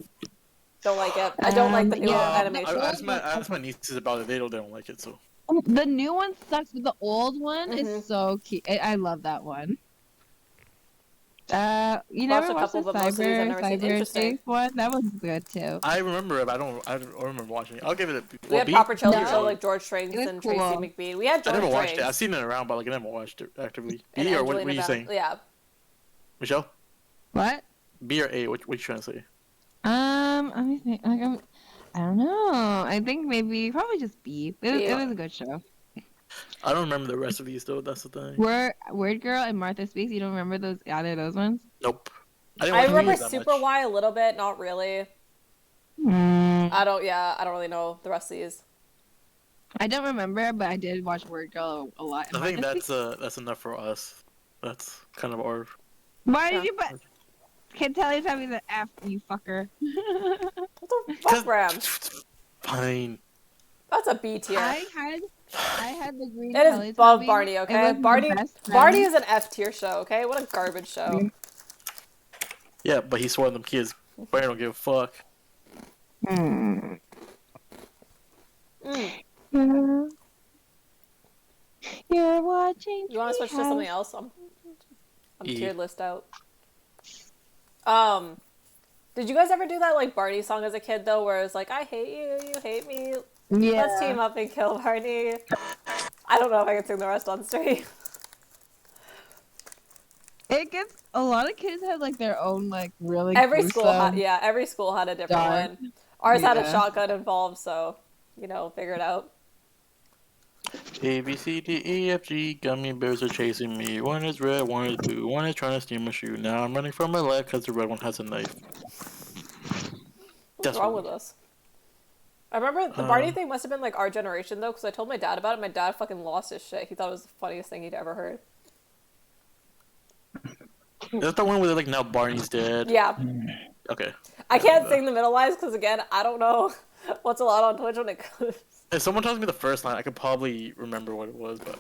Speaker 1: Don't like it. I don't like the new
Speaker 3: Yeah,
Speaker 1: animation.
Speaker 2: I asked my nieces about it. They don't like it, so.
Speaker 3: The new one sucks, but the old one
Speaker 1: Mhm.
Speaker 3: is so cute. I love that one. You
Speaker 1: Watched
Speaker 3: never
Speaker 1: a
Speaker 3: watched the
Speaker 1: couple, but most of these I've never seen.
Speaker 3: cyber
Speaker 1: Interesting.
Speaker 3: safe one? That one's good too.
Speaker 2: I remember it, but I don't remember watching it. I'll give it a.
Speaker 1: We had
Speaker 2: B?
Speaker 1: proper children
Speaker 3: No.
Speaker 1: show like George Strange
Speaker 3: It was
Speaker 1: and
Speaker 3: cool.
Speaker 1: Tracy McBean. We had
Speaker 2: I
Speaker 1: George
Speaker 2: never watched it.
Speaker 1: Strange
Speaker 2: I've seen it around, but like I never watched it actively.
Speaker 1: and
Speaker 2: B or what
Speaker 1: Angelina
Speaker 2: are you
Speaker 1: Bal-
Speaker 2: saying?
Speaker 1: Yeah.
Speaker 2: Michelle?
Speaker 3: What?
Speaker 2: B or A? What you trying to say?
Speaker 3: Let me think. I don't know. I think maybe probably just B. It was a good show.
Speaker 2: I don't remember the rest of these though. That's the thing.
Speaker 3: Word Girl and Martha Speaks. You don't remember either of those ones?
Speaker 2: Nope. didn't
Speaker 1: I
Speaker 2: watch
Speaker 1: remember
Speaker 2: movies that
Speaker 1: Super
Speaker 2: much.
Speaker 1: Y a little bit, not really.
Speaker 3: Mm,
Speaker 1: I don't really know the rest of these.
Speaker 3: I don't remember, but I did watch Word Girl a lot.
Speaker 2: I think
Speaker 3: Martha Speaks-
Speaker 2: that's enough for us. That's kind of our.
Speaker 3: Why
Speaker 1: Yeah.
Speaker 3: did you put? Can tell he's having the F, you fucker.
Speaker 1: What the fuck, Ram?
Speaker 2: Fine.
Speaker 1: That's a B tier.
Speaker 3: I had the green.
Speaker 1: It is above
Speaker 3: Teletubby.
Speaker 1: Barney,
Speaker 3: It
Speaker 1: okay?
Speaker 3: was my
Speaker 1: Barney
Speaker 3: best friend.
Speaker 1: Barney is an F tier show, okay? What a garbage show.
Speaker 3: Mm.
Speaker 2: Yeah, but he's one of them kids. Barney don't give a fuck.
Speaker 3: Mm.
Speaker 1: Mm.
Speaker 3: You're watching.
Speaker 1: You want to switch to something else? I'm
Speaker 2: E.
Speaker 1: tier list out. Did you guys ever do that like Barney song as a kid though, where it's like I hate you, you hate me,
Speaker 3: Yeah.
Speaker 1: let's team up and kill Barney? I don't know if I can sing the rest on stream.
Speaker 3: It gets a lot of kids have like their own like really.
Speaker 1: Every
Speaker 3: gruesome-
Speaker 1: school had a different
Speaker 3: dark.
Speaker 1: one. Ours had a
Speaker 3: Yeah.
Speaker 1: shotgun involved, so figure it out.
Speaker 2: A B C D E F G gummy bears are chasing me. One is red, one is blue, one is trying to steal my shoe. Now I'm running from my leg because the red one has a knife.
Speaker 1: What's
Speaker 2: That's
Speaker 1: wrong
Speaker 2: what-
Speaker 1: with us? I remember the Barney thing must have been like our generation though, because I told my dad about it. My dad fucking lost his shit. He thought it was the funniest thing he'd ever heard.
Speaker 2: Is that the one where they're like now Barney's dead?
Speaker 1: Yeah,
Speaker 2: Okay.
Speaker 1: I can't sing the middle lines because again, I don't know what's allowed on Twitch when it comes.
Speaker 2: If someone tells me the first line, I could probably remember what it was, but.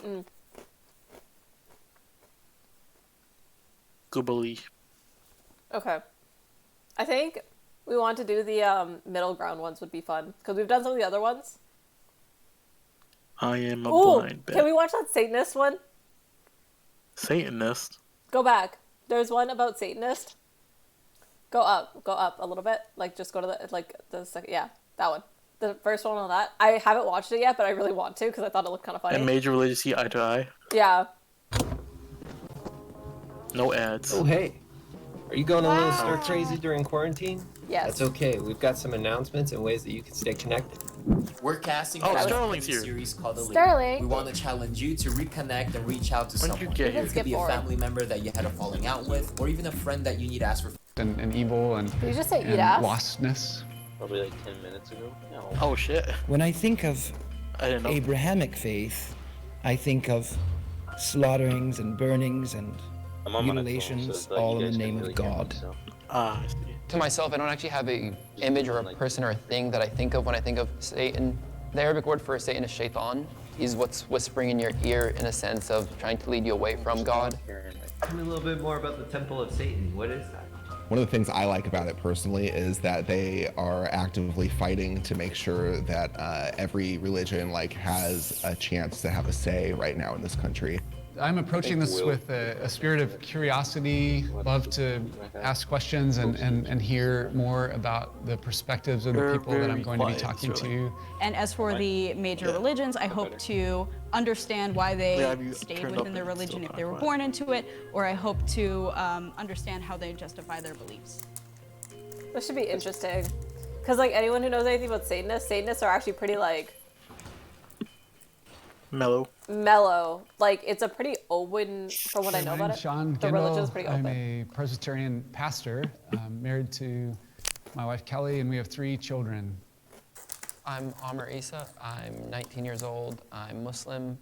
Speaker 2: Good belief.
Speaker 1: Okay, I think we want to do the middle ground ones would be fun because we've done some of the other ones.
Speaker 2: I am a
Speaker 1: Ooh,
Speaker 2: blind
Speaker 1: can we watch that Satanist one?
Speaker 2: Satanist.
Speaker 1: Go back. There's one about Satanist. Go up a little bit. Like just go to the second. Yeah, that one. The first one on that. I haven't watched it yet, but I really want to because I thought it looked kind of funny.
Speaker 2: And major religious see eye to eye.
Speaker 1: Yeah.
Speaker 2: No ads.
Speaker 6: Oh, hey. Are you going a little stir crazy during quarantine?
Speaker 1: Yes.
Speaker 6: That's okay. We've got some announcements and ways that you can stay connected.
Speaker 7: We're casting
Speaker 2: Oh,
Speaker 7: for a
Speaker 2: Sterling's
Speaker 7: new
Speaker 2: here.
Speaker 7: series called The League.
Speaker 1: Sterling.
Speaker 7: We want to challenge you to reconnect and reach out to
Speaker 2: When did you
Speaker 7: someone.
Speaker 2: get here?
Speaker 7: It could be a
Speaker 1: Skip
Speaker 7: family member that you had a falling out with, or even a friend that you need to ask for.
Speaker 8: and evil and,
Speaker 1: Did you just say eat
Speaker 8: and
Speaker 1: ass?
Speaker 8: lostness.
Speaker 9: Probably like 10 minutes ago. No.
Speaker 2: Oh shit.
Speaker 10: When I think of
Speaker 2: I didn't know.
Speaker 10: Abrahamic faith, I think of slaughterings and burnings and
Speaker 9: I'm on my phone,
Speaker 10: mutilations,
Speaker 9: so I thought
Speaker 10: all
Speaker 9: you
Speaker 10: in the
Speaker 9: guys
Speaker 10: name
Speaker 9: couldn't
Speaker 10: of
Speaker 9: really hear me,
Speaker 10: God.
Speaker 9: so.
Speaker 2: Ah, I see.
Speaker 11: To myself, I don't actually have a image or a person or a thing that I think of when I think of Satan. The Arabic word for Satan is shaitan. He's what's whispering in your ear in a sense of trying to lead you away from God.
Speaker 6: Tell me a little bit more about the Temple of Satan. What is that?
Speaker 12: One of the things I like about it personally is that they are actively fighting to make sure that every religion has a chance to have a say right now in this country.
Speaker 8: I'm approaching this with a spirit of curiosity, love to ask questions and hear more about the perspectives of the people that I'm going to be talking to.
Speaker 13: And as for the major religions, I hope to understand why they stayed within their religion if they were born into it, or I hope to understand how they justify their beliefs.
Speaker 1: This should be interesting. Because, like, anyone who knows anything about Satanists are actually pretty, like... mellow. Like, it's a pretty open, from what I know about it.
Speaker 8: Sean
Speaker 1: the religion is
Speaker 8: Gindel.
Speaker 1: pretty
Speaker 8: I'm
Speaker 1: open.
Speaker 8: a Presbyterian pastor. I'm married to my wife Kelly, and we have 3 children.
Speaker 11: I'm Amr Isa. I'm 19 years old. I'm Muslim.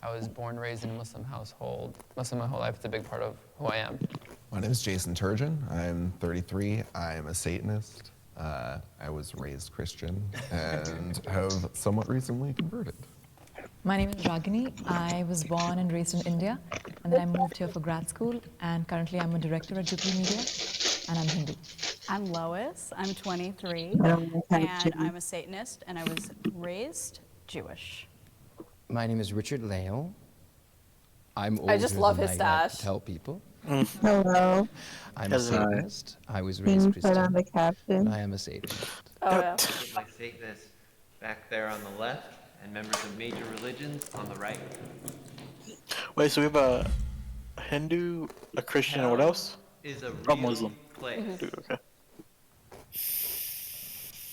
Speaker 11: I was born, raised in a Muslim household. Muslim my whole life. It's a big part of who I am.
Speaker 12: My name is Jason Turgeon. I'm 33. I'm a Satanist. I was raised Christian and have somewhat recently converted.
Speaker 14: My name is Ragini. I was born and raised in India, and then I moved here for grad school, and currently I'm a director at Jubilee Media, and I'm Hindu.
Speaker 13: I'm Lois. I'm 23, and I'm a Satanist, and I was raised Jewish.
Speaker 15: My name is Richard Leo. I'm older
Speaker 1: I just love
Speaker 15: than
Speaker 1: his
Speaker 15: I like
Speaker 1: stash.
Speaker 15: to tell people.
Speaker 3: Hello.
Speaker 15: I'm a Satanist. I was raised
Speaker 3: Put on
Speaker 15: Christian.
Speaker 3: the caption.
Speaker 15: And I am a Satanist.
Speaker 1: Oh, yeah.
Speaker 16: My Satanist back there on the left, and members of major religions on the right.
Speaker 2: Wait, so we have a Hindu, a Christian, and what else?
Speaker 16: Is a
Speaker 2: Oh,
Speaker 16: real
Speaker 2: Muslim.
Speaker 16: place.
Speaker 2: Okay.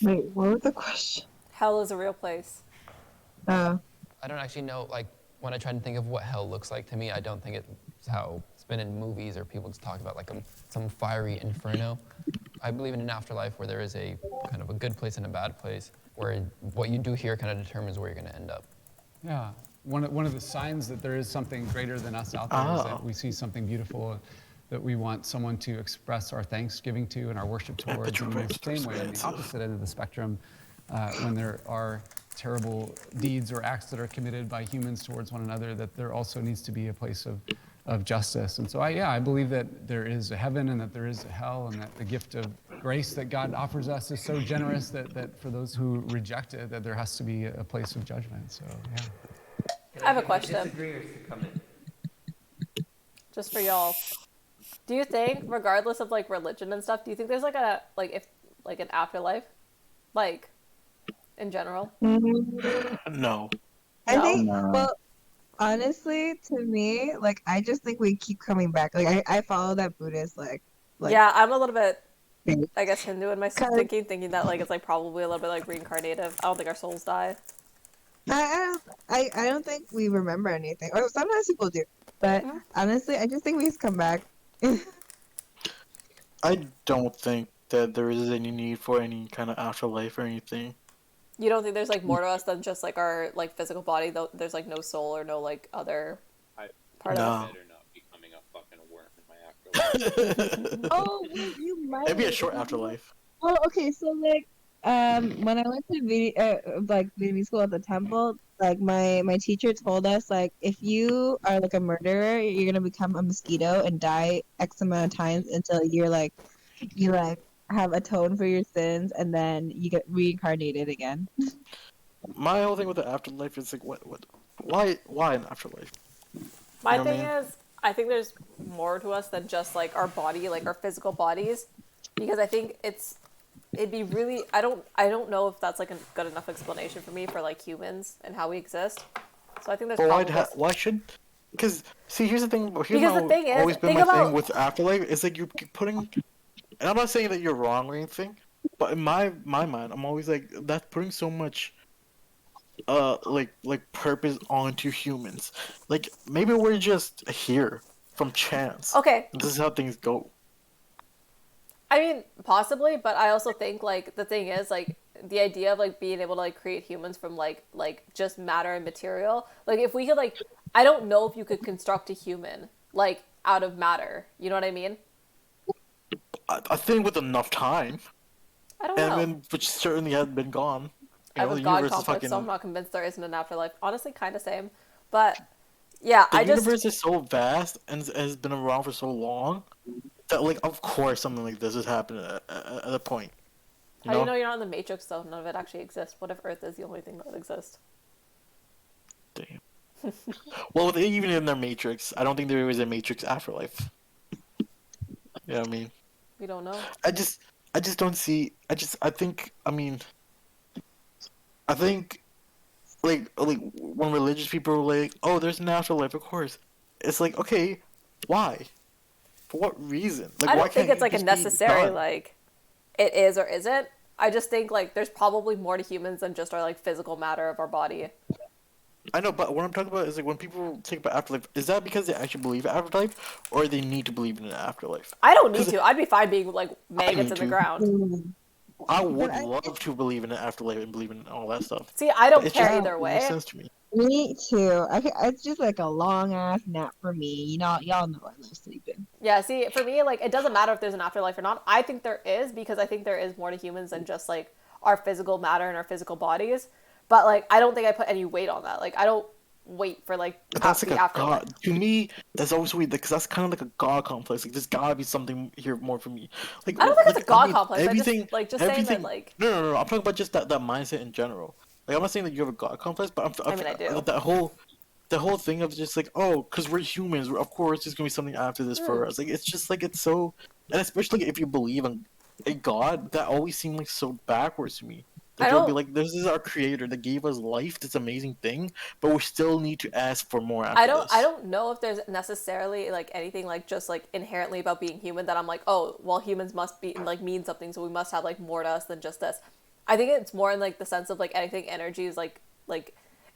Speaker 3: Wait, what was the question?
Speaker 1: Hell is a real place.
Speaker 11: I don't actually know, like, when I try to think of what hell looks like to me, I don't think it's how it's been in movies or people just talk about, like, some fiery inferno. I believe in an afterlife where there is a kind of a good place and a bad place, where what you do here kind of determines where you're going to end up.
Speaker 8: Yeah. One of the signs that there is something greater than us out there is that we see something beautiful that we want someone to express our thanksgiving to and our worship towards. In the same way, on the opposite end of the spectrum, when there are terrible deeds or acts that are committed by humans towards one another, that there also needs to be a place of justice. And so I believe that there is a heaven and that there is a hell, and that the gift of grace that God offers us is so generous that for those who reject it, that there has to be a place of judgment. So, yeah.
Speaker 1: I have a question.
Speaker 16: Disagreeers to come in.
Speaker 1: Just for y'all. Do you think, regardless of like religion and stuff, do you think there's like an afterlife? Like, in general?
Speaker 2: No.
Speaker 3: I think, well, honestly, to me, like, I just think we keep coming back. Like, I follow that Buddhist, like
Speaker 1: yeah, I'm a little bit, I guess, Hindu in my thinking that like it's like probably a little bit like reincarnative. I don't think our souls die.
Speaker 3: I don't think we remember anything. Or sometimes people do, but honestly, I just think we just come back.
Speaker 2: I don't think that there is any need for any kind of afterlife or anything.
Speaker 1: You don't think there's like more to us than just like our like physical body? Though there's like no soul or no like other part of us.
Speaker 9: I better not be coming a fucking worm in my afterlife.
Speaker 3: Oh, well, you might.
Speaker 2: It'd be a short afterlife.
Speaker 3: Oh, okay. So like, when I went to Vietnamese school at the temple, like my teacher told us, like, if you are like a murderer, you're gonna become a mosquito and die X amount of times until you have atoned for your sins, and then you get reincarnated again.
Speaker 2: My whole thing with the afterlife is like, why an afterlife?
Speaker 1: My thing is, I think there's more to us than just like our body, like our physical bodies, because I think it'd be really, I don't know if that's like a good enough explanation for me for like humans and how we exist. So I think there's
Speaker 2: why should? Because see, here's the thing.
Speaker 1: Because the thing is,
Speaker 2: always been my thing with afterlife is like you keep putting. And I'm not saying that you're wrong or anything, but in my mind, I'm always like, that's putting so much, like purpose onto humans. Like maybe we're just here from chance.
Speaker 1: Okay.
Speaker 2: This is how things go.
Speaker 1: I mean, possibly, but I also think like the thing is like the idea of like being able to like create humans from like just matter and material. Like if we could like, I don't know if you could construct a human like out of matter. You know what I mean?
Speaker 2: I think with enough time.
Speaker 1: I don't know.
Speaker 2: And which certainly had been gone.
Speaker 1: I have a God complex, so I'm not convinced there isn't an afterlife. Honestly, kind of same. But yeah,
Speaker 2: the universe is so vast and has been around for so long that like of course something like this has happened at a point.
Speaker 1: How do you know you're not in the Matrix though? None of it actually exists. What if Earth is the only thing that exists?
Speaker 2: Damn. Well, even in their Matrix, I don't think there was a Matrix afterlife. You know what I mean?
Speaker 1: We don't know.
Speaker 2: I just don't see. I think like when religious people are like, oh, there's an afterlife, of course. It's like, okay, why? For what reason? Like,
Speaker 1: I don't think it's like a necessary like it is or isn't. I just think like there's probably more to humans than just our like physical matter of our body.
Speaker 2: I know, but what I'm talking about is like when people think about afterlife, is that because they actually believe in afterlife, or they need to believe in an afterlife?
Speaker 1: I don't need to. I'd be fine being like maggots in the ground.
Speaker 2: I would love to believe in an afterlife and believe in all that stuff.
Speaker 1: See, I don't
Speaker 2: It
Speaker 1: care
Speaker 2: just
Speaker 1: either way.
Speaker 2: makes sense to me.
Speaker 3: Me too. It's just like a long ass nap for me. Y'all know I love sleeping.
Speaker 1: Yeah, see, for me, like, it doesn't matter if there's an afterlife or not. I think there is, because I think there is more to humans than just, like, our physical matter and our physical bodies. But, like, I don't think I put any weight on that. Like, I don't wait for, like,
Speaker 2: That's like
Speaker 1: the
Speaker 2: a
Speaker 1: afterlife.
Speaker 2: god. To me, that's always weird because that's kind of like a god complex. Like, there's gotta be something here more for me. Like,
Speaker 1: I don't think
Speaker 2: like,
Speaker 1: it's a god
Speaker 2: I mean,
Speaker 1: complex.
Speaker 2: everything,
Speaker 1: I just saying that, like...
Speaker 2: No. I'm talking about just that mindset in general. Like, I'm not saying that you have a god complex, but
Speaker 1: I mean, I do.
Speaker 2: The whole thing of just like, oh, because we're humans, of course there's gonna be something after this for us. Like, it's just like, it's so, and especially if you believe in a god, that always seemed like so backwards to me. Like, you'll be like, this is our creator that gave us life, this amazing thing, but we still need to ask for more after this.
Speaker 1: I don't know if there's necessarily like anything like just like inherently about being human that I'm like, oh, well, humans must be like mean something, so we must have like more to us than just this. I think it's more in like the sense of like anything energy is like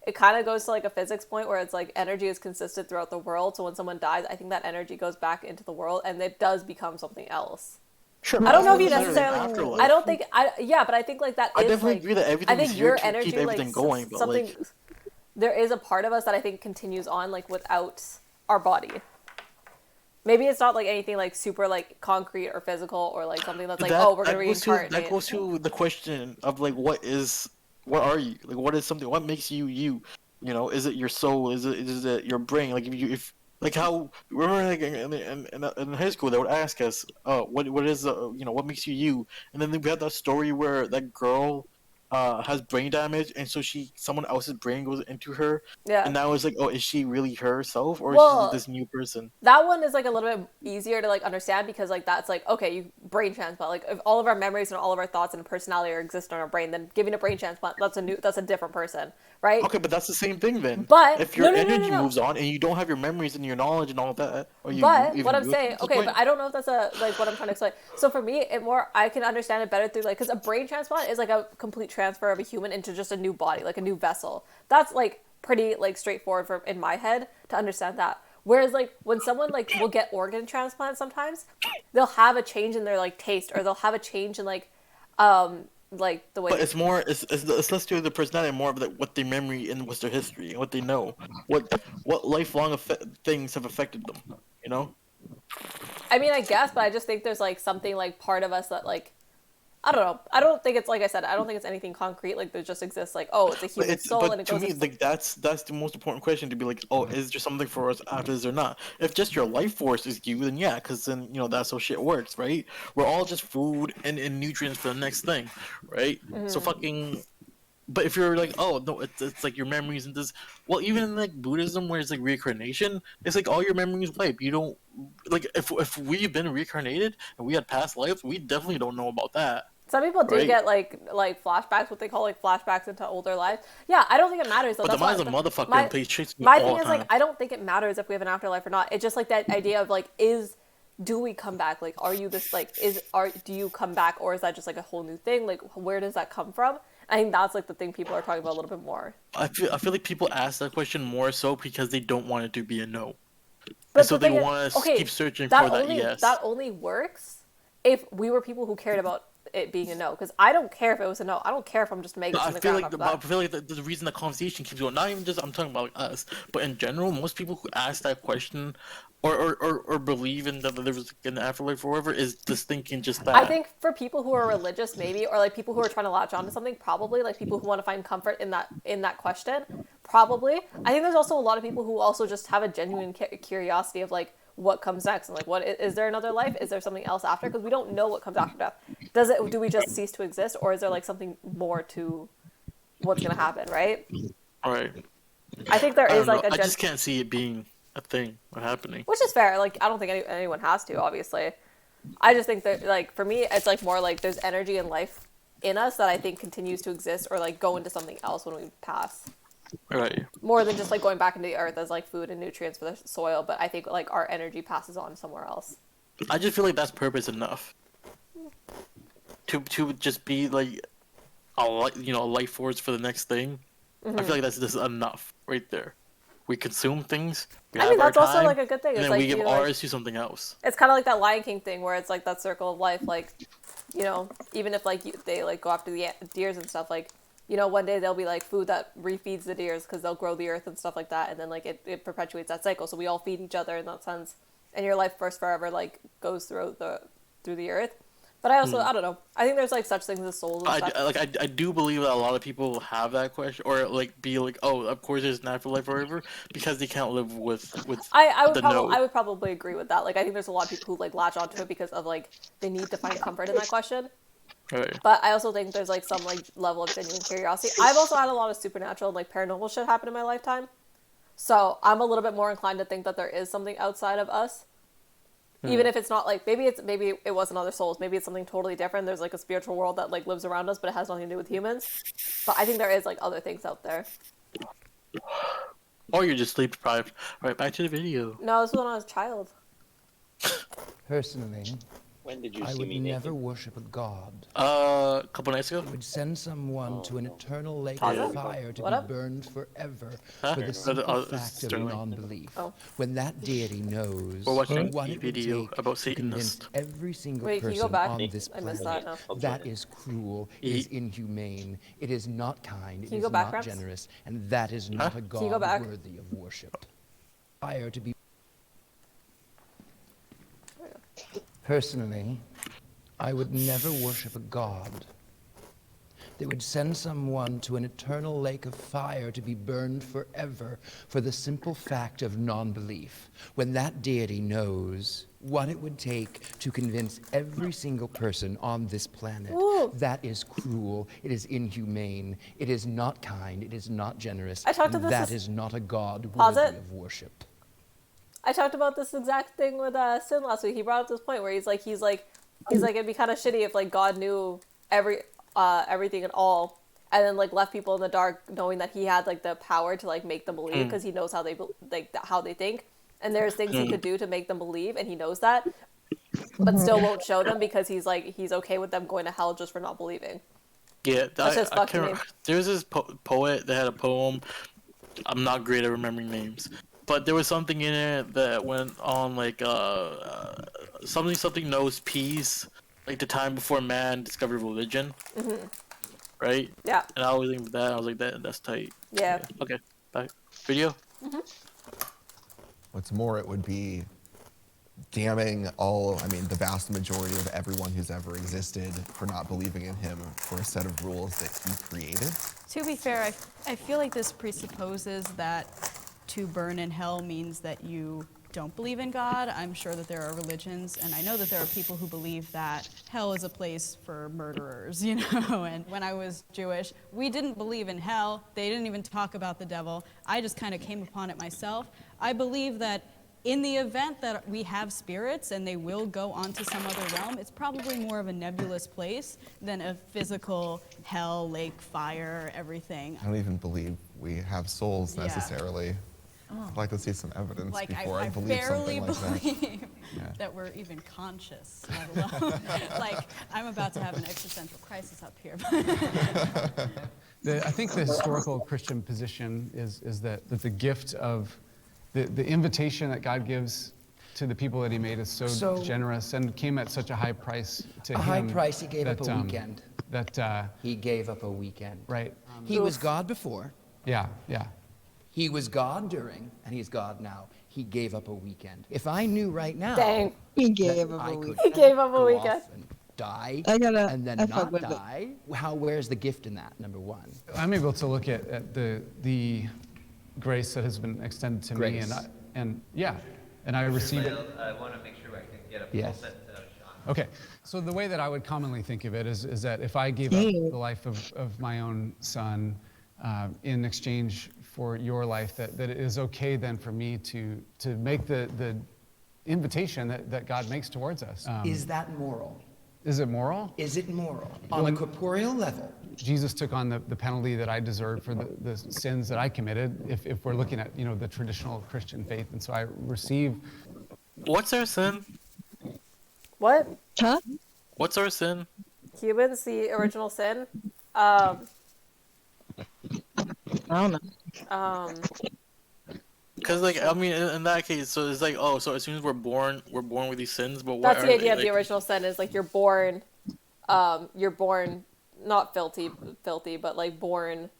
Speaker 1: it kind of goes to like a physics point where it's like energy is consistent throughout the world. So when someone dies, I think that energy goes back into the world and it does become something else.
Speaker 2: Sure,
Speaker 1: I don't know if you necessarily. I don't think. But I think like that.
Speaker 2: I
Speaker 1: is,
Speaker 2: definitely
Speaker 1: like,
Speaker 2: agree that everything is here
Speaker 1: your
Speaker 2: to
Speaker 1: energy,
Speaker 2: keep everything
Speaker 1: like,
Speaker 2: going, but
Speaker 1: something.
Speaker 2: like,
Speaker 1: There is a part of us that I think continues on like without our body. Maybe it's not like anything like super like concrete or physical or like something that's like, oh, we're gonna reincarnate.
Speaker 2: That goes to the question of like, what are you? Like, what is something? What makes you you? You know, is it your soul? Is it your brain? Like, if like how remember like in high school they would ask us, oh, what is what makes you you? And then we had that story where that girl has brain damage, and so someone else's brain goes into her.
Speaker 1: Yeah.
Speaker 2: And now it's like, oh, is she really herself, or is she this new person?
Speaker 1: That one is like a little bit easier to like understand because like that's like, okay, you brain transplant. Like if all of our memories and all of our thoughts and personality are exist in our brain, then giving a brain transplant, that's a different person, right?
Speaker 2: Okay, but that's the same thing then.
Speaker 1: But
Speaker 2: if your energy moves on and you don't have your memories and your knowledge and all that, or you.
Speaker 1: But what I'm saying, okay, but I don't know if that's like what I'm trying to explain. So for me, I can understand it better through like, because a brain transplant is like a complete transfer of a human into just a new body, like a new vessel. That's like pretty like straightforward in my head to understand that. Whereas like when someone like will get organ transplant, sometimes they'll have a change in their like taste, or they'll have a change in like the way.
Speaker 2: But it's more it's less to the personality, more of what their memory and what's their history and what they know, what lifelong things have affected them. You know.
Speaker 1: I mean, I guess, but I just think there's like something like part of us that like, I don't know. I don't think it's like I said. I don't think it's anything concrete. Like there just exists like, oh, it's a human soul, and it goes.
Speaker 2: To me, like that's the most important question to be like, oh, is there something for us after this or not? If just your life force is you, then yeah, because then that's how shit works, right? We're all just food and nutrients for the next thing, right?
Speaker 1: Mm-hmm.
Speaker 2: So fucking. But if you're like, oh no, it's like your memories and this. Well, even in like Buddhism, where it's like reincarnation, it's like all your memories wipe. You don't like if we've been reincarnated and we had past lives, we definitely don't know about that.
Speaker 1: Some people do get like flashbacks, what they call like flashbacks into older lives. Yeah, I don't think it matters. Though.
Speaker 2: But the mind's a motherfucker and plays tricks me
Speaker 1: my
Speaker 2: all
Speaker 1: thing
Speaker 2: the
Speaker 1: is
Speaker 2: time.
Speaker 1: like I don't think it matters if we have an afterlife or not. It's just like that idea of like do we come back? Like, are you this like do you come back, or is that just like a whole new thing? Like, where does that come from? I think that's like the thing people are talking about a little bit more.
Speaker 2: I feel like people ask that question more so because they don't want it to be a no.
Speaker 1: But
Speaker 2: and so they want to keep searching for that yes.
Speaker 1: That only works if we were people who cared about it being a no, because I don't care if it was a no. I don't care if I'm just making something.
Speaker 2: I feel like the reason the conversation keeps going, not even just I'm talking about like us, but in general, most people who ask that question or believe in that there's an afterlife or whatever is just thinking just that.
Speaker 1: I think for people who are religious, maybe, or like people who are trying to latch onto something, probably like people who want to find comfort in that question, probably. I think there's also a lot of people who also just have a genuine curiosity of like, what comes next, and like, what is there another life? Is there something else after? Because we don't know what comes after death. Do we just cease to exist, or is there like something more to what's gonna happen? Right.
Speaker 2: All right.
Speaker 1: I think there is like
Speaker 2: I just can't see it being a thing or happening.
Speaker 1: Which is fair. Like I don't think anyone has to. Obviously, I just think that like for me, it's like more like there's energy and life in us that I think continues to exist or like go into something else when we pass.
Speaker 2: Right.
Speaker 1: More than just like going back into the earth as like food and nutrients for the soil, but I think like our energy passes on somewhere else.
Speaker 2: I just feel like that's purpose enough. To just be like a life force for the next thing. Mm-hmm. I feel like that's just enough right there. We consume things.
Speaker 1: I mean, that's also like a good thing.
Speaker 2: And
Speaker 1: it's
Speaker 2: then
Speaker 1: like
Speaker 2: we give ours to something else.
Speaker 1: It's kind of like that Lion King thing where it's like that circle of life. Like, even if like they like go after the deers and stuff, like you know, one day there'll be like food that refeeds the deers because they'll grow the earth and stuff like that, and then like it perpetuates that cycle. So we all feed each other in that sense, and your life first forever like goes through the earth. But I also I don't know. I think there's like such things as souls. And stuff.
Speaker 2: I do believe that a lot of people have that question, or like be like, oh, of course there's an afterlife forever, because they can't live with
Speaker 1: I would
Speaker 2: the
Speaker 1: probably
Speaker 2: no.
Speaker 1: I would probably agree with that. Like I think there's a lot of people who like latch onto it because of like they need to find comfort in that question.
Speaker 2: Right.
Speaker 1: But I also think there's like some like level of genuine curiosity. I've also had a lot of supernatural and like paranormal shit happen in my lifetime, so I'm a little bit more inclined to think that there is something outside of us. Even if it's not like maybe it wasn't other souls, maybe it's something totally different. There's like a spiritual world that like lives around us, but it has nothing to do with humans. But I think there is like other things out there.
Speaker 2: Or you're just sleep deprived. Right, back to the video.
Speaker 1: No, this was when I was a child.
Speaker 15: Personally,
Speaker 9: When did you
Speaker 15: I
Speaker 9: see
Speaker 15: would
Speaker 9: me
Speaker 15: never
Speaker 9: naked?
Speaker 15: worship a god.
Speaker 2: A couple nights ago.
Speaker 15: It would send someone to an eternal lake
Speaker 1: Pause
Speaker 15: of
Speaker 1: it.
Speaker 15: fire to
Speaker 1: What
Speaker 15: be
Speaker 1: up?
Speaker 15: burned forever
Speaker 2: Huh?
Speaker 15: for the simple
Speaker 2: It's
Speaker 15: fact of
Speaker 2: Sterling.
Speaker 15: non-belief.
Speaker 1: Oh.
Speaker 15: When that deity knows
Speaker 2: We're watching
Speaker 15: what
Speaker 2: a
Speaker 15: it would
Speaker 2: video
Speaker 15: take
Speaker 2: about
Speaker 15: to convince
Speaker 2: Satanists.
Speaker 15: every single
Speaker 1: Wait, can you go
Speaker 15: person
Speaker 1: back?
Speaker 15: on this
Speaker 1: I missed
Speaker 15: planet
Speaker 1: that now.
Speaker 15: that is cruel, it is inhumane, it is not kind, it
Speaker 1: Can you
Speaker 15: is
Speaker 1: go back,
Speaker 15: not
Speaker 1: perhaps?
Speaker 15: generous, and that is not a
Speaker 1: Can
Speaker 15: god
Speaker 1: you go back?
Speaker 15: worthy of worship. Fire to be Personally, I would never worship a god. They would send someone to an eternal lake of fire to be burned forever for the simple fact of non-belief, when that deity knows what it would take to convince every single person on this planet that is cruel, it is inhumane, it is not kind, it is not generous,
Speaker 1: I talked
Speaker 15: and
Speaker 1: about
Speaker 15: that
Speaker 1: this-
Speaker 15: is not a god
Speaker 1: Pause
Speaker 15: worthy
Speaker 1: it.
Speaker 15: of worship.
Speaker 1: I talked about this exact thing with Sin last week. He brought up this point where he's like it'd be kind of shitty if like God knew everything and all, and then like left people in the dark, knowing that he had like the power to like make them believe because he knows how they think, and there's things he could do to make them believe, and he knows that, but still won't show them because he's okay with them going to hell just for not believing.
Speaker 2: Yeah,
Speaker 1: That's just
Speaker 2: I
Speaker 1: fucking
Speaker 2: can't. There was this poet that had a poem. I'm not great at remembering names, but there was something in it that went on like something knows peace, like the time before man discovered religion, right?
Speaker 1: Yeah.
Speaker 2: And I always think of that. I was like, that's tight.
Speaker 1: Yeah.
Speaker 2: Okay. Back video.
Speaker 12: What's more, it would be damning the vast majority of everyone who's ever existed for not believing in him for a set of rules that he created.
Speaker 13: To be fair, I feel like this presupposes that to burn in hell means that you don't believe in God. I'm sure that there are religions, and I know that there are people who believe that hell is a place for murderers, you know? And when I was Jewish, we didn't believe in hell. They didn't even talk about the devil. I just kind of came upon it myself. I believe that in the event that we have spirits and they will go on to some other realm, it's probably more of a nebulous place than a physical hell, lake, fire, everything.
Speaker 12: I don't even believe we have souls
Speaker 13: Yeah.
Speaker 12: necessarily.
Speaker 13: Oh.
Speaker 12: I'd like to see some evidence
Speaker 13: Like,
Speaker 12: before
Speaker 13: I
Speaker 12: I believe
Speaker 13: barely
Speaker 12: something like that.
Speaker 13: believe that we're even conscious, let alone, like, I'm about to have an existential crisis up here.
Speaker 8: I think the historical Christian position is that the gift of the invitation that God gives to the people that he made is so generous and came at such a high price to him.
Speaker 10: A high price, he gave up a weekend.
Speaker 8: He
Speaker 10: gave up a weekend.
Speaker 8: Right.
Speaker 10: He was God before.
Speaker 8: Yeah.
Speaker 10: He was God during, and he's God now. He gave up a weekend. If I knew right now,
Speaker 1: Dang.
Speaker 3: He gave
Speaker 10: that
Speaker 3: up
Speaker 10: I
Speaker 3: a
Speaker 10: could
Speaker 3: weekend.
Speaker 1: He gave up a
Speaker 10: go
Speaker 1: weekend.
Speaker 10: off and die, and then
Speaker 3: I fuck
Speaker 10: not
Speaker 3: with it.
Speaker 10: die. Where's the gift in that? Number one.
Speaker 8: I'm able to look at the grace that has been extended to me,
Speaker 10: Grace.
Speaker 8: and I receive it.
Speaker 16: I want to make sure I can get a full
Speaker 8: Yes.
Speaker 16: set to Sean.
Speaker 8: Okay, so the way that I would commonly think of it is that if I gave up the life of my own son in exchange for your life, that it is okay then for me to make the invitation that God makes towards us.
Speaker 10: Is that moral?
Speaker 8: Is it moral?
Speaker 10: Is it moral? On a corporeal level.
Speaker 8: Jesus took on the penalty that I deserved for the sins that I committed, if we're looking at the traditional Christian faith. And so I receive.
Speaker 2: What's our sin?
Speaker 1: What?
Speaker 3: Huh?
Speaker 2: What's our sin?
Speaker 1: Humans, the original sin.
Speaker 3: I don't know.
Speaker 2: Because in that case, so it's like, so as soon as we're born with these sins, but what
Speaker 1: That's
Speaker 2: are
Speaker 1: the idea
Speaker 2: they,
Speaker 1: of the original sin is like you're born not filthy, but like born.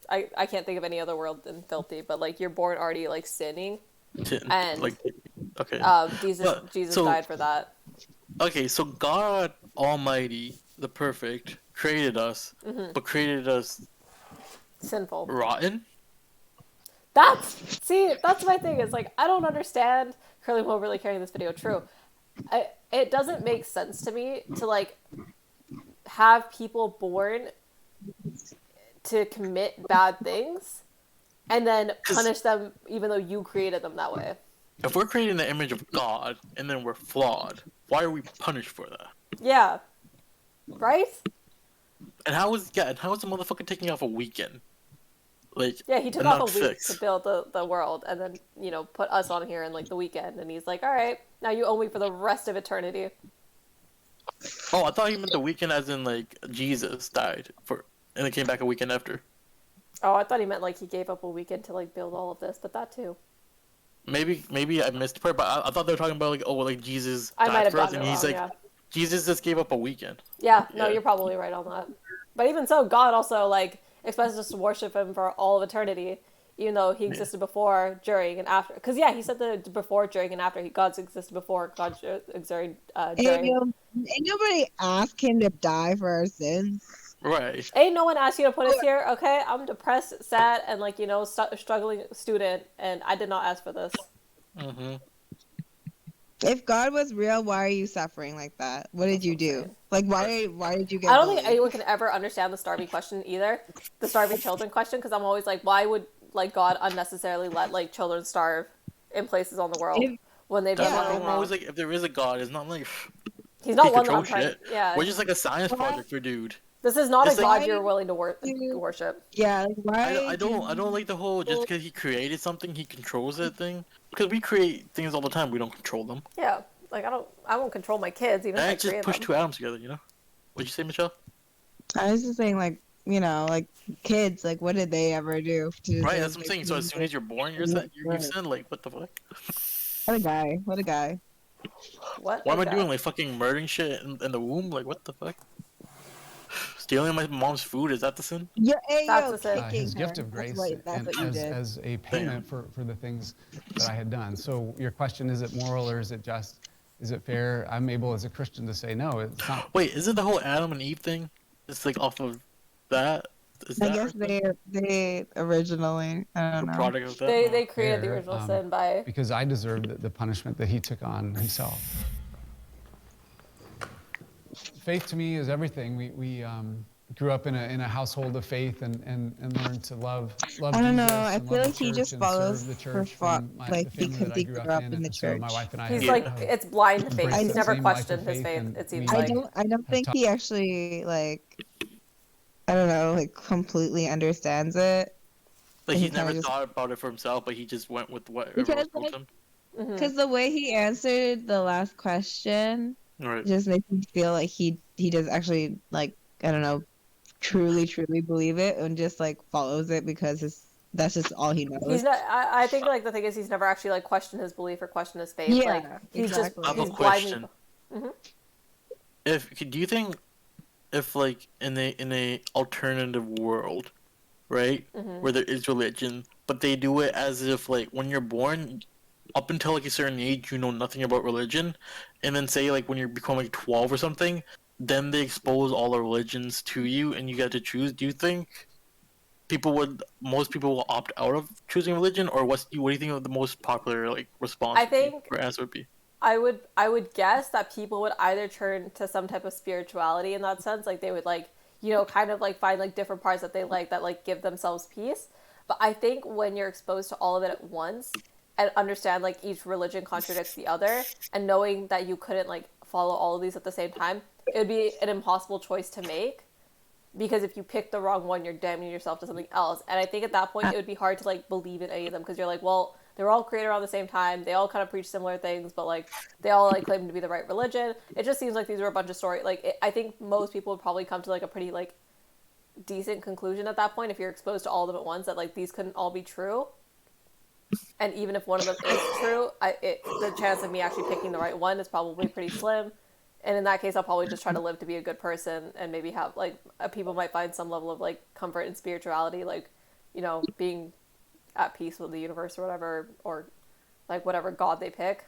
Speaker 1: I can't think of any other word than filthy, but like you're born already like sinning, and
Speaker 2: Like, okay.
Speaker 1: Jesus died for that.
Speaker 2: Okay, so God Almighty, the perfect, created us,
Speaker 1: Mhm.
Speaker 2: but created us
Speaker 1: Sinful.
Speaker 2: rotten.
Speaker 1: That's my thing. Is like I don't understand. Curly won't really carrying this video. True. It doesn't make sense to me to like have people born to commit bad things and then punish them even though you created them that way.
Speaker 2: If we're creating the image of God and then we're flawed, why are we punished for that?
Speaker 1: Yeah. Right?
Speaker 2: And how is the motherfucker taking off a weekend? Like,
Speaker 1: Yeah, he took
Speaker 2: and
Speaker 1: off
Speaker 2: not
Speaker 1: a week
Speaker 2: six.
Speaker 1: to build the world and then, put us on here in like the weekend and he's like, all right, now you owe me for the rest of eternity.
Speaker 2: Oh, I thought he meant the weekend as in like Jesus died and it came back a weekend after.
Speaker 1: Oh, I thought he meant like he gave up a weekend to like build all of this, but that too.
Speaker 2: Maybe I missed the part, but I thought they were talking about like, oh, like Jesus
Speaker 1: I might
Speaker 2: died
Speaker 1: have
Speaker 2: for us,
Speaker 1: gotten
Speaker 2: and
Speaker 1: it
Speaker 2: he's
Speaker 1: wrong,
Speaker 2: like,
Speaker 1: yeah.
Speaker 2: Jesus just gave up a weekend.
Speaker 1: Yeah, no, you're probably right on that. But even so, God also like expects us to worship him for all of eternity, even though he existed before, during, and after. Because yeah, he said the before, during, and after. God's existed before, God's existed during.
Speaker 17: Ain't nobody asked him to die for our sins.
Speaker 2: Right.
Speaker 1: Ain't no one asked you to put us here, okay? I'm depressed, sad, and like struggling student, and I did not ask for this.
Speaker 2: Mm-hmm.
Speaker 17: If God was real, why are you suffering like that? What did you do? Like, why did you get?
Speaker 1: I don't think anyone can ever understand the starving question either, the starving children question, because I'm always like, why would like God unnecessarily let like children starve in places on the world when they've done nothing
Speaker 2: I'm
Speaker 1: wrong?
Speaker 2: always like, if there is a God, it's not like
Speaker 1: He's not
Speaker 2: he
Speaker 1: one that
Speaker 2: controls
Speaker 1: I'm trying.
Speaker 2: shit.
Speaker 1: Yeah,
Speaker 2: We're just like a science project for dude.
Speaker 1: this is not
Speaker 2: It's
Speaker 1: a
Speaker 2: like-
Speaker 1: God you're willing to worship.
Speaker 17: Yeah, like, why?
Speaker 2: I don't like the whole just because he created something, he controls that thing. Because we create things all the time, we don't control them.
Speaker 1: Yeah, like I won't control my kids even if
Speaker 2: I
Speaker 1: I
Speaker 2: just
Speaker 1: create
Speaker 2: push
Speaker 1: them.
Speaker 2: two atoms together, you know? What'd you say, Michelle?
Speaker 17: I was just saying, like, like kids, like, what did they ever do? To
Speaker 2: Right,
Speaker 17: deserve
Speaker 2: that's what I'm saying. So as soon as you're born, you're sin. Like, what the fuck?
Speaker 17: What a guy! What a guy!
Speaker 1: What
Speaker 2: am I doing? Like fucking murdering shit in the womb? Like, what the fuck? Stealing my mom's food, is that the sin?
Speaker 8: His gift of grace
Speaker 17: That's what you did.
Speaker 8: as a payment for the things that I had done. So your question, is it moral or is it just? Is it fair? I'm able as a Christian to say no, it's not.
Speaker 2: Wait, is it the whole Adam and Eve thing? It's like off of that? Is
Speaker 17: I
Speaker 2: that
Speaker 17: guess they originally, I don't know.
Speaker 2: product of that?
Speaker 1: They created the
Speaker 8: Fair,
Speaker 1: original sin by
Speaker 8: because I deserved the punishment that he took on himself. Faith to me is everything. We grew up in a household of faith and learned to love
Speaker 17: I don't know.
Speaker 8: Jesus
Speaker 17: I
Speaker 8: and
Speaker 17: feel
Speaker 8: love
Speaker 17: like
Speaker 8: the
Speaker 17: he
Speaker 8: church
Speaker 17: just
Speaker 8: and
Speaker 17: follows
Speaker 8: serve the
Speaker 17: for
Speaker 8: church from the family
Speaker 17: because
Speaker 8: that
Speaker 17: he
Speaker 8: I grew
Speaker 17: grew
Speaker 8: up
Speaker 17: up in the
Speaker 8: and so
Speaker 17: church.
Speaker 8: my wife and I
Speaker 1: he's
Speaker 8: have,
Speaker 1: like
Speaker 8: have
Speaker 1: it's blind faith.
Speaker 8: embraced
Speaker 1: He's
Speaker 8: that
Speaker 1: never
Speaker 8: same life
Speaker 1: questioned
Speaker 8: of
Speaker 1: his
Speaker 8: faith,
Speaker 1: faith.
Speaker 8: and
Speaker 1: It seems
Speaker 8: we
Speaker 1: like
Speaker 17: I don't think he actually I don't know, like completely understands it.
Speaker 2: Like
Speaker 17: And
Speaker 2: he's
Speaker 17: he kinda
Speaker 2: never
Speaker 17: just-
Speaker 2: thought about it for himself, but he just went with whatever
Speaker 17: Because,
Speaker 2: was told
Speaker 17: like,
Speaker 2: him.
Speaker 17: Because the way he answered the last question
Speaker 2: Right.
Speaker 17: just makes me feel like he does actually, like, I don't know, truly believe it and just like follows it because that's just all he knows.
Speaker 1: he's not. I think like the thing is he's never actually like questioned his belief or questioned his faith.
Speaker 17: Yeah,
Speaker 1: like he's
Speaker 17: exactly.
Speaker 2: I have a
Speaker 1: he's blindly.
Speaker 2: question. Do you think if like in a alternative world, right,
Speaker 1: Mhm.
Speaker 2: where there is religion, but they do it as if like when you're born, up until like a certain age, you know nothing about religion, and then say like when you become like 12 or something, then they expose all the religions to you, and you get to choose. Do you think most people will opt out of choosing religion, or what do you think of the most popular like response?
Speaker 1: I think
Speaker 2: or answer would be.
Speaker 1: I would guess that people would either turn to some type of spirituality in that sense, like they would like kind of like find like different parts that they like that like give themselves peace. But I think when you're exposed to all of it at once and understand like each religion contradicts the other, and knowing that you couldn't like follow all of these at the same time, it would be an impossible choice to make. Because if you pick the wrong one, you're damning yourself to something else. And I think at that point, it would be hard to like believe in any of them because you're like, well, they were all created around the same time. They all kind of preach similar things, but like they all like claim to be the right religion. It just seems like these are a bunch of stories. I think most people would probably come to like a pretty like decent conclusion at that point if you're exposed to all of them at once, that like these couldn't all be true. And even if one of them is true, the chance of me actually picking the right one is probably pretty slim. And in that case, I'll probably just try to live to be a good person and maybe have, like, people might find some level of, like, comfort in spirituality, like, you know, being at peace with the universe or whatever, or, like, whatever God they pick.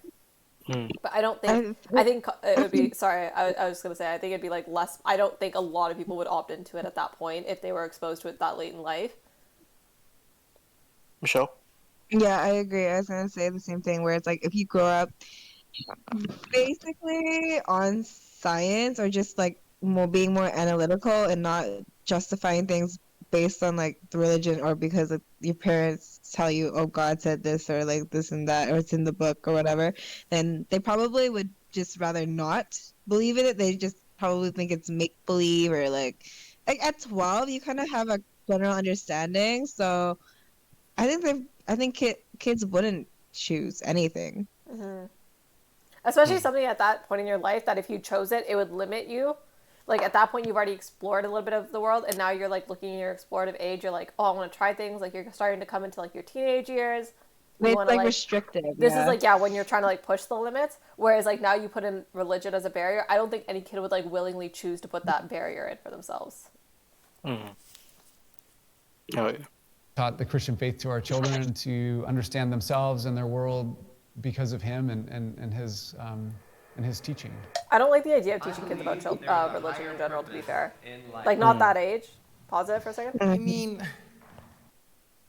Speaker 1: But I don't think, I think it would be, sorry, I was going to say, I think it'd be, like, less, I don't think a lot of people would opt into it at that point if they were exposed to it that late in life.
Speaker 2: Michelle?
Speaker 17: Yeah, I agree. I was gonna say the same thing where it's like if you grow up basically on science or just like being more analytical and not justifying things based on like the religion or because of your parents tell you, oh, God said this or like this and that or it's in the book or whatever, then they probably would just rather not believe in it. They just probably think it's make believe or like at 12 you kind of have a general understanding. So I think kids wouldn't choose anything.
Speaker 1: Especially something at that point in your life that if you chose it, it would limit you. Like at that point, you've already explored a little bit of the world, and now you're like looking at your explorative age. You're like, oh, I want to try things. Like you're starting to come into like your teenage years. You
Speaker 17: It's
Speaker 1: want to
Speaker 17: like restrictive.
Speaker 1: This
Speaker 17: yeah.
Speaker 1: is like when you're trying to like push the limits. Whereas like now you put in religion as a barrier. I don't think any kid would like willingly choose to put that barrier in for themselves.
Speaker 2: Oh yeah.
Speaker 8: Taught the Christian faith to our children to understand themselves and their world because of him and his teaching.
Speaker 1: I don't like the idea of teaching kids about religion in general, to be fair. Like, not that age. Pause it for a second.
Speaker 17: I
Speaker 10: mean,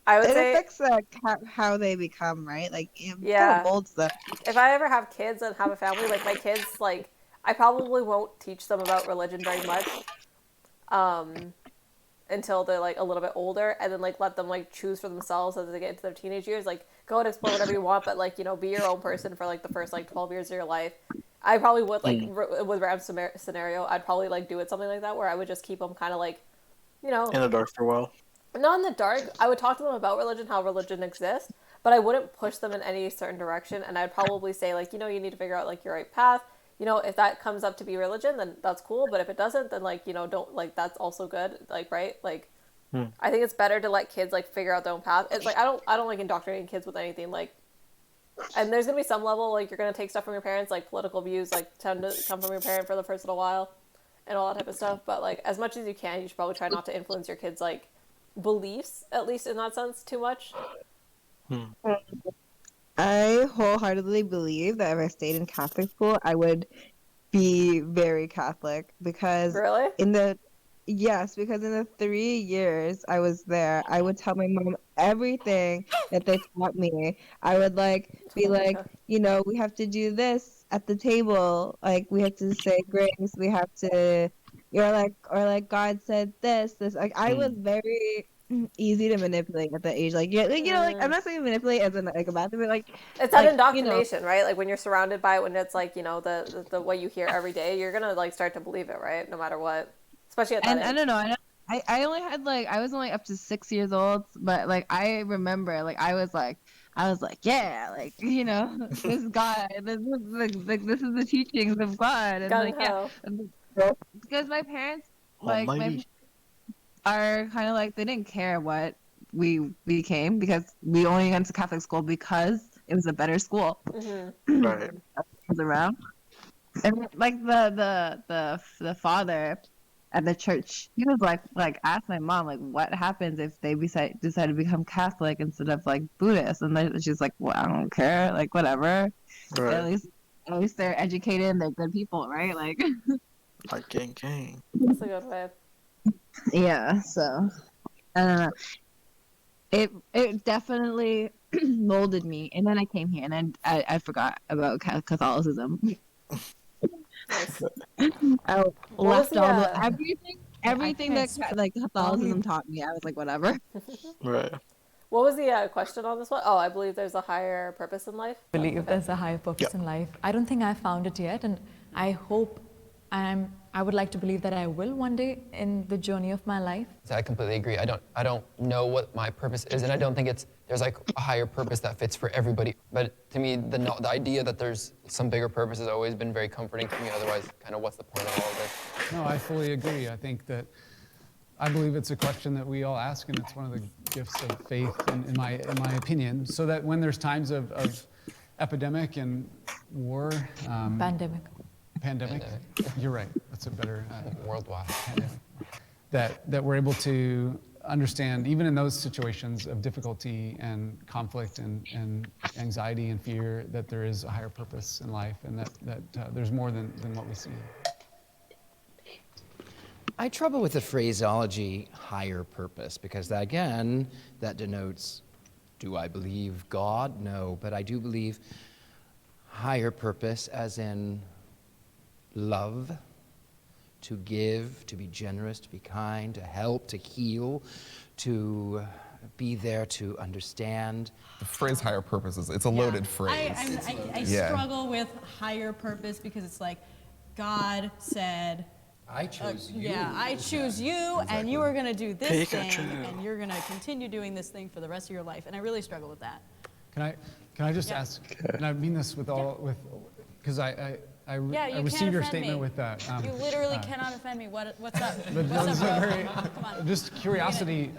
Speaker 1: I would
Speaker 17: it
Speaker 1: say
Speaker 17: affects like how they become, right? Like, it kind
Speaker 1: yeah.
Speaker 17: of molds them.
Speaker 1: If I ever have kids and have a family, like my kids, like I probably won't teach them about religion very much, until they're like a little bit older, and then like let them like choose for themselves as they get into their teenage years. Like, go and explore whatever you want, but like, you know, be your own person for like the first like 12 years of your life. I probably would like with Ram's scenario, I'd probably like do it something like that where I would just keep them kind of like, you know,
Speaker 2: in the dark for a while.
Speaker 1: Not in the dark. I would talk to them about religion, how religion exists, but I wouldn't push them in any certain direction. And I'd probably say like, you know, you need to figure out like your right path. You know, if that comes up to be religion, then that's cool. But if it doesn't, then like, you know, don't like, that's also good. Like, right. Like, I think it's better to let kids like figure out their own path. It's like, I don't like indoctrinating kids with anything like, and there's going to be some level, like you're going to take stuff from your parents, like political views, like tend to come from your parent for the first little while and all that type of stuff. But like, as much as you can, you should probably try not to influence your kids' like beliefs, at least in that sense, too much.
Speaker 17: I wholeheartedly believe that if I stayed in Catholic school, I would be very Catholic because
Speaker 1: really?
Speaker 17: because in the 3 years I was there, I would tell my mom everything that they taught me. I would like be like, you know, we have to do this at the table, like we have to say grace, we have to, or like God said this. Like I was very easy to manipulate at that age. Like you know, like I'm not saying manipulate as in like a bad thing, but like
Speaker 1: it's that indoctrination, right? Like when you're surrounded by it, when it's like, you know, the what you hear every day, you're gonna like start to believe it, right? No matter what. Especially at that age.
Speaker 17: I don't know. I only had like I was only up to 6 years old, but like I remember like I was like yeah, like you know, this is God, this is the teachings of God, and like yeah, because my parents like my parents are kind of like they didn't care what we became because we only went to Catholic school because it was a better school.
Speaker 2: Right.
Speaker 17: Was around, and like the father at the church, he was like asked my mom like what happens if they decide to become Catholic instead of like Buddhist, and she's like, well, I don't care, like whatever.
Speaker 2: Right.
Speaker 17: At least they're educated and they're good people, right? Like
Speaker 2: gang.
Speaker 1: That's a good way.
Speaker 17: Yeah, so I don't know. It definitely molded me, and then I came here, and then I forgot about Catholicism. I left everything that like Catholicism taught me. I was like, whatever.
Speaker 2: Right.
Speaker 1: What was the question on this one? Oh, I believe there's a higher purpose in life.
Speaker 14: I believe there's a higher purpose in life. I don't think I've found it yet, and I hope I would like to believe that I will one day in the journey of my life.
Speaker 11: I completely agree. I don't know what my purpose is, and I don't think there's like a higher purpose that fits for everybody. But to me, the idea that there's some bigger purpose has always been very comforting to me. Otherwise, kind of what's the point of all of this?
Speaker 8: No, I fully agree. I think that I believe it's a question that we all ask, and it's one of the gifts of faith, in my opinion. So that when there's times of epidemic and war, Pandemic? You're right. That's a better
Speaker 11: worldwide
Speaker 8: pandemic. That we're able to understand, even in those situations of difficulty and conflict and anxiety and fear, that there is a higher purpose in life, and that there's more than what we see.
Speaker 15: I trouble with the phraseology higher purpose because that, again, that denotes, do I believe God? No, but I do believe higher purpose as in love, to give, to be generous, to be kind, to help, to heal, to be there to understand.
Speaker 12: The phrase higher purpose it's a loaded phrase.
Speaker 13: I struggle with higher purpose because it's like God said,
Speaker 15: I choose you.
Speaker 13: Yeah, I choose you,
Speaker 15: Exactly.
Speaker 13: and you are going to do this thing,
Speaker 2: Pikachu.
Speaker 13: and you're going to continue doing this thing for the rest of your life. And I really struggle with that.
Speaker 8: Can I just ask, and I mean this because I
Speaker 13: You
Speaker 8: received
Speaker 13: can't
Speaker 8: your
Speaker 13: offend
Speaker 8: statement
Speaker 13: me.
Speaker 8: with that.
Speaker 13: You literally cannot offend me. What's up?
Speaker 8: But
Speaker 13: What's up, bro? Come on.
Speaker 8: Just curiosity,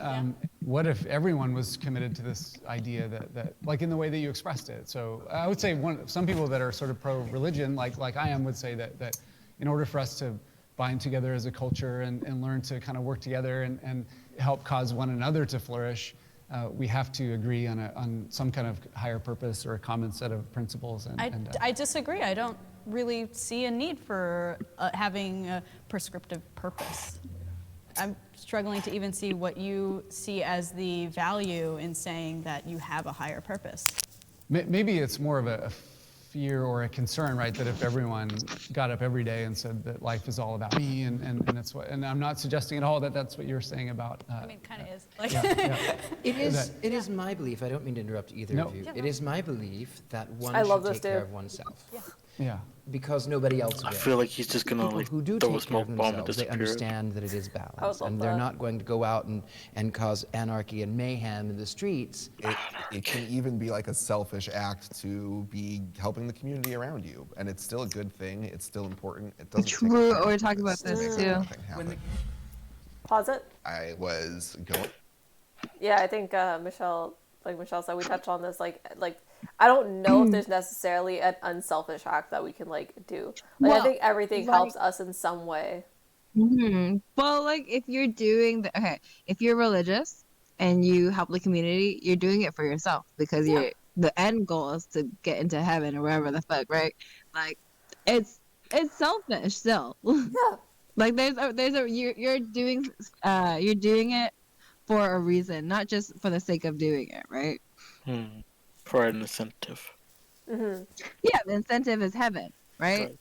Speaker 8: what if everyone was committed to this idea that like in the way that you expressed it? So I would say some people that are sort of pro-religion, like I am, would say that in order for us to bind together as a culture and learn to kind of work together and help cause one another to flourish, we have to agree on some kind of higher purpose or a common set of principles.
Speaker 13: I disagree. I don't really see a need for having a prescriptive purpose. I'm struggling to even see what you see as the value in saying that you have a higher purpose.
Speaker 8: Maybe it's more of a fear or a concern, right? That if everyone got up every day and said that life is all about me, and that's what, and I'm not suggesting at all that that's what you're saying about.
Speaker 13: I mean, it kind of is. Like
Speaker 15: It is my belief. I don't mean to interrupt either of you. It is my belief that one should take care of oneself.
Speaker 8: Yeah.
Speaker 15: Because nobody else will.
Speaker 2: I feel like he's just gonna
Speaker 15: People
Speaker 2: like
Speaker 15: who do
Speaker 2: throw a
Speaker 15: take care of
Speaker 2: smoke bomb and
Speaker 15: themselves, they
Speaker 2: disappear.
Speaker 15: understand that it is balance,
Speaker 1: love
Speaker 15: and they're
Speaker 1: that.
Speaker 15: not going to go out and cause anarchy and mayhem in the streets.
Speaker 12: It can even be like a selfish act to be helping the community around you, and it's still a good thing. It's still important. It doesn't.
Speaker 17: True. We're talking about this
Speaker 12: make
Speaker 17: too.
Speaker 12: nothing happen.
Speaker 1: Pause it.
Speaker 12: I was going.
Speaker 1: Yeah, I think Michelle said, we touched on this. Like I don't know if there's necessarily an unselfish act that we can like do. Like I think everything helps us in some way.
Speaker 17: Well, like if you're doing if you're religious and you help the community, you're doing it for yourself because the end goal is to get into heaven or wherever the fuck, right? Like it's selfish still.
Speaker 1: Yeah.
Speaker 17: Like you're doing it for a reason, not just for the sake of doing it, right?
Speaker 2: For an incentive.
Speaker 17: Yeah, the incentive is heaven, right?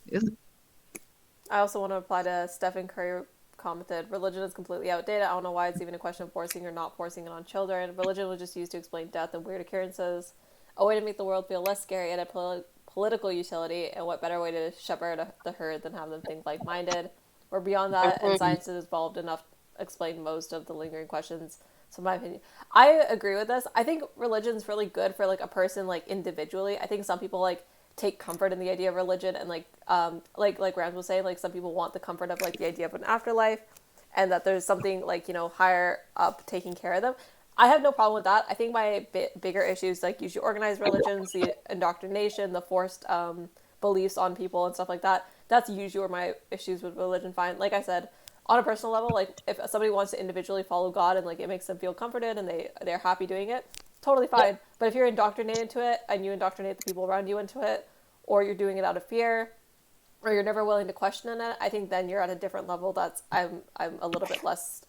Speaker 1: I also want to apply to Stephen Curry commented, religion is completely outdated. I don't know why it's even a question of forcing or not forcing it on children. Religion was just used to explain death and weird occurrences. A way to make the world feel less scary and a political utility, and what better way to shepherd the herd than have them think like-minded. We're beyond that, and science has evolved enough to explain most of the lingering questions. So in my opinion, I agree with this. I think religion's really good for like a person like individually. I think some people like take comfort in the idea of religion, and like Rams was saying, like some people want the comfort of like the idea of an afterlife, and that there's something like, you know, higher up taking care of them. I have no problem with that. I think my bigger issues like usually organized religions, the indoctrination, the forced beliefs on people and stuff like that. That's usually where my issues with religion find. Like I said, on a personal level, like if somebody wants to individually follow God and like it makes them feel comforted and they're happy doing it, totally fine. But if you're indoctrinated into it and you indoctrinate the people around you into it, or you're doing it out of fear, or you're never willing to question it, I think then you're at a different level that's I'm a little bit less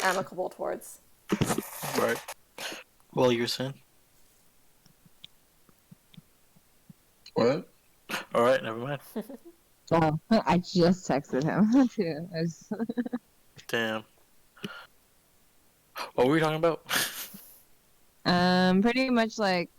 Speaker 1: amicable towards.
Speaker 2: Right. Well, you're saying.
Speaker 4: What?
Speaker 2: All right, never mind.
Speaker 17: Oh, I just texted him too.
Speaker 2: Damn. What were we talking about?
Speaker 17: Pretty much like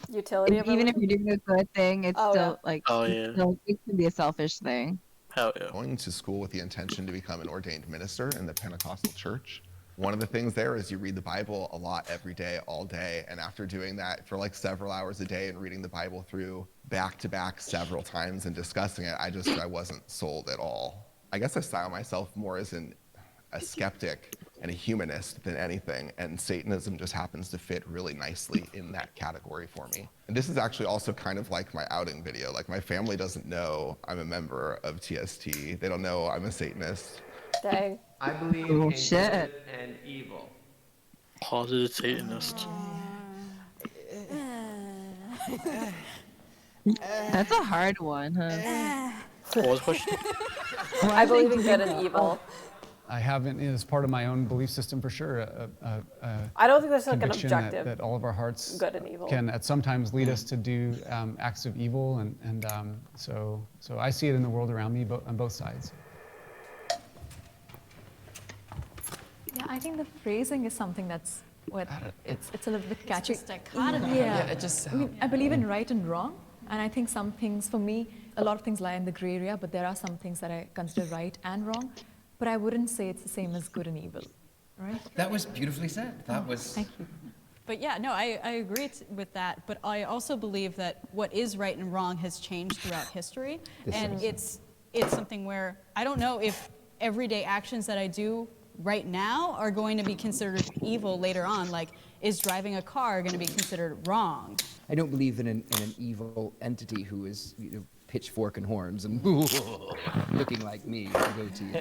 Speaker 1: utility of
Speaker 17: even if you're doing a good thing, it's still like it can be a selfish thing.
Speaker 2: Hell yeah.
Speaker 12: Going to school with the intention to become an ordained minister in the Pentecostal church. One of the things there is you read the Bible a lot every day, all day. And after doing that for like several hours a day and reading the Bible through back to back several times and discussing it, I wasn't sold at all. I guess I style myself more as a skeptic and a humanist than anything, and Satanism just happens to fit really nicely in that category for me. And this is actually also kind of like my outing video. Like, my family doesn't know I'm a member of TST. They don't know I'm a Satanist.
Speaker 1: Dang.
Speaker 16: I believe in good and evil.
Speaker 2: Positive Satanist.
Speaker 17: That's a hard one, huh?
Speaker 2: What was the question?
Speaker 1: I believe in good and evil.
Speaker 8: I haven't, as part of my own belief system for sure,
Speaker 1: I don't think there's like an
Speaker 8: conviction
Speaker 1: objective.
Speaker 8: that all of our hearts
Speaker 1: Good and evil.
Speaker 8: can at sometimes lead us to do acts of evil, and so I see it in the world around me on both sides.
Speaker 14: Yeah, I think the phrasing is something that's what it's a little bit catchy.
Speaker 13: It's just dichotomy.
Speaker 14: Yeah,
Speaker 11: it just.
Speaker 14: I mean, I believe in right and wrong, and I think some things, for me, a lot of things lie in the gray area, but there are some things that I consider right and wrong, but I wouldn't say it's the same as good and evil, right?
Speaker 10: That was beautifully said. That was.
Speaker 14: Thank you.
Speaker 13: But yeah, no, I agree with that. But I also believe that what is right and wrong has changed throughout history, and it's something where I don't know if everyday actions that I do right now are going to be considered evil later on. Like, is driving a car going to be considered wrong?
Speaker 10: I don't believe in an evil entity who is, pitchfork and horns and looking like me with a goatee.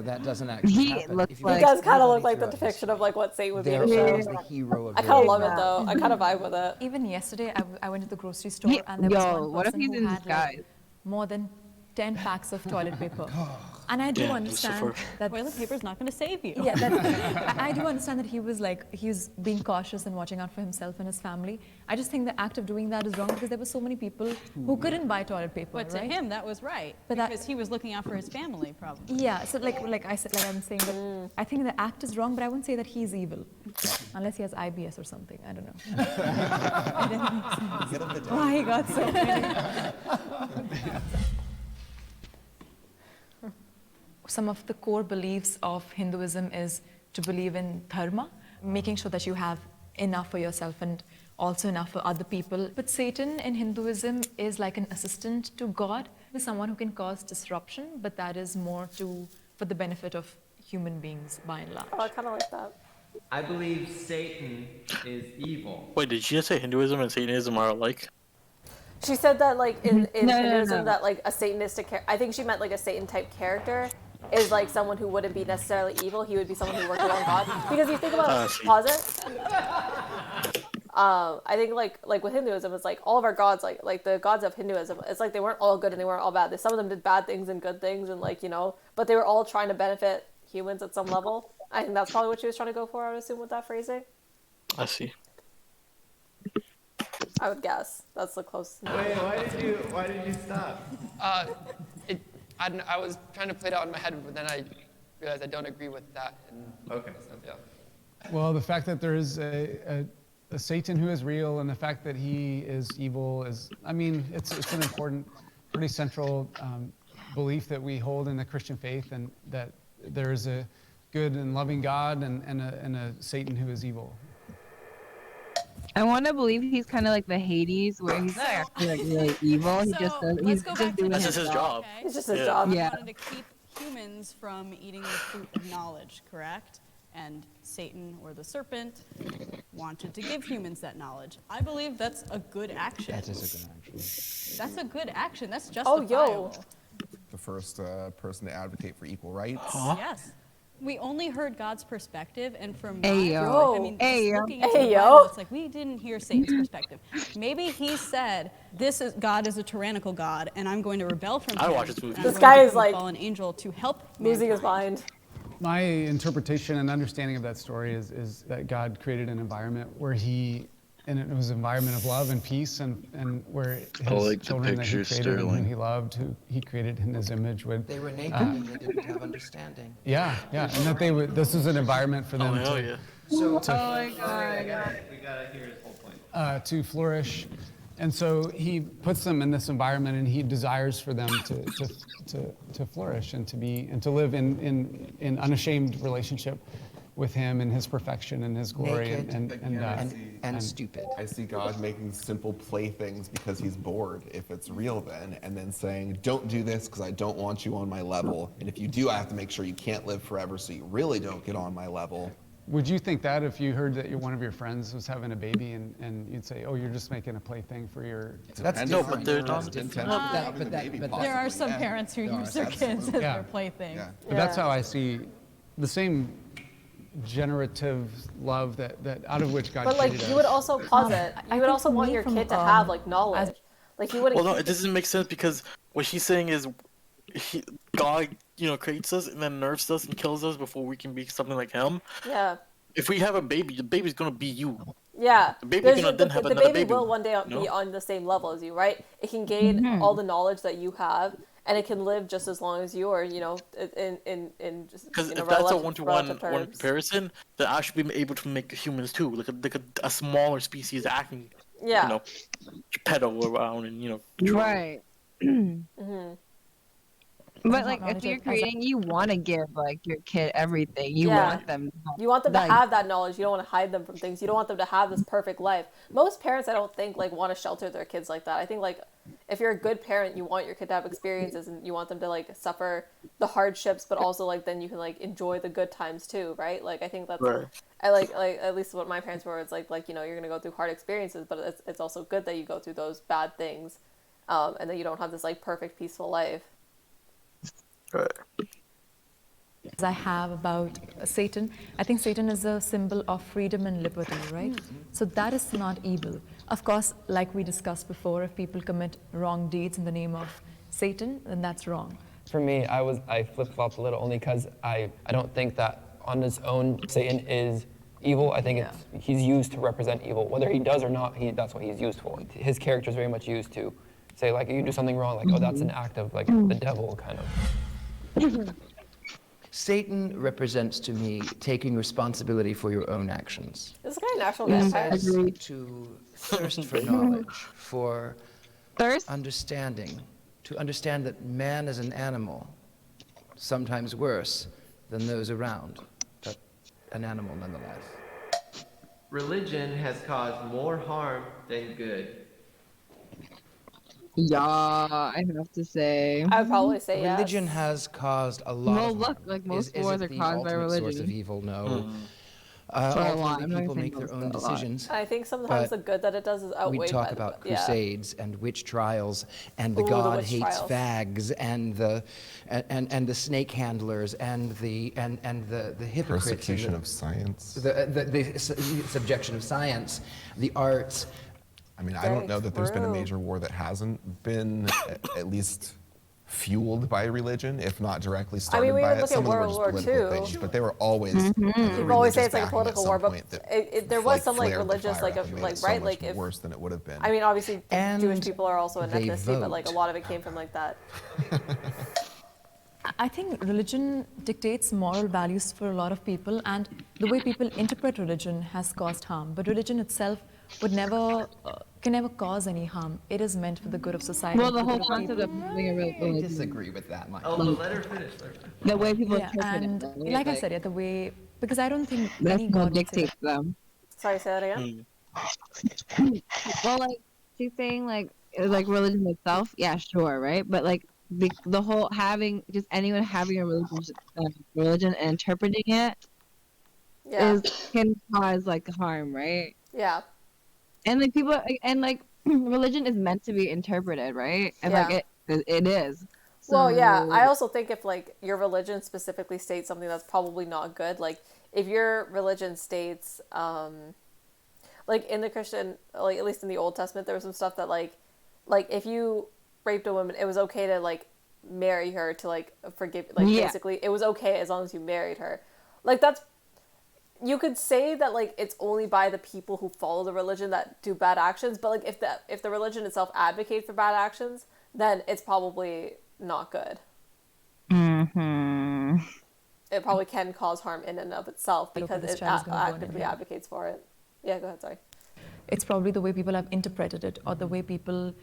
Speaker 10: That doesn't actually happen.
Speaker 1: He does kind of look like the depiction of like what Satan would be in a show.
Speaker 10: The hero of
Speaker 1: I kind of love it though. I kind of vibe with it.
Speaker 14: Even yesterday, I went to the grocery store and there was one
Speaker 17: what if
Speaker 14: person
Speaker 17: he's
Speaker 14: who
Speaker 17: in
Speaker 14: had
Speaker 17: disguise?
Speaker 14: like more than 10 packs of toilet paper. And I do understand that
Speaker 13: toilet paper is not going to save you.
Speaker 14: Yeah, I do understand that he was being cautious and watching out for himself and his family. I just think the act of doing that is wrong because there were so many people who couldn't buy toilet paper.
Speaker 13: But to
Speaker 14: right?
Speaker 13: him, that was right,
Speaker 14: But
Speaker 13: because he was looking out for his family, probably.
Speaker 14: Yeah, so like I'm saying that I think the act is wrong, but I wouldn't say that he's evil, unless he has IBS or something. I don't know. It doesn't make sense. Why he got so many? Some of the core beliefs of Hinduism is to believe in dharma, making sure that you have enough for yourself and also enough for other people. But Satan in Hinduism is like an assistant to God, someone who can cause disruption, but that is more for the benefit of human beings by and large.
Speaker 1: Oh, I kind of like that.
Speaker 16: I believe Satan is evil.
Speaker 2: Wait, did you just say Hinduism and Satanism are alike?
Speaker 1: She said that like in
Speaker 17: No,
Speaker 1: Hinduism
Speaker 17: no.
Speaker 1: that like a Satanistic I think she meant like a Satan type character is like someone who wouldn't be necessarily evil. He would be someone who worked around God. Because you think about pause it. I think like with Hinduism, it's like all of our gods, like the gods of Hinduism, it's like they weren't all good and they weren't all bad. Some of them did bad things and good things, and like but they were all trying to benefit humans at some level. I think that's probably what she was trying to go for. I would assume with that phrasing.
Speaker 2: I see.
Speaker 1: I would guess that's the closest.
Speaker 16: Wait, why did you stop?
Speaker 11: I was trying to play it out in my head, but then I realized I don't agree with that.
Speaker 16: Okay.
Speaker 11: Yeah.
Speaker 8: Well, the fact that there is a Satan who is real and the fact that he is evil is, I mean, it's an important, pretty central belief that we hold in the Christian faith, and that there is a good and loving God and a Satan who is evil.
Speaker 17: I want to believe he's kind of like the Hades, where he's not actually like really evil. He just does. He's just doing
Speaker 2: That's just his job.
Speaker 13: Okay.
Speaker 1: It's just his job.
Speaker 17: Yeah.
Speaker 13: He wanted to keep humans from eating the fruit of knowledge, correct? And Satan, or the serpent, wanted to give humans that knowledge. I believe that's a good action.
Speaker 10: That is a good action.
Speaker 13: That's a good action. That's
Speaker 1: Oh,
Speaker 13: justifiable.
Speaker 1: yo.
Speaker 12: The first person to advocate for equal rights.
Speaker 13: Yes. We only heard God's perspective, and from
Speaker 17: Hey, yo.
Speaker 13: I mean,
Speaker 17: Hey, yo.
Speaker 13: looking into
Speaker 1: Hey,
Speaker 13: the
Speaker 1: yo.
Speaker 13: Bible, it's like we didn't hear Satan's perspective. Maybe he said, God is a tyrannical God, and I'm going to rebel from
Speaker 2: I
Speaker 13: him.
Speaker 2: watch this movie.
Speaker 13: and I'm
Speaker 1: This
Speaker 13: going to
Speaker 1: guy is
Speaker 13: become a
Speaker 1: like
Speaker 13: fallen angel to help
Speaker 1: losing his
Speaker 13: mankind.
Speaker 1: mind.
Speaker 8: My interpretation and understanding of that story is that God created an environment where and it was an environment of love and peace, and where his
Speaker 4: like the
Speaker 8: children that he
Speaker 4: picture,
Speaker 8: created and who
Speaker 4: Sterling.
Speaker 8: he loved, who he created in his image would.
Speaker 10: They were naked and they didn't have understanding.
Speaker 8: Yeah, and that they would. This was an environment for them
Speaker 2: hell yeah.
Speaker 10: So,
Speaker 17: Oh my god.
Speaker 16: We gotta hear his whole point.
Speaker 8: to flourish. And so he puts them in this environment, and he desires for them to flourish and to live in unashamed relationship with him and his perfection and his glory
Speaker 10: Naked
Speaker 12: and
Speaker 10: stupid.
Speaker 12: I see God making simple playthings because he's bored, if it's real then, and then saying, don't do this because I don't want you on my level. And if you do, I have to make sure you can't live forever so you really don't get on my level.
Speaker 8: Would you think that if you heard that one of your friends was having a baby and you'd say, oh, you're just making a plaything for your...
Speaker 10: That's
Speaker 2: no, but they're
Speaker 13: There are some parents who use their kids as their plaything.
Speaker 8: But that's how I see the same generative love that out of which God
Speaker 1: But like,
Speaker 8: created
Speaker 1: you
Speaker 8: us.
Speaker 1: would also posit, you would also want your kid to have like knowledge. Like you wouldn't.
Speaker 2: Well, no, it doesn't make sense because what she's saying is, God, creates us and then nerfs us and kills us before we can be something like him.
Speaker 1: Yeah.
Speaker 2: If we have a baby, the baby's gonna be you.
Speaker 1: Yeah.
Speaker 2: The baby's gonna then have
Speaker 1: the
Speaker 2: another
Speaker 1: baby
Speaker 2: baby.
Speaker 1: will one day be on the same level as you, right? It can gain all the knowledge that you have, and it can live just as long as you, or in just.
Speaker 2: Because if that's a one-to-one comparison, then I should be able to make humans too, like a smaller species acting, pedo around and
Speaker 17: Right. But like, if you're creating, you want to give like your kid everything. You want them.
Speaker 1: You want them to have that knowledge. You don't want to hide them from things. You don't want them to have this perfect life. Most parents, I don't think, like want to shelter their kids like that. I think like if you're a good parent, you want your kid to have experiences and you want them to like suffer the hardships, but also like then you can like enjoy the good times too, right? Like I think that's I like at least what my parents were. It's like you're gonna go through hard experiences, but it's also good that you go through those bad things, and that you don't have this like perfect peaceful life.
Speaker 14: As I have about Satan, I think Satan is a symbol of freedom and liberty, right? So that is not evil. Of course, like we discussed before, if people commit wrong deeds in the name of Satan, then that's wrong.
Speaker 11: For me, I flip-flopped a little only because I don't think that on his own Satan is evil. I think he's used to represent evil. Whether he does or not, that's what he's used for. His character is very much used to say, like, you do something wrong, like, oh, that's an act of, like, the devil, kind of.
Speaker 10: Satan represents to me taking responsibility for your own actions.
Speaker 1: This guy natural vampires.
Speaker 10: To thirst for knowledge, for understanding, to understand that man is an animal, sometimes worse than those around, but an animal nonetheless.
Speaker 16: Religion has caused more harm than good.
Speaker 17: Yeah, I have to say.
Speaker 1: I would probably say
Speaker 10: religion has caused a lot.
Speaker 17: Well,
Speaker 10: of
Speaker 17: look,
Speaker 10: harm.
Speaker 17: like most
Speaker 10: is
Speaker 17: wars
Speaker 10: it
Speaker 17: are
Speaker 10: the
Speaker 17: caused by
Speaker 10: ultimate source
Speaker 17: religion.
Speaker 10: of evil? No.
Speaker 17: For a lot.
Speaker 10: Ultimately, people make their own decisions.
Speaker 1: I think sometimes the good that it does is outweighed
Speaker 10: We talk
Speaker 1: by
Speaker 10: about
Speaker 1: the
Speaker 10: crusades and witch trials and the
Speaker 1: Ooh,
Speaker 10: God
Speaker 1: the witch
Speaker 10: hates
Speaker 1: trials.
Speaker 10: fags and the snake handlers and the hypocrites.
Speaker 12: Persecution
Speaker 10: and
Speaker 12: of science.
Speaker 10: the subjection of science, the arts.
Speaker 12: I mean, I don't know that there's been a major war that hasn't been at least fueled by religion, if not directly started
Speaker 1: we
Speaker 12: by
Speaker 1: would
Speaker 12: it.
Speaker 1: look
Speaker 12: Some
Speaker 1: at
Speaker 12: of them were
Speaker 1: World
Speaker 12: just
Speaker 1: War
Speaker 12: political
Speaker 1: II.
Speaker 12: things, but they were always.
Speaker 1: People always say it's like a political war, but there was
Speaker 12: like,
Speaker 1: some like
Speaker 12: flared the
Speaker 1: religious,
Speaker 12: fire
Speaker 1: like
Speaker 12: up and made it so
Speaker 1: right,
Speaker 12: much
Speaker 1: like if
Speaker 12: worse than it would have been.
Speaker 1: I mean, obviously
Speaker 10: And
Speaker 1: Jewish people are also an
Speaker 10: they
Speaker 1: ethnicity, but like a
Speaker 10: vote.
Speaker 1: lot of it came from like that.
Speaker 14: I think religion dictates moral values for a lot of people, and the way people interpret religion has caused harm. But religion itself would never, can never cause any harm. It is meant for the good of society.
Speaker 17: Well, the
Speaker 14: for
Speaker 17: whole
Speaker 14: good of
Speaker 17: concept
Speaker 14: people.
Speaker 17: of being a religion.
Speaker 10: I disagree with that, Mike.
Speaker 16: Oh, but let her finish.
Speaker 17: The way people
Speaker 14: Yeah,
Speaker 17: interpret
Speaker 14: and
Speaker 17: it. right?
Speaker 14: like I said, the way, because I don't think
Speaker 17: That's
Speaker 14: any
Speaker 17: what
Speaker 14: God would say
Speaker 17: dictates them.
Speaker 1: Sorry, say that again.
Speaker 17: Well, like she's saying, like religion itself, yeah, sure, right? But like the whole having just anyone having a religion and interpreting it can cause like harm, right?
Speaker 1: Yeah.
Speaker 17: And like people and like religion is meant to be interpreted, right? And like it is.
Speaker 1: Well, yeah.
Speaker 17: So-
Speaker 1: I also think if like your religion specifically states something that's probably not good, like if your religion states, like in the Christian, like at least in the Old Testament, there was some stuff that like if you raped a woman, it was okay to like marry her to like forgive, like basically it was okay as long as you married her. Like that's, you could say that like it's only by the people who follow the religion that do bad actions, but like if the religion itself advocates for bad actions, then it's probably not good.
Speaker 17: Mm-hmm.
Speaker 1: It probably can cause harm in and of itself because
Speaker 14: this
Speaker 1: it
Speaker 14: child is gonna burn in
Speaker 1: actively
Speaker 14: hell.
Speaker 1: advocates for it. Yeah, go ahead, sorry.
Speaker 14: It's probably the way people have interpreted it or the way people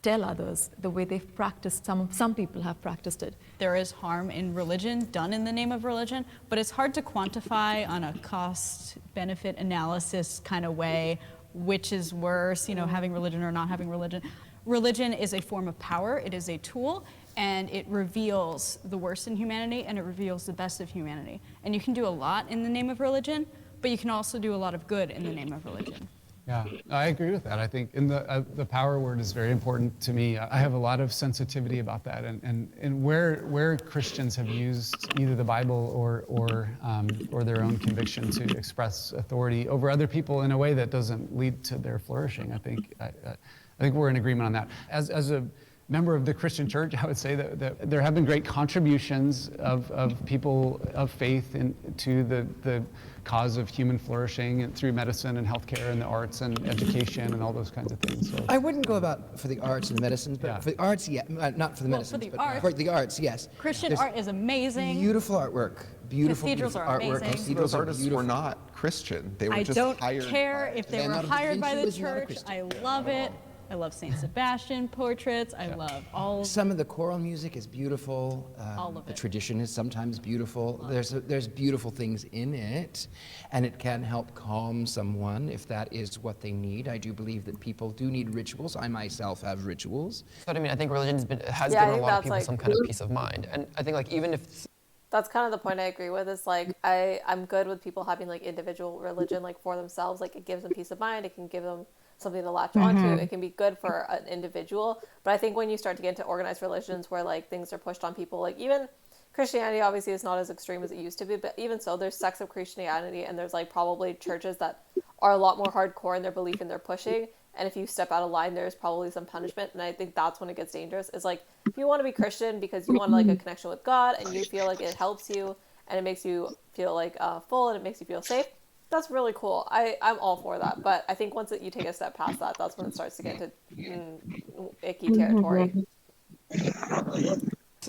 Speaker 14: tell others the way they've practiced, some people have practiced it.
Speaker 13: There is harm in religion done in the name of religion, but it's hard to quantify on a cost-benefit analysis kind of way which is worse, having religion or not having religion. Religion is a form of power, it is a tool, and it reveals the worst in humanity and it reveals the best of humanity. And you can do a lot in the name of religion, but you can also do a lot of good in the name of religion.
Speaker 8: Yeah, I agree with that. I think the power word is very important to me. I have a lot of sensitivity about that, and where Christians have used either the Bible or their own conviction to express authority over other people in a way that doesn't lead to their flourishing. I think we're in agreement on that. As a member of the Christian church, I would say that there have been great contributions of people of faith to the cause of human flourishing and through medicine and healthcare and the arts and education and all those kinds of things. So
Speaker 10: I wouldn't go about for the arts and the medicines, but for the arts, yeah, not for the medicines, but for the arts, yes.
Speaker 13: Christian art is amazing.
Speaker 10: Beautiful artwork, beautiful
Speaker 13: Cathedrals are
Speaker 10: artwork.
Speaker 13: amazing.
Speaker 10: Cathedrals are
Speaker 12: artists
Speaker 10: beautiful.
Speaker 12: were not Christian. They were
Speaker 13: I
Speaker 12: just
Speaker 13: don't
Speaker 12: hired
Speaker 13: care
Speaker 12: by-
Speaker 13: if they were
Speaker 10: Leonardo da
Speaker 13: hired by
Speaker 10: Vinci
Speaker 13: the
Speaker 10: was not a
Speaker 13: church.
Speaker 10: Christian.
Speaker 13: I love it. I love Saint Sebastian portraits. I love all of
Speaker 10: Some of the choral music is beautiful.
Speaker 13: All of
Speaker 10: the
Speaker 13: it.
Speaker 10: tradition is sometimes beautiful. There's beautiful things in it, and it can help calm someone if that is what they need. I do believe that people do need rituals. I myself have rituals.
Speaker 11: But I mean, I think religion has
Speaker 1: Yeah, I
Speaker 11: given a
Speaker 1: think
Speaker 11: lot of
Speaker 1: that's,
Speaker 11: people
Speaker 1: like-
Speaker 11: some kind of peace of mind. And I think like even if
Speaker 1: That's kind of the point I agree with. Is like I'm good with people having like individual religion like for themselves. Like it gives them peace of mind. It can give them something to latch onto. It can be good for an individual. But I think when you start to get into organized religions where like things are pushed on people, like even Christianity obviously is not as extreme as it used to be, but even so, there's sects of Christianity and there's like probably churches that are a lot more hardcore in their belief and their pushing. And if you step out of line, there's probably some punishment. And I think that's when it gets dangerous. Is like if you want to be Christian because you want like a connection with God and you feel like it helps you and it makes you feel like full and it makes you feel safe. That's really cool. I'm all for that. But I think once you take a step past that, that's when it starts to get into icky territory.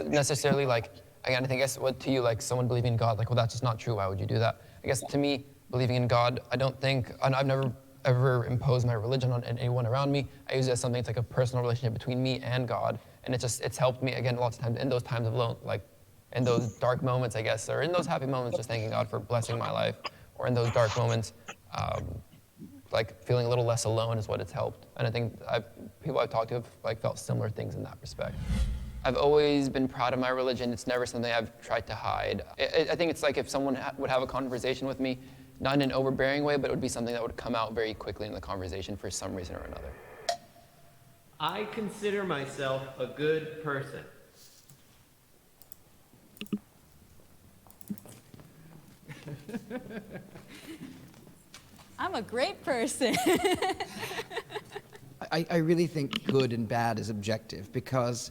Speaker 11: necessarily like, again, I think, I guess what to you, like someone believing in God, like, well, that's just not true. Why would you do that? I guess to me, believing in God, I don't think, and I've never ever imposed my religion on anyone around me. I use it as something, it's like a personal relationship between me and God. And it's helped me, again, lots of times in those times of alone, like in those dark moments, I guess, or in those happy moments, just thanking God for blessing my life, or in those dark moments, like feeling a little less alone is what it's helped. And I think people I've talked to have like felt similar things in that respect. I've always been proud of my religion. It's never something I've tried to hide. I think it's like if someone would have a conversation with me, not in an overbearing way, but it would be something that would come out very quickly in the conversation for some reason or another.
Speaker 16: I consider myself a good person.
Speaker 13: I'm a great person.
Speaker 10: I really think good and bad is objective because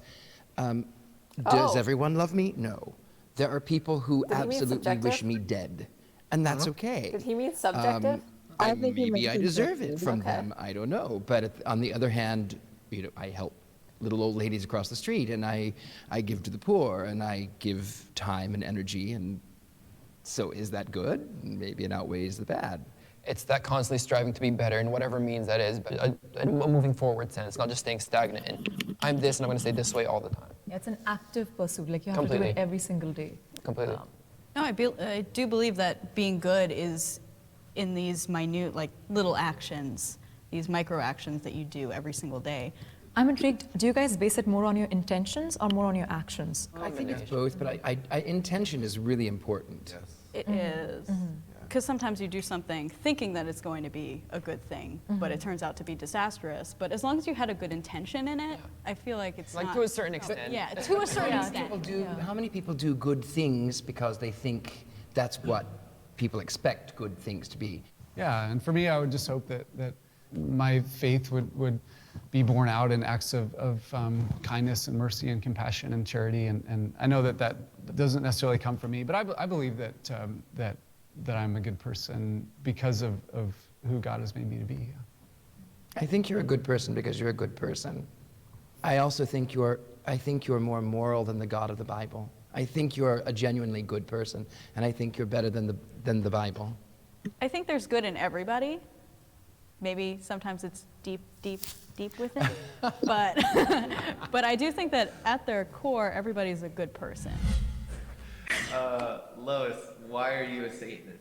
Speaker 10: does everyone love me? No. There are people who
Speaker 1: Did he mean
Speaker 10: absolutely wish
Speaker 1: subjective?
Speaker 10: me dead, and that's okay.
Speaker 1: Did he mean subjective?
Speaker 10: Maybe I deserve it from them. I don't know. But on the other hand, I help little old ladies across the street, and I give to the poor, and I give time and energy, and so is that good? Maybe it outweighs the bad.
Speaker 11: It's that constantly striving to be better in whatever means that is, but a moving forward sense, not just staying stagnant in I'm this and I'm going to stay this way all the time.
Speaker 14: Yeah, it's an active pursuit. Like you have to do
Speaker 11: Completely.
Speaker 14: it every single day.
Speaker 11: Completely.
Speaker 13: No, I do believe that being good is in these minute, like little actions, these micro actions that you do every single day.
Speaker 14: I'm intrigued. Do you guys base it more on your intentions or more on your actions?
Speaker 10: I think it's both, but intention is really important.
Speaker 13: It is. Because sometimes you do something thinking that it's going to be a good thing, but it turns out to be disastrous. But as long as you had a good intention in it, I feel like it's
Speaker 11: Like
Speaker 13: not...
Speaker 11: to a certain extent.
Speaker 13: Yeah, to a certain extent.
Speaker 10: How many people do good things because they think that's what people expect good things to be?
Speaker 8: Yeah, and for me, I would just hope that my faith would be borne out in acts of kindness and mercy and compassion and charity. And I know that doesn't necessarily come from me, but I believe that I'm a good person because of who God has made me to be.
Speaker 10: I think you're a good person because you're a good person. I also think you're more moral than the God of the Bible. I think you're a genuinely good person, and I think you're better than the Bible.
Speaker 13: I think there's good in everybody. Maybe sometimes it's deep deep with it. But but I do think that at their core, everybody's a good person.
Speaker 16: Lois, why are you a Satanist?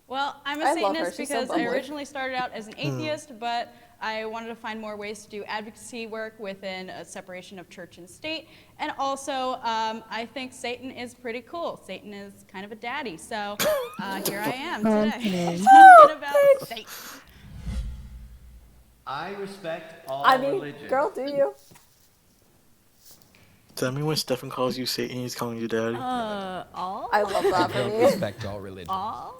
Speaker 13: Well, I'm a
Speaker 1: I love her.
Speaker 13: Satanist
Speaker 1: She's so
Speaker 13: because I
Speaker 1: bubbly.
Speaker 13: originally started out as an atheist, but I wanted to find more ways to do advocacy work within a separation of church and state. And also, I think Satan is pretty cool. Satan is kind of a daddy. So here I am today talking about Satan.
Speaker 16: I respect all
Speaker 1: I mean,
Speaker 16: religions.
Speaker 1: girl, do you?
Speaker 2: Does that mean when Stefan calls you Satan, he's calling you daddy?
Speaker 13: All?
Speaker 1: I love that for
Speaker 6: Don't
Speaker 1: me.
Speaker 6: respect all religions.
Speaker 13: All?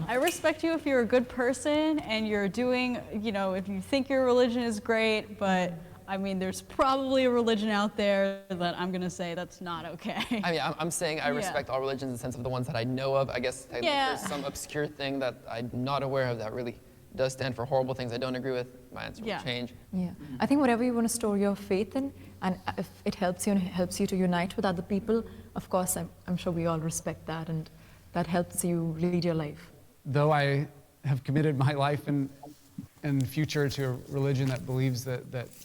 Speaker 13: I respect you if you're a good person and you're doing, you know, if you think your religion is great, but I mean, there's probably a religion out there that I'm going to say that's not okay.
Speaker 11: I mean, I'm saying I respect all religions in the sense of the ones that I know of. I guess there's some obscure thing that I'm not aware of that really does stand for horrible things I don't agree with. My answer will change.
Speaker 14: Yeah, I think whatever you want to store your faith in, and if it helps you and helps you to unite with other people, of course, I'm sure we all respect that, and that helps you lead your life.
Speaker 8: Though I have committed my life and future to a religion that believes that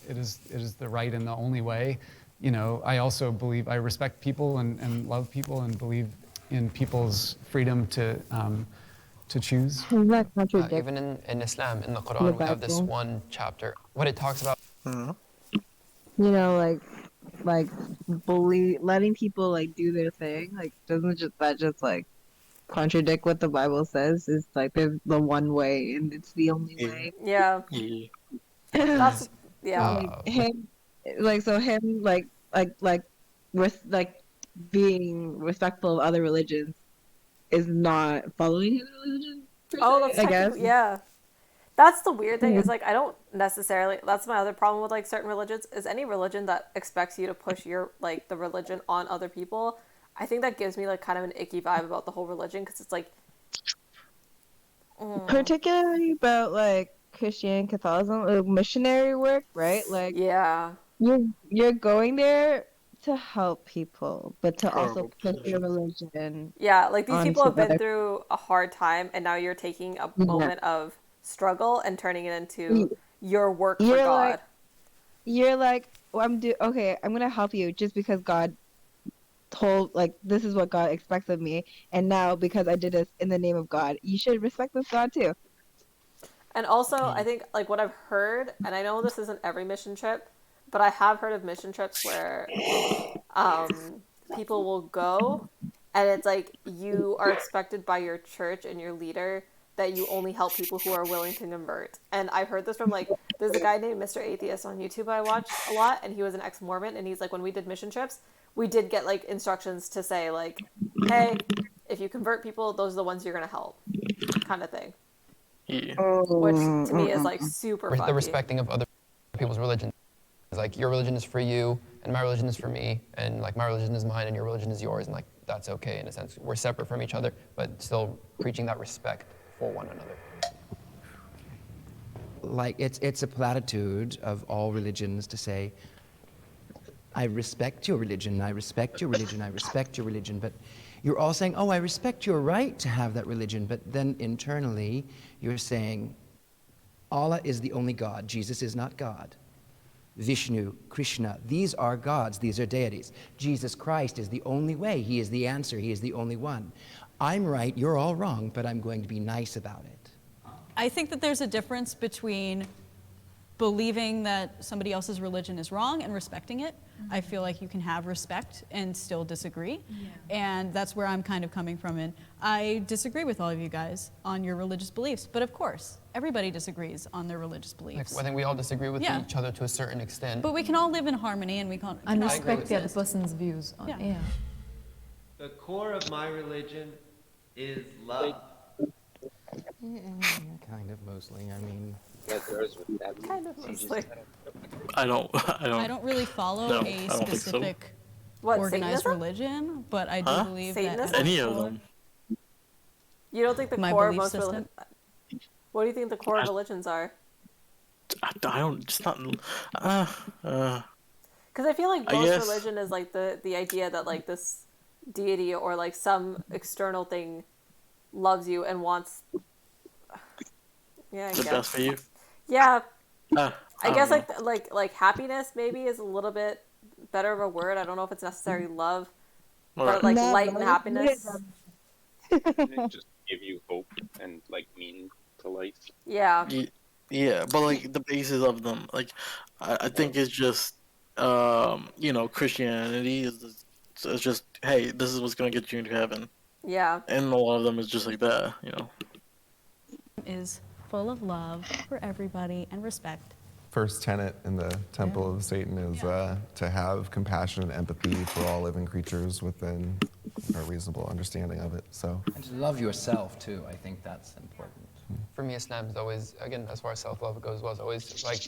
Speaker 8: it is the right and the only way, you know, I also believe, I respect people and love people and believe in people's freedom to choose.
Speaker 11: Even in Islam, in the Quran, we have this one chapter. What it talks about.
Speaker 17: You know, like letting people like do their thing. Like, doesn't that just like contradict what the Bible says? It's like there's the one way and it's the only way.
Speaker 1: Yeah. That's
Speaker 17: him being respectful of other religions is not following his religion.
Speaker 1: That's
Speaker 17: I guess.
Speaker 1: Yeah. That's the weird thing is like I don't necessarily, that's my other problem with like certain religions, is any religion that expects you to push your like the religion on other people. I think that gives me like kind of an icky vibe about the whole religion, because it's like
Speaker 17: particularly about like Christian Catholicism, like, missionary work, right? Like you're going there to help people, but to also push your religion.
Speaker 1: Yeah, like these people have been
Speaker 17: other-
Speaker 1: through a hard time, and now you're taking a moment of struggle and turning it into your work for God.
Speaker 17: You're like, well, I'm gonna help you just because God told, like, this is what God expects of me, and now because I did this in the name of God, you should respect this God too.
Speaker 1: And also, I think like what I've heard, and I know this isn't every mission trip, but I have heard of mission trips where people will go, and it's like you are expected by your church and your leader that you only help people who are willing to convert. And I've heard this from like, there's a guy named Mr. Atheist on YouTube I watch a lot, and he was an ex-Mormon, and he's like, when we did mission trips, we did get like instructions to say like, hey, if you convert people, those are the ones you're gonna help, kind of thing.
Speaker 2: Yeah.
Speaker 1: Which to me is like super
Speaker 11: The
Speaker 1: funky.
Speaker 11: respecting of other people's religion. It's like your religion is for you, and my religion is for me, and like my religion is mine, and your religion is yours, and like that's okay in a sense. We're separate from each other, but still preaching that respect for one another.
Speaker 10: Like it's a platitude of all religions to say, I respect your religion, I respect your religion, I respect your religion, but you're all saying, oh, I respect your right to have that religion, but then internally you're saying, Allah is the only God, Jesus is not God. Vishnu, Krishna, these are gods, these are deities. Jesus Christ is the only way, he is the answer, he is the only one. I'm right, you're all wrong, but I'm going to be nice about it.
Speaker 13: I think that there's a difference between believing that somebody else's religion is wrong and respecting it. I feel like you can have respect and still disagree. And that's where I'm kind of coming from. And I disagree with all of you guys on your religious beliefs. But of course, everybody disagrees on their religious beliefs.
Speaker 11: I think we all disagree with each other to a certain extent.
Speaker 13: But we can all live in harmony, and we can
Speaker 14: And
Speaker 13: all
Speaker 14: respect the other
Speaker 13: coexist.
Speaker 14: person's views. Yeah.
Speaker 16: The core of my religion is love.
Speaker 10: Kind of mostly, I mean.
Speaker 1: Kind of mostly.
Speaker 2: I don't
Speaker 13: I don't really follow a specific organized
Speaker 1: Satanism?
Speaker 13: religion, but I do believe
Speaker 1: Satanism?
Speaker 13: that
Speaker 2: Any of them.
Speaker 1: You don't think the
Speaker 13: My
Speaker 1: core of
Speaker 13: belief
Speaker 1: most
Speaker 13: system?
Speaker 1: religions? What do you think the core of religions are?
Speaker 2: I don't. Just not.
Speaker 1: Because I feel like
Speaker 2: I
Speaker 1: most
Speaker 2: guess-
Speaker 1: religion is like the idea that like this deity or like some external thing loves you and wants. Yeah, I
Speaker 2: The
Speaker 1: guess.
Speaker 2: best for you.
Speaker 1: Yeah.
Speaker 2: I
Speaker 1: I guess
Speaker 2: don't know.
Speaker 1: like happiness maybe is a little bit better of a word. I don't know if it's necessarily love, but
Speaker 2: Right.
Speaker 1: like
Speaker 17: No,
Speaker 1: light and
Speaker 17: love
Speaker 1: happiness.
Speaker 9: It just give you hope and like meaning to life.
Speaker 1: Yeah.
Speaker 2: Yeah, but like the basis of them, like I think it's just Christianity is just, hey, this is what's gonna get you into heaven,
Speaker 1: Yeah.
Speaker 2: and a lot of them is just like that,
Speaker 13: Is full of love for everybody and respect.
Speaker 12: First tenet in the Temple of Satan is to have compassion and empathy for all living creatures within a reasonable understanding of it. So,
Speaker 10: And to love yourself too. I think that's important.
Speaker 11: For me, Islam is always, again, as far as self-love goes, was always like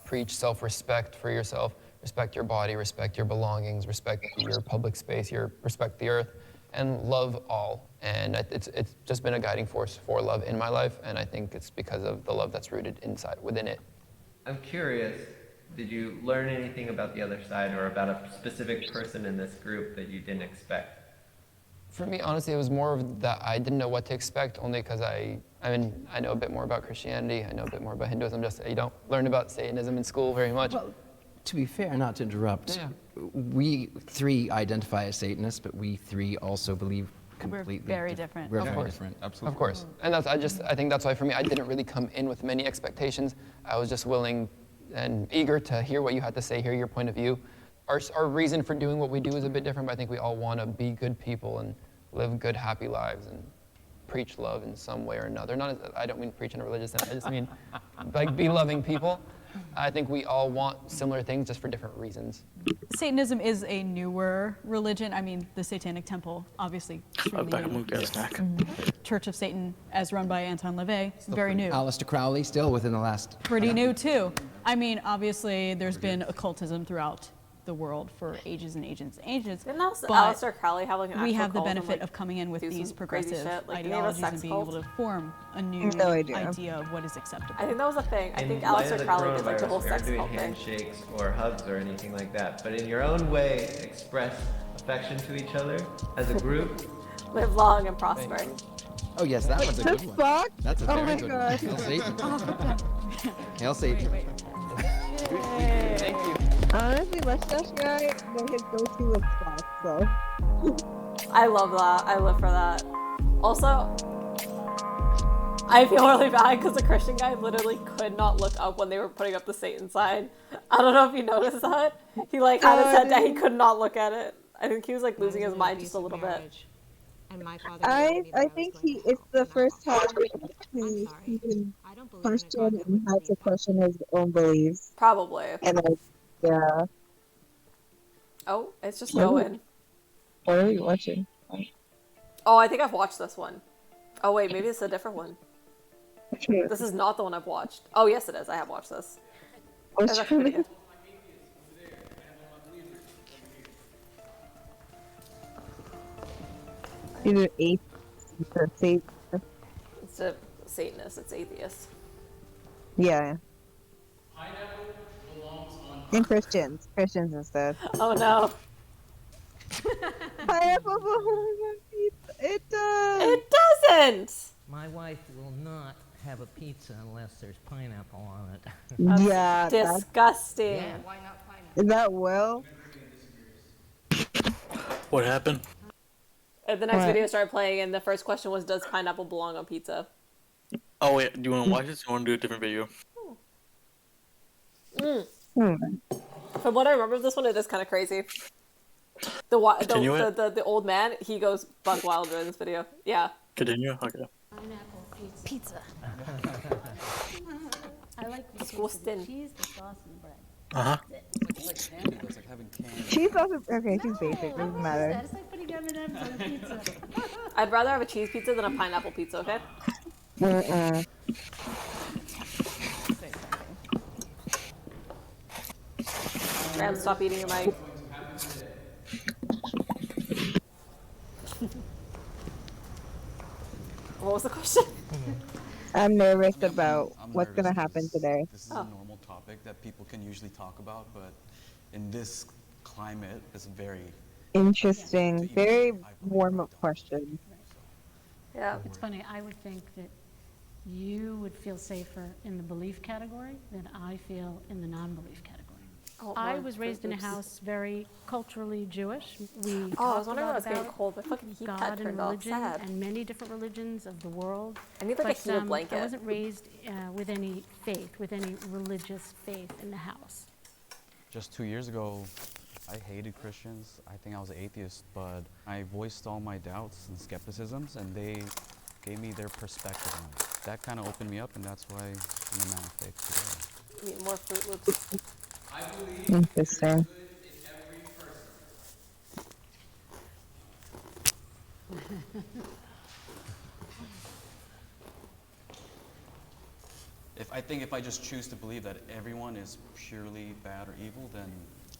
Speaker 11: preach self-respect for yourself, respect your body, respect your belongings, respect your public space, respect the earth, and love all. And it's just been a guiding force for love in my life, and I think it's because of the love that's rooted within it.
Speaker 16: I'm curious, did you learn anything about the other side or about a specific person in this group that you didn't expect?
Speaker 11: For me, honestly, it was more of that I didn't know what to expect, only because I know a bit more about Christianity, I know a bit more about Hinduism, just you don't learn about Satanism in school very much.
Speaker 10: Well, to be fair, not to interrupt, we three identify as Satanists, but we three also believe completely.
Speaker 13: We're very different.
Speaker 10: We're
Speaker 13: Of
Speaker 10: very
Speaker 13: course.
Speaker 10: different.
Speaker 11: Of course. And I think that's why for me, I didn't really come in with many expectations. I was just willing and eager to hear what you had to say, hear your point of view. Our reason for doing what we do is a bit different, but I think we all want to be good people and live good, happy lives and preach love in some way or another. I don't mean preach in a religious sense, I just mean like be loving people. I think we all want similar things just for different reasons.
Speaker 13: Satanism is a newer religion. I mean, the Satanic Temple, obviously, extremely new. Church of Satan, as run by Anton LaVey, very new.
Speaker 10: Aleister Crowley, still within the last.
Speaker 13: Pretty new, too. I mean, obviously, there's been occultism throughout the world for ages and ages and ages.
Speaker 1: Didn't also
Speaker 13: but
Speaker 1: Aleister Crowley have like an
Speaker 13: we
Speaker 1: actual
Speaker 13: have the
Speaker 1: cult and,
Speaker 13: benefit
Speaker 1: like,
Speaker 13: of coming in with
Speaker 1: do
Speaker 13: these
Speaker 1: some crazy
Speaker 13: progressive
Speaker 1: shit? Like, didn't he have a
Speaker 13: ideologies
Speaker 1: sex
Speaker 13: and being
Speaker 1: cult?
Speaker 13: able to form a new
Speaker 17: No idea.
Speaker 13: idea of what is acceptable.
Speaker 1: I think that was a thing. I
Speaker 16: In
Speaker 1: think
Speaker 16: light of
Speaker 1: Aleister
Speaker 16: the
Speaker 1: Crowley did like the whole
Speaker 16: coronavirus, we
Speaker 1: sex
Speaker 16: aren't doing
Speaker 1: cult thing.
Speaker 16: handshakes or hugs or anything like that, but in your own way, express affection to each other as a group.
Speaker 1: Live long and prosper.
Speaker 10: Oh yes, that one's a good one.
Speaker 17: Fuck?
Speaker 10: That's a
Speaker 17: Oh
Speaker 10: very
Speaker 17: my
Speaker 10: good
Speaker 17: God.
Speaker 10: one. Hail Satan. Hail Satan.
Speaker 11: Thank you.
Speaker 17: Honestly, Mustache Guy, his go-to was Fox, so.
Speaker 1: I love that. I live for that. Also, I feel really bad because the Christian guy literally could not look up when they were putting up the Satan sign. I don't know if you noticed that. He like had his head down. He could not look at it. I think he was like losing his mind just a little bit.
Speaker 17: I think it's the first time he can question and had to question his own beliefs.
Speaker 1: Probably.
Speaker 17: And like, yeah.
Speaker 1: Oh, it's just
Speaker 17: What are we-
Speaker 1: going.
Speaker 17: What are we watching?
Speaker 1: Oh, I think I've watched this one. Oh wait, maybe it's a different one. This is not the one I've watched. Oh yes, it is. I have watched this. It's actually pretty good.
Speaker 17: Either atheist or Satan.
Speaker 1: It's a Satanist. It's atheist.
Speaker 17: Yeah. And Christians. Christians instead.
Speaker 1: Oh no.
Speaker 17: Pineapple belongs on pizza. It does.
Speaker 1: It doesn't.
Speaker 18: My wife will not have a pizza unless there's pineapple on it.
Speaker 1: That's
Speaker 17: Yeah, that's-
Speaker 1: disgusting.
Speaker 18: Yeah.
Speaker 13: Why not pineapple?
Speaker 17: Is that Will?
Speaker 2: What happened?
Speaker 1: And the next
Speaker 17: What?
Speaker 1: video started playing, and the first question was, "Does pineapple belong on pizza?"
Speaker 2: Oh wait, do you want to watch this? Or you want to do a different video?
Speaker 1: From what I remember of this one, it is kind of crazy.
Speaker 2: Continue it?
Speaker 1: The old man, he goes buck wild during this video. Yeah.
Speaker 2: Continue? Okay.
Speaker 13: Pizza. I like the
Speaker 1: Disgusting.
Speaker 13: cheese, the sauce, and the bread.
Speaker 2: Uh-huh.
Speaker 8: It's like candy. It's like having candy.
Speaker 17: Cheese sauce is okay. She's basic. Doesn't matter.
Speaker 13: It's like putting M&Ms on a pizza.
Speaker 1: I'd rather have a cheese pizza than a pineapple pizza, okay? Ram, stop eating your mic. What was the question?
Speaker 17: I'm nervous about what's gonna happen today.
Speaker 8: This is a normal topic that people can usually talk about, but in this climate, it's very
Speaker 17: Interesting. Very warm up question.
Speaker 1: Yeah.
Speaker 19: It's funny, I would think that you would feel safer in the belief category than I feel in the non-belief category.
Speaker 1: Oh,
Speaker 19: I
Speaker 1: more
Speaker 19: was raised in a
Speaker 1: Fruit Loops.
Speaker 19: house very culturally Jewish. We
Speaker 1: Oh, I was
Speaker 19: talked a
Speaker 1: wondering why
Speaker 19: lot
Speaker 1: it's getting
Speaker 19: about
Speaker 1: cold. My fucking heat pad
Speaker 19: God and
Speaker 1: turned off.
Speaker 19: religion
Speaker 1: Sad.
Speaker 19: and many different religions of the world.
Speaker 1: I need like a
Speaker 19: But,
Speaker 1: heated blanket.
Speaker 19: I wasn't raised with any faith, with any religious faith in the house.
Speaker 20: Just 2 years ago, I hated Christians. I think I was an atheist, but I voiced all my doubts and skepticisms, and they gave me their perspective on it. That kind of opened me up, and that's why I'm a man of faith today.
Speaker 1: Need more Fruit Loops.
Speaker 20: I believe
Speaker 17: Interesting.
Speaker 20: If I just choose to believe that everyone is purely bad or evil, then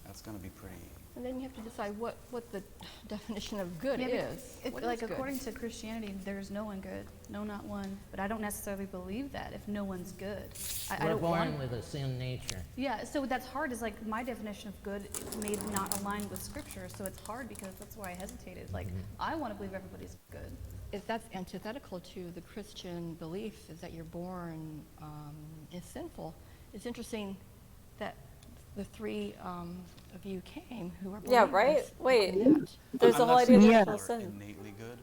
Speaker 20: that's going to be pretty.
Speaker 21: And then you have to decide what the definition of good
Speaker 13: Yeah,
Speaker 21: is.
Speaker 13: It,
Speaker 21: What
Speaker 13: like
Speaker 21: is good?
Speaker 13: according to Christianity, there's no one good, no, not one. But I don't necessarily believe that if no one's good. I
Speaker 18: We're
Speaker 13: don't
Speaker 18: born
Speaker 13: want.
Speaker 18: with a sin nature.
Speaker 13: Yeah, so that's hard. Is like my definition of good may not align with Scripture, so it's hard because that's why I hesitated. Like I want to believe everybody's good.
Speaker 21: If that's antithetical to the Christian belief, is that you're born is sinful. It's interesting that the three of you came who are
Speaker 1: Yeah,
Speaker 21: believers.
Speaker 1: right? Wait.
Speaker 21: And
Speaker 1: There's the whole idea of original sin.
Speaker 20: Innately good.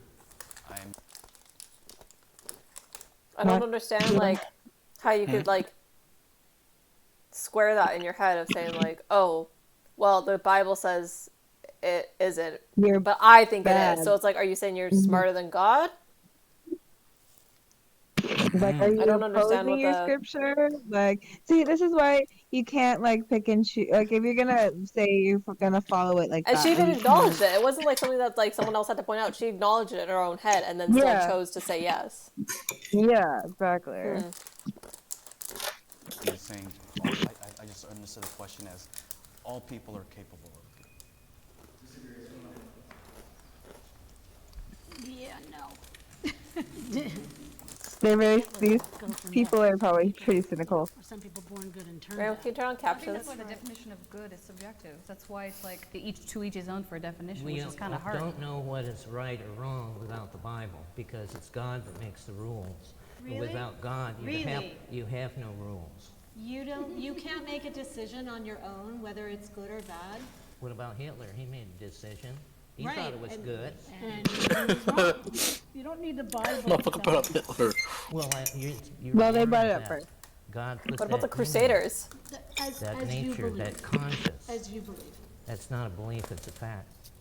Speaker 1: I don't understand like how you could like square that in your head of saying like, oh, well, the Bible says it isn't, but I think it is. So it's like, are you saying you're smarter than God?
Speaker 17: Like, are you
Speaker 1: I don't understand
Speaker 17: opposing
Speaker 1: what
Speaker 17: your
Speaker 1: the
Speaker 17: scripture? Like, see, this is why you can't like pick and choose. Like, if you're gonna say you're gonna follow it like
Speaker 1: and
Speaker 17: that,
Speaker 1: she
Speaker 17: then
Speaker 1: even
Speaker 17: you
Speaker 1: acknowledged
Speaker 17: can't.
Speaker 1: it. It wasn't like something that like someone else had to point out. She acknowledged it in her own head and then still
Speaker 17: Yeah.
Speaker 1: chose to say yes.
Speaker 17: Yeah, exactly.
Speaker 20: You're saying, I just understood the question as all people are capable of good.
Speaker 19: Yeah, no.
Speaker 17: They're very. These people are probably pretty cynical.
Speaker 19: Or some people born good and turned
Speaker 1: Graham,
Speaker 19: out.
Speaker 1: can you turn on
Speaker 13: I think
Speaker 1: captions?
Speaker 13: that's why the definition of good is subjective. That's why it's like each his own for a definition,
Speaker 18: We
Speaker 13: which is kind of hard.
Speaker 18: don't know what is right or wrong without the Bible because it's God that makes the rules.
Speaker 22: Really?
Speaker 18: Without God,
Speaker 22: Really?
Speaker 18: you have no rules.
Speaker 22: You can't make a decision on your own whether it's good or bad.
Speaker 18: What about Hitler? He made a decision. He
Speaker 22: Right,
Speaker 18: thought it was
Speaker 22: and-
Speaker 18: good.
Speaker 19: You don't need the Bible.
Speaker 2: Motherfucker put up Hitler.
Speaker 18: Well, you
Speaker 17: Well, they
Speaker 18: learned
Speaker 17: brought it up
Speaker 18: that
Speaker 17: first.
Speaker 18: God put
Speaker 1: What about
Speaker 18: that
Speaker 1: the
Speaker 18: in
Speaker 1: Crusaders?
Speaker 22: As,
Speaker 18: That
Speaker 22: as you
Speaker 18: nature,
Speaker 22: believe.
Speaker 18: that conscience.
Speaker 22: As you believe.
Speaker 18: That's not a belief, it's a fact.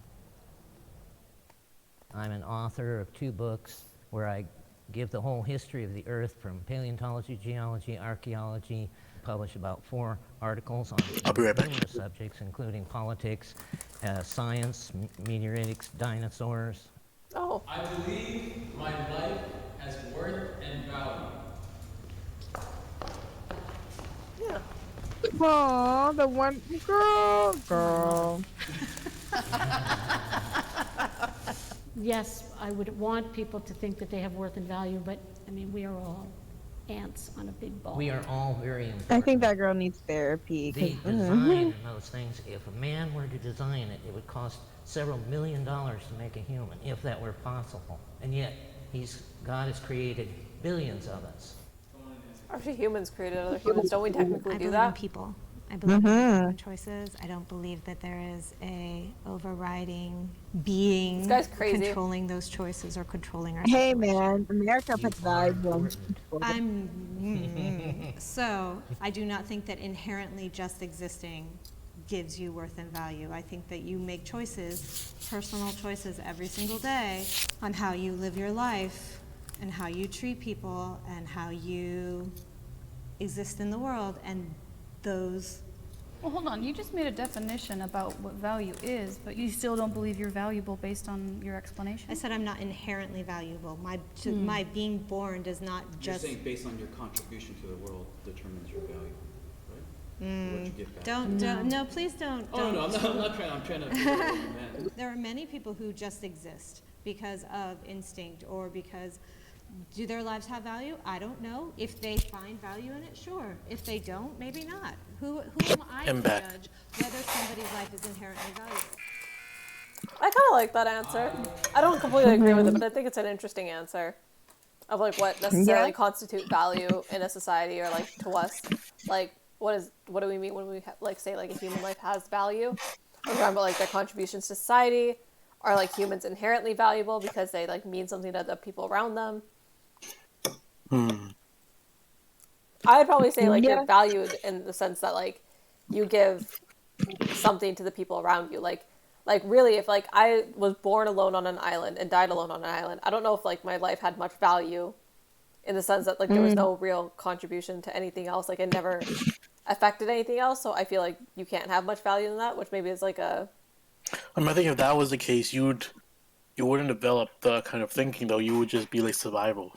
Speaker 18: I'm an author of 2 books where I give the whole history of the Earth from paleontology, geology, archaeology, publish about 4 articles on
Speaker 2: I'll be right back.
Speaker 18: numerous subjects, including politics, science, meteoritics, dinosaurs.
Speaker 1: Oh.
Speaker 23: I believe my life has worth and value.
Speaker 17: Aw, the one girl.
Speaker 19: Yes, I would want people to think that they have worth and value, but I mean, we are all ants on a big ball.
Speaker 18: We are all very important.
Speaker 17: I think that girl needs therapy.
Speaker 18: The
Speaker 17: 'cause-
Speaker 18: design in those things, if a man were to design it, it would cost several $1 million to make a human, if that were possible. And yet, God has created billions of us.
Speaker 1: Actually, humans created other humans. Don't we technically
Speaker 24: I
Speaker 1: do
Speaker 24: believe
Speaker 1: that?
Speaker 24: in people. I believe in
Speaker 1: Mhm.
Speaker 24: people's choices. I don't believe that there is a overriding being
Speaker 1: This guy's crazy.
Speaker 24: controlling those choices or controlling our
Speaker 17: Hey
Speaker 24: situation.
Speaker 17: man, America puts values on.
Speaker 24: So I do not think that inherently just existing gives you worth and value. I think that you make choices, personal choices every single day on how you live your life and how you treat people and how you exist in the world, and those.
Speaker 13: Well, hold on. You just made a definition about what value is, but you still don't believe you're valuable based on your explanation?
Speaker 24: I said I'm not inherently valuable. My
Speaker 13: Hmm.
Speaker 24: being born does not
Speaker 23: You're
Speaker 24: just.
Speaker 23: saying based on your contribution to the world determines your value, right? What you give back.
Speaker 24: No, please don't.
Speaker 23: Oh no, I'm not trying. I'm trying to. figure out what you meant.
Speaker 24: There are many people who just exist because of instinct or because. Do their lives have value? I don't know. If they find value in it, sure. If they don't, maybe not. Who am I to
Speaker 2: I'm back.
Speaker 24: judge whether somebody's life is inherently valuable?
Speaker 1: I kind of like that answer. I don't completely agree with it, but I think it's an interesting answer. of like what necessarily constitute value in a society or like to us. Like what do we mean when we like say like a human life has value? We're talking about like their contributions to society. Are like humans inherently valuable because they like mean something to the people around them? I'd probably say like they're valued in the sense that like you give something to the people around you. Like really, if like I was born alone on an island and died alone on an island, I don't know if like my life had much value in the sense that like there was no real contribution to anything else. Like it never affected anything else. So I feel like you can't have much value in that, which maybe is like a.
Speaker 2: I mean, I think if that was the case, you wouldn't develop the kind of thinking though. You would just be like survival.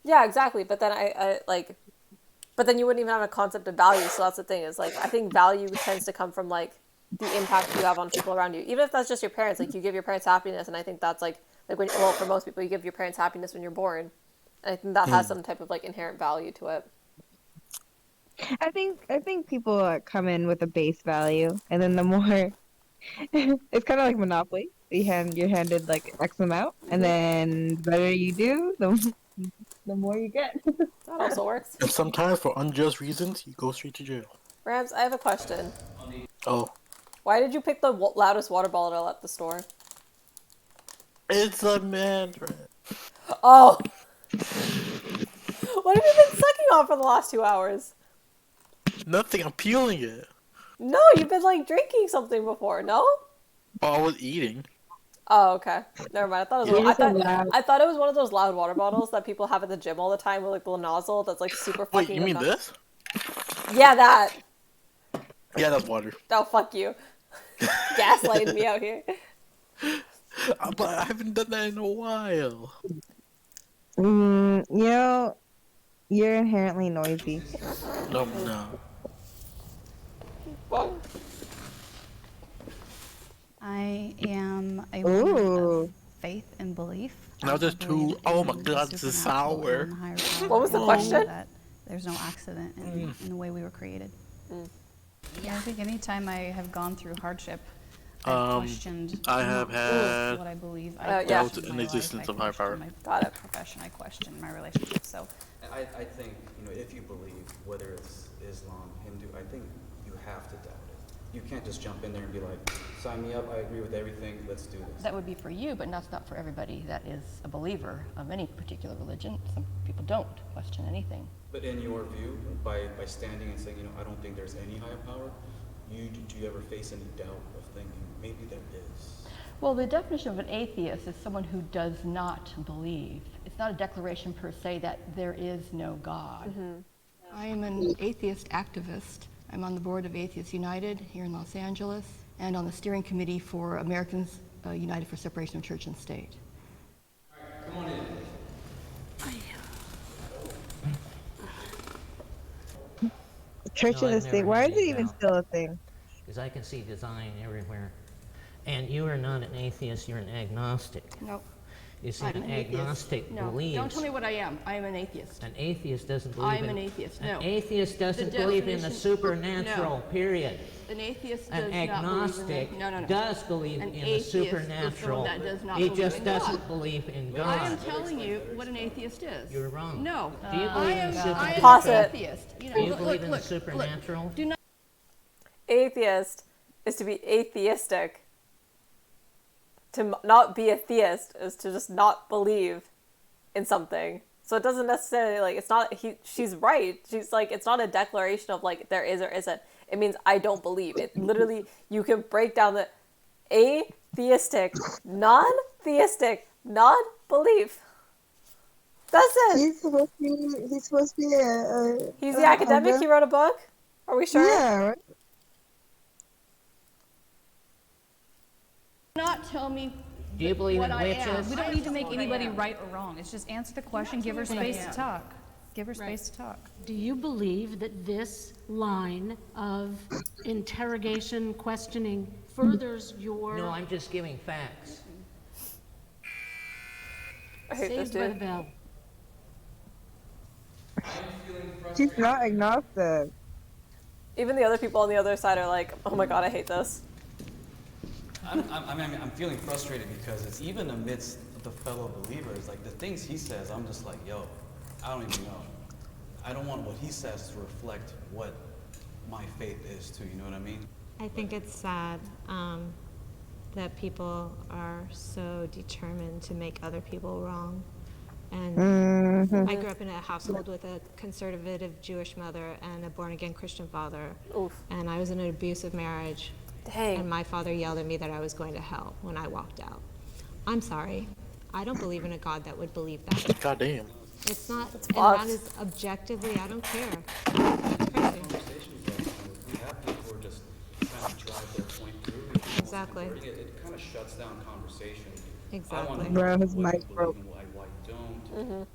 Speaker 1: Yeah, exactly. But then I like, but then you wouldn't even have a concept of value. So that's the thing is like I think value tends to come from like the impact you have on people around you, even if that's just your parents. Like you give your parents happiness, and I think that's like when well for most people you give your parents happiness when you're born, and I think that has some type of like inherent value to it.
Speaker 17: I think people come in with a base value, and then the more it's kind of like Monopoly. You're handed like X amount, and then the better you do, the more you get.
Speaker 1: That also works.
Speaker 2: And sometimes for unjust reasons, you go straight to jail.
Speaker 1: Rams, I have a question.
Speaker 2: Oh.
Speaker 1: Why did you pick the loudest water bottle at the store?
Speaker 2: It's a man.
Speaker 1: Oh. What have you been sucking on for the last 2 hours?
Speaker 2: Nothing. I'm peeling it.
Speaker 1: No, you've been like drinking something before. No.
Speaker 2: Oh, I was eating.
Speaker 1: Oh, okay. Never mind. I thought it was one of those loud water bottles that people have at the gym all the time with like the little nozzle that's like super fucking.
Speaker 2: Wait, you mean this?
Speaker 1: Yeah, that.
Speaker 2: Yeah, that's water.
Speaker 1: Oh, fuck you. Gaslighting me out here.
Speaker 2: But I haven't done that in a while.
Speaker 17: You know, you're inherently noisy.
Speaker 2: No.
Speaker 1: Whoa.
Speaker 13: I am a woman of faith and belief.
Speaker 2: Now there's two. Oh my god, this is sour.
Speaker 1: What was the question?
Speaker 13: That there's no accident in the way we were created. Yeah, I think anytime I have gone through hardship, I've questioned
Speaker 2: I have had
Speaker 13: what I believe.
Speaker 2: doubt in the existence of higher power.
Speaker 13: My profession, I question my relationship. So
Speaker 23: I think, if you believe, whether it's Islam, Hindu, I think you have to doubt it. You can't just jump in there and be like, sign me up, I agree with everything, let's do this.
Speaker 21: That would be for you, but that's not for everybody that is a believer of any particular religion. Some people don't question anything.
Speaker 23: But in your view, by standing and saying, I don't think there's any higher power, do you ever face any doubt of thinking, maybe there is?
Speaker 21: Well, the definition of an atheist is someone who does not believe. It's not a declaration per se that there is no God. I am an atheist activist. I'm on the board of Atheists United here in Los Angeles and on the steering committee for Americans United for Separation of Church and State.
Speaker 23: Come on in.
Speaker 17: Church of the State. Why is it even still a thing?
Speaker 18: Because I can see design everywhere. And you are not an atheist, you're an agnostic.
Speaker 21: Nope.
Speaker 18: You see,
Speaker 21: I'm
Speaker 18: an agnostic believes.
Speaker 21: Don't tell me what I am. I am an atheist.
Speaker 18: An atheist doesn't believe
Speaker 21: I'm an atheist, no.
Speaker 18: An atheist doesn't believe in the supernatural, period.
Speaker 21: An atheist does
Speaker 18: An
Speaker 21: not
Speaker 18: agnostic
Speaker 21: believe in
Speaker 18: does believe in the supernatural.
Speaker 21: That does not
Speaker 18: He
Speaker 21: believe
Speaker 18: just
Speaker 21: in
Speaker 18: doesn't
Speaker 21: God.
Speaker 18: believe in God.
Speaker 21: I am telling you what an atheist is.
Speaker 18: You're wrong.
Speaker 21: No.
Speaker 18: Do you believe in the
Speaker 21: I am
Speaker 18: supernatural?
Speaker 21: an atheist.
Speaker 18: Do you believe in the supernatural?
Speaker 21: Do not.
Speaker 1: Atheist is to be atheistic. To not be a theist is to just not believe in something. So it doesn't necessarily like it's not she's right. She's like it's not a declaration of like there is or isn't. It means I don't believe. It literally you can break down the atheistic, non-theistic, non-belief. That's it.
Speaker 17: He's supposed to be a
Speaker 1: He's the academic. He wrote a book. Are we sure?
Speaker 17: Yeah. Right?
Speaker 21: Not tell me.
Speaker 18: Do you believe
Speaker 21: what
Speaker 18: in
Speaker 21: I
Speaker 18: witches?
Speaker 21: am.
Speaker 13: we don't need to make
Speaker 21: What I
Speaker 13: anybody
Speaker 21: am.
Speaker 13: right or wrong. It's just answer the question, give her space to talk. Give her space to talk.
Speaker 19: Do you believe that this line of interrogation, questioning furthers your...
Speaker 18: No, I'm just giving facts.
Speaker 1: I hate this
Speaker 19: Saved by the
Speaker 1: dude.
Speaker 19: bell.
Speaker 17: She's not agnostic.
Speaker 1: Even the other people on the other side are like, oh my god, I hate this.
Speaker 23: I'm feeling frustrated because it's even amidst the fellow believers, like the things he says, I'm just like, yo, I don't even know. I don't want what he says to reflect what my faith is too, you know what I mean?
Speaker 24: I think it's sad that people are so determined to make other people wrong. And
Speaker 17: Mhm.
Speaker 24: I grew up in a household with a conservative Jewish mother and a born-again Christian father.
Speaker 1: Oof.
Speaker 24: And I was in an abusive marriage.
Speaker 1: Dang.
Speaker 24: And my father yelled at me that I was going to hell when I walked out. I'm sorry. I don't believe in a God that would believe that.
Speaker 2: God damn.
Speaker 24: It's not,
Speaker 1: It's
Speaker 24: and
Speaker 1: fucked.
Speaker 24: that is objectively, I don't care.
Speaker 23: Conversations like we have people who are just trying to drive their point through.
Speaker 24: Exactly.
Speaker 23: It kind of shuts down conversation.
Speaker 24: Exactly.
Speaker 23: I want to
Speaker 17: Bro,
Speaker 23: know
Speaker 17: his
Speaker 23: what
Speaker 17: mic
Speaker 23: you
Speaker 17: broke.
Speaker 23: believe and why you don't.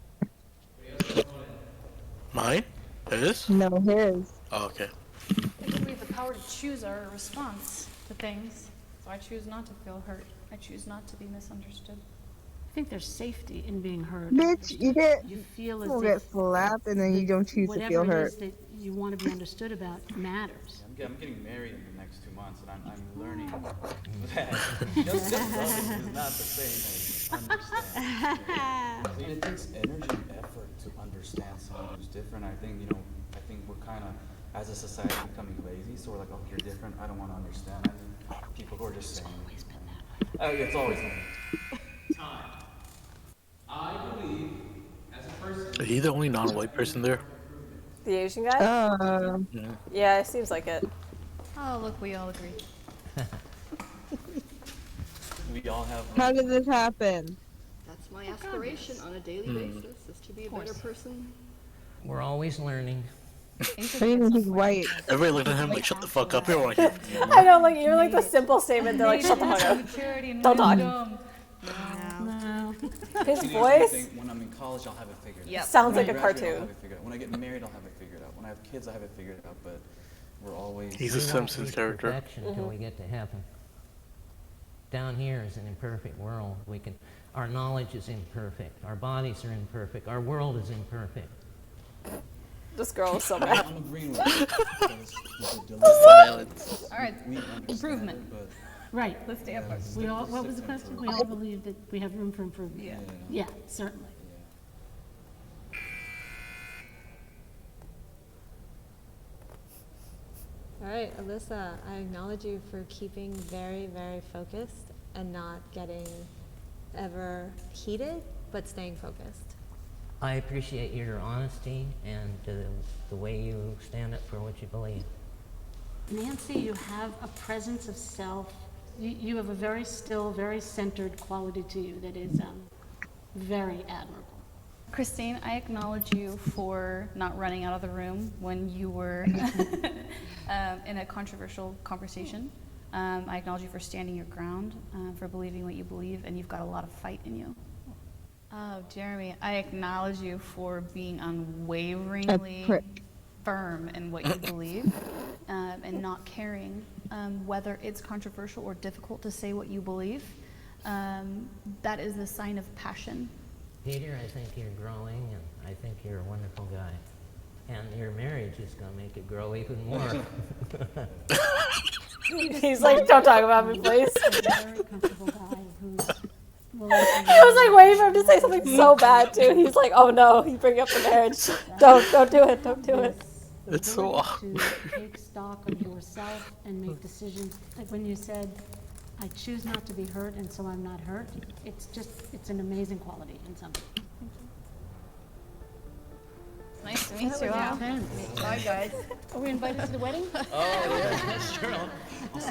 Speaker 2: Mine? His?
Speaker 17: No, his.
Speaker 2: Oh, okay.
Speaker 13: I think we have the power to choose our response to things. So I choose not to feel hurt. I choose not to be misunderstood.
Speaker 19: I think there's safety in being heard.
Speaker 17: Bitch, you
Speaker 19: feel as
Speaker 17: will
Speaker 19: if
Speaker 17: get slapped and then you don't choose to feel
Speaker 19: whatever it
Speaker 17: hurt.
Speaker 19: is that you want to be understood about matters.
Speaker 23: I'm getting married in the next 2 months, and I'm learning that just love is not the same as understand. And it takes energy and effort to understand someone who's different. I think I think we're kind of, as a society, becoming lazy. So we're like, oh, you're different. I don't want to understand. I mean, people who are just saying. It's always been.
Speaker 3: Time. I believe, as a person.
Speaker 2: Is he the only non-white person there?
Speaker 1: The Asian guy?
Speaker 2: Yeah.
Speaker 1: Yeah, it seems like it.
Speaker 13: Oh, look, we all agree.
Speaker 23: We all have.
Speaker 17: How did this happen?
Speaker 21: That's my aspiration on a daily basis, is to be a better person.
Speaker 18: We're always learning.
Speaker 17: He's white.
Speaker 2: Everybody looked at him like, shut the fuck up. You're like,
Speaker 1: I know, like, you're like the simple statement. They're like, shut the fuck up. Don't talk.
Speaker 19: No.
Speaker 1: His
Speaker 23: See,
Speaker 1: voice
Speaker 23: when I'm in college, I'll have it figured out.
Speaker 1: Yep. Sounds
Speaker 23: When
Speaker 1: like
Speaker 23: I
Speaker 1: a
Speaker 23: graduate, I'll
Speaker 1: cartoon.
Speaker 23: have it figured out. When I get married, I'll have it figured out. When I have kids, I have it figured out. But we're always.
Speaker 2: He's a
Speaker 18: We won't
Speaker 2: Simpsons
Speaker 18: reach
Speaker 2: character.
Speaker 18: Perfection until we get to heaven. Down here is an imperfect world. Our knowledge is imperfect. Our bodies are imperfect. Our world is imperfect.
Speaker 1: This girl is so bad.
Speaker 23: I'm agreeing with you.
Speaker 2: Silence.
Speaker 13: All right,
Speaker 23: We understand
Speaker 13: improvement.
Speaker 23: it, but
Speaker 19: Right.
Speaker 13: Let's stay up.
Speaker 19: We all, what was the question? We all believe that we have room for improvement.
Speaker 13: Yeah.
Speaker 19: Yeah, certainly.
Speaker 24: All right, Alyssa, I acknowledge you for keeping very, very focused and not getting ever heated, but staying focused.
Speaker 18: I appreciate your honesty and the way you stand up for what you believe.
Speaker 19: Nancy, you have a presence of self. You have a very still, very centered quality to you that is very admirable.
Speaker 13: Christine, I acknowledge you for not running out of the room when you were in a controversial conversation. I acknowledge you for standing your ground, for believing what you believe, and you've got a lot of fight in you. Oh, Jeremy, I acknowledge you for being unwaveringly firm in what you believe, and not caring whether it's controversial or difficult to say what you believe. That is the sign of passion.
Speaker 18: Peter, I think you're growing, and I think you're a wonderful guy. And your marriage is going to make it grow even more.
Speaker 1: He's like, don't talk about me, please.
Speaker 19: A very comfortable guy who's willing
Speaker 1: I was like waiting for him to say something so bad too. He's like, oh no, you bring up the marriage. Don't do it. Don't do it.
Speaker 2: It's so awkward.
Speaker 19: to take stock of yourself and make decisions. Like when you said, I choose not to be hurt and so I'm not hurt, it's an amazing quality in somebody.
Speaker 13: Nice to meet you all. Bye, guys.
Speaker 19: Are we invited to the wedding?
Speaker 23: Oh, yeah, sure.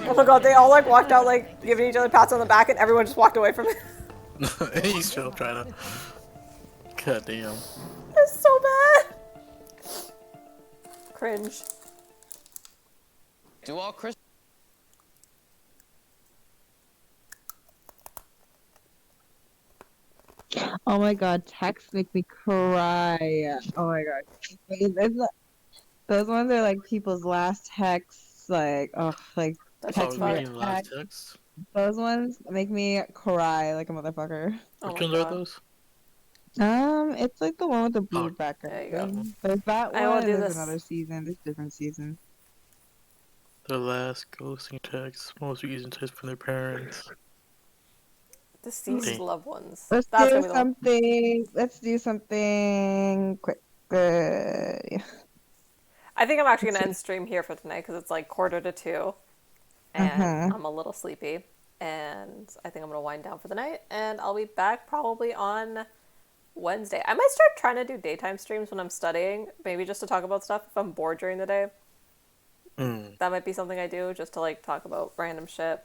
Speaker 1: Oh my god, they all like walked out like giving each other pats on the back and everyone just walked away from it.
Speaker 2: He's still trying to. God damn.
Speaker 1: It's so bad. Cringe.
Speaker 3: Do all Christians?
Speaker 17: Oh my god, texts make me cry. Oh my god. Those ones are like people's last texts, like, oh, like, text me
Speaker 2: last text.
Speaker 17: Those ones make me cry like a motherfucker.
Speaker 2: Which ones are those?
Speaker 17: It's like the one with the blue background.
Speaker 1: There you go.
Speaker 17: There's that
Speaker 1: I will
Speaker 17: one,
Speaker 1: do
Speaker 17: and there's
Speaker 1: this.
Speaker 17: another season, there's different seasons.
Speaker 2: The last ghosting text, most recent text from their parents.
Speaker 1: Deceased
Speaker 2: Dang.
Speaker 1: loved ones.
Speaker 17: Let's
Speaker 1: That's
Speaker 17: do
Speaker 1: gonna be the one.
Speaker 17: something. Let's do something quick. Yeah.
Speaker 1: I think I'm actually gonna end stream here for tonight because it's like 1:45, and I'm a little sleepy, and I think I'm gonna wind down for the night, and I'll be back probably on Wednesday. I might start trying to do daytime streams when I'm studying, maybe just to talk about stuff if I'm bored during the day. That might be something I do just to like talk about random shit.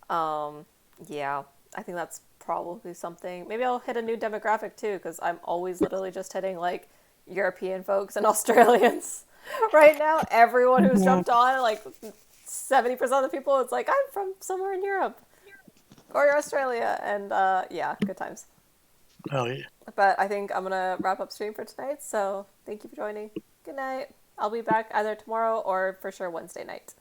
Speaker 1: Yeah, I think that's probably something. Maybe I'll hit a new demographic too, because I'm always literally just hitting like European folks and Australians. Right now, everyone who's jumped on, like 70% of the people, it's like, I'm from somewhere in Europe or Australia, and yeah, good times.
Speaker 2: Oh yeah.
Speaker 1: But I think I'm gonna wrap up stream for tonight, so thank you for joining. Good night. I'll be back either tomorrow or for sure Wednesday night.